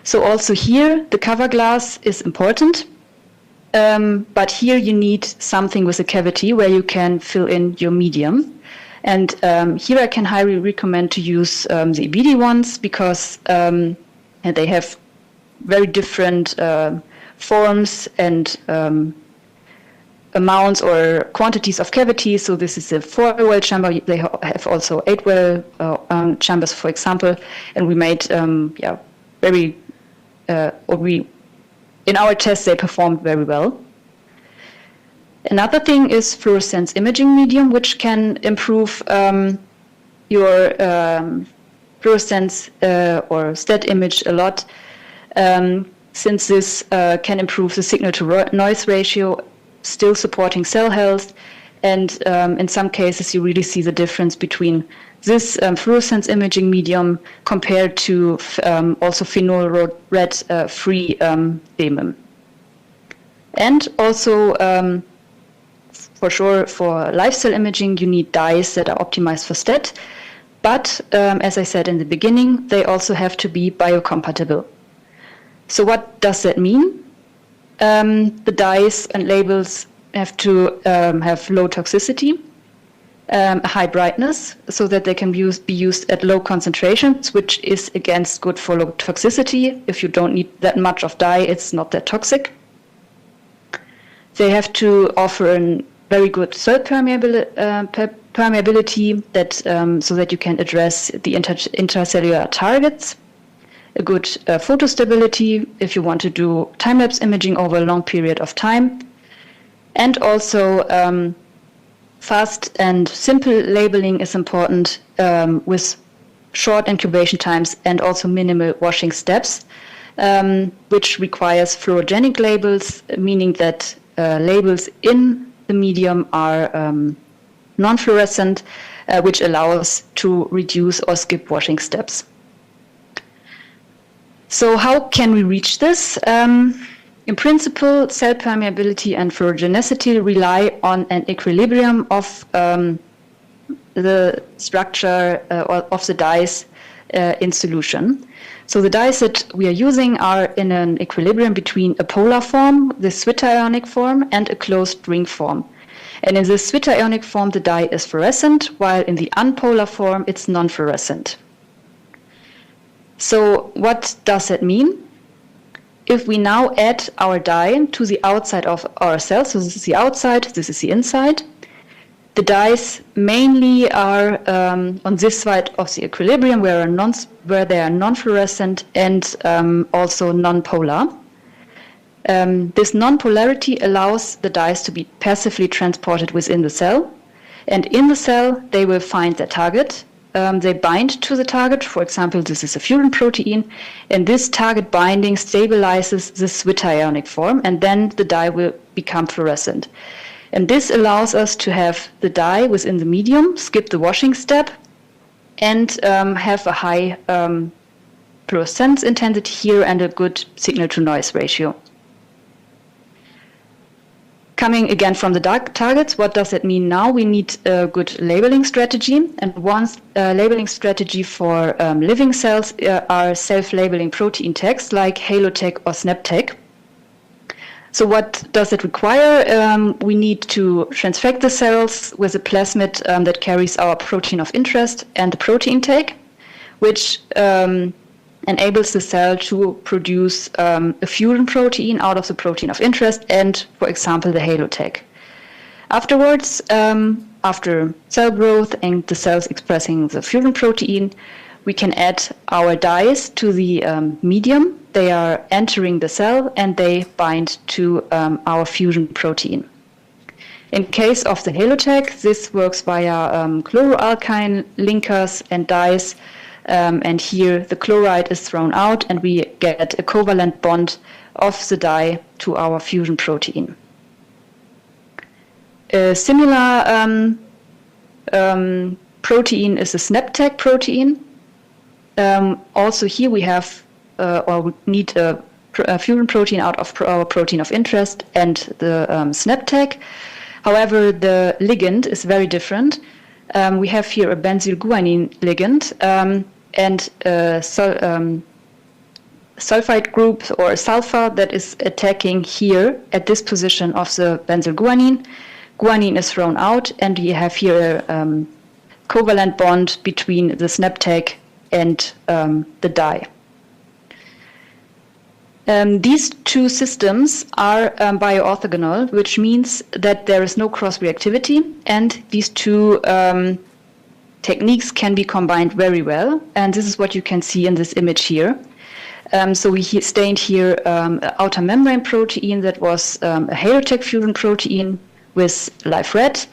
So also here, the cover glass is important. But here you need something with a cavity where you can fill in your medium. And here I can highly recommend to use the EBD ones, because they have very different forms and amounts or quantities of cavities. So this is a 4-well chamber. They have also 8-well chambers, for example. And we made, very, in our tests, they performed very well. Another thing is fluorescence imaging medium, which can improve your fluorescence or STED image a lot, since this can improve the signal-to-noise ratio, still supporting cell health. And in some cases, you really see the difference between this fluorescence imaging medium compared to also phenol red-free DMIM. And also, for sure, for live cell imaging, you need dyes that are optimized for STED. But as I said in the beginning, they also have to be biocompatible. So what does that mean? The dyes and labels have to have low toxicity, high brightness, so that they can be used at low concentrations, which is against good for low toxicity. If you don't need that much of dye, it's not that toxic. They have to offer a very good cell permeability, that so that you can address the intracellular targets. A good photo stability if you want to do time-lapse imaging over a long period of time. And also fast and simple labeling is important, with short incubation times and also minimal washing steps, which requires fluorogenic labels, meaning that labels in the medium are non-fluorescent, which allows to reduce or skip washing steps. So how can we reach this? In principle, cell permeability and fluorogenicity rely on an equilibrium of the structure of the dyes in solution. So the dyes that we are using are in an equilibrium between a polar form, the zwitterionic form, and a closed ring form. And in the zwitterionic form, the dye is fluorescent, while in the unpolar form, it's non-fluorescent. So what does that mean? If we now add our dye to the outside of our cell, so this is the outside, this is the inside, the dyes mainly are on this side of the equilibrium where they are non-fluorescent and also non-polar. This non-polarity allows the dyes to be passively transported within the cell, and in the cell they will find their target. They bind to the target. For example, this is a furin protein, and this target binding stabilizes the zwitterionic form, and then the dye will become fluorescent. And this allows us to have the dye within the medium, skip the washing step, and have a high fluorescence intensity here and a good signal-to-noise ratio. Coming again from the dark targets, what does it mean now? We need a good labeling strategy, and one labeling strategy for living cells are self-labeling protein tags like HaloTag or SnapTag. So what does it require? We need to transfect the cells with a plasmid that carries our protein of interest and the protein tag, which enables the cell to produce a furin protein out of the protein of interest and, for example, the HaloTag. Afterwards, after cell growth and the cells expressing the furin protein, we can add our dyes to the medium. They are entering the cell and they bind to our fusion protein. In case of the halotech, this works via chloroalkyne linkers and dyes. And here the chloride is thrown out and we get a covalent bond of the dye to our fusion protein. A similar protein is a SNAP-tag protein. Also here we have, or we need a fusion protein out of our protein of interest and the SNAP-tag. However, the ligand is very different. We have here a benzylguanine ligand and a sulfide group or sulfur that is attacking here at this position of the benzylguanine. Guanine is thrown out and we have here a covalent bond between the SNAP-tag and the dye. These two systems are bioorthogonal, which means that there is no cross-reactivity, and these two techniques can be combined very well. And this is what you can see in this image here. So we stained here an outer membrane protein that was a halotech fusion protein with live red,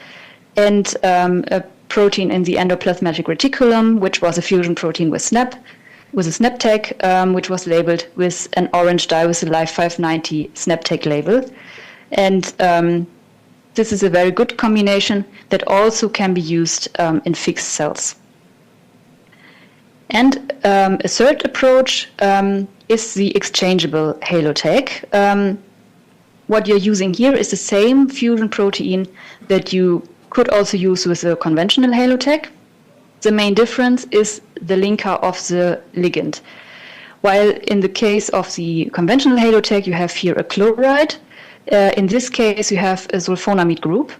and a protein in the endoplasmatic reticulum, which was a fusion protein with a SNAP-tag, which was labeled with an orange dye with a live 590 SNAP-tag label. And this is a very good combination that also can be used in fixed cells. And a third approach is the exchangeable halotech. What you're using here is the same fusion protein that you could also use with a conventional halotech. The main difference is the linker of the ligand. While in the case of the conventional halotech, you have here a chloride. In this case, you have a sulfonamide group,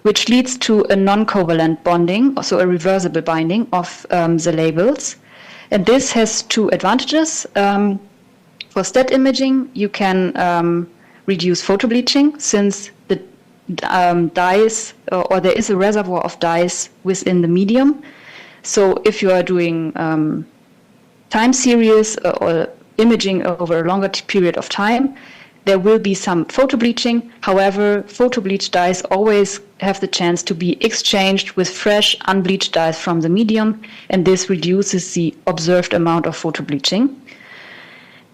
which leads to a non-covalent bonding, also a reversible binding of the labels. And this has two advantages. For STED imaging, you can reduce photo-bleaching since the dyes, or there is a reservoir of dyes within the medium. So if you are doing time series or imaging over a longer period of time, there will be some photo bleaching. However, photo bleached dyes always have the chance to be exchanged with fresh unbleached dyes from the medium, and this reduces the observed amount of photo bleaching.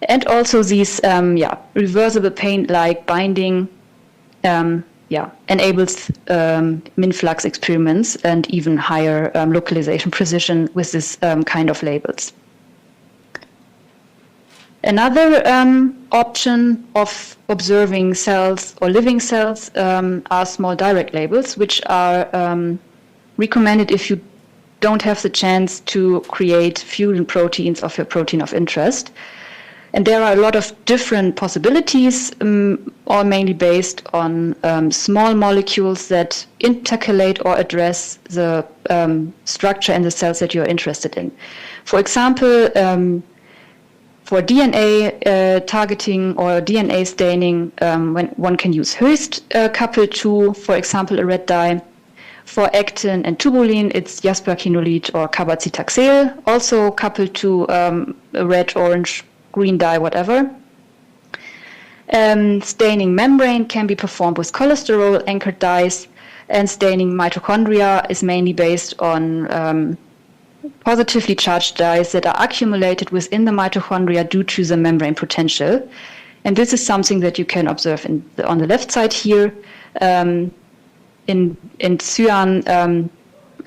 And also these reversible paint-like binding enables MINFLUX experiments and even higher localization precision with this kind of labels. Another option of observing cells or living cells are small direct labels, which are recommended if you don't have the chance to create fusion proteins of your protein of interest. And there are a lot of different possibilities, all mainly based on small molecules that intercalate or address the structure in the cells that you're interested in. For example, for DNA targeting or DNA staining, when one can use Höchst coupled to, for example, a red dye. For actin and tubulin, it's jasperkinolid or cabazitaxel, also coupled to a red, orange, green dye, whatever. Staining membrane can be performed with cholesterol anchored dyes, and staining mitochondria is mainly based on positively charged dyes that are accumulated within the mitochondria due to the membrane potential. And this is something that you can observe on the left side here. In cyan,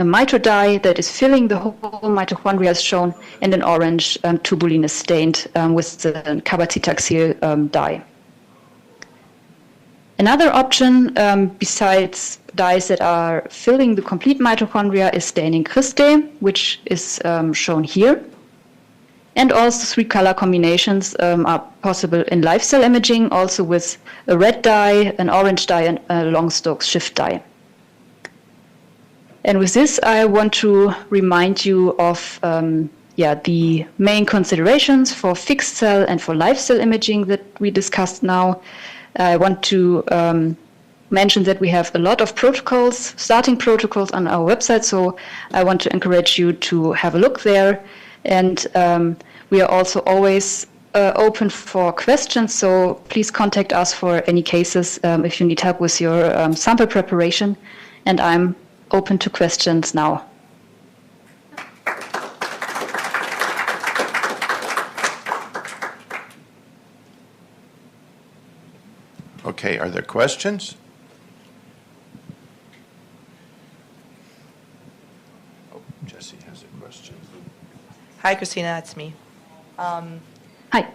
a mito dye that is filling the whole mitochondria is shown, and in orange, tubulin is stained with the cabazitaxel dye. Another option, besides dyes that are filling the complete mitochondria, is staining cristae, which is shown here. And also 3 color combinations are possible in live cell imaging, also with a red dye, an orange dye, and a Long-Stokes shift dye. And with this, I want to remind you of the main considerations for fixed cell and for live cell imaging that we discussed now. I want to mention that we have a lot of protocols, starting protocols on our website, so I want to encourage you to have a look there. And we are also always open for questions, so please contact us for any cases if you need help with your sample preparation. And I'm open to questions now. Okay, are there questions? Oh, Jesse has a question. Hi, Kristina, it's me. Hi.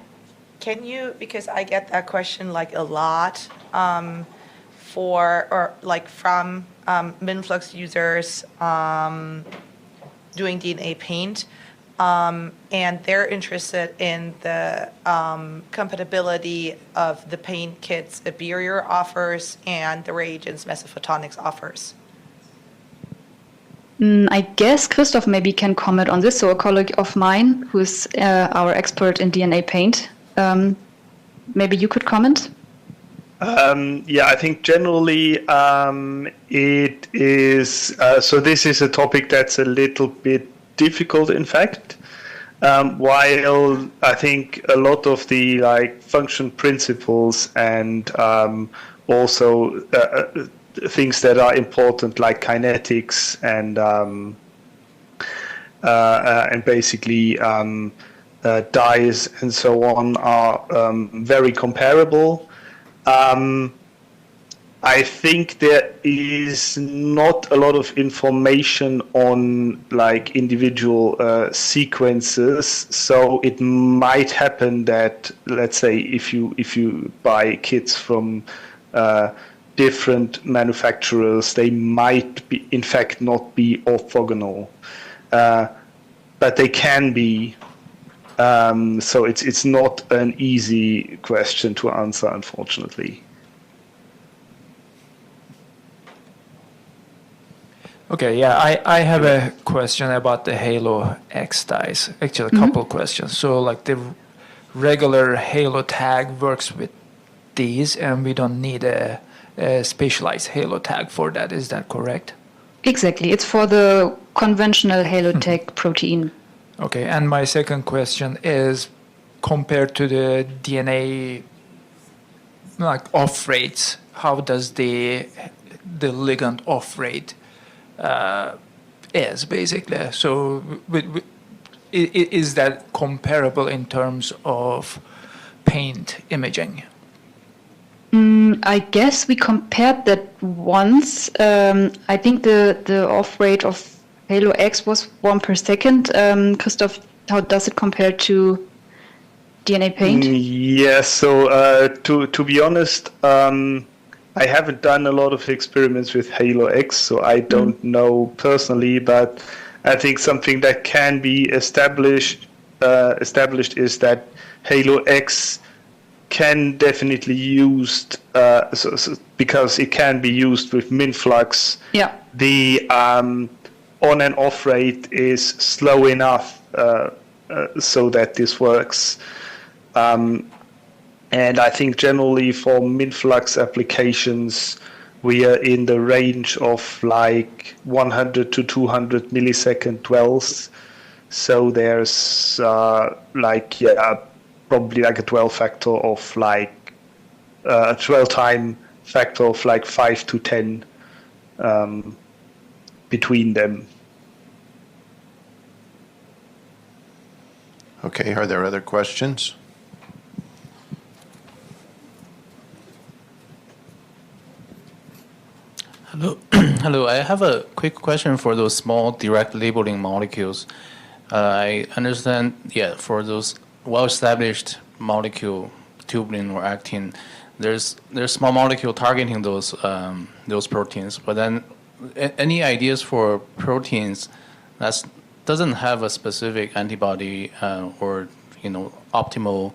Can you, because I get that question like a lot from MINFLUX users doing DNA paint, and they're interested in the compatibility of the paint kits Iberia offers and the reagents Mesophotonics offers. I guess Christoph maybe can comment on this. So a colleague of mine who is our expert in DNA paint, maybe you could comment? Yeah, I think generally it is, so this is a topic that's a little bit difficult, in fact. While I think a lot of the function principles and also things that are important like kinetics and basically dyes and so on are very comparable. I think there is not a lot of information on individual sequences, so it might happen that, let's say, if you buy kits from different manufacturers, they might be, in fact, not be orthogonal, but they can be. So it's not an easy question to answer, unfortunately. Okay, yeah, I have a question about the Halo X dyes. Actually, a couple questions. So, the regular Halo tag works with these, and we don't need a specialized Halo tag for that. Is that correct? Exactly. It's for the conventional Halo tag protein. Okay, and my second question is, compared to the DNA off rates, how does the ligand off rate is basically? So is that comparable in terms of paint imaging? I guess we compared that once. I think the off rate of Halo X was 1 per second. Christoph, how does it compare to DNA paint? Yeah, so to be honest, I haven't done a lot of experiments with Halo X, so I don't know personally, but I think something that can be established is that Halo X can definitely used because it can be used with MINFLUX. Yeah. The on and off rate is slow enough so that this works. And I think generally for MINFLUX applications, we are in the range of 100 to 200 millisecond dwells. So there's probably a 12 factor of a 12 time factor of 5 to 10 between them. Okay, are there other questions? Hello. Hello. I have a quick question for those small direct labeling molecules. I understand, for those well-established molecule, tubulin or actin, there's small molecule targeting those proteins. But then, any ideas for proteins that doesn't have a specific antibody or optimal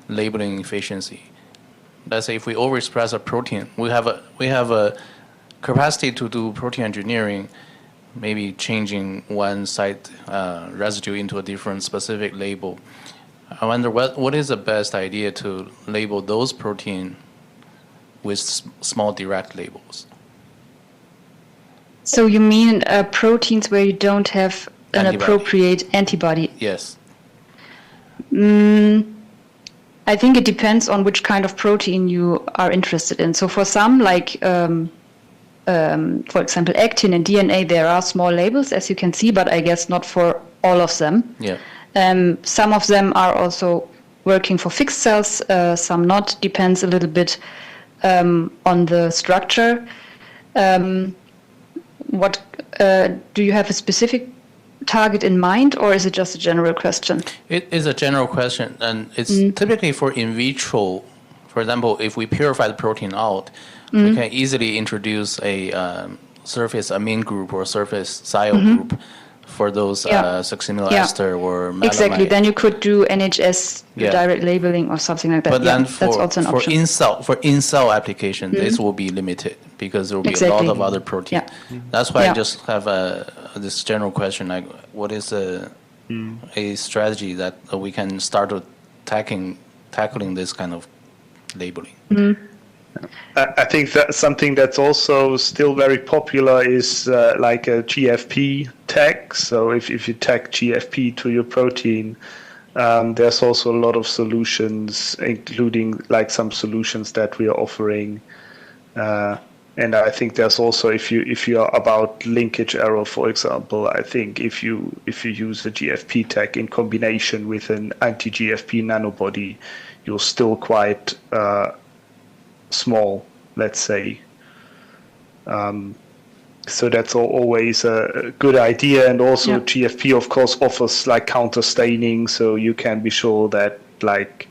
labeling efficiency? Let's say if we overexpress a protein, we have a capacity to do protein engineering, maybe changing one site residue into a different specific label. I wonder what is the best idea to label those protein with small direct labels? So you mean proteins where you don't have an appropriate antibody? Yes. I think it depends on which kind of protein you are interested in. So for some, like for example, actin and DNA, there are small labels, as you can see, but I guess not for all of them. Yeah. Some of them are also working for fixed cells, some not. Depends a little bit on the structure. What do you have a specific target in mind, or is it just a general question? It is a general question, and it's typically for in vitro. For example, if we purify the protein out, we can easily introduce a surface amine group or surface sial group for those succinyl or melamine. Exactly. Then you could do NHS direct labeling or something like that. But then that's also an option. in cell application, this will be limited because there will be a lot of other protein. That's why I just have this general question: like, what is a strategy that we can start with tackling this kind of labeling? I think that something that's also still very popular is like a GFP tag. So if you tag GFP to your protein, there's also a lot of solutions, including like some solutions that we are offering. And I think there's also, if you are about linkage error, for example, I think if you use a GFP tag in combination with an anti-GFP nanobody, you're still quite small, let's say. So that's always a good idea. And also GFP, of course, offers like counter staining, so you can be sure that like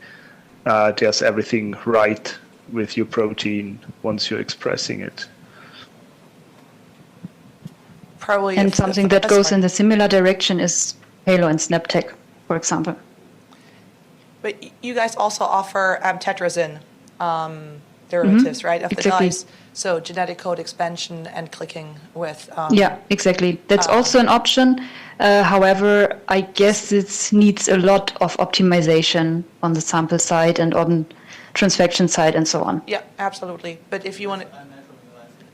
there's everything right with your protein once you're expressing it. Probably. And something that goes in the similar direction is Halo and SnapTech, for example. But you guys also offer tetrazin derivatives, right, of the dyes. So genetic code expansion and clicking with. Yeah, exactly. That's also an option. However, I guess it needs a lot of optimization on the sample side and on transfection side and so on. Yeah, absolutely. But if you want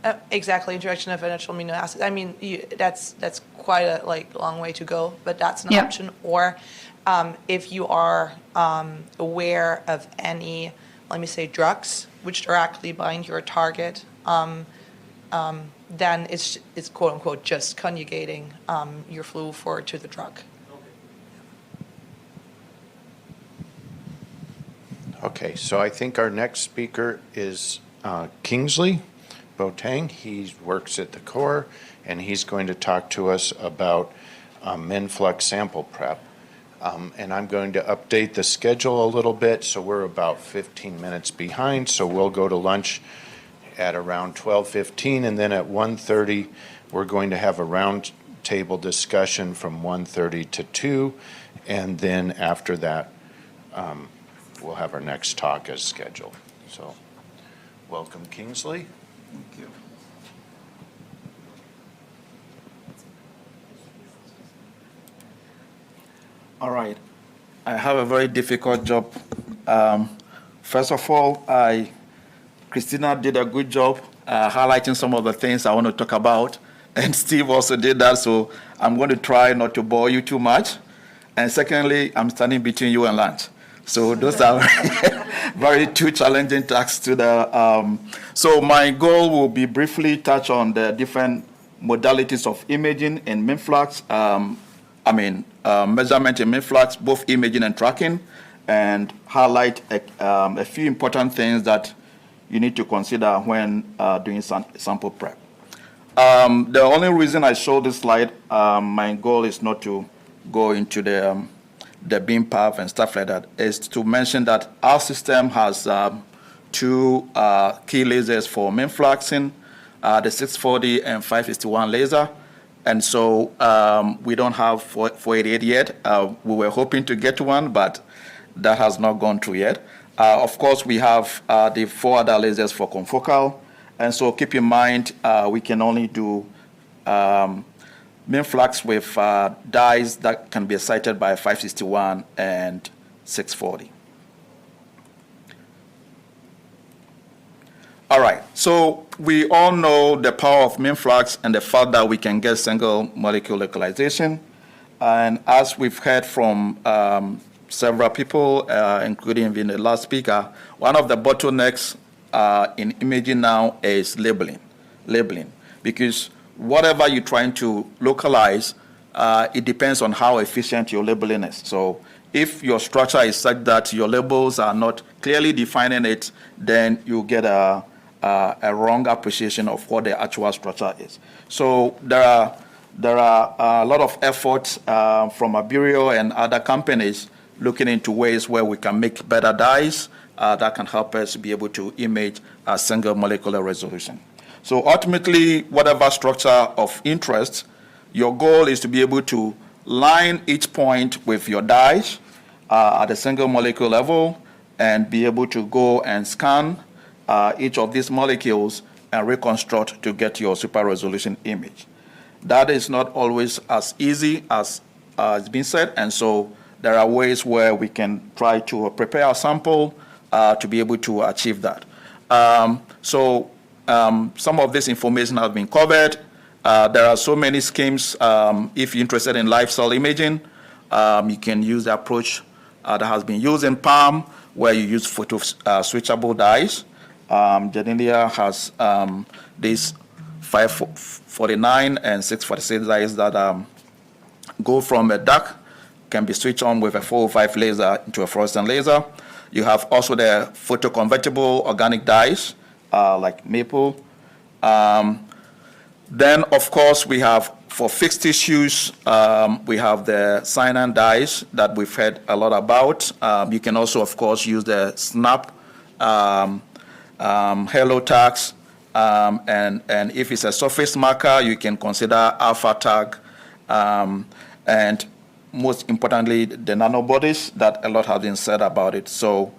to, exactly, introduction of natural amino acids. I mean, that's quite a long way to go, but that's an option. Or if you are aware of any, let me say, drugs which directly bind your target, then it's quote unquote just conjugating your flu to the drug. Okay, so I think our next speaker is Kingsley Boateng. He works at the core, and he's going to talk to us about MINFLUX sample prep. And I'm going to update the schedule a little bit, so we're about 15 minutes behind, so we'll go to lunch at around 12:15, and then at 1:30 we're going to have a round table discussion from 1:30 to 2, and then after that we'll have our next talk as scheduled. So welcome, Kingsley. Thank you. All right. I have a very difficult job. First of all, Kristina did a good job highlighting some of the things I want to talk about, and Steve also did that, so I'm going to try not to bore you too much. And secondly, I'm standing between you and lunch. So those are very two challenging tasks to the. So my goal will be briefly touch on the different modalities of imaging in MINFLUX. Measurement in MINFLUX, both imaging and tracking, and highlight a few important things that you need to consider when doing sample prep. The only reason I show this slide, my goal is not to go into the beam path and stuff like that, is to mention that our system has two key lasers for MINFLUXing, the 640 and 561 laser. And so we don't have 488 yet. We were hoping to get one, but that has not gone through yet. Of course, we have the 4 other lasers for confocal. And so keep in mind, we can only do MINFLUX with dyes that can be excited by 561 and 640. All right, so we all know the power of MINFLUX and the fact that we can get single molecule localization. And as we've heard from several people, including even the last speaker, one of the bottlenecks in imaging now is labeling, because whatever you're trying to localize, it depends on how efficient your labeling is. So if your structure is such that your labels are not clearly defining it, then you get a wrong appreciation of what the actual structure is. So there are a lot of efforts from Abirio and other companies looking into ways where we can make better dyes that can help us be able to image a single molecular resolution. So ultimately, whatever structure of interest, your goal is to be able to line each point with your dyes at a single molecule level and be able to go and scan each of these molecules and reconstruct to get your super resolution image. That is not always as easy as it's been said, and so there are ways where we can try to prepare a sample to be able to achieve that. Some of this information has been covered. There are so many schemes. If you're interested in live cell imaging, you can use the approach that has been used in PALM, where you use photo switchable dyes. Janelia has these 549 and 646 dyes that go from a dark, can be switched on with a 405 laser into a fluorescent laser. You have also the photoconvertible organic dyes, like maple. Then, of course, we have, for fixed tissues, we have the cyanide dyes that we've heard a lot about. You can also, of course, use the SNAP, Halo tags, and if it's a surface marker, you can consider alpha tag, and most importantly, the nanobodies, that a lot has been said about it. So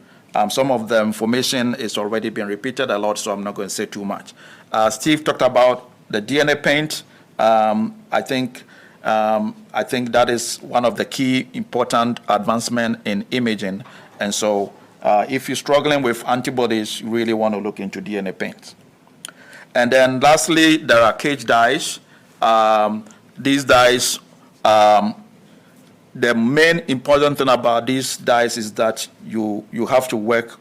some of the information is already been repeated a lot, so I'm not going to say too much. Steve talked about the DNA paint. I think that is one of the key important advancement in imaging. And so if you're struggling with antibodies, you really want to look into DNA paint. And then lastly, there are cage dyes. These dyes, the main important thing about these dyes is that you have to work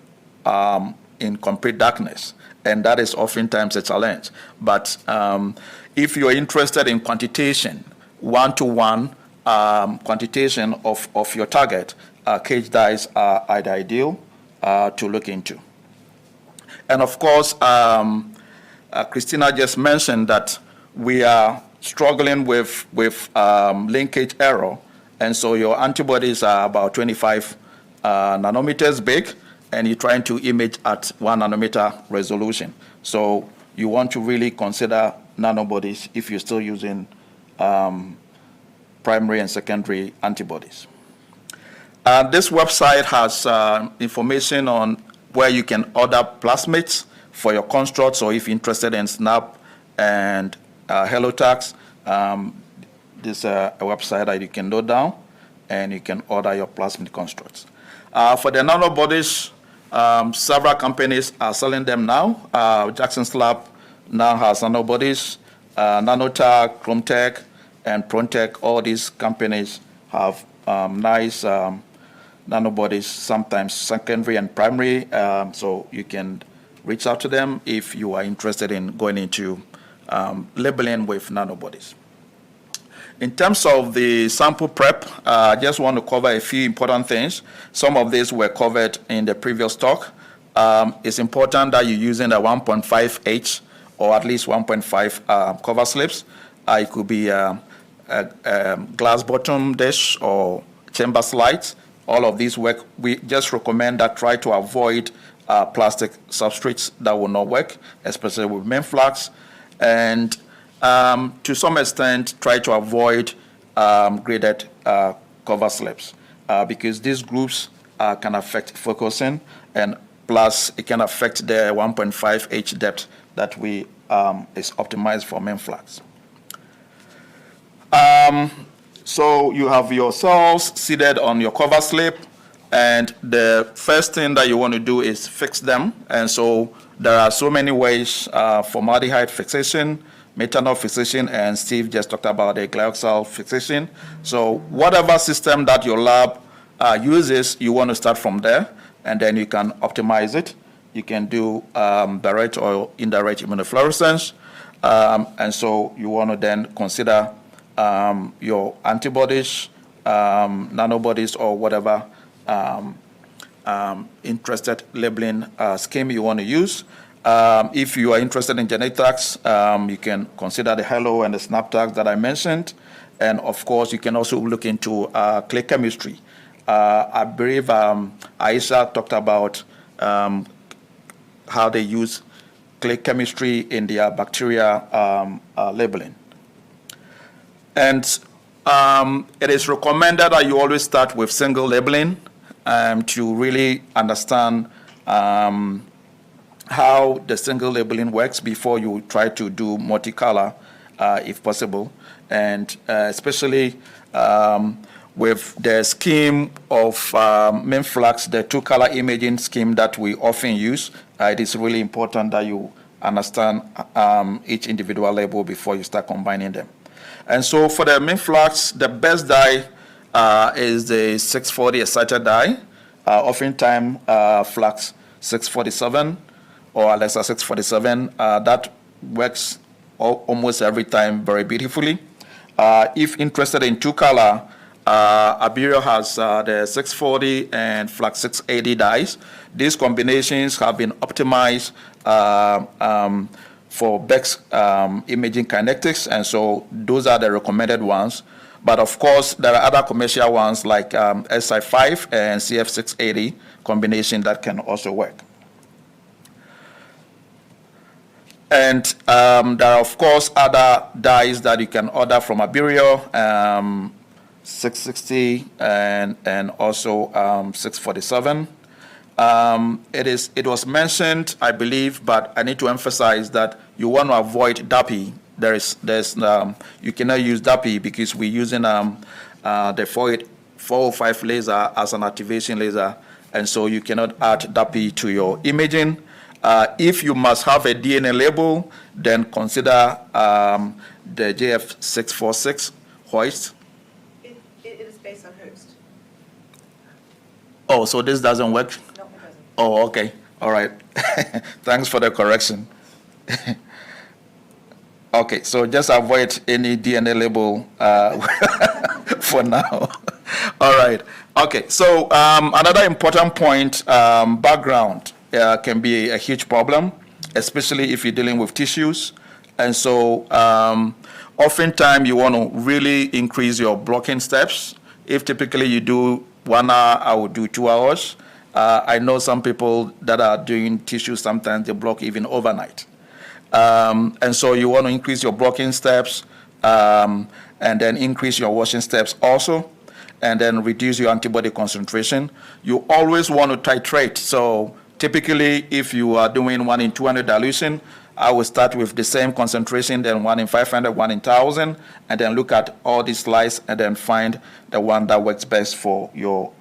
in complete darkness, and that is oftentimes a challenge. But if you're interested in quantitation, one-to-one quantitation of your target, cage dyes are ideal to look into. And of course, Kristina just mentioned that we are struggling with linkage error. And so your antibodies are about 25 nanometers big, and you're trying to image at 1 nanometer resolution. So you want to really consider nanobodies if you're still using primary and secondary antibodies. This website has information on where you can order plasmids for your constructs, or if you're interested in SNAP and Halo tags. This is a website that you can note down, and you can order your plasmid constructs. For the nanobodies, several companies are selling them now. Jackson's Lab now has nanobodies. Nanotag, Chromtech, and Prontech, all these companies have nice nanobodies, sometimes secondary and primary. So you can reach out to them if you are interested in going into labeling with nanobodies. In terms of the sample prep, I just want to cover a few important things. Some of these were covered in the previous talk. It's important that you're using a 1.5H or at least 1.5 cover slips. It could be a glass bottom dish or chamber slides. All of these work. We just recommend that try to avoid plastic substrates that will not work, especially with MINFLUX. And to some extent, try to avoid graded cover slips because these groups can affect focusing, and plus it can affect the 1.5H depth that we is optimized for MINFLUX. So you have your cells seated on your cover slip, and the first thing that you want to do is fix them. And so there are so many ways: formaldehyde fixation, methanol fixation, and Steve just talked about the glyoxal fixation. So whatever system that your lab uses, you want to start from there, and then you can optimize it. You can do direct or indirect immunofluorescence, and so you want to then consider your antibodies, nanobodies, or whatever interested labeling scheme you want to use. If you are interested in genetics, you can consider the Hello and the Snap tags that I mentioned. And of course, you can also look into clay chemistry. I believe Aisha talked about how they use clay chemistry in their bacteria labeling. And it is recommended that you always start with single labeling to really understand how the single labeling works before you try to do multicolor, if possible. And especially with the scheme of MINFLUX, the two-color imaging scheme that we often use, it is really important that you understand each individual label before you start combining them. And so for the MINFLUX, the best dye is the 640 excited dye, oftentimes Flux 647 or Alexa 647. That works almost every time very beautifully. If interested in two-color, Abirio has the 640 and Flux 680 dyes. These combinations have been optimized for Beck's imaging kinetics, and so those are the recommended ones. But of course, there are other commercial ones like SI5 and CF680 combination that can also work. And there are, of course, other dyes that you can order from Abirio, 660 and also 647. It was mentioned, I believe, but I need to emphasize that you want to avoid DAPI. You cannot use DAPI because we're using the 405 laser as an activation laser, and so you cannot add DAPI to your imaging. If you must have a DNA label, then consider the JF646 hoist. It is based on host. Oh, so this doesn't work? No, it doesn't. Oh, okay. All right. Thanks for the correction. Okay, so just avoid any DNA label for now. All right. Okay, so another important point, background can be a huge problem, especially if you're dealing with tissues. And so oftentimes you want to really increase your blocking steps. If typically you do 1 hour, I would do 2 hours. I know some people that are doing tissue, sometimes they block even overnight. And so you want to increase your blocking steps and then increase your washing steps also, and then reduce your antibody concentration. You always want to titrate. So typically, if you are doing 1 in 200 dilution, I will start with the same concentration, then 1 in 500, 1 in 1,000, and then look at all these slides and then find the one that works best for your